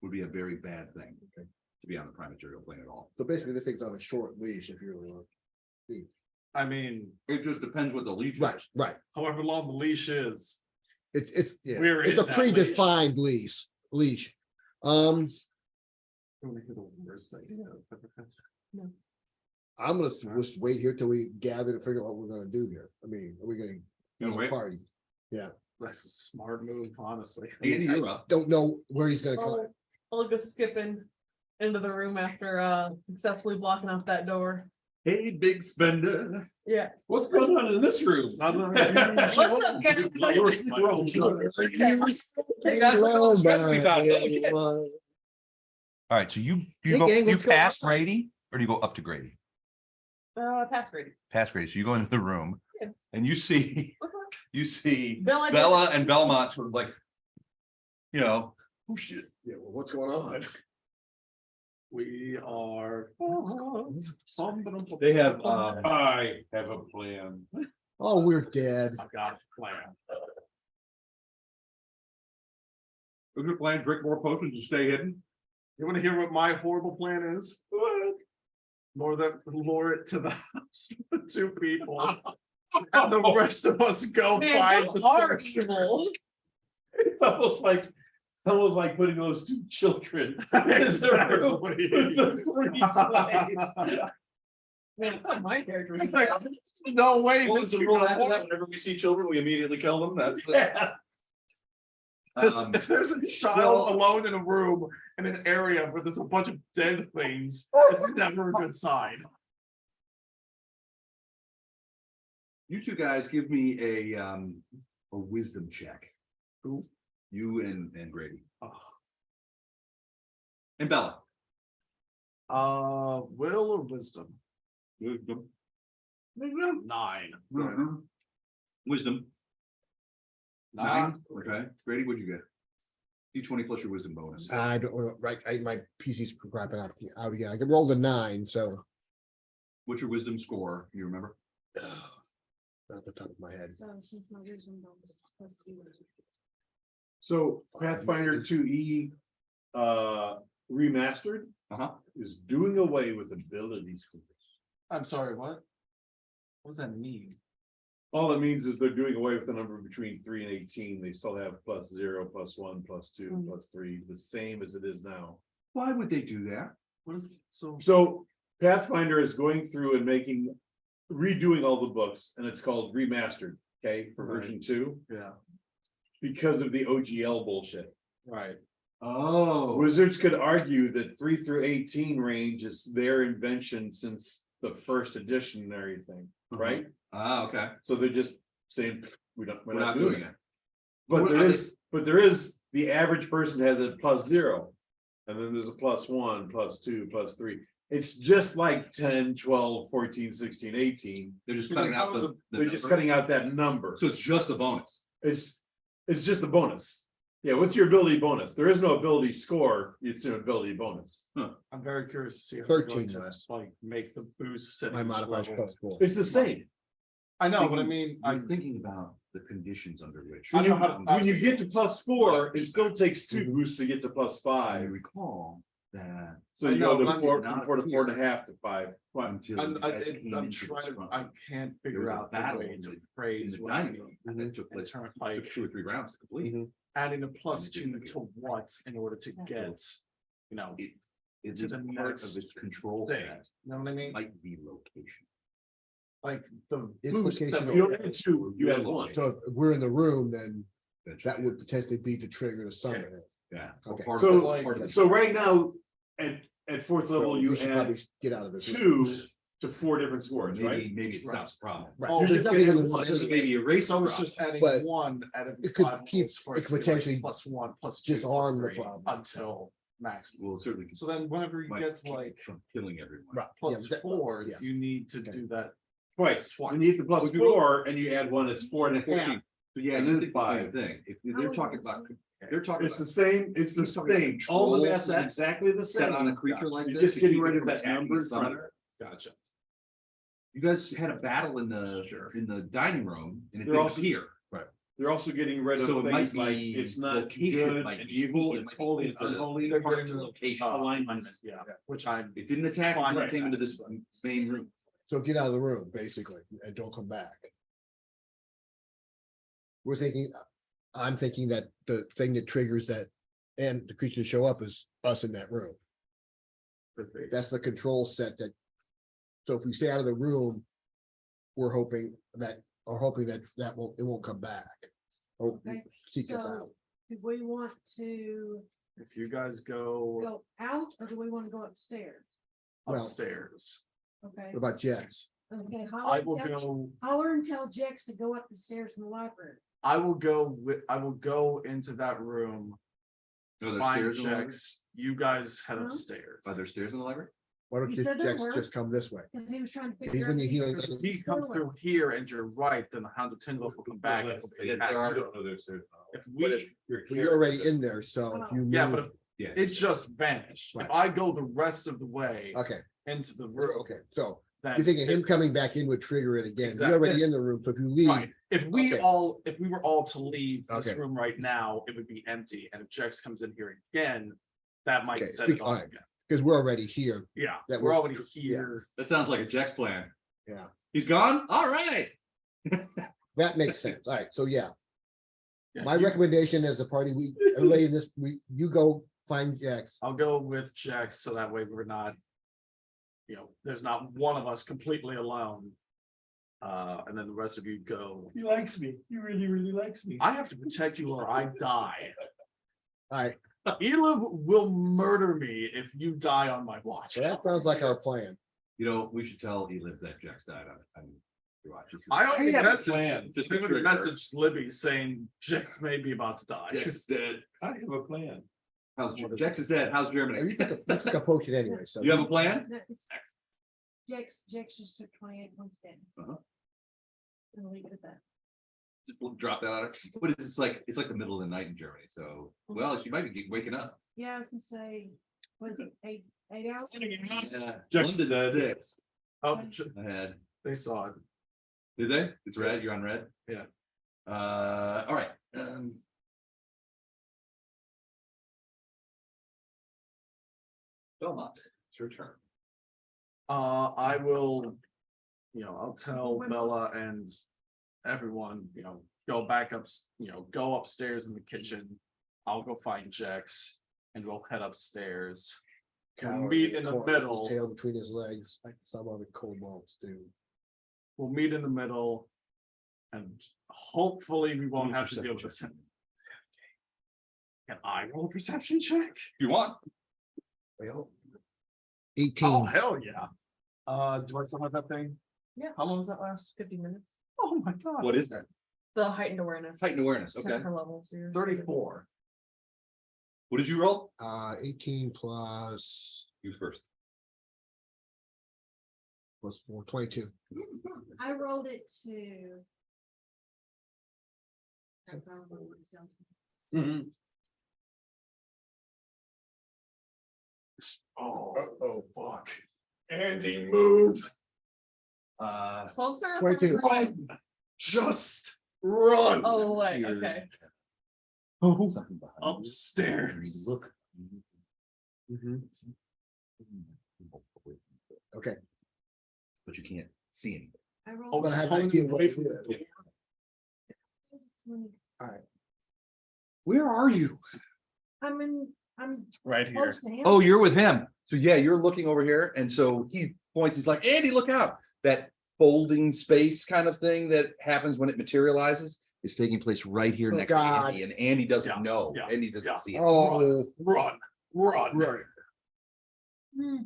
would be a very bad thing. Okay. To be on the prime material plane at all. So basically, this thing's on a short leash if you really want. I mean, It just depends what the leash Right, is. right. however long the leash is. Yeah, We're it's in a that leash. predefined leash. Don't make it the worst idea I've ever had. I'm gonna just wait here till we gather to figure out what we're gonna do here. I mean, are we gonna Gonna use a wait? party? That's a smart move, honestly. Andy, you're up. Don't know where he's gonna come. I'll go skipping into the room after successfully blocking off that door. Hey, big spender. Yeah. What's going on in this room? What's up, guys? All right, so you Hey, go, gang, you what's going pass on? Grady, or do you go up to Grady? Pass Grady. Past Grady, so you go into the room Yes. and you see, you see Bella. Bella and Belmont sort of like, you know, oh shit. Yeah, well, what's going on? We are. They have, I have a plan. Oh, we're dead. I've got a plan. we're gonna plan, drink more potions and stay hidden. You wanna hear what my horrible plan is? Lure it to the house with 2 people. And the rest of us go Man, find you the are sorcerer. evil. It's almost like putting those 2 children. Exactly. Man, I thought my character was. It's like, no way. Well, this it's a is rule gonna after that, work. whenever we see children, we immediately kill them, that's. If there's a child well- alone in a room in an area where there's a bunch of dead things, it's never a good sign. You 2 guys give me a wisdom check. Who? You and Grady. Oh. And Bella. Will or wisdom? Wisdom. 9. Wisdom. 9. Okay, Grady, what'd you get? D20 plus your wisdom bonus. I don't, right, my PC's crapping out again. I can roll the 9, so. What's your wisdom score? You remember? Off the top of my head. So since my wisdom bonus plus 0. So Pathfinder 2E remastered Uh-huh. is doing away with ability scores. I'm sorry, what? What does that mean? All it means is they're doing away with the number between 3 and 18. They still have +0, +1, +2, Mm. +3, the same as it is now. Why would they do that? What is, so, So Pathfinder is going through and redoing all the books, and it's called remastered, okay, for Right. version 2, yeah, because of the OGL bullshit. right. Oh. Wizards could argue that 3 through 18 range is their invention since the first edition and everything, right? Ah, okay. So they're just saying, we're We're not doing it. But What there are is, the average person has a +0. And then there's a +1, +2, +3. It's just like 10, 12, 14, 16, 18. They're just cutting out the. They're just number. cutting out that number. So it's just a bonus. It's just the bonus. Yeah, what's your ability bonus? There is no ability score, it's an ability bonus. I'm very curious to see. if they're going 13 to, less. Like, make the boost. at My each modifiers level. +4. It's the same. I know, but I Thinking- mean, I'm thinking about the conditions under which. I When know you, how to- when you get to +4, it still takes 2 boosts to get to I +5. recall that So I you know, go but to I'm 4, not from 4 to here. 4.5 to 5. until. I'm, you guys came I'm into this trying to, front. I can't There figure was a out the battle way in to the- In phrase the what dining I room, mean. and it took In place, terms of, took like, 2 or 3 rounds to complete. adding a +2 didn't to what in order to get, you know, you It's To a the part next of its control thing. set, know what I mean? might be location. Like the It's boost location that of- You don't add 2, you add 1. So if we're in the room, then that would potentially be the trigger to summon it. Yeah. or Okay. part of So, the- part of the- so right now, at 4th So level, you we should probably add get out of this. 2 to 4 different scores, right? Maybe it stops the problem. Right. Oh, There's there's nothing in nothing the- in This is maybe erase the So it's problem. just adding But 1 out of it could 5 keep- rolls for it it could to be like potentially +1, +2, disarm the +3 problem. until max. Well, it certainly. So then whenever you might get to keep like From killing everyone. Right. Yeah, +4, yeah. you need to Okay. do that. Twice. When you hit the +4 and you add 1, it's 4.5. 14. So yeah, And you then think the same 5. thing. If How they're would talking you about, say? they're talking It's the about same, it's the You're talking about same. All the control math's set exactly the set on a same. creature like You're this. just to getting keep it rid of from that attacking number the in front. summoner. Gotcha. You guys had a battle in the, Sure. in the dining room and it They're didn't also- appear. They're also getting rid of So it might things like, be it's not location good might and be evil, key, it it's might be holy and the- unholy. They're part getting of the rid of, location. alignments. Yeah, which I'm. It didn't attack Fine until it with came that, into this so. main room. So get out of the room, basically, and don't come back. We're thinking, I'm thinking that the thing that triggers that and the creature to show up is us in that room. That's the control set that So if we stay out of the room, we're hoping that it won't come back. Or Okay, seek us so- out. Do we want to If you guys go go out or do we want to go upstairs? Well- upstairs, Okay, What about Jets? okay. I will go, Holler and tell Jex to go up the stairs in the library. I will go into that room. Are there Find stairs in the library? checks, you guys head Huh? upstairs. Are there stairs in the library? Why don't He you said there Jets were. just come this way? Because he was trying to He's figure out. in the healing. Because if he comes through here and you're right, then the Hound of Tyndall will come back. and it'll be Yeah, back. there are- You don't know there's stairs. If But if- we, You're already in there, so if you. yeah, move- but if Yeah. it just vanished, if Right. I go the rest of the way Okay, into the room. okay, so then you're thinking him it- coming back in would trigger it again. Exactly. You're already in the room, so if you leave, Right, if we Okay. if we were all to leave this Okay. room right now, it would be empty, and if Jex comes in here again, that might Okay, set it off alright. again. because we're already here. Yeah, That we're would- already yeah. here. That sounds like a Jack's plan. Yeah. He's gone? All right. That makes sense. All right, so yeah, Yeah, my you- recommendation as a party, everybody in this, you go find Jax. I'll go with Jex, so that way we're not. There's not one of us completely alone. And then the rest of you go. He likes me. He really, really likes me. I have to protect you or I die. All right, Elib will murder me if you die on my watch. so that sounds like our plan. We should tell Elif that Jack's died on your watch. I already have a messaged, plan. Just I a already trigger. messaged Libby saying Jex may be about to die. Jax is dead. I have a plan. Jax is dead. How's Oh, Germany? You took a potion anyway, so. You have a plan? Jex just took 28 points down. Uh-huh. And leave it at that. Just drop that on it. But it's like the middle of the night in Germany. So, well, she might be waking up. Yeah, I was gonna say, what is it, 8 hours? Yeah. Jack's London dead. 6 Oh, ahead. they saw it. Did they? It's red. You're on red? Yeah. All right. Belmont, it's your turn. I will, I'll tell Bella and everyone, go back up, go upstairs in the kitchen. I'll go find Jex and we'll head upstairs. We'll Coward meet in the corner with his middle. Tail between his legs, like some other kobolds do. We'll meet in the middle. And hopefully we won't Roll have to deal with perception this. Can I roll a perception check? If you want. Well, Oh, 18. hell yeah. Do I still have that thing? Yeah. How long does that last? 50 minutes. Oh my god. What is that? The heightened awareness. Heightened awareness. Okay. Her level. So you're 34. What did you roll? 18 plus You first. plus 4, 22. I rolled it to. I probably would have done something. Oh, Oh, fuck. Andy, move. Closer. 22. Run. Just run. Oh, like, Here. okay. Oh, Something behind you. upstairs. Look. Mhm. Okay, But you can't see anything. I Oh, rolled. but I have totally 19 away right from here. it. 20. Where are you? I'm Right here. close to him. Oh, you're with him. So yeah, you're looking over here. And so he points, he's like, Andy, look out. That folding space kind of thing that happens when it materializes is taking place right here Oh, next to God. Andy. And Andy doesn't Yeah, know. yeah, Andy doesn't yeah. see it. Oh, Run, run. right. Hmm.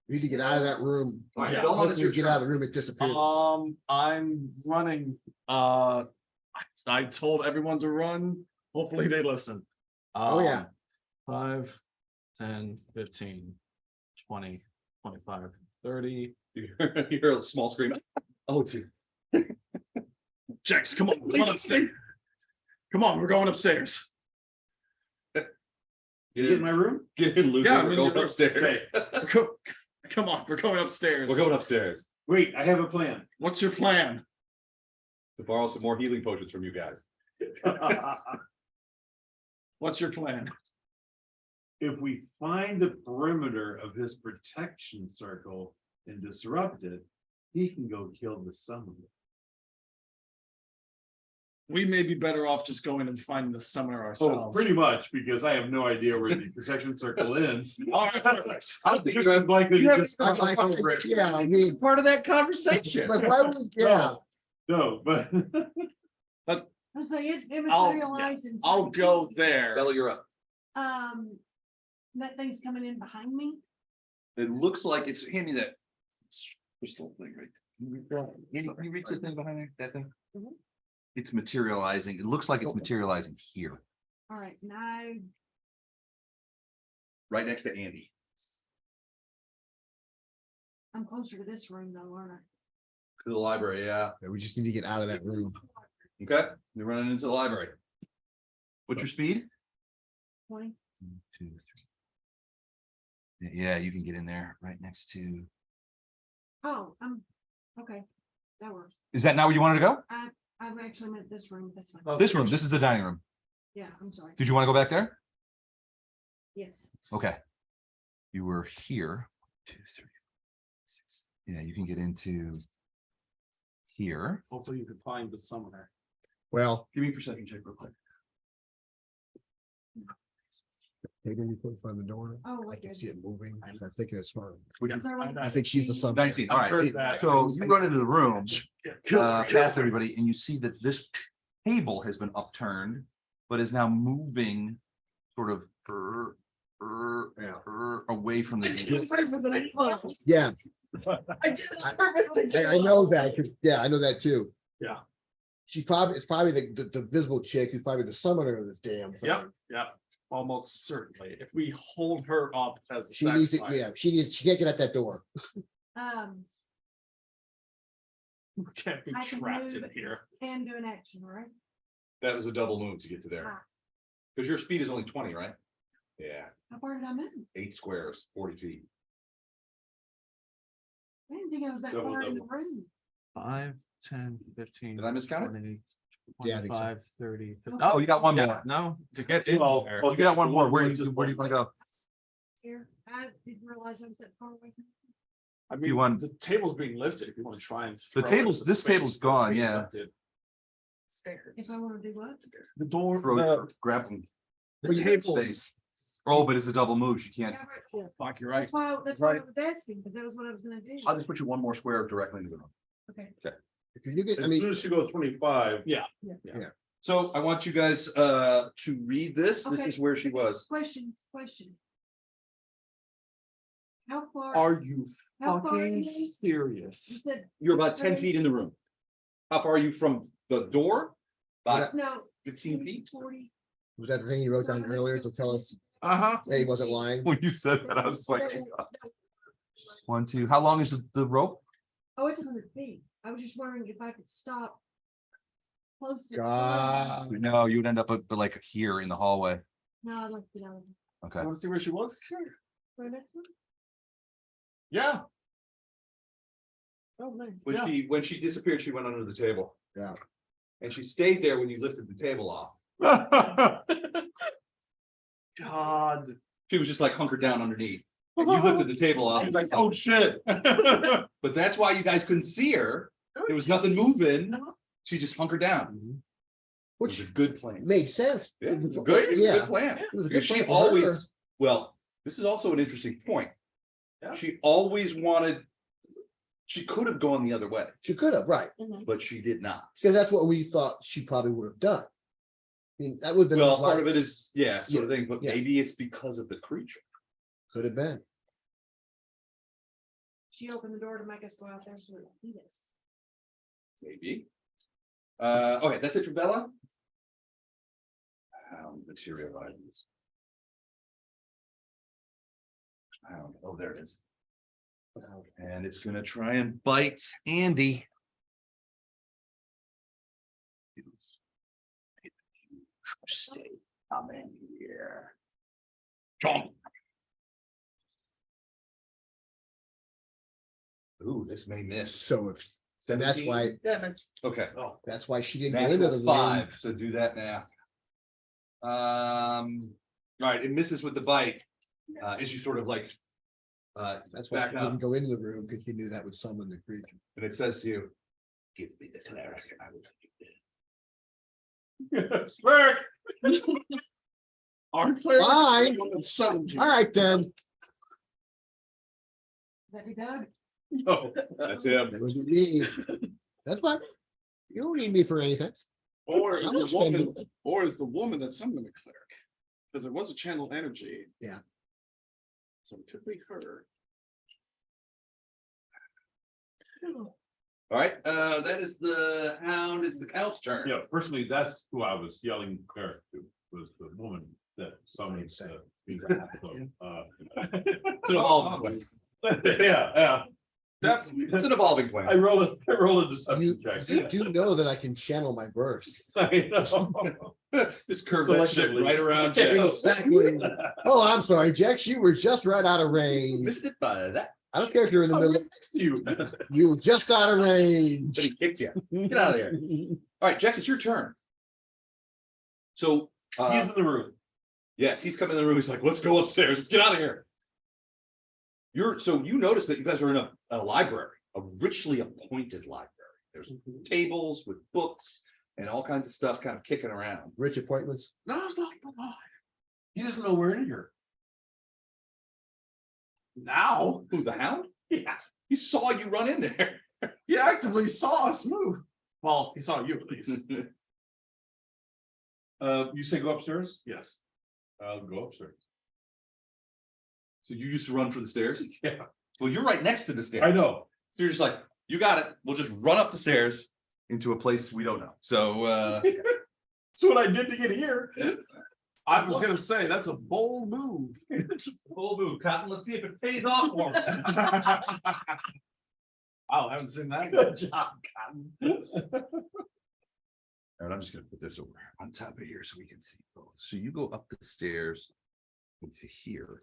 We need to get out of that room. All right, Yeah. Belmont, it's Hopefully your we get turn. out of the room, it disappears. I'm running. I told everyone to run. Hopefully they listen. Oh, yeah. 5, 10, 15, 20, 25, 30. You hear a small scream. Oh, dude. Jex, come on, run upstairs. Come on, we're going upstairs. Get Get in my room? Get in, loser. Yeah, I'm We're in going your room. upstairs. Come on, we're going upstairs. We're going upstairs Wait, I have a plan. What's your plan? to borrow some more healing potions from you guys. What's your plan? If we find the perimeter of his protection circle and disrupt it, he can go kill the summoner. we may be better off just going and finding the summoner Oh, ourselves. pretty much, because I have no idea where the protection circle ends. I don't think Just as likely to just- Yeah, I mean, part of that conversation. like, why would, yeah, No, but. I say it I'll- materialized. in I'll front of go me. there. Bella, you're up. That thing's coming in behind me. It looks like it's handy that crystal thing, right? Can you reach the thing behind there, that thing? Mhm. It's materializing. It looks like it's materializing here, All right, now right next to Andy. I'm closer to this room though, aren't I? To the library, yeah. we just need to get out of that room. Okay, you're running into the library. What's your speed? 20. 2, 3. Yeah, you can get in there right next to. Oh, okay. That works. Is that not where you wanted to go? I've actually meant this room. That's fine. Oh. This room, this is the dining room. Yeah, I'm sorry. Did you want to go back there? Yes. Okay. You were here. 2, 3, 6. Yeah, you can get into here. Hopefully you can find the summoner. Well, Give me a perception check real quick. maybe we put in front of the door. Oh, I can okay. see it moving. I'm thinking it's smart. Would you? Is there one- I think she's the summoner. 19, all I've heard right. that. So you run into the room, past everybody, and you see that this table has been upturned, but is now moving sort of away from I did it on the. purpose and I closed. Yeah, I did it on purpose. I know that, 'cause, yeah, I know that too. Yeah. It's probably the visible chick who's probably the summoner of this damn thing. Yep, almost certainly. If we hold her up as. a She needs it, sacrifice, yeah, she can't get at that door. We can't be I can trapped in move. here. And do an action, right? That was a double move to get to there. Ah. Because your speed is only 20, right? Yeah, How far did I move? 8 squares, 40 feet. I didn't think I was that Double, far in the double. room. 5, 10, 15. Did I miscount it? 20, Yeah, I think so. 25, 30. 50. Oh, you got one Yeah, more. no, to get in Well, there. Oh, you got one more. Where do Just you want to one. go? Here, I didn't realize I was that far away. I mean, want- the table's being lifted if you want to try and. The throw it table's- into this space table's that's gone, being yeah. lifted. If I want to do what? The door, Grab them. the table. Space. Oh, but it's a double move. You can't. Yeah, right. Fuck, you're right. That's why I was asking, because that was what I was gonna do. I'll just put you one more square directly into the room. Okay. Because you get, I As mean, soon as she goes 25, So I want you guys to read this. This Okay. is where she was. Question. How far? Are you How far fucking is it? You serious? said, You're about 10 feet in the room. How far are you from the door? About no. 15 feet. 40. was that the thing you wrote down earlier to tell us, Uh-huh. hey, he wasn't lying? When you said that, I was like, 1, 2. How long is the rope? Oh, it's 100 feet. I was just wondering if I could stop. Close. God. No, you would end up like here in the hallway. No, I'd like to get out of Okay. You want to see where she was? Sure. right next one. Yeah. Oh, nice. When she disappeared, she went under the table. Yeah. And she stayed there when you lifted the table off. God. She was just like hunkered down underneath. And you lifted the table off. she's like, oh, shit. But that's why you guys couldn't see her. There was nothing moving. She just hunkered down. It was Which a good plan. made sense. Yeah, It was- good, it was a Yeah, good plan. it was a good Because she plan for her. always, well, this is also an interesting point. Yeah. She always wanted, she could have gone the other way, She could have, right, but she did not. because that's what we thought she probably would have done. I mean, that would have been. Well, part of it is, yeah, sort of Yeah, thing, but yeah. maybe it's because of the creature. Could have been. She opened the door to make us go out there so it would eat us. Maybe. Okay, that's it for Bella. Materialize. Oh, there it is. And it's gonna try and bite Andy. Stay coming here. Chomp. Ooh, this may miss. So if, and that's 17? why, Yeah, that's Okay. that's why she didn't go into the Natural room. 5, so do that now. All right, it misses with the bite. As you sort of like. That's why back she up, didn't go into the room, because she knew that would summon the creature. and it says to you, give me the cleric, I will take it. Clerk. Our clerk. Fine. The one that summoned you. All right, then. That he dug. No, that's him. That wasn't me. That's fine. You don't need me for anything. Or is I'm the not spending- woman, or is the woman that summoned the clerk? Because it was a channel energy. Yeah. So it could be her. All right, that is the hound, it's the count's turn. Yeah, personally, that's who I was yelling clerk to, was the woman that summoned. So, It's an evolving plan. Yeah, That's, It's an evolving I plan. roll a You, deception check. you do know that I can channel my burst. I know. Just curve that shit Selectively. right around Jack. Exactly. Oh, I'm sorry, Jax, you were just right out of range. Missed it by that. I don't care if you're in the I'm middle, right next to you. you were just out of But range. he kicked you. Get out of here. All right, Jax, it's your turn. So, He's in the room. yes, he's coming in the room. He's like, let's go upstairs. Let's get out of here. So you notice that you guys are in a library, a richly appointed library. There's tables with books and all kinds of stuff kind of kicking around. Rich appointments. no, it's not. He doesn't know we're in here. Now, Who, the hound? yeah, He saw you run in there. he actively saw us move. Well, he saw you at least. You say go upstairs? Yes. I'll go upstairs. So you used to run for the stairs? Yeah, Well, you're right next to the stairs. I know. So you're just like, you got it. We'll just run up the stairs into a place we don't know. So, That's what I did to get here. I was gonna say, that's a bold move. full move, Cotton. Let's see if it pays off for us. I haven't seen that. Good job, Cotton. All right, I'm just gonna put this over on top of here so we can see both. So you go up the stairs into here,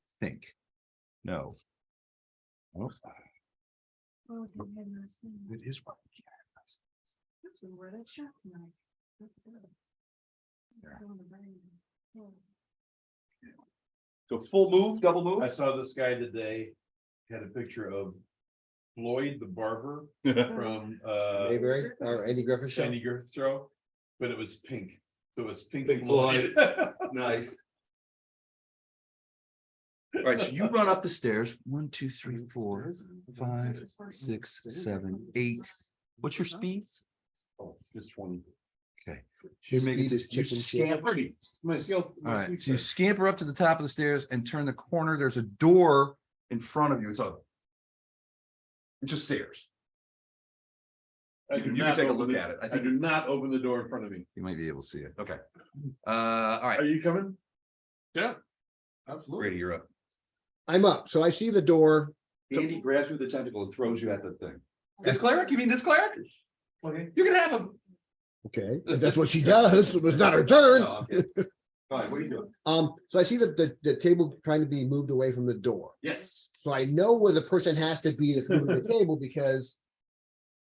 I think. No. Oh, Oh, you had no sin. it is right. We were at that shop tonight. That's good. Yeah. Going to bring- oh. So full move, double move? I saw this guy today, had a picture of Floyd, the barber from Mayberry or Andy Griffith show. Sandy Griffith Show, but it was pink. So it was pink Pink Floyd. Nice. All right, so you run up the stairs. 1, 2, 3, 4, 5, 6, 7, 8. What's your speed? Oh, just 20. Okay. His make it speed to- is you chicken shit. scamper. My skill. All right, so you scamper up to the top of the stairs and turn the corner. There's a door in front of you. It's just stairs. I You do can not take a open look the- at it. I I think do not open the door in front of me. you might be able to see it. Okay. All right, Are you coming? Absolutely. Grady, you're up. I'm up, so I see the door. Andy grabs you with the tentacle and throws you at the thing. This cleric? You mean this cleric? Okay. You can have him. Okay, if that's what she does. It was not her turn. No, I'm kidding. All right, what are you doing? So I see that the table trying to be moved away from the door. Yes, So I know where the person has to be that's moving the table because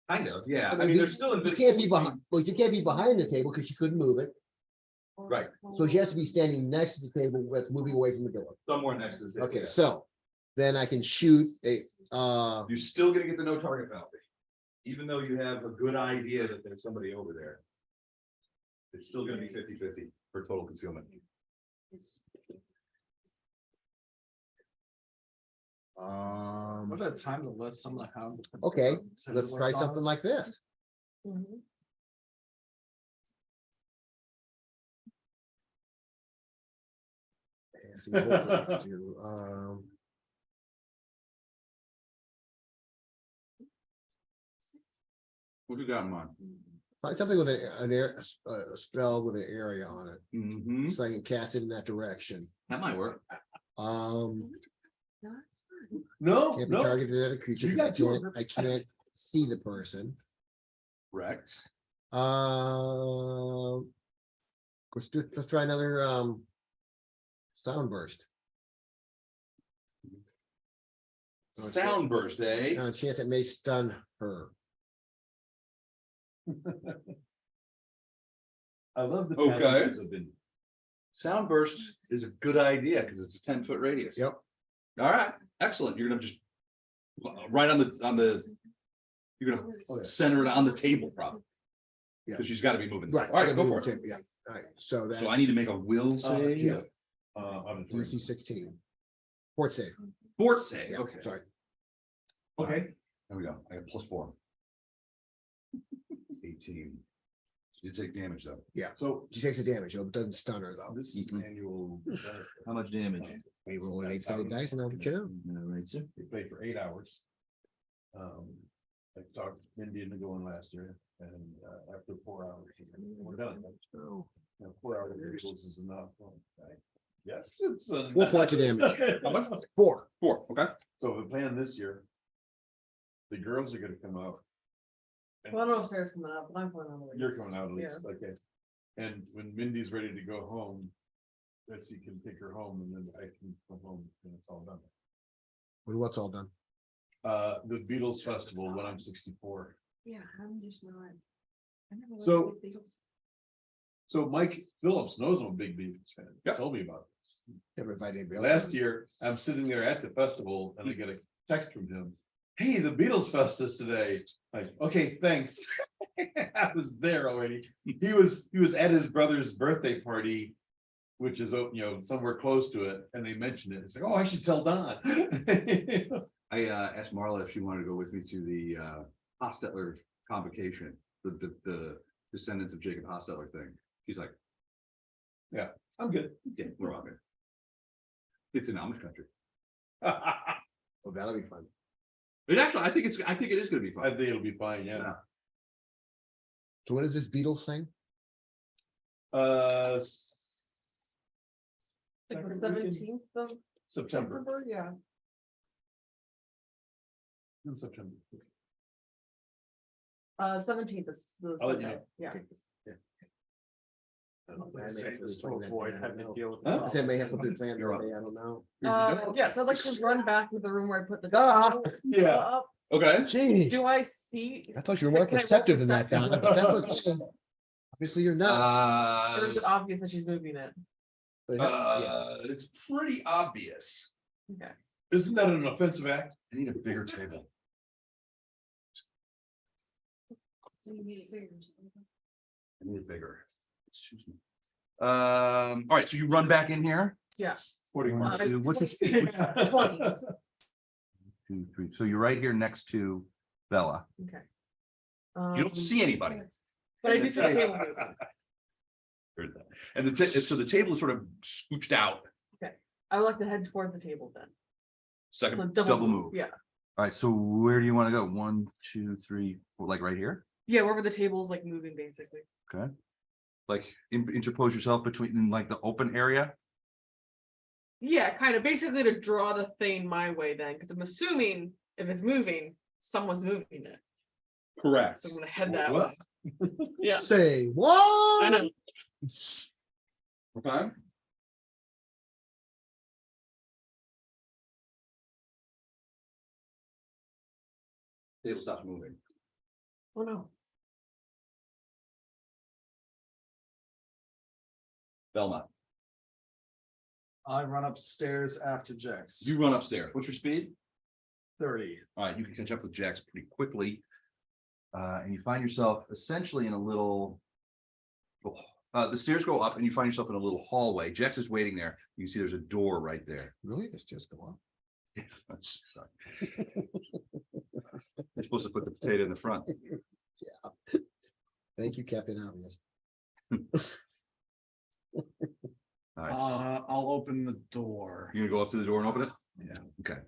kind of, yeah. I mean, there's still. you can't be behind, well, you can't be behind the table because she couldn't move it. Right. So she has to be standing next to the table with moving away from the door. Somewhere next to this. Okay, so then I can shoot a, You're still gonna get the no target penalty. Even though you have a good idea that there's somebody over there. It's still gonna be 50-50 for total concealment. What a time to let some of the hounds. okay, let's try something like this. Mhm. Let's see, what does it do? What you got in mind? Find something with a spell with an area on it, Mm-hmm. so I can cast it in that direction. That might work. Um, No, it's fine. No, can't be no. targeted at a creature. You because got I can't see the person. Correct. Let's try another sound burst. Sound burst, eh? A chance it may stun her. I love the. Okay. tattoos have been- Sound burst is a good idea because it's a 10-foot radius. Yep. All right, excellent. You're gonna just right on the, you're gonna center it on the table probably. Yeah. because she's gotta be moving. Right. All right, go for it. Yeah, all right, so that. So I need to make a will save. Yeah, auditorium. DC 16. Port save, Fort save, yeah, okay. sorry. Okay, There we go. I got +4. 18. She did take damage though. so She takes the damage, it doesn't stun her though. this is annual. How much damage? We roll an 8-sided dice and I'll get you. Right, sir. We played for 8 hours. I talked Mindy into going last year and after 4 hours, we're done. You know, 4 hours is enough. Yes, it's. 4 points of damage. How much? 4. 4, okay. So the plan this year. The girls are gonna come out. Well, I don't know if Sarah's coming up, but I'm going on the way. You're coming out at least, okay. And when Mindy's ready to go home. Betsy can take her home and then I can come home and it's all done. What's all done? The Beatles Festival when I'm 64. Yeah, I'm just not. I never liked So- the Beatles. So Mike Phillips knows I'm a big Beatles fan. He Yep. told me about this. Never invited anybody else. Last year, I'm sitting there at the festival and I get a text from him. Hey, the Beatles Fest is today. Like, okay, thanks. I was there already. He was at his brother's birthday party. Which is, somewhere close to it, and they mentioned it. It's like, oh, I should tell Don. I asked Marla if she wanted to go with me to the Hostetler convocation, the descendants of Jacob Hostetler thing. She's like, I'm good. yeah, we're all good. It's in Amish country. Oh, that'll be fun. It actually, I think it is gonna be I fun. think it'll be fine, yeah. So what is this Beatles thing? Like the Second weekend, 17th of September, September, yeah. in September. 17th is the I'll let you Sunday, know. yeah. Okay. Yeah. I don't know, I may have Say to this plan to that avoid day, I having don't to know. deal with. Huh? I said may have to be the planned problem. that day, I don't know. Yeah, so I'd like to run back to the room where I put the. Ah, Yeah. Up. Okay. Gee, Do I see, I thought you were more Can I roll perceptive than that, perceptive? Donna, but that's okay. Obviously, you're not. or is it obvious that she's moving it? But yeah, It's pretty obvious. Okay. Isn't that an offensive act? I need a bigger table. You need it bigger or something. I need it bigger. Excuse me. All right, so you run back in here. Yeah. 41. Two, what's your- 20, 2, 3. So you're right here next to Bella. okay. You don't see anybody. But I do see the table moving. Heard that. And so the table is sort of scooched out. I would like to head toward the table then. So Second double move. Yeah, All right, so where do you want to go? 1, 2, 3, 4, like right here? yeah, wherever the table's like moving basically. Okay. Like interpose yourself between like the open area. Yeah, kind of basically to draw the thing my way then, because I'm assuming if it's moving, someone's moving it. Correct. So I'm gonna head that What? way. Yeah, say what? I know. Okay. Table stops moving. Oh no. Belmont, I run upstairs after Jax. you run upstairs. What's your speed? 30. All right, you can catch up with Jax pretty quickly. And you find yourself essentially in a little. The stairs go up and you find yourself in a little hallway. Jax is waiting there. You can see there's a door right there. Really? Let's just go on. Sorry. You're supposed to put the potato in the front. Thank you, Captain Obvious. All right, I'll open the door. you're gonna go up to the door and open it? Yeah. Okay.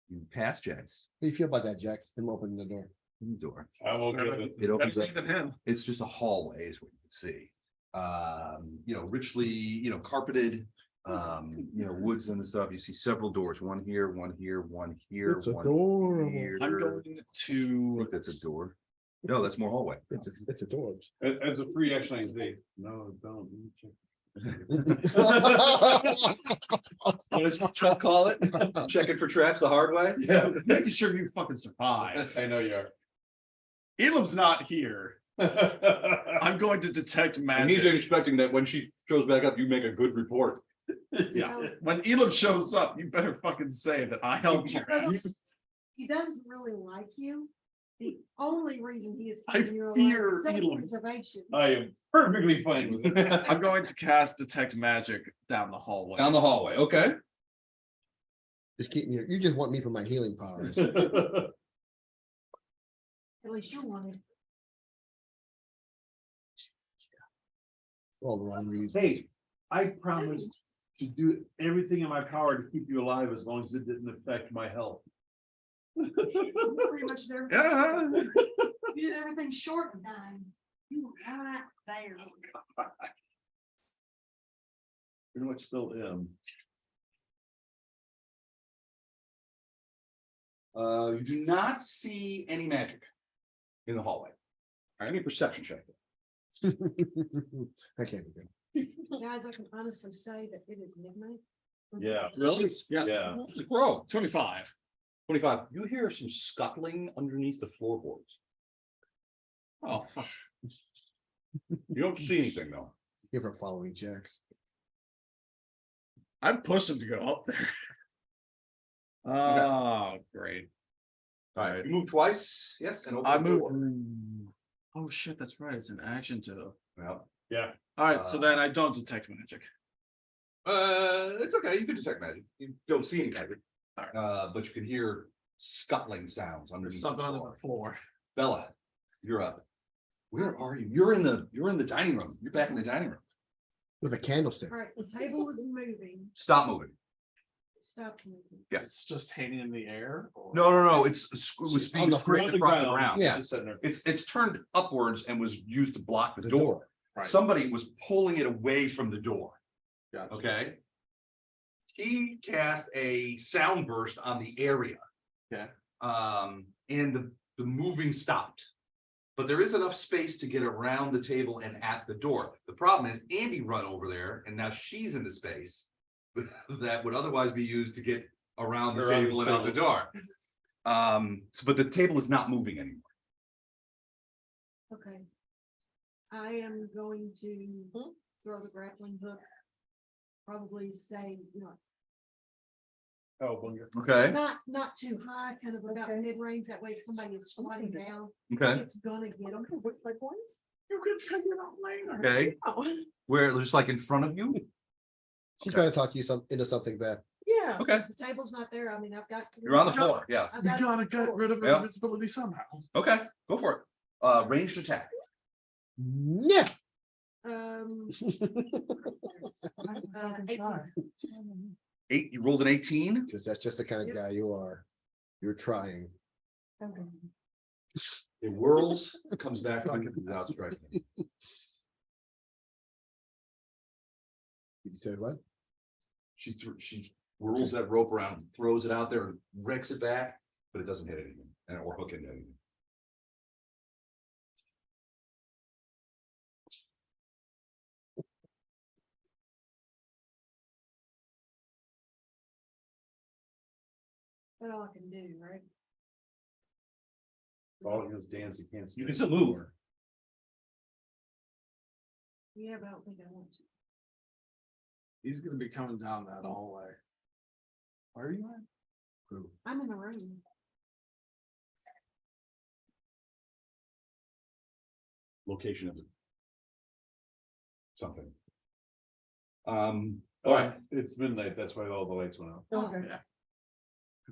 You pass Jax. How do you feel about that, Jax? Him opening the door. in the door. I will give it. It opens up. Even him. It's just a hallway is what you can see. Richly, carpeted, woods and stuff. You see several doors, one here, one here, one here. It's one adorable. here. I'm going I to. think that's a door. No, that's more hallway. It's adorable. As a free action, they, no, don't. What does Chuck call it? Checking for traps the hard way? Yeah, Making sure you fucking survive. I know you are. Elam's not here. I'm going to detect And he's magic. expecting that when she shows back up, you make a good report. Yeah, when Elam shows up, you better fucking say that I helped you. He doesn't really like you. The only reason he is. I keeping you alive fear is Elon. self-preservation. I am perfectly fine with it. I'm going to cast detect magic down the hallway. Down the hallway, okay. Just keep me, you just want me for my healing powers. At least you're one. All the wrong reasons. Hey, I promised to do everything in my power to keep you alive as long as it didn't affect my health. Pretty much there. Yeah. You did everything short of dying. You were right there. Pretty much still am. You do not see any magic in the hallway. All right, give me a perception check. I can't be good. Guys, I can honestly say that it is midnight. Yeah, Really? Yeah, yeah. Bro, 25. 25. You hear some scuttling underneath the floorboards. Oh, You don't see anything though. Give her following checks. I pushed him to go up there. Oh, great. All right, you move twice, yes, and I open the door. moved. Oh shit, that's right. It's an action to. Well, Yeah. All right, so then I don't detect magic. it's okay, you can detect magic. You don't see any magic. All right. But you can hear scuttling sounds underneath. There's the something under floor. the floor. Bella, you're up. Where are you? You're in the dining room. You're back in the dining room. With a candlestick. All right, the table was moving. Stop moving. Stop moving. Yeah. It's just hanging in the air. Or... No. It was On being the scraped across the ground. Yeah. Just sitting there. It's turned upwards and was used to block the The door. door. Right. Somebody was pulling it away from the door. Gotcha. Okay. He cast a sound burst on the area. Okay. And the moving stopped. But there is enough space to get around the table and at the door. The problem is Andy run over there and now she's in the space that would otherwise be used to get around the Around the table and out the door. But the table is not moving anymore. Okay. I am going to throw the grappling hook. Probably say, Oh, Bunger. Okay, not too high, kind of about mid-range. That way if somebody is squatting down, okay, it's gonna get them. My points? You can check it out later. okay. Oh, Where, just like in front of you? She's trying to talk you into something, Beth. yeah. Okay, Since the table's not there, I mean, I've got. you're on the floor, yeah. I've You got- gotta get rid of Yeah. invisibility somehow. Okay, go for it. Ranged attack. Yeah. Um. 8, you rolled an 18. Because that's just the kind of guy you are. You're trying. It whirls, it comes back without striking. You said what? She whirls that rope around, throws it out there and rakes it back, but it doesn't hit anything or hook into anything. That's all I can do, right? All against dance, you can't. You can still move. Yeah, but I don't think I want to. He's gonna be coming down that hallway. Where are you at? I'm in the room. Location of it. Something. All right. It's midnight, that's why all the lights went out. Okay.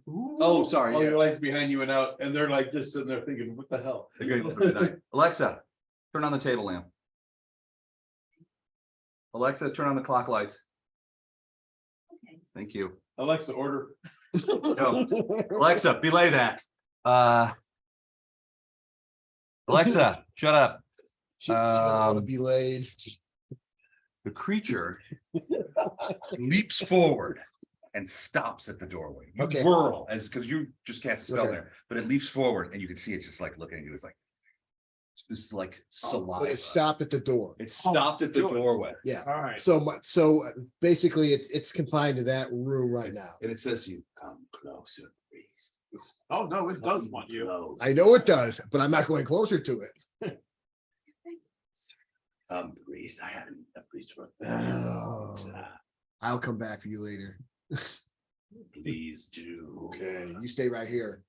Oh, sorry. All Yeah. your lights behind you went out, and they're like just sitting there thinking, what the hell? Okay, good night. Alexa, turn on the table lamp. Alexa, turn on the clock lights. Okay. Thank you. Alexa, order. No, Alexa, belay that. Alexa, shut up. She doesn't want to Um, be laid. The creature leaps forward and stops at the doorway. You Okay. whirl because you just cast a spell Okay. there, but it leaps forward and you can see it's just like looking at you. It's like it's like saliva. But it stopped at the door. It stopped at the good. doorway Yeah. All right. So basically it's confined to that room right now. and it says to you, "Come closer, priest." Oh, no, it does want you. Close. I know it does, but I'm not going closer to it. Priest, I haven't a priest for Oh. I'll come back for you later. please do. Okay, you stay right here.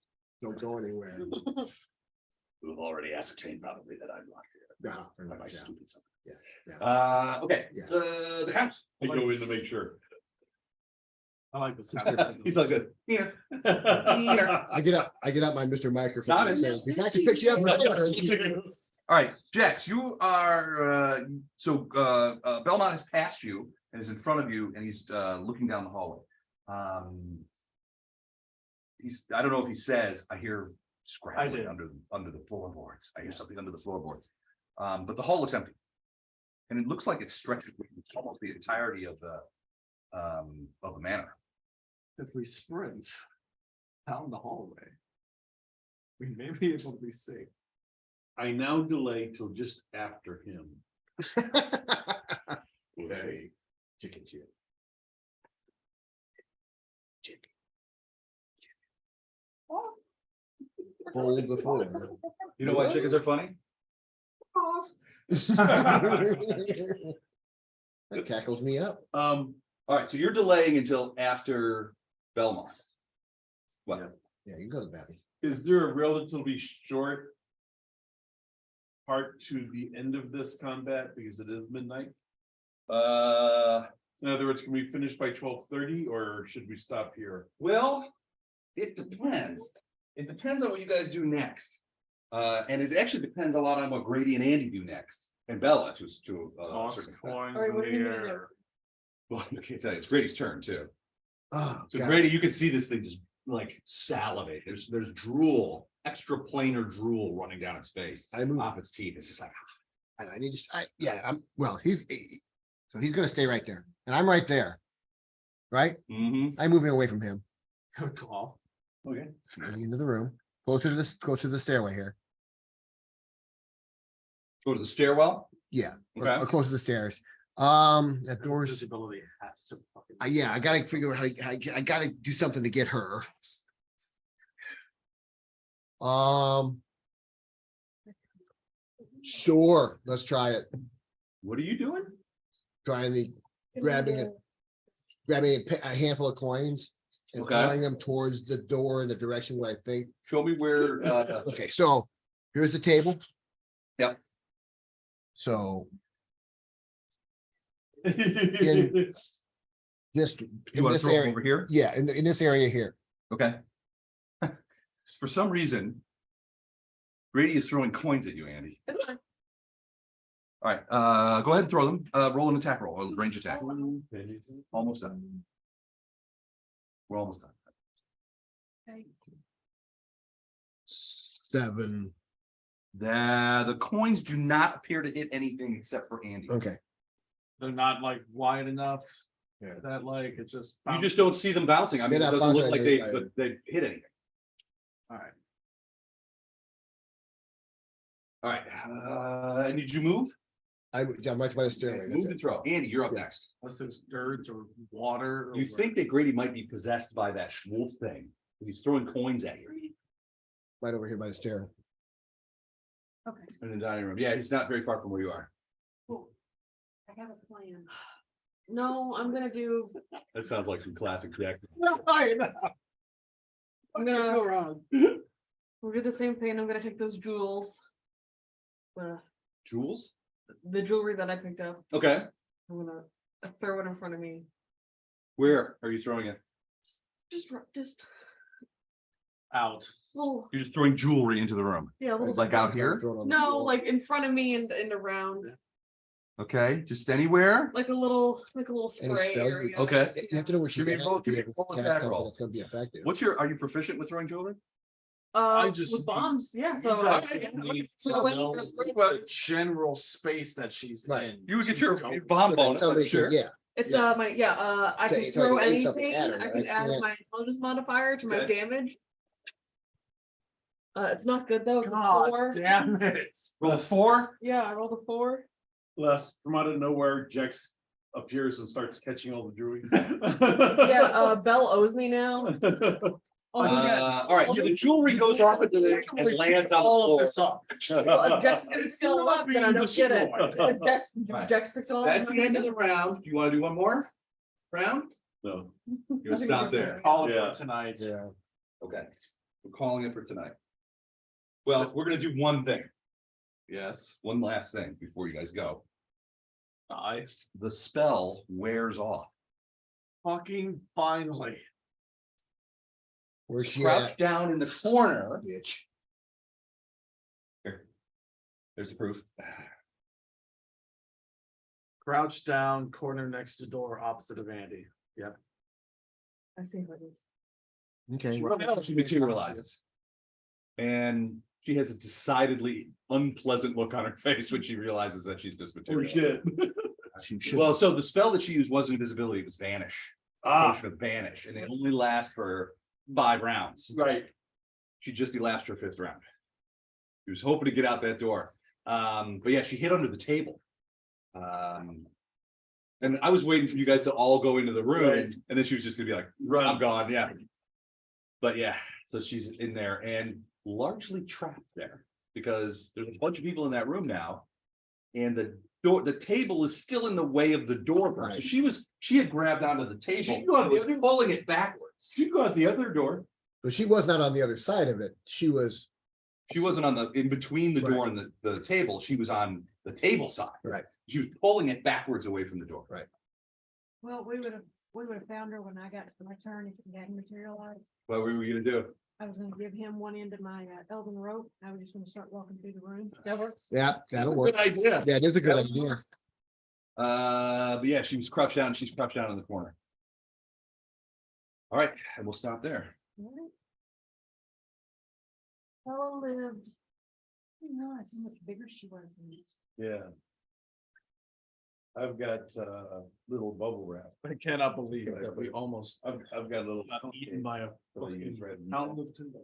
Don't go anywhere. We've already ascertained probably that I'm not here. Yeah, By my yeah. stupid son. Yeah, Okay, Yeah. the house. I go in to make sure. I like this. He's like this. Yeah. I get out my Mr. Microphone. Got and it. say, "We got to pick you up." All right, Jax, you are, Belmont has passed you and is in front of you and he's looking down the hallway. I don't know if he says, I hear scrabbling did. under the floorboards. I hear something under the floorboards. But the hall looks empty. And it looks like it stretches almost the entirety of the manor. If we sprint down the hallway, we may be able to be safe. I now delay till just after him. Hey, chicken shit. Hold the phone. You know why chickens are funny? That cackles me up. All right, so you're delaying until after Belmont. What? Yeah, you go to the bathroom. Is there a relatively short part to the end of this combat because it is midnight? In other words, can we finish by 12:30 or should we stop here? Well, it depends. It depends on what you guys do next. And it actually depends a lot on what Grady and Andy do next, and Bella to a Toss certain extent. coins All right, in what the do you mean air. Well, I can't tell you, it's Grady's turn too. Oh, So God. Grady, you can see this thing just like salivate. There's drool, extra planar drool running down its face, I move. off its teeth. It's just like, I need to, well, so he's gonna stay right there, and I'm right there. Right? I'm moving away from him, Good call. Okay. moving into the room, closer to the stairway here. Go to the stairwell. Yeah, Okay. or close to the stairs. That door's, Visibility has to. fucking- yeah, I gotta figure out I gotta do something to get her. Sure, let's try it. What are you doing? Trying the, grabbing a handful of coins and Okay. throwing them towards the door in the direction where I think. Show me where, Okay, so here's the table. Yep. So this, you in want to this throw it area, over here? yeah, in this area here. Okay. For some reason, Grady is throwing coins at you, Andy. It's fine. All right, go ahead and throw them. Roll an attack roll, or range attack. Almost done. We're almost done. Okay. 7. The coins do not appear to hit anything except for Andy. Okay, They're not like wide enough. Yeah. That like it just. You just don't see them bouncing. I mean, it They're not doesn't look bouncing, like they're- they hit anything. All right. All right, and did you move? I'm right by the stairway. that's Move it. and throw. Andy, you're up Yeah. next. Unless there's dirt or water. You think that Grady might be possessed by that wolf thing? 'Cause he's throwing coins at you Right over here by the stair. Okay, in the dining room. Yeah, he's not very far from where you are. cool. I have a plan. No, I'm gonna do, That sounds like some classic Jack. I'm gonna, we'll do the same thing. I'm gonna take those jewels. Jules? The jewelry that I picked up, Okay, I'm gonna throw it in front of me. where are you throwing it? Just Out. little, You're just throwing jewelry into the room. yeah, little. Like out here? Throw it on the No, floor. like in front of me and around, Okay, just anywhere? like a little Any spray spell you- area. Okay. You have to know where she's Give me at both- to be give me able to both cast attack something roll. that's gonna be effective. Are you proficient with throwing jewelry? just- With bombs, yeah, so. You guys okay. need to So when- know the general space that she's Right. in. You would get your Don't- bomb So that bonus, I'm somebody can- sure. Yeah, It's Yeah. I So can it's throw like an aid something anything, at her, I right? can add Yeah. my intelligence modifier to my Okay. damage. It's not good though, it's a God 4. damn it. Roll 4. Yeah, I rolled a 4. Les, from out of nowhere, Jex appears and starts catching all the jewelry. Yeah, Belle owes me now. All right, so the jewelry goes off into the and lands on the All of floor. this up. Well, if Jack's gonna steal it up, then I don't get it. Destroyed. If Jack's, Right. Jack's picks it up. That's the end of the round. Do you want to do one more round? No. You'll stop there. Call it Yeah. for tonight. yeah. Okay, we're calling it for tonight. Well, we're gonna do one thing, Yes, one last thing before you guys go. I The spell wears off. fucking finally. Where's she Crouch at? down in the corner. Bitch. Here. There's the proof. Crouch down, corner next to door, opposite of Andy. Yep. I see what it is. Okay, She materializes. And she has a decidedly unpleasant look on her face when she realizes that she's just materialized. she should. Well, so the spell that she used wasn't invisibility, it was vanish. Ah, Potion of vanish, and it only lasts for 5 rounds. right. She just elapsed her 5th round. She was hoping to get out that door. But yeah, she hid under the table. And I was waiting for you guys to all go into the room, Right. and then she was just gonna be like, I'm Run. gone, yeah. But yeah, so she's in there and largely trapped there because there's a bunch of people in that room now. And the door, the table is still in the way of the door. So Right. she had grabbed onto the She table, can go out and the was other- pulling it backwards. You go out the other door. But she was not on the other side of it. She was, She wasn't on the, in between the door Right. and the table, she was on the table side. Right. She was pulling it backwards away from the door. Right. Well, we would have found her when I got to my turn if it hadn't materialized. What were we gonna do? I was gonna give him one end of my elven rope. I was just gonna start walking through the room. That works. yeah, that'll work. Good idea. Yeah, it is a good That would idea. But yeah, she was crouched down, she's crouched down in the corner. All right, and we'll stop there. Ella lived. I didn't realize how much bigger she was than this. Yeah. I've got little bubble wrap. I cannot believe that we almost I've got a little. got eaten by a That I use right in- fountain of timber.